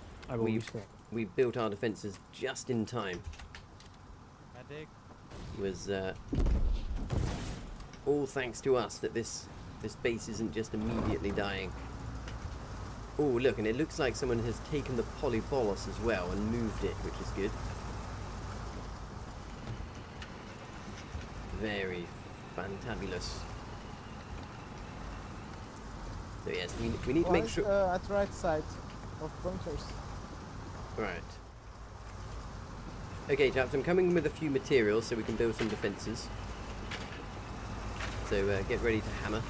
we built our defences just in time. It was all thanks to us that this base isn't just immediately dying. Oh, look, and it looks like someone has taken the polybolos as well and moved it, which is good. Very fantabulous. So yes, we need to make sure... at right side of bunkers. Right. Okay, chaps, I'm coming with a few materials so we can build some defences. So get ready to hammer.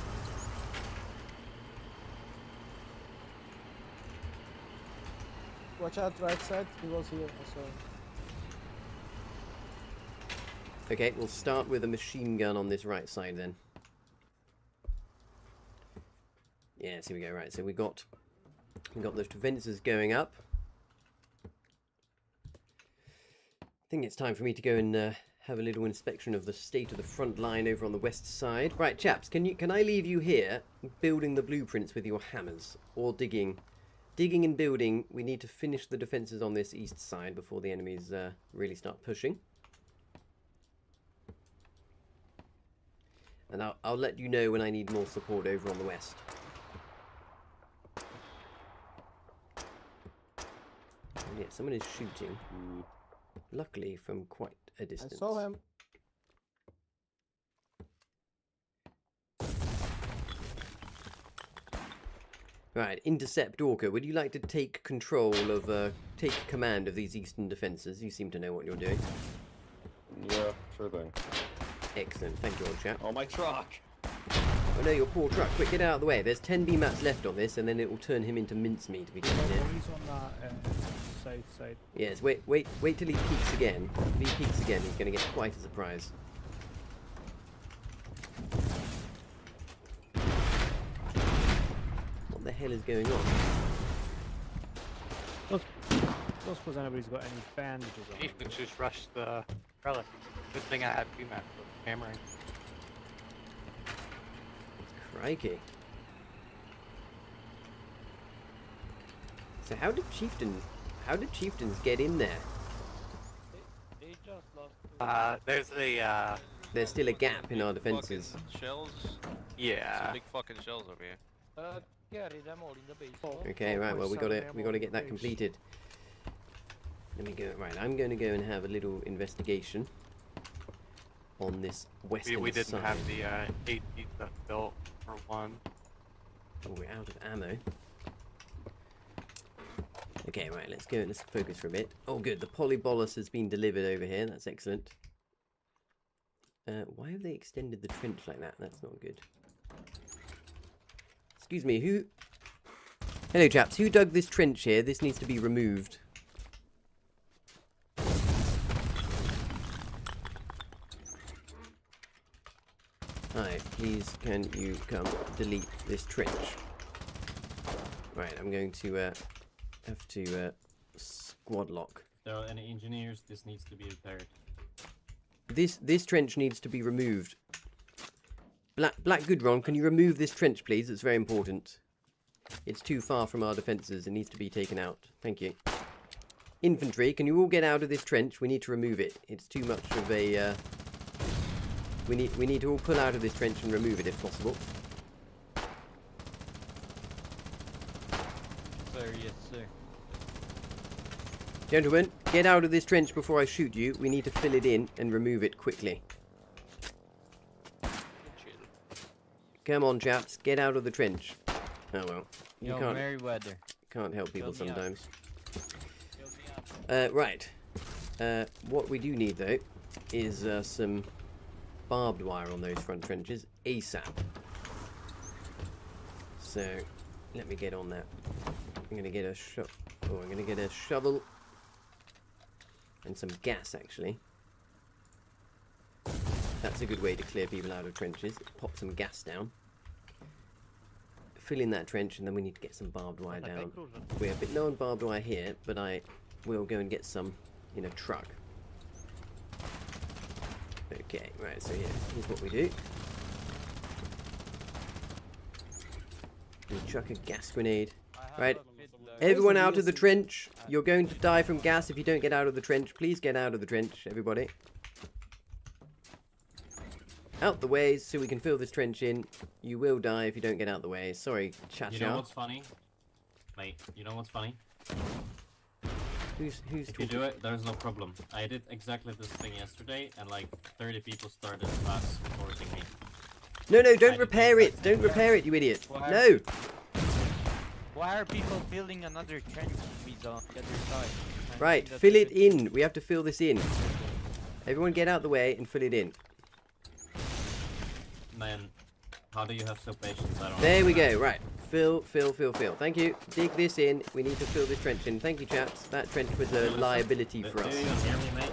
Watch out, right side. He was here. Sorry. Okay, we'll start with a machine gun on this right side then. Yes, here we go. Right, so we got those defences going up. I think it's time for me to go and have a little inspection of the state of the front line over on the west side. Right, chaps, can I leave you here building the blueprints with your hammers or digging digging and building. We need to finish the defences on this east side before the enemies really start pushing. And I'll let you know when I need more support over on the west. And yeah, someone is shooting. Luckily from quite a distance. I saw him. Right, Intercept Orca, would you like to take control of, take command of these eastern defences? You seem to know what you're doing. Yeah, sure thing. Excellent, thank you, old chap. Oh, my truck! Oh no, your poor truck. Quick, get out of the way. There's 10 BMATs left on this, and then it will turn him into mincemeat if he gets in. He's on that south side. Yes, wait till he peeks again. If he peeks again, he's going to get quite a surprise. What the hell is going on? Don't suppose anybody's got any bandages on. Ethan just rushed the relic. Good thing I had BMAT for hammering. Crikey. So how did chieftains get in there? They just lost. There's still a gap in our defenses. Shells? Yeah. Some big fucking shells over here. Carry them all in the base. Okay, right. Well, we got to get that completed. Let me go. Right, I'm going to go and have a little investigation on this western side. We didn't have the AT stuff built for one. Oh, we're out of ammo. Okay, right. Let's go. Let's focus for a bit. Oh, good. The polybolus has been delivered over here. That's excellent. Why have they extended the trench like that? That's not good. Excuse me, who... Hello, chaps. Who dug this trench here? This needs to be removed. Hi, please can you come delete this trench? Right, I'm going to have to squad lock. If there are any engineers, this needs to be repaired. This trench needs to be removed. Black Goodron, can you remove this trench, please? It's very important. It's too far from our defences. It needs to be taken out. Thank you. Infantry, can you all get out of this trench? We need to remove it. It's too much of a... We need to all pull out of this trench and remove it if possible. Sir, yes, sir. Gentlemen, get out of this trench before I shoot you. We need to fill it in and remove it quickly. Come on, chaps, get out of the trench. Oh well, you can't help people sometimes. Right. What we do need though is some barbed wire on those front trenches ASAP. So let me get on that. I'm gonna get a I'm gonna get a shovel and some gas actually. That's a good way to clear people out of trenches. Pop some gas down. Fill in that trench and then we need to get some barbed wire down. We're a bit low on barbed wire here, but I will go and get some in a truck. Okay, right, so yeah, here's what we do. We chuck a gas grenade. Right, everyone out of the trench. You're going to die from gas if you don't get out of the trench. Please get out of the trench, everybody. Out the way so we can fill this trench in. You will die if you don't get out the way. Sorry, Cha-Cha. You know what's funny? Mate, you know what's funny? Who's if you do it, there's no problem. I did exactly this thing yesterday, and like 30 people started fast supporting me. No, don't repair it. Don't repair it, you idiot. No. Why are people building another trench on the other side? Right, fill it in. We have to fill this in. Everyone get out the way and fill it in. Man, how do you have so patience? I don't There we go, right. Fill. Thank you. Dig this in. We need to fill this trench in. Thank you, chaps. That trench was a liability for us. Do you hear me, mate?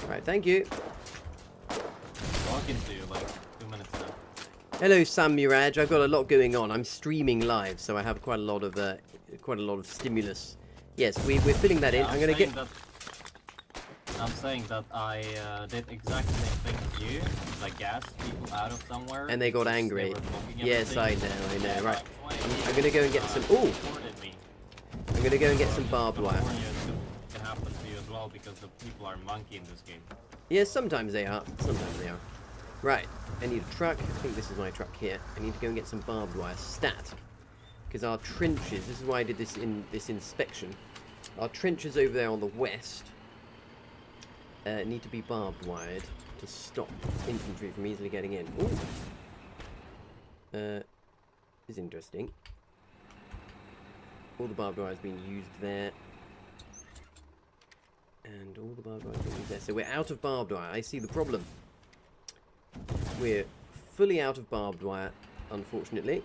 Right, thank you. Talking to you like 2 minutes now. Hello, Sam Mirage. I've got a lot going on. I'm streaming live, so I have quite a lot of stimulus. Yes, we're filling that in. I'm gonna get. I'm saying that I did exactly the same thing as you, like gas people out of somewhere. And they got angry. They yes, I know, right. I'm gonna go and get some. Oh! I'm gonna go and get some barbed wire. It can happen to you as well because the people are monkey in this game. Yeah, sometimes they are. Sometimes they are. Right, I need a truck. I think this is my truck here. I need to go and get some barbed wire stat. Because our trenches, this is why I did this in this inspection. Our trenches over there on the west need to be barbed wired to stop infantry from easily getting in. Ooh. This is interesting. All the barbed wire has been used there. And all the barbed wire has been used there. So we're out of barbed wire. I see the problem. We're fully out of barbed wire, unfortunately.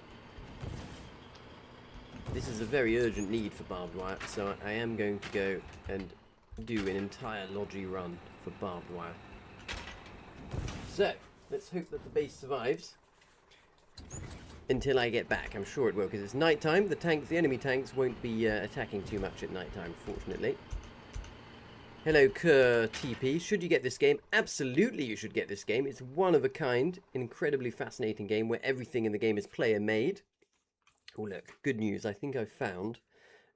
This is a very urgent need for barbed wire, so I am going to go and do an entire Logi run for barbed wire. So, let's hope that the base survives until I get back. I'm sure it will, because it's night time. The enemy tanks won't be attacking too much at night time, fortunately. Hello, Kerr TP. Should you get this game? Absolutely you should get this game. It's one of a kind, incredibly fascinating game where everything in the game is player made. Oh look, good news. I think I've found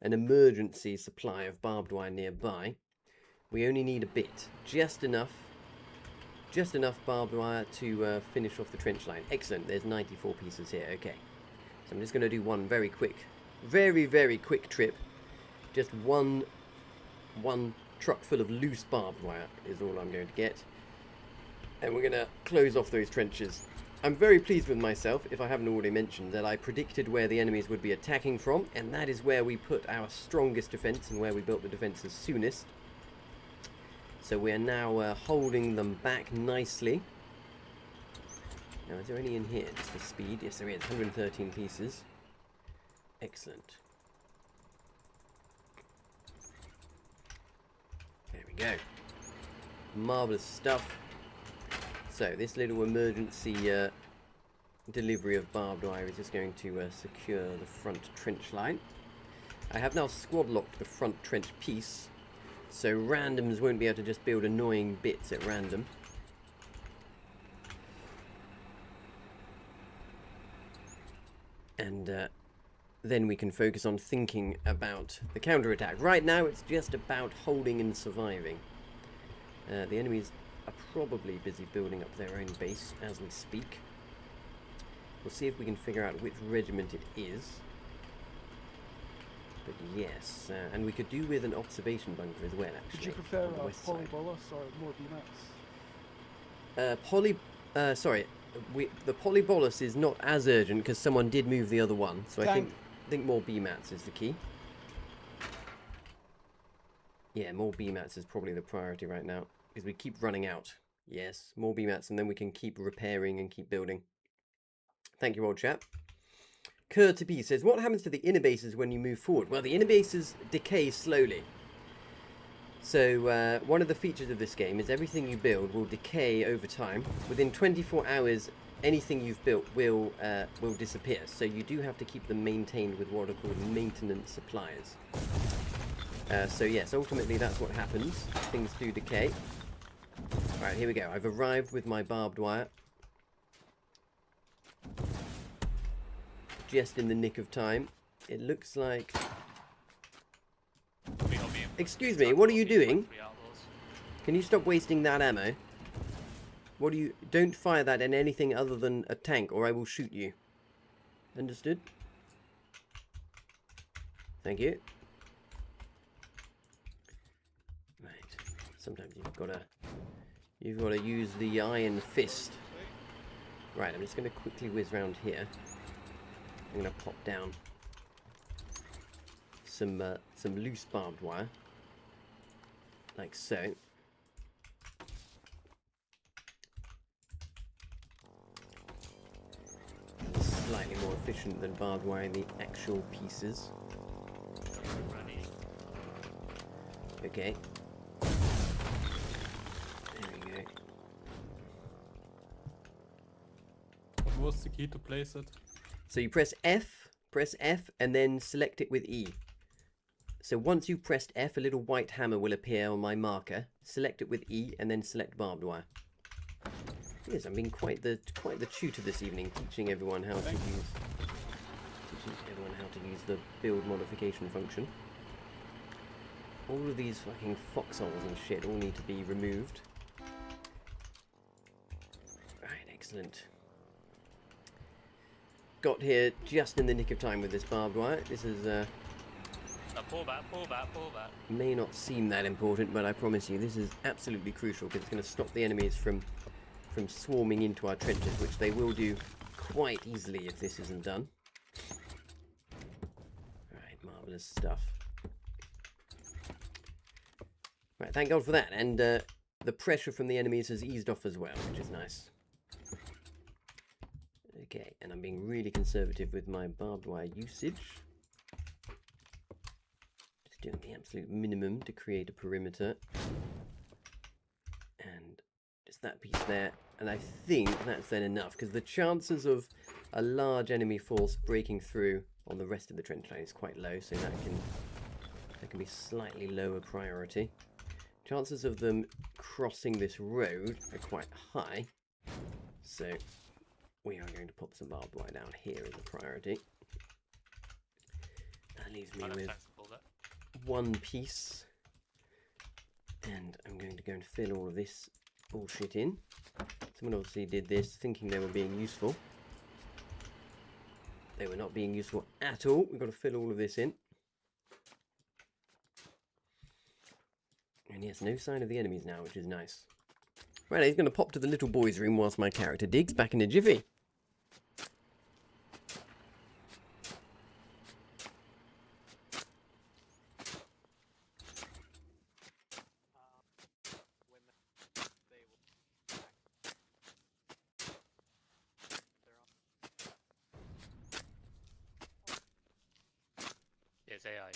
an emergency supply of barbed wire nearby. We only need a bit. Just enough barbed wire to finish off the trench line. Excellent. There's 94 pieces here. Okay. So I'm just going to do one very quick, very quick trip. Just one truck full of loose barbed wire is all I'm going to get. And we're going to close off those trenches. I'm very pleased with myself, if I haven't already mentioned, that I predicted where the enemies would be attacking from, and that is where we put our strongest defense and where we built the defenses soonest. So we are now holding them back nicely. Now, is there any in here just for speed? Yes, there is. 113 pieces. Excellent. There we go. Marvellous stuff. So, this little emergency delivery of barbed wire is just going to secure the front trench line. I have now squad locked the front trench piece, so randoms won't be able to just build annoying bits at random. And then we can focus on thinking about the counterattack. Right now it's just about holding and surviving. The enemies are probably busy building up their own base as we speak. We'll see if we can figure out which regiment it is. But yes, and we could do with an observation bunker as well, actually. Would you prefer on the west side. Polybolus or more BMX? The Polybolus is not as urgent because someone did move the other one, so I think more BMATs is the key. Yeah, more BMATs is probably the priority right now. Because we keep running out. Yes, more BMATs, and then we can keep repairing and keep building. Thank you, old chap. Kerr to B says, what happens to the inner bases when you move forward? Well, the inner bases decay slowly. So, one of the features of this game is everything you build will decay over time. Within 24 hours, anything you've built will disappear. So you do have to keep them maintained with what are called maintenance supplies. So yes, ultimately that's what happens. Things do decay. Alright, here we go. I've arrived with my barbed wire. Just in the nick of time. It looks like... Excuse me, what are you doing? Can you stop wasting that ammo? What do you... Don't fire that in anything other than a tank or I will shoot you. Understood? Thank you. Sometimes you've got to use the iron fist. Right, I'm just going to quickly whiz around here. I'm going to pop down some loose barbed wire, like so. Slightly more efficient than barbed wire in the actual pieces. Okay. What's the key to place it? So you press F, and then select it with E. So once you've pressed F, a little white hammer will appear on my marker. Select it with E, and then select barbed wire. Yes, I'm being quite the tutor this evening, teaching everyone how to use the build modification function. all of these fucking foxholes and shit all need to be removed. Right, excellent. Got here just in the nick of time with this barbed wire. This is pull back, pull back, pull back. may not seem that important, but I promise you this is absolutely crucial because it's going to stop the enemies from swarming into our trenches, which they will do quite easily if this isn't done. Right, marvellous stuff. Right, thank God for that, and the pressure from the enemies has eased off as well, which is nice. Okay, and I'm being really conservative with my barbed wire usage. Just doing the absolute minimum to create a perimeter. And just that piece there. And I think that's then enough, because the chances of a large enemy force breaking through on the rest of the trench line is quite low, so that can be slightly lower priority. Chances of them crossing this road are quite high, so we are going to pop some barbed wire down here as a priority. That leaves me with one piece, and I'm going to go and fill all of this bullshit in. Someone obviously did this thinking they were being useful. They were not being useful at all. We've got to fill all of this in. And yes, no sign of the enemies now, which is nice. Right, he's going to pop to the little boy's room whilst my character digs. Back in a jiffy. It's AI.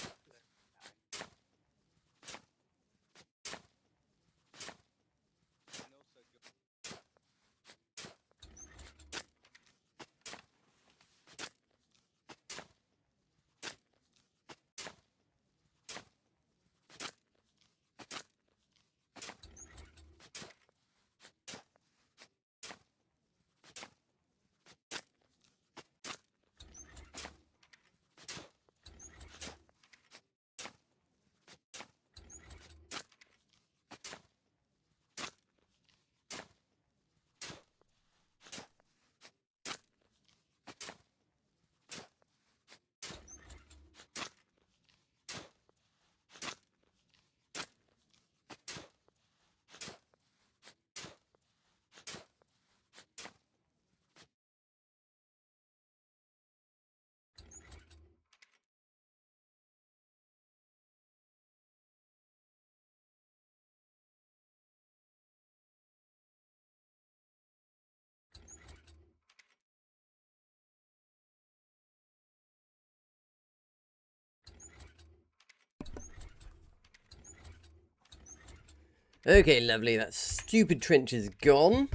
Okay, lovely. That stupid trench is gone.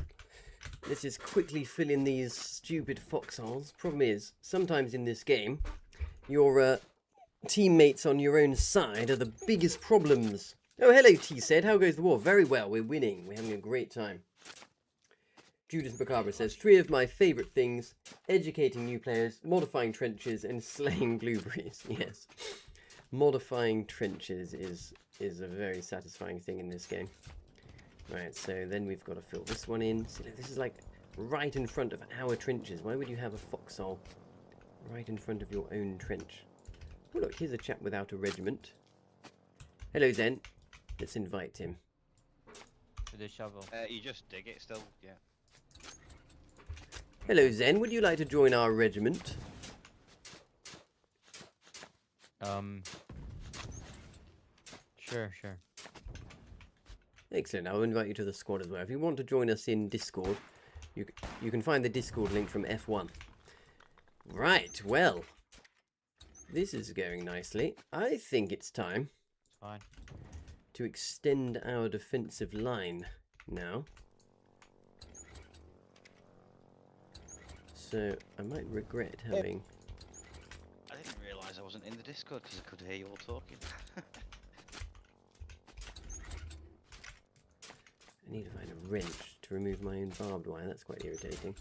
Let's just quickly fill in these stupid foxholes. Problem is, sometimes in this game, your teammates on your own side are the biggest problems. Oh, hello, T-Said. How goes the war? Very well. We're winning. We're having a great time. Judas Macabre says, 3 of my favourite things: educating new players, modifying trenches, and slaying blueberries. Yes. Modifying trenches is a very satisfying thing in this game. Right, so then we've got to fill this one in. So this is like right in front of our trenches. Why would you have a foxhole right in front of your own trench? Oh look, here's a chap without a regiment. Hello Zen. Let's invite him. With a shovel. You just dig it still, yeah. Hello Zen, would you like to join our regiment? Sure. Excellent, I'll invite you to the squad as well. If you want to join us in Discord, you can find the Discord link from F1. Right, well, this is going nicely. I think it's time to extend our defensive line now. So, I might regret having... I didn't realise I wasn't in the Discord because I could hear you all talking. I need to find a wrench to remove my own barbed wire. That's quite irritating.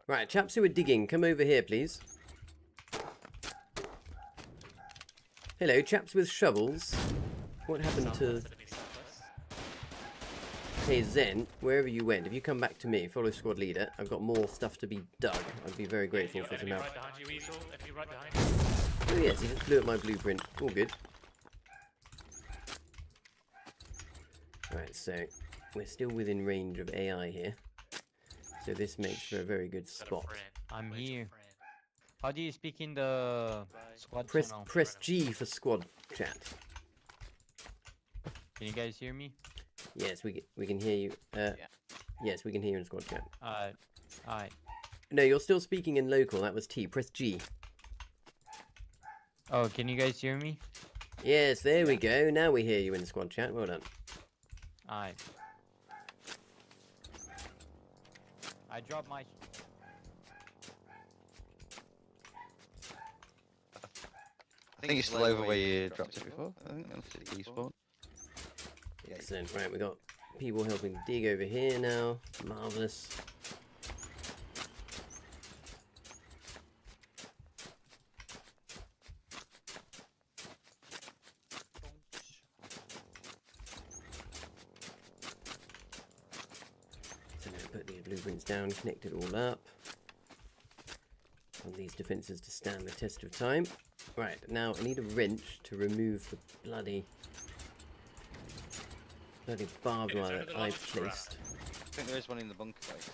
Right, chaps who are digging, come over here, please. Hello, chaps with shovels. What happened to... Hey, Zen, wherever you went, if you come back to me, follow squad leader, I've got more stuff to be dug. I'd be very grateful for some help. Right behind you, Weasel. Enemy right behind you. Oh yes, he just blew up my blueprint. All good. Right, so we're still within range of AI here. So this makes for a very good spot. I'm here. How do you speak in the squad channel? Press G for squad chat. Can you guys hear me? Yes, we can hear you. Yes, we can hear you in squad chat. Alright. No, you're still speaking in local. That was T. Press G. Oh, can you guys hear me? Yes, there we go. Now we hear you in squad chat. Well done. Alright. I dropped my... I think it's still over where you dropped it before. I think that's the e-sport. Excellent. Right, we got people helping dig over here now. Marvellous. So now put these blueprints down, connect it all up. Want these defences to stand the test of time. Right, now I need a wrench to remove the bloody barbed wire that I've placed. I think there is one in the bunker base.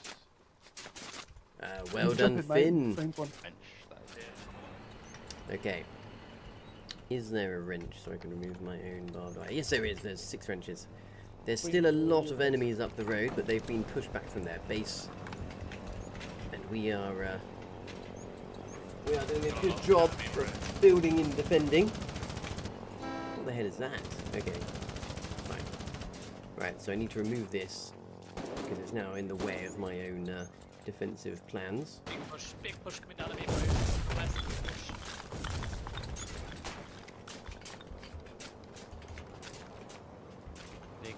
Well done, Finn. Okay. Is there a wrench so I can remove my own barbed wire? Yes, there is. There's 6 wrenches. There's still a lot of enemies up the road, but they've been pushed back from their base. And we are doing a good job of building and defending. What the hell is that? Okay. Fine. Right, so I need to remove this because it's now in the way of my own defensive plans. Big push coming down at me, bro. Massive push. Dig.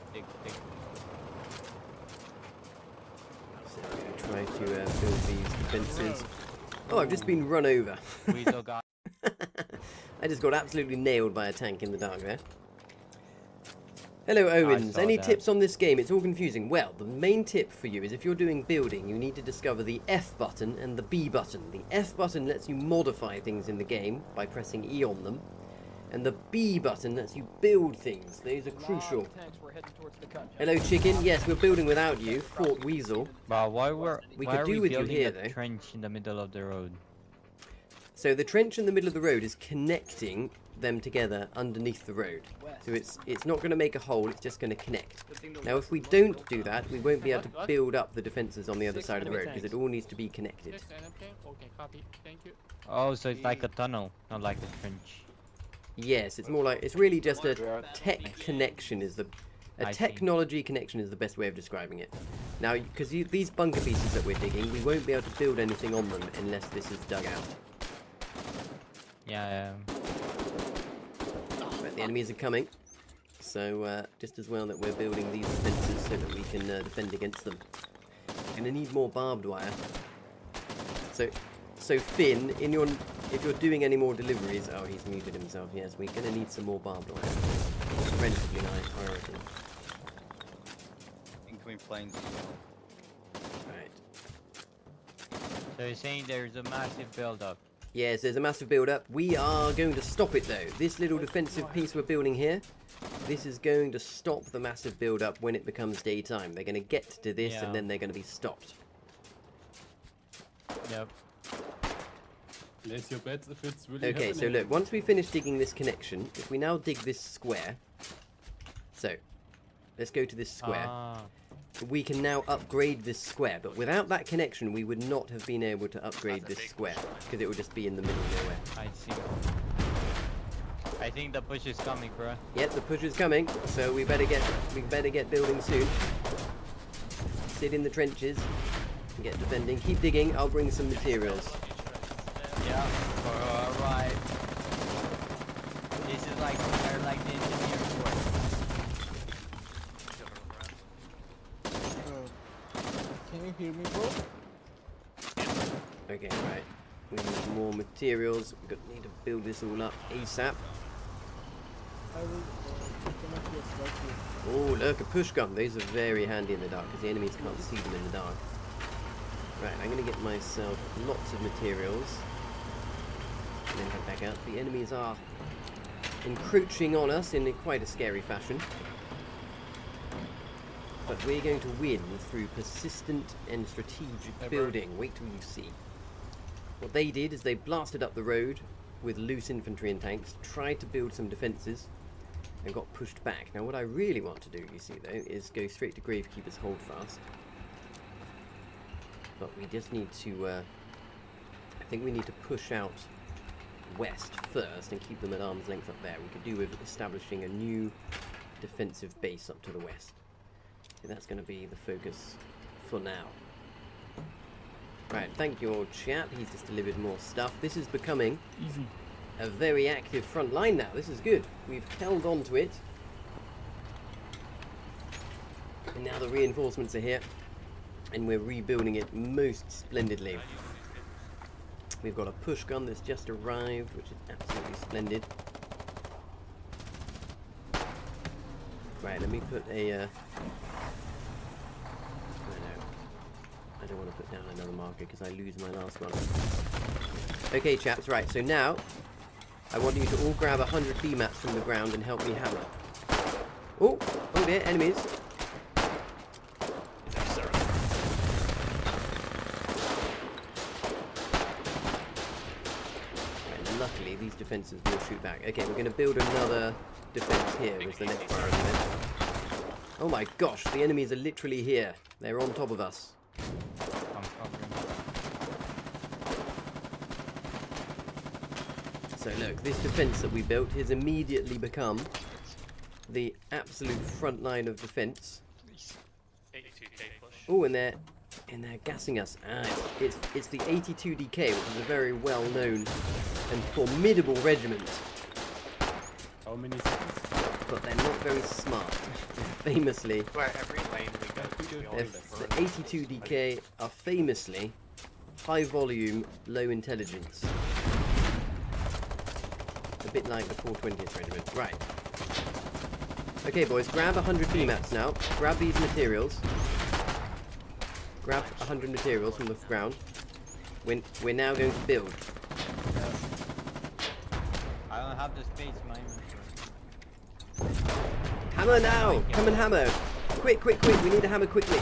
So I'm going to try to build these defenses. Oh, I've just been run over. I just got absolutely nailed by a tank in the dark there. Hello, Owens. Any tips on this game? It's all confusing. Well, the main tip for you is if you're doing building, you need to discover the F button and the B button. The F button lets you modify things in the game by pressing E on them. And the B button lets you build things. Those are crucial. Hello, Chicken. Yes, we're building without you. Fort Weasel. Wow, we could do with you here, though. Trench in the middle of the road. So the trench in the middle of the road is connecting them together underneath the road. So it's not going to make a hole, it's just going to connect. Now if we don't do that, we won't be able to build up the defenses on the other side of the road because it all needs to be connected. Oh, so it's like a tunnel, not like a trench. Yes, it's more like, it's really just a tech connection is the... A technology connection is the best way of describing it. Now, because these bunker pieces that we're digging, we won't be able to build anything on them unless this is dug out. Yeah. But the enemies are coming, so just as well that we're building these defences so that we can defend against them. We're going to need more barbed wire. So Finn, if you're doing any more deliveries, oh, he's muted himself. Yes, we're going to need some more barbed wire. Relatively high priority. Incoming planes. Right. So you're saying there's a massive build-up? Yes, there's a massive build-up. We are going to stop it though. This little defensive piece we're building here, this is going to stop the massive build-up when it becomes daytime. They're going to get to this and then they're going to be stopped. Yep. Place your bets if it's really Okay, happening. so look, once we finish digging this connection, if we now dig this square, so let's go to this square. We can now upgrade this square, but without that connection, we would not have been able to upgrade this square because it would just be in the middle of nowhere. I see. I think the push is coming, bro. Yep, the push is coming, so we better get building soon. Sit in the trenches and get defending. Keep digging. I'll bring some materials. Yeah. Alright. This is like the engineer's work. Can you hear me, bro? Okay, right. We need more materials. We need to build this all up ASAP. I will connect your strike here. Oh, look, a push gun. These are very handy in the dark because the enemies can't see them in the dark. Right, I'm going to get myself lots of materials. And then head back out. The enemies are encroaching on us in quite a scary fashion. But we're going to win through persistent and strategic building. Wait till you see. What they did is they blasted up the road with loose infantry and tanks, tried to build some defences, and got pushed back. Now what I really want to do, you see though, is go straight to Gravekeeper's Holdfast. But we just need to, I think we need to push out west first and keep them at arm's length up there. We could do with establishing a new defensive base up to the west. So that's going to be the focus for now. Right, thank you old chap, he's just delivered more stuff. This is becoming a very active front line now. This is good. We've held on to it. And now the reinforcements are here. And we're rebuilding it most splendidly. We've got a push gun that's just arrived, which is absolutely splendid. Right, let me put a... I don't want to put down another marker because I lose my last one. Okay, chaps, right, so now I want you to all grab 100 B-mats from the ground and help me hammer. Oh dear, enemies. Right, luckily, these defences will shoot back. Okay, we're going to build another defence here as the next priority then. Oh my gosh, the enemies are literally here. They're on top of us. So look, this defence that we built has immediately become the absolute front line of defence. Oh, and they're gassing us. It's the 82DK, which is a very well-known and formidable regiment. How many seconds? But they're not very smart. Famously, Where every lane we go to, we always the 82DK are famously high volume, low intelligence. A bit like the 420th Regiment. Right. Okay, boys, grab 100 B-mats now. Grab these materials. Grab 100 materials from the ground. We're now going to build. I don't have the space in my inventory. Hammer now! Come and hammer! Quick, quick, quick! We need to hammer quickly.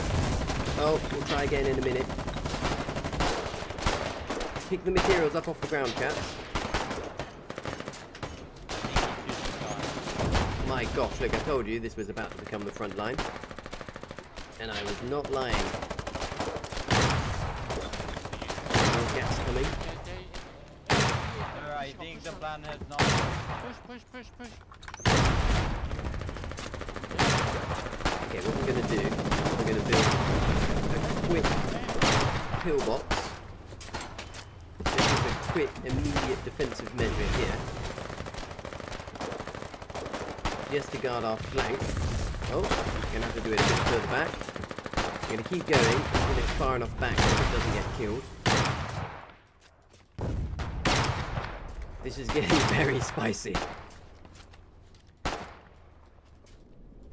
Oh, we'll try again in a minute. Pick the materials up off the ground, chaps. My gosh, look, I told you this was about to become the front line. And I was not lying. More gas coming. Sir, I think the plan has not... Push. Okay, what we're going to do, we're going to build a quick pillbox. This is a quick, immediate defensive measure here. Just to guard our flank. Oh, we're going to have to do it a bit further back. We're going to keep going until it's far enough back so it doesn't get killed. This is getting very spicy.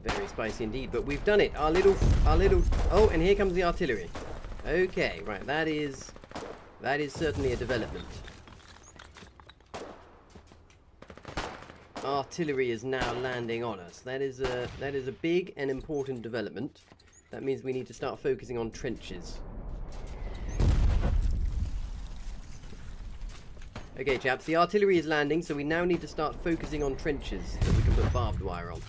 Very spicy indeed, but we've done it. Our little... Oh, and here comes the artillery. Okay, right, that is certainly a development. Artillery is now landing on us. That is a big and important development. That means we need to start focusing on trenches. Okay, chaps, the artillery is landing, so we now need to start focusing on trenches that we can put barbed wire on.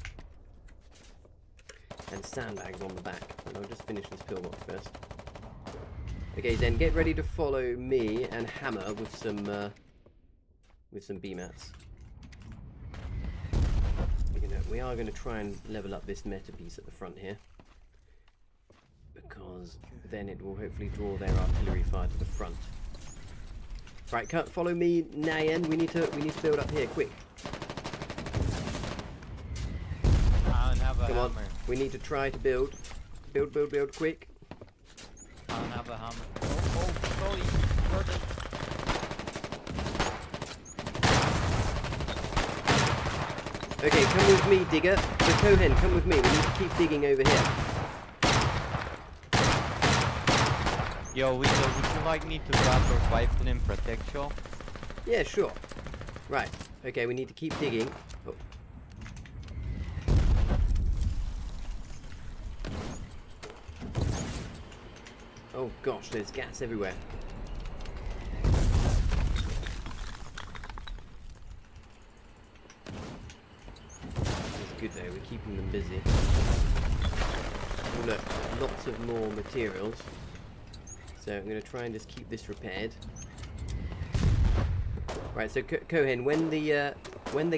And sandbags on the back. And I'll just finish this pillbox first. Okay, then get ready to follow me and hammer with some B-mats. We are going to try and level up this meta piece at the front here, because then it will hopefully draw their artillery fire to the front. Right, follow me, Nayan. We need to build up here quick. I don't have a Come on, hammer. we need to try to build quick. I don't have a hammer. Oh, sorry. Okay, come with me, digger. So Cohen, come with me. We need to keep digging over here. Yo, Weasel, would you like me to grab your rifle and protect you? Yeah, sure. Right. Okay, we need to keep digging. Oh. Oh gosh, there's gas everywhere. It's good though, we're keeping them busy. Oh look, lots of more materials. So I'm going to try and just keep this repaired. Right, so Cohen, when the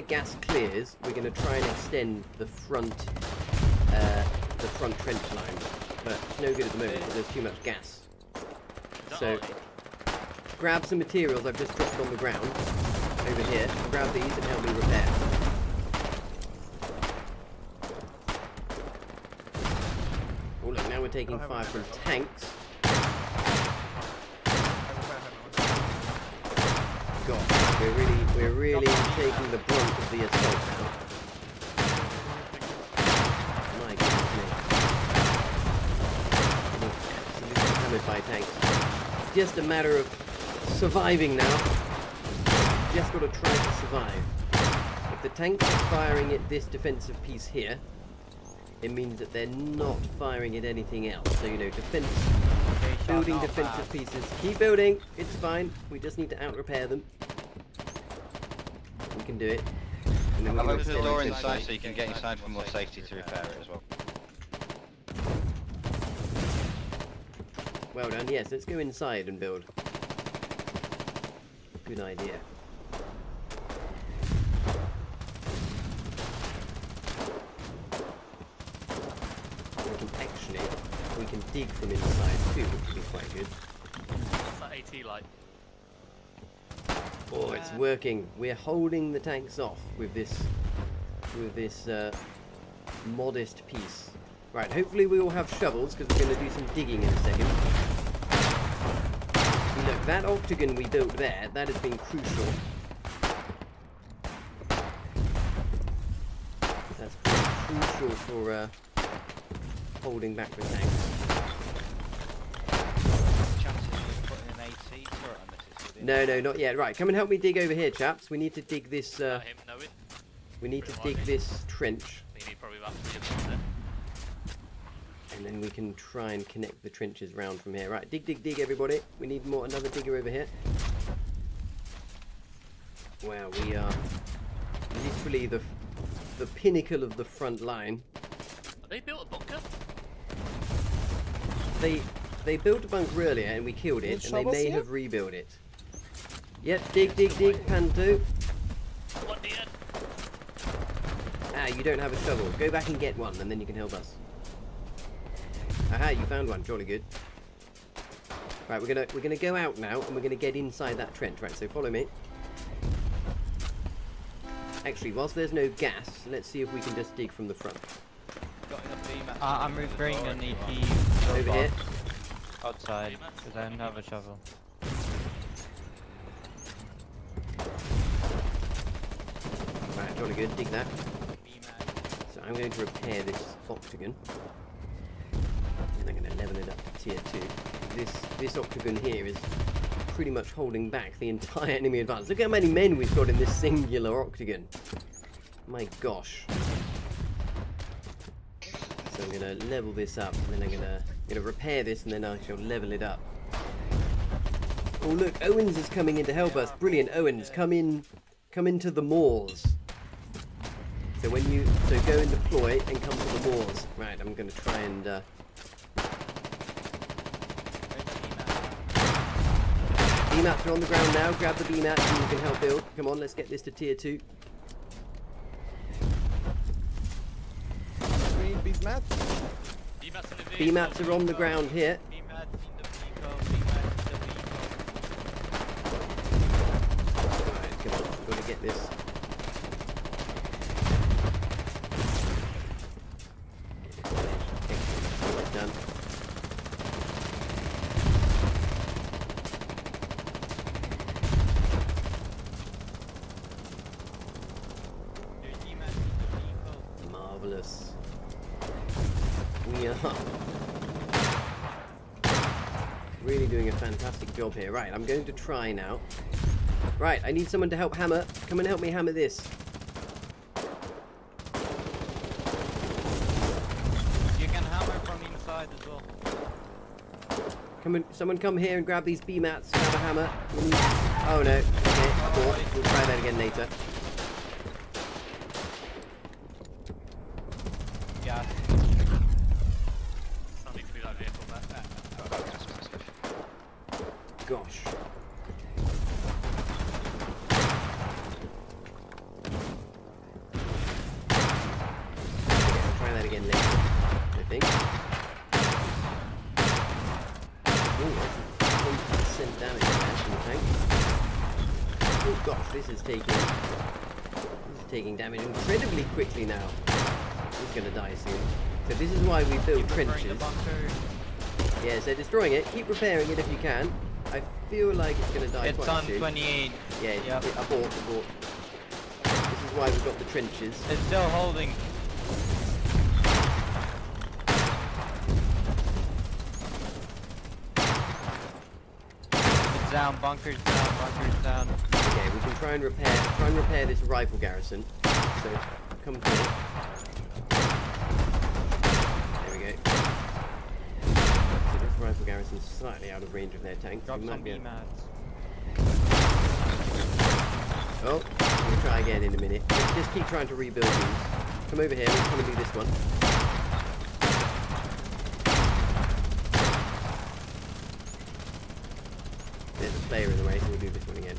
gas clears, we're going to try and extend the front trench line. But it's no good at the moment because there's too much gas. So grab some materials I've just dropped on the ground over here. Grab these and help me repair. Oh look, now we're taking fire from tanks. God, we're really taking the brunt of the assault now. My goodness me. Absolutely hammered by tanks. It's just a matter of surviving now. Just got to try to survive. If the tanks are firing at this defensive piece here, it means that they're not firing at anything else. So, you know, building defensive pieces. Keep building. It's fine. We just need to out-repair them. We can do it. And then I've opened the door inside so you can get inside for more safety to repair it as well. Well done. Yes, let's go inside and build. Good idea. We can dig from inside too, which would be quite good. What's that AT like? Oh, it's working. We're holding the tanks off with this modest piece. Right, hopefully we all have shovels because we're going to do some digging in a second. See, look, that octagon we built there, that has been crucial. That's been crucial for holding back the tanks. No, not yet. Right, come and help me dig over here, chaps. We need to dig this. We need to dig this trench. And then we can try and connect the trenches round from here. Right, dig, everybody. We need another digger over here. Wow, we are literally the pinnacle of the front line. Have they built a bunker? They built a bunker earlier and we killed it, and they may have rebuilt it. Yep, dig, Panto. What did? Ah, you don't have a shovel. Go back and get one, and then you can help us. Aha, you found one. Jolly good. Right, we're gonna go out now, and we're gonna get inside that trench. Right, so follow me. Actually, whilst there's no gas, let's see if we can just dig from the front. I'm repairing an EP over here. Outside, because I don't have a shovel. Right, jolly good. Dig that. So I'm going to repair this octagon. And I'm going to level it up to tier 2. This octagon here is pretty much holding back the entire enemy advance. Look how many men we've got in this singular octagon. My gosh. So I'm going to level this up, and then I'm going to repair this, and then I shall level it up. Oh look, Owens is coming in to help us. Brilliant, Owens, come into the moors. So go and deploy and come to the moors. Right, I'm going to try and B-mats are on the ground now. Grab the B-mats and you can help build. Come on, let's get this to tier 2. B-mats are on the ground here. Right, come on, we've got to get this. Done. Really doing a fantastic job here. Right, I'm going to try now. Right, I need someone to help hammer. Come and help me hammer this. You can hammer from inside as well. Come on, someone come here and grab these B mats. Grab a hammer. Oh no. Okay, abort. We'll try that again later. Yeah. Something to be that vehicle back there. Gosh. Okay, try that again later, I think. Oh, that's 20% damage there from the tank. Oh gosh, this is taking damage incredibly quickly now. He's gonna die soon. So this is why we build trenches. Yeah, so destroying it, keep repairing it if you can. I feel like it's gonna die It's quite on soon. 28. Yeah, Yep. abort. This is why we've got the trenches. It's still holding. It's down, bunkers down, bunkers down. Okay, we can try and repair this rifle garrison. So come to me. There we go. So this rifle garrison's slightly out of range of their tanks. Drop We some might be able- B-mats. Oh, we'll try again in a minute. Just keep trying to rebuild these. Come over here, we'll come and do this one. There's a player in the way, so we'll do this one again.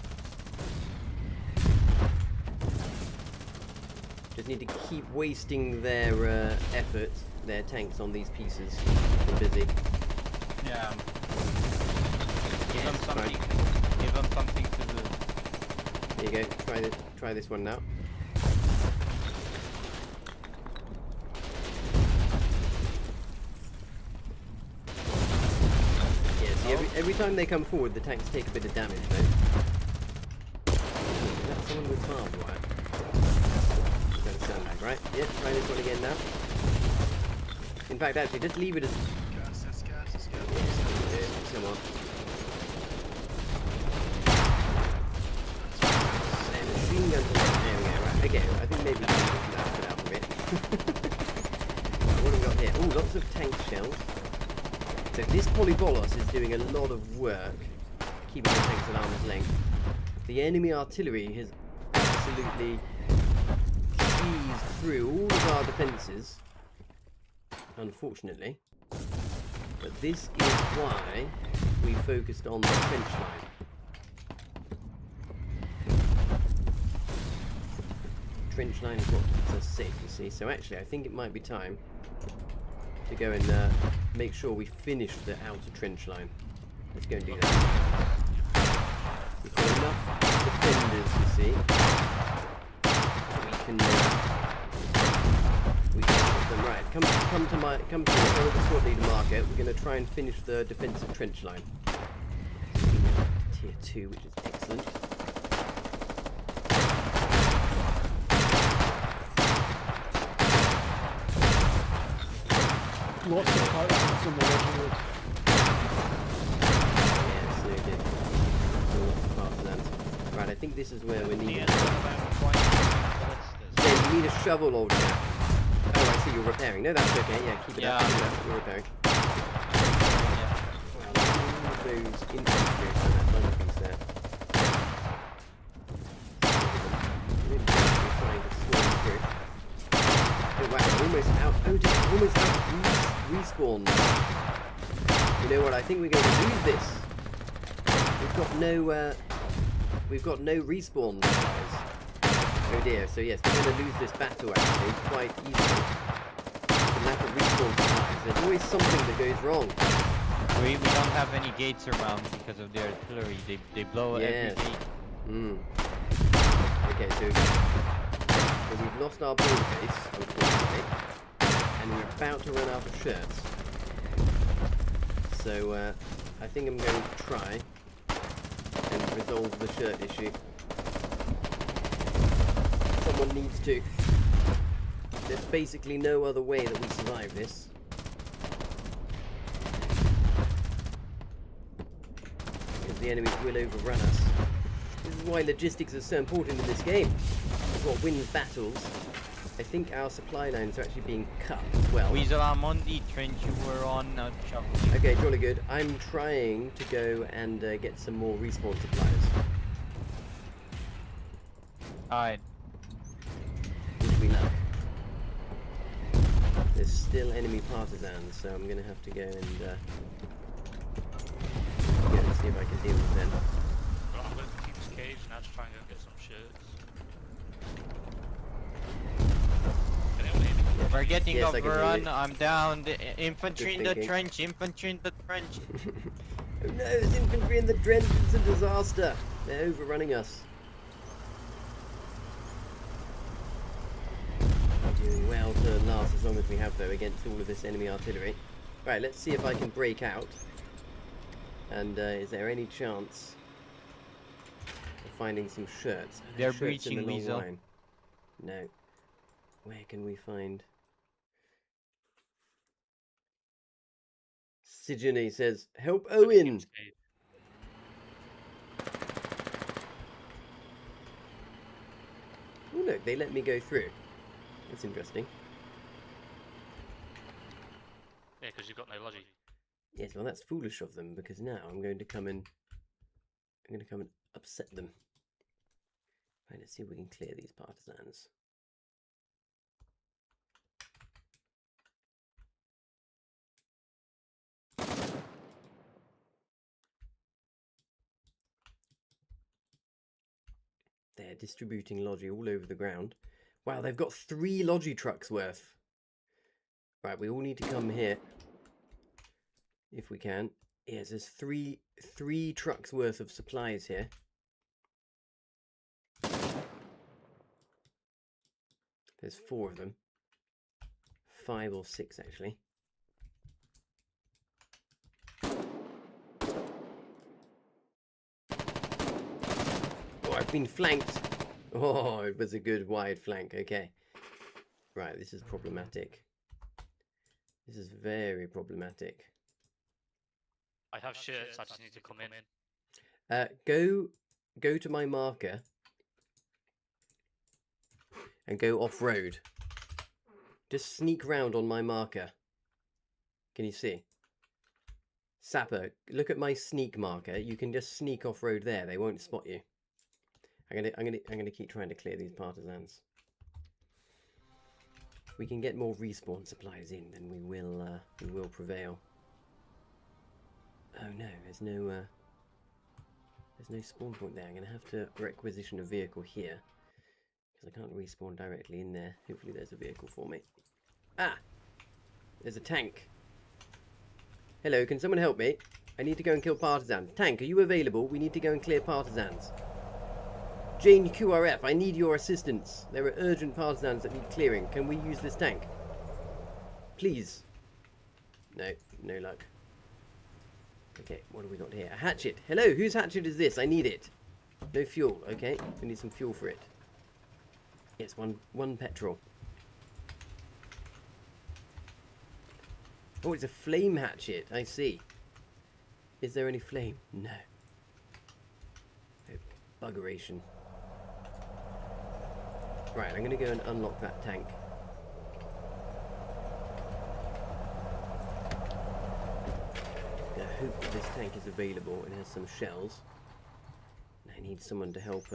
Just need to keep wasting their efforts, their tanks on these pieces. They're busy. Yeah. Give Yes, them something. right. Give them something to do. There you go. Try this one now. Yeah, see, every time they come forward, the tanks take a bit of damage, though. That's someone with barbed wire. That's a sandbag, right? Yeah, try this one again now. In fact, actually, just leave it as... Come on. Machine guns are... There we go, right. Okay, I think maybe we can put out a bit. What have we got here? Oh, lots of tank shells. So this Polybolos is doing a lot of work keeping the tanks at arm's length. The enemy artillery has absolutely seized through all of our defences, unfortunately. But this is why we focused on the trench line. Trench line is what keeps us safe, you see. So actually, I think it might be time to go and make sure we finish the outer trench line. Let's go and do that. We've got enough defenders, you see. We can put them right. Come to the squad leader marker. We're going to try and finish the defensive trench line. Tier 2, which is excellent. Lots of parts on the original. Yeah, so good. Lots of partisans. Right, I think this is where we need. Then you need a shovel, old chap. Oh, I see you're repairing. No, that's okay. Yeah, keep it up. Keep it up. You're repairing. Wow, all those infantry on that piece there. Really trying to swarm through. Oh, wow, almost out. Oh, dear, almost out. Respawn. You know what? I think we're going to lose this. We've got no respawn, guys. Oh dear. So yes, we're going to lose this battle actually quite easily. The lack of respawn supplies. There's always something that goes wrong. We don't have any gates around because of the artillery. They blow every gate. Okay, so we've lost our build base, unfortunately. And we're about to run out of shirts. So I think I'm going to try and resolve the shirt issue. Someone needs to. There's basically no other way that we survive this. the enemies will overrun us. This is why logistics are so important in this game. It's what wins battles. I think our supply lines are actually being cut as well. Weasel, I'm on the trench you were on, shovel. Okay, jolly good. I'm trying to go and get some more respawn supplies. Alright. Wish me luck. There's still enemy partisans, so I'm gonna have to go and see if I can deal with them. Well, I'm going to keep this cage now to try and go get some shirts. We're getting Yes, I can hear overrun, you. I'm down. The infantry in the thinking. trench, infantry in the trench. Oh no, there's infantry in the trench, it's a disaster. They're overrunning us. We're doing well to last as long as we have though against all of this enemy artillery. Right, let's see if I can break out. And is there any chance of finding some shirts? They're Shirts in the breaching, long Weasel. line. No. Where can we find... Sijini says, help Owen! Oh look, they let me go through. That's interesting. Yeah, because you've got no logic. Yes, well that's foolish of them because now I'm going to come and upset them. Right, let's see if we can clear these partisans. They're distributing Logi all over the ground. Wow, they've got 3 Logi trucks worth. Right, we all need to come here. If we can. Yes, there's three trucks worth of supplies here. There's 4 of them. 5 or 6 actually. Oh, I've been flanked. Oh, it was a good wide flank. Okay. Right, this is problematic. This is very problematic. I have shirts, I just need to come in. Go to my marker and go off-road. Just sneak round on my marker. Can you see? Sapper, look at my sneak marker. You can just sneak off-road there. They won't spot you. I'm gonna keep trying to clear these partisans. If we can get more respawn supplies in, then we will prevail. Oh no, there's no spawn point there. I'm gonna have to requisition a vehicle here because I can't respawn directly in there. Hopefully there's a vehicle for me. Ah, there's a tank. Hello, can someone help me? I need to go and kill partisans. Tank, are you available? We need to go and clear partisans. Jane QRF, I need your assistance. There are urgent partisans that need clearing. Can we use this tank? Please. No, no luck. Okay, what have we got here? A hatchet. Hello, whose hatchet is this? I need it. No fuel. Okay, we need some fuel for it. Yes, one petrol. Oh, it's a flame hatchet. I see. Is there any flame? No. Oh, buggeration. Right, I'm going to go and unlock that tank. I hope that this tank is available and has some shells. I need someone to help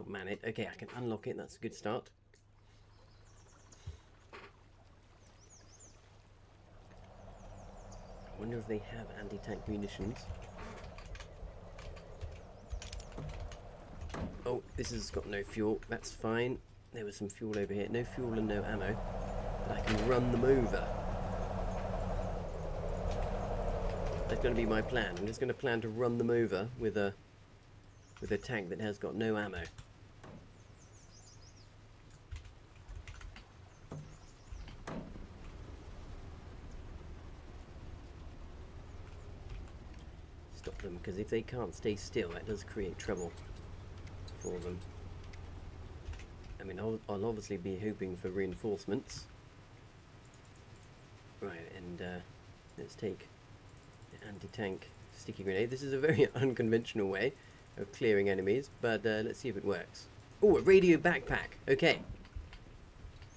man it. Okay, I can unlock it. That's a good start. I wonder if they have anti-tank munitions. Oh, this has got no fuel. That's fine. There was some fuel over here. No fuel and no ammo. But I can run them over. That's going to be my plan. I'm just going to plan to run them over with a tank that has got no ammo. Stop them, because if they can't stay still, that does create trouble for them. I mean, I'll obviously be hoping for reinforcements. Right, and let's take the anti-tank sticky grenade. This is a very unconventional way of clearing enemies, but let's see if it works. Oh, a radio backpack. Okay.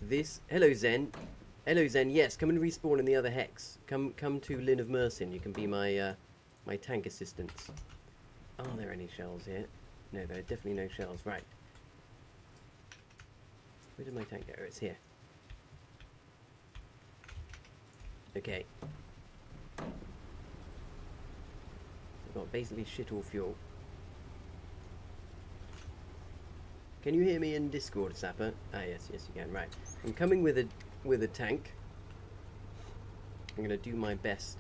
This. Hello, Zen. Hello, Zen. Yes, come and respawn in the other hex. Come to Lynn of Mersin. You can be my my tank assistants. Are there any shells here? No, there are definitely no shells. Right. Where did my tank go? Oh, it's here. Okay. I've got basically shit all fuel. Can you hear me in Discord, Sapper? Ah, yes, yes you can. Right. I'm coming with a tank. I'm gonna do my best.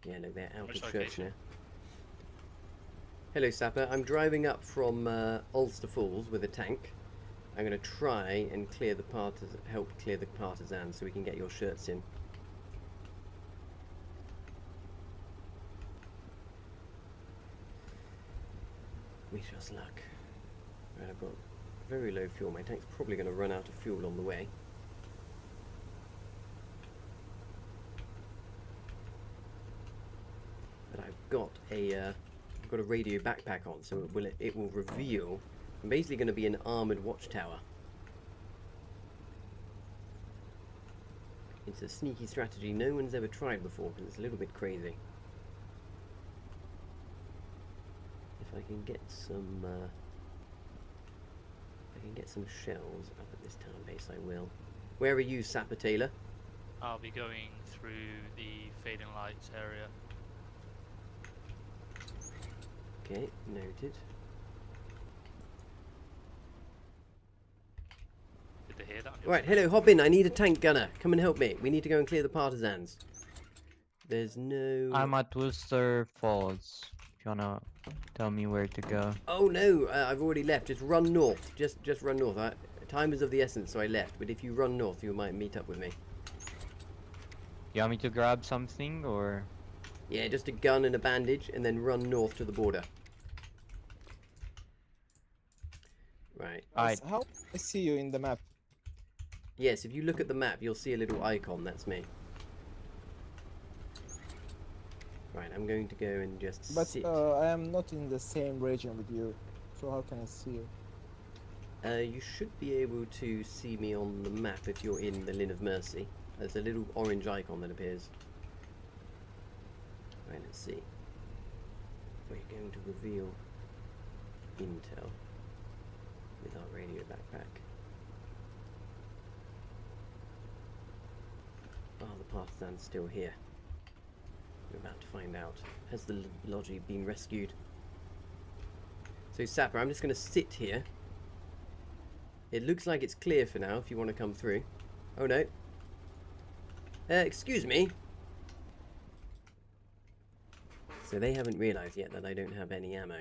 Yeah, no, they're out Which of church location? now. Hello, Sapper. I'm driving up from Ulster Falls with a tank. I'm gonna try and clear the help clear the partisans so we can get your shirts in. Wish us luck. Right, I've got very low fuel. My tank's probably going to run out of fuel on the way. But I've got a radio backpack on, so it will reveal. I'm basically going to be an armored watchtower. It's a sneaky strategy no one's ever tried before, because it's a little bit crazy. If I can get some, shells up at this town base, I will. Where are you, Sapper Taylor? I'll be going through the fading lights area. Okay, noted. Did they hear that? Right, hello, hop in. I need a tank gunner. Come and help me. We need to go and clear the partisans. There's no... I'm at Worcester Falls. If you wanna tell me where to go. Oh no, I've already left. Just run north. Just run north. Time is of the essence, so I left. But if you run north, you might meet up with me. You want me to grab something, or...? Yeah, just a gun and a bandage, and then run north to the border. Right. Yes, how I see you in the map? Yes, if you look at the map, you'll see a little icon. That's me. Right, I'm going to go and just sit. But I am not in the same region with you, so how can I see you? You should be able to see me on the map if you're in the Lynn of Mercy. There's a little orange icon that appears. Right, let's see. We're going to reveal intel with our radio backpack. Are the partisans still here? We're about to find out. Has the Logi been rescued? So Sapper, I'm just going to sit here. It looks like it's clear for now if you want to come through. Oh no. Excuse me. So they haven't realised yet that I don't have any ammo.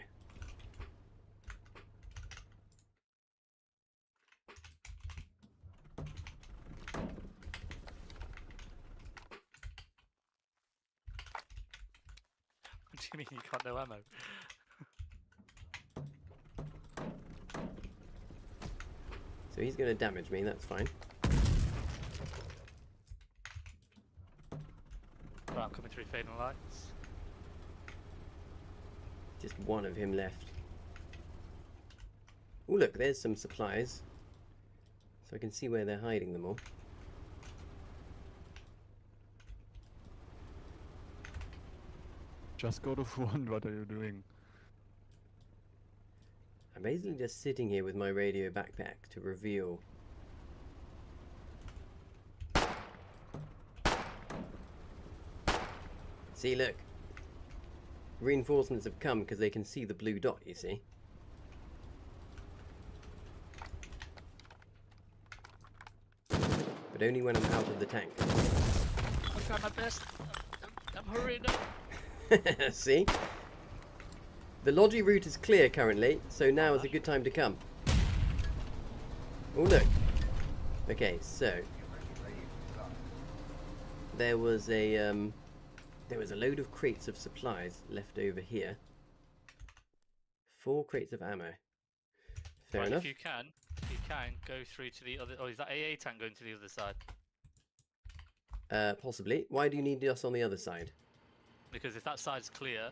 What do you mean you got no ammo? So he's going to damage me, that's fine. Right, I'm coming through fading lights. Just one of him left. Oh look, there's some supplies. So I can see where they're hiding them all. Just go to front, what are you doing? I'm basically just sitting here with my radio backpack to reveal. See, look. Reinforcements have come because they can see the blue dot, you see. But only when I'm out of the tank. I'm trying my best. I'm hurrying up. See? The Logi route is clear currently, so now is a good time to come. Oh look. Okay, so there was a load of crates of supplies left over here. 4 crates of ammo. Fair Right, enough. if you can go through to the other. Oh, is that AA tank going to the other side? Possibly. Why do you need us on the other side? Because if that side's clear...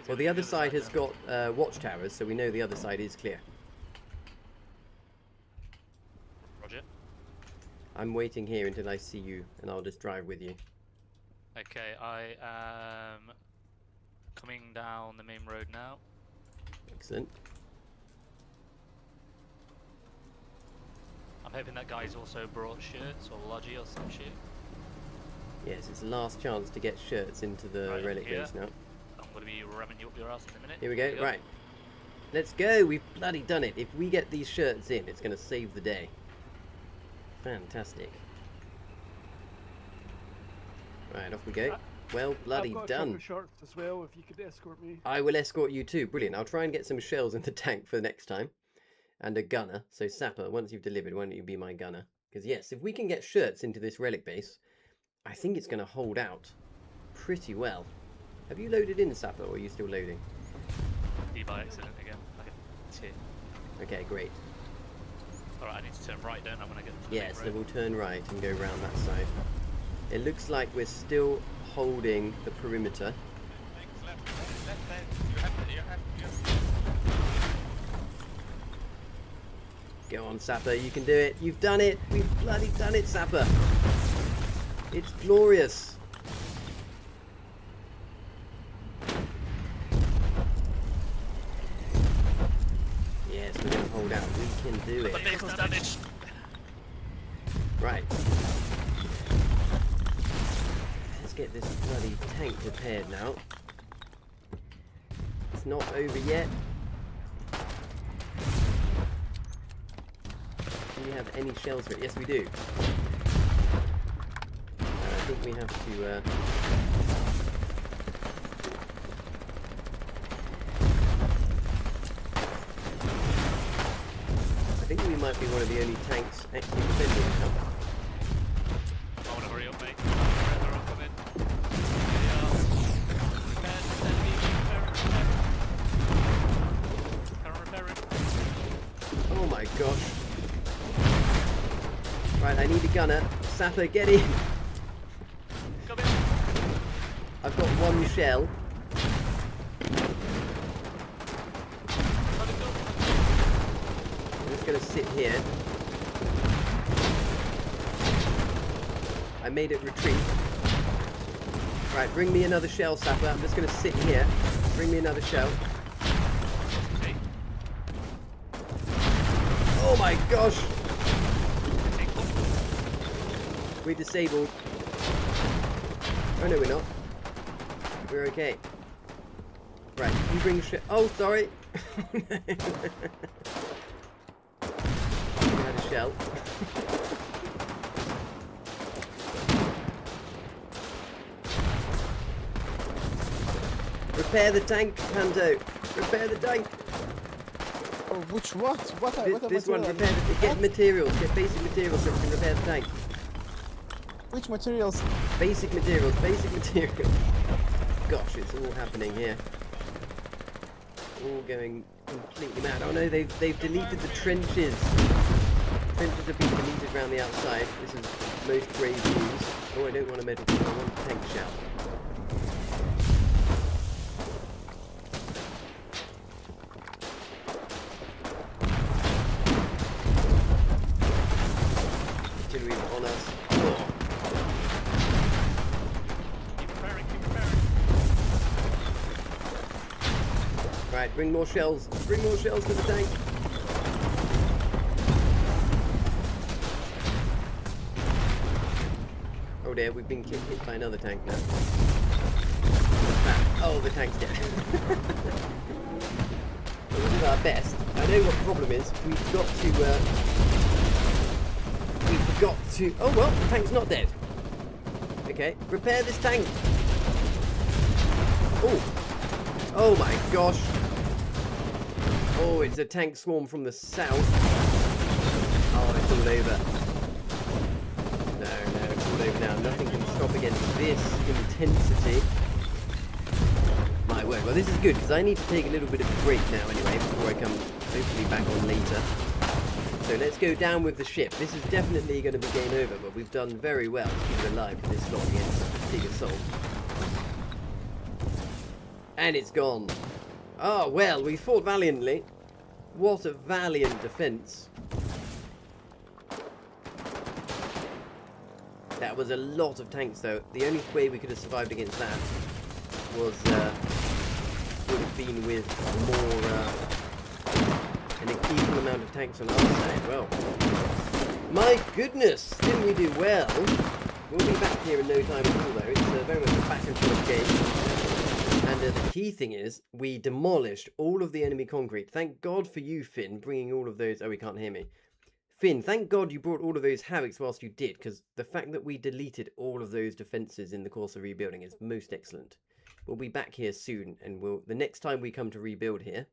Well, the other side has got watchtowers, so we know the other side is clear. Roger. I'm waiting here until I see you, and I'll just drive with you. Okay, I am coming down the main road now. Excellent. I'm hoping that guy's also brought shirts or lodgy or some shit. Yes, it's the last chance to get shirts into the Right, relic here. base now. I'm going to be ramming you up your ass in a minute. Here we go. Right. Let's go. We've bloody done it. If we get these shirts in, it's going to save the day. Fantastic. Right, off we go. Well, bloody I've got a done. couple of shorts as well, if you could escort me. I will escort you too. Brilliant. I'll try and get some shells in the tank for the next time. And a gunner. So, Sapper, once you've delivered, why don't you be my gunner? Because, yes, if we can get shirts into this relic base, I think it's going to hold out pretty well. Have you loaded in, Sapper, or are you still loading? By accident again. Like a tit. Okay, great. Alright, I need to turn right, don't I, when I get to the Yes, main then road? we'll turn right and go around that side. It looks like we're still holding the perimeter. Go on, Sapper, you can do it. You've done it. We've bloody done it, Sapper. It's glorious. Yes, we're going to hold out. We can do it. The vehicle's damaged. Right. Let's get this bloody tank repaired now. It's not over yet. Do we have any shells for it? Yes, we do. I think we have to... I think we might be one of the only tanks actually defending now. I want to hurry up, mate. They're all coming. Here they are. Repair. Oh my gosh. Right, I need a gunner. Sapper, get in. Come in. I've got one shell. I'm just going to sit here. I made it retreat. Right, bring me another shell, Sapper. I'm just going to sit here. Bring me another shell. Oh my gosh! We're disabled. Oh no, we're not. We're okay. Right, you bring shell. Oh, sorry! We had a shell. Repair the tank, Panto. Repair the tank. Oh, which what? This one, repair the, get materials, get basic materials so we can repair the tank. Which materials? Basic materials, basic materials. Gosh, it's all happening here. All going completely mad. Oh no, they've deleted the trenches. Trenches have been deleted around the outside. This is most grave news. Oh, I don't want a metal shell, I want a tank shell. Artillery on us. Oh. Keep repairing, keep repairing. Right, bring more shells. Bring more shells to the tank. Oh dear, we've been hit by another tank now. Oh, the tank's dead. We did our best. I know what the problem is. We forgot to... Oh well, the tank's not dead. Okay, repair this tank. Oh. Oh my gosh. Oh, it's a tank swarm from the south. Oh, it's all over. No, it's all over now. Nothing can stop against this intensity. My word. Well, this is good, because I need to take a little bit of a break now anyway, before I come hopefully back on later. So let's go down with the ship. This is definitely going to be game over, but we've done very well to keep it alive for this long against such a big assault. And it's gone. Oh, well, we fought valiantly. What a valiant defense. That was a lot of tanks, though. The only way we could have survived against that was would have been with more an equal amount of tanks on our side. Well, my goodness, didn't we do well? We'll be back here in no time at all, though. It's very much a back and forth game. And the key thing is, we demolished all of the enemy concrete. Thank God for you, Finn, bringing all of those... Oh, he can't hear me. Finn, thank God you brought all of those havocs whilst you did, because the fact that we deleted all of those defences in the course of rebuilding is most excellent. We'll be back here soon, and the next time we come to rebuild here,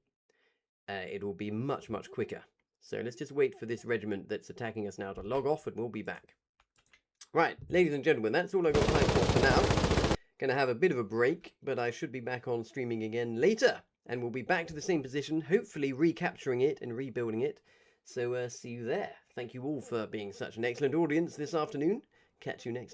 it will be much, much quicker. So let's just wait for this regiment that's attacking us now to log off, and we'll be back. Right, ladies and gentlemen, that's all I've got time for now. Gonna have a bit of a break, but I should be back on streaming again later, and we'll be back to the same position, hopefully recapturing it and rebuilding it. So see you there. Thank you all for being such an excellent audience this afternoon. Catch you next time.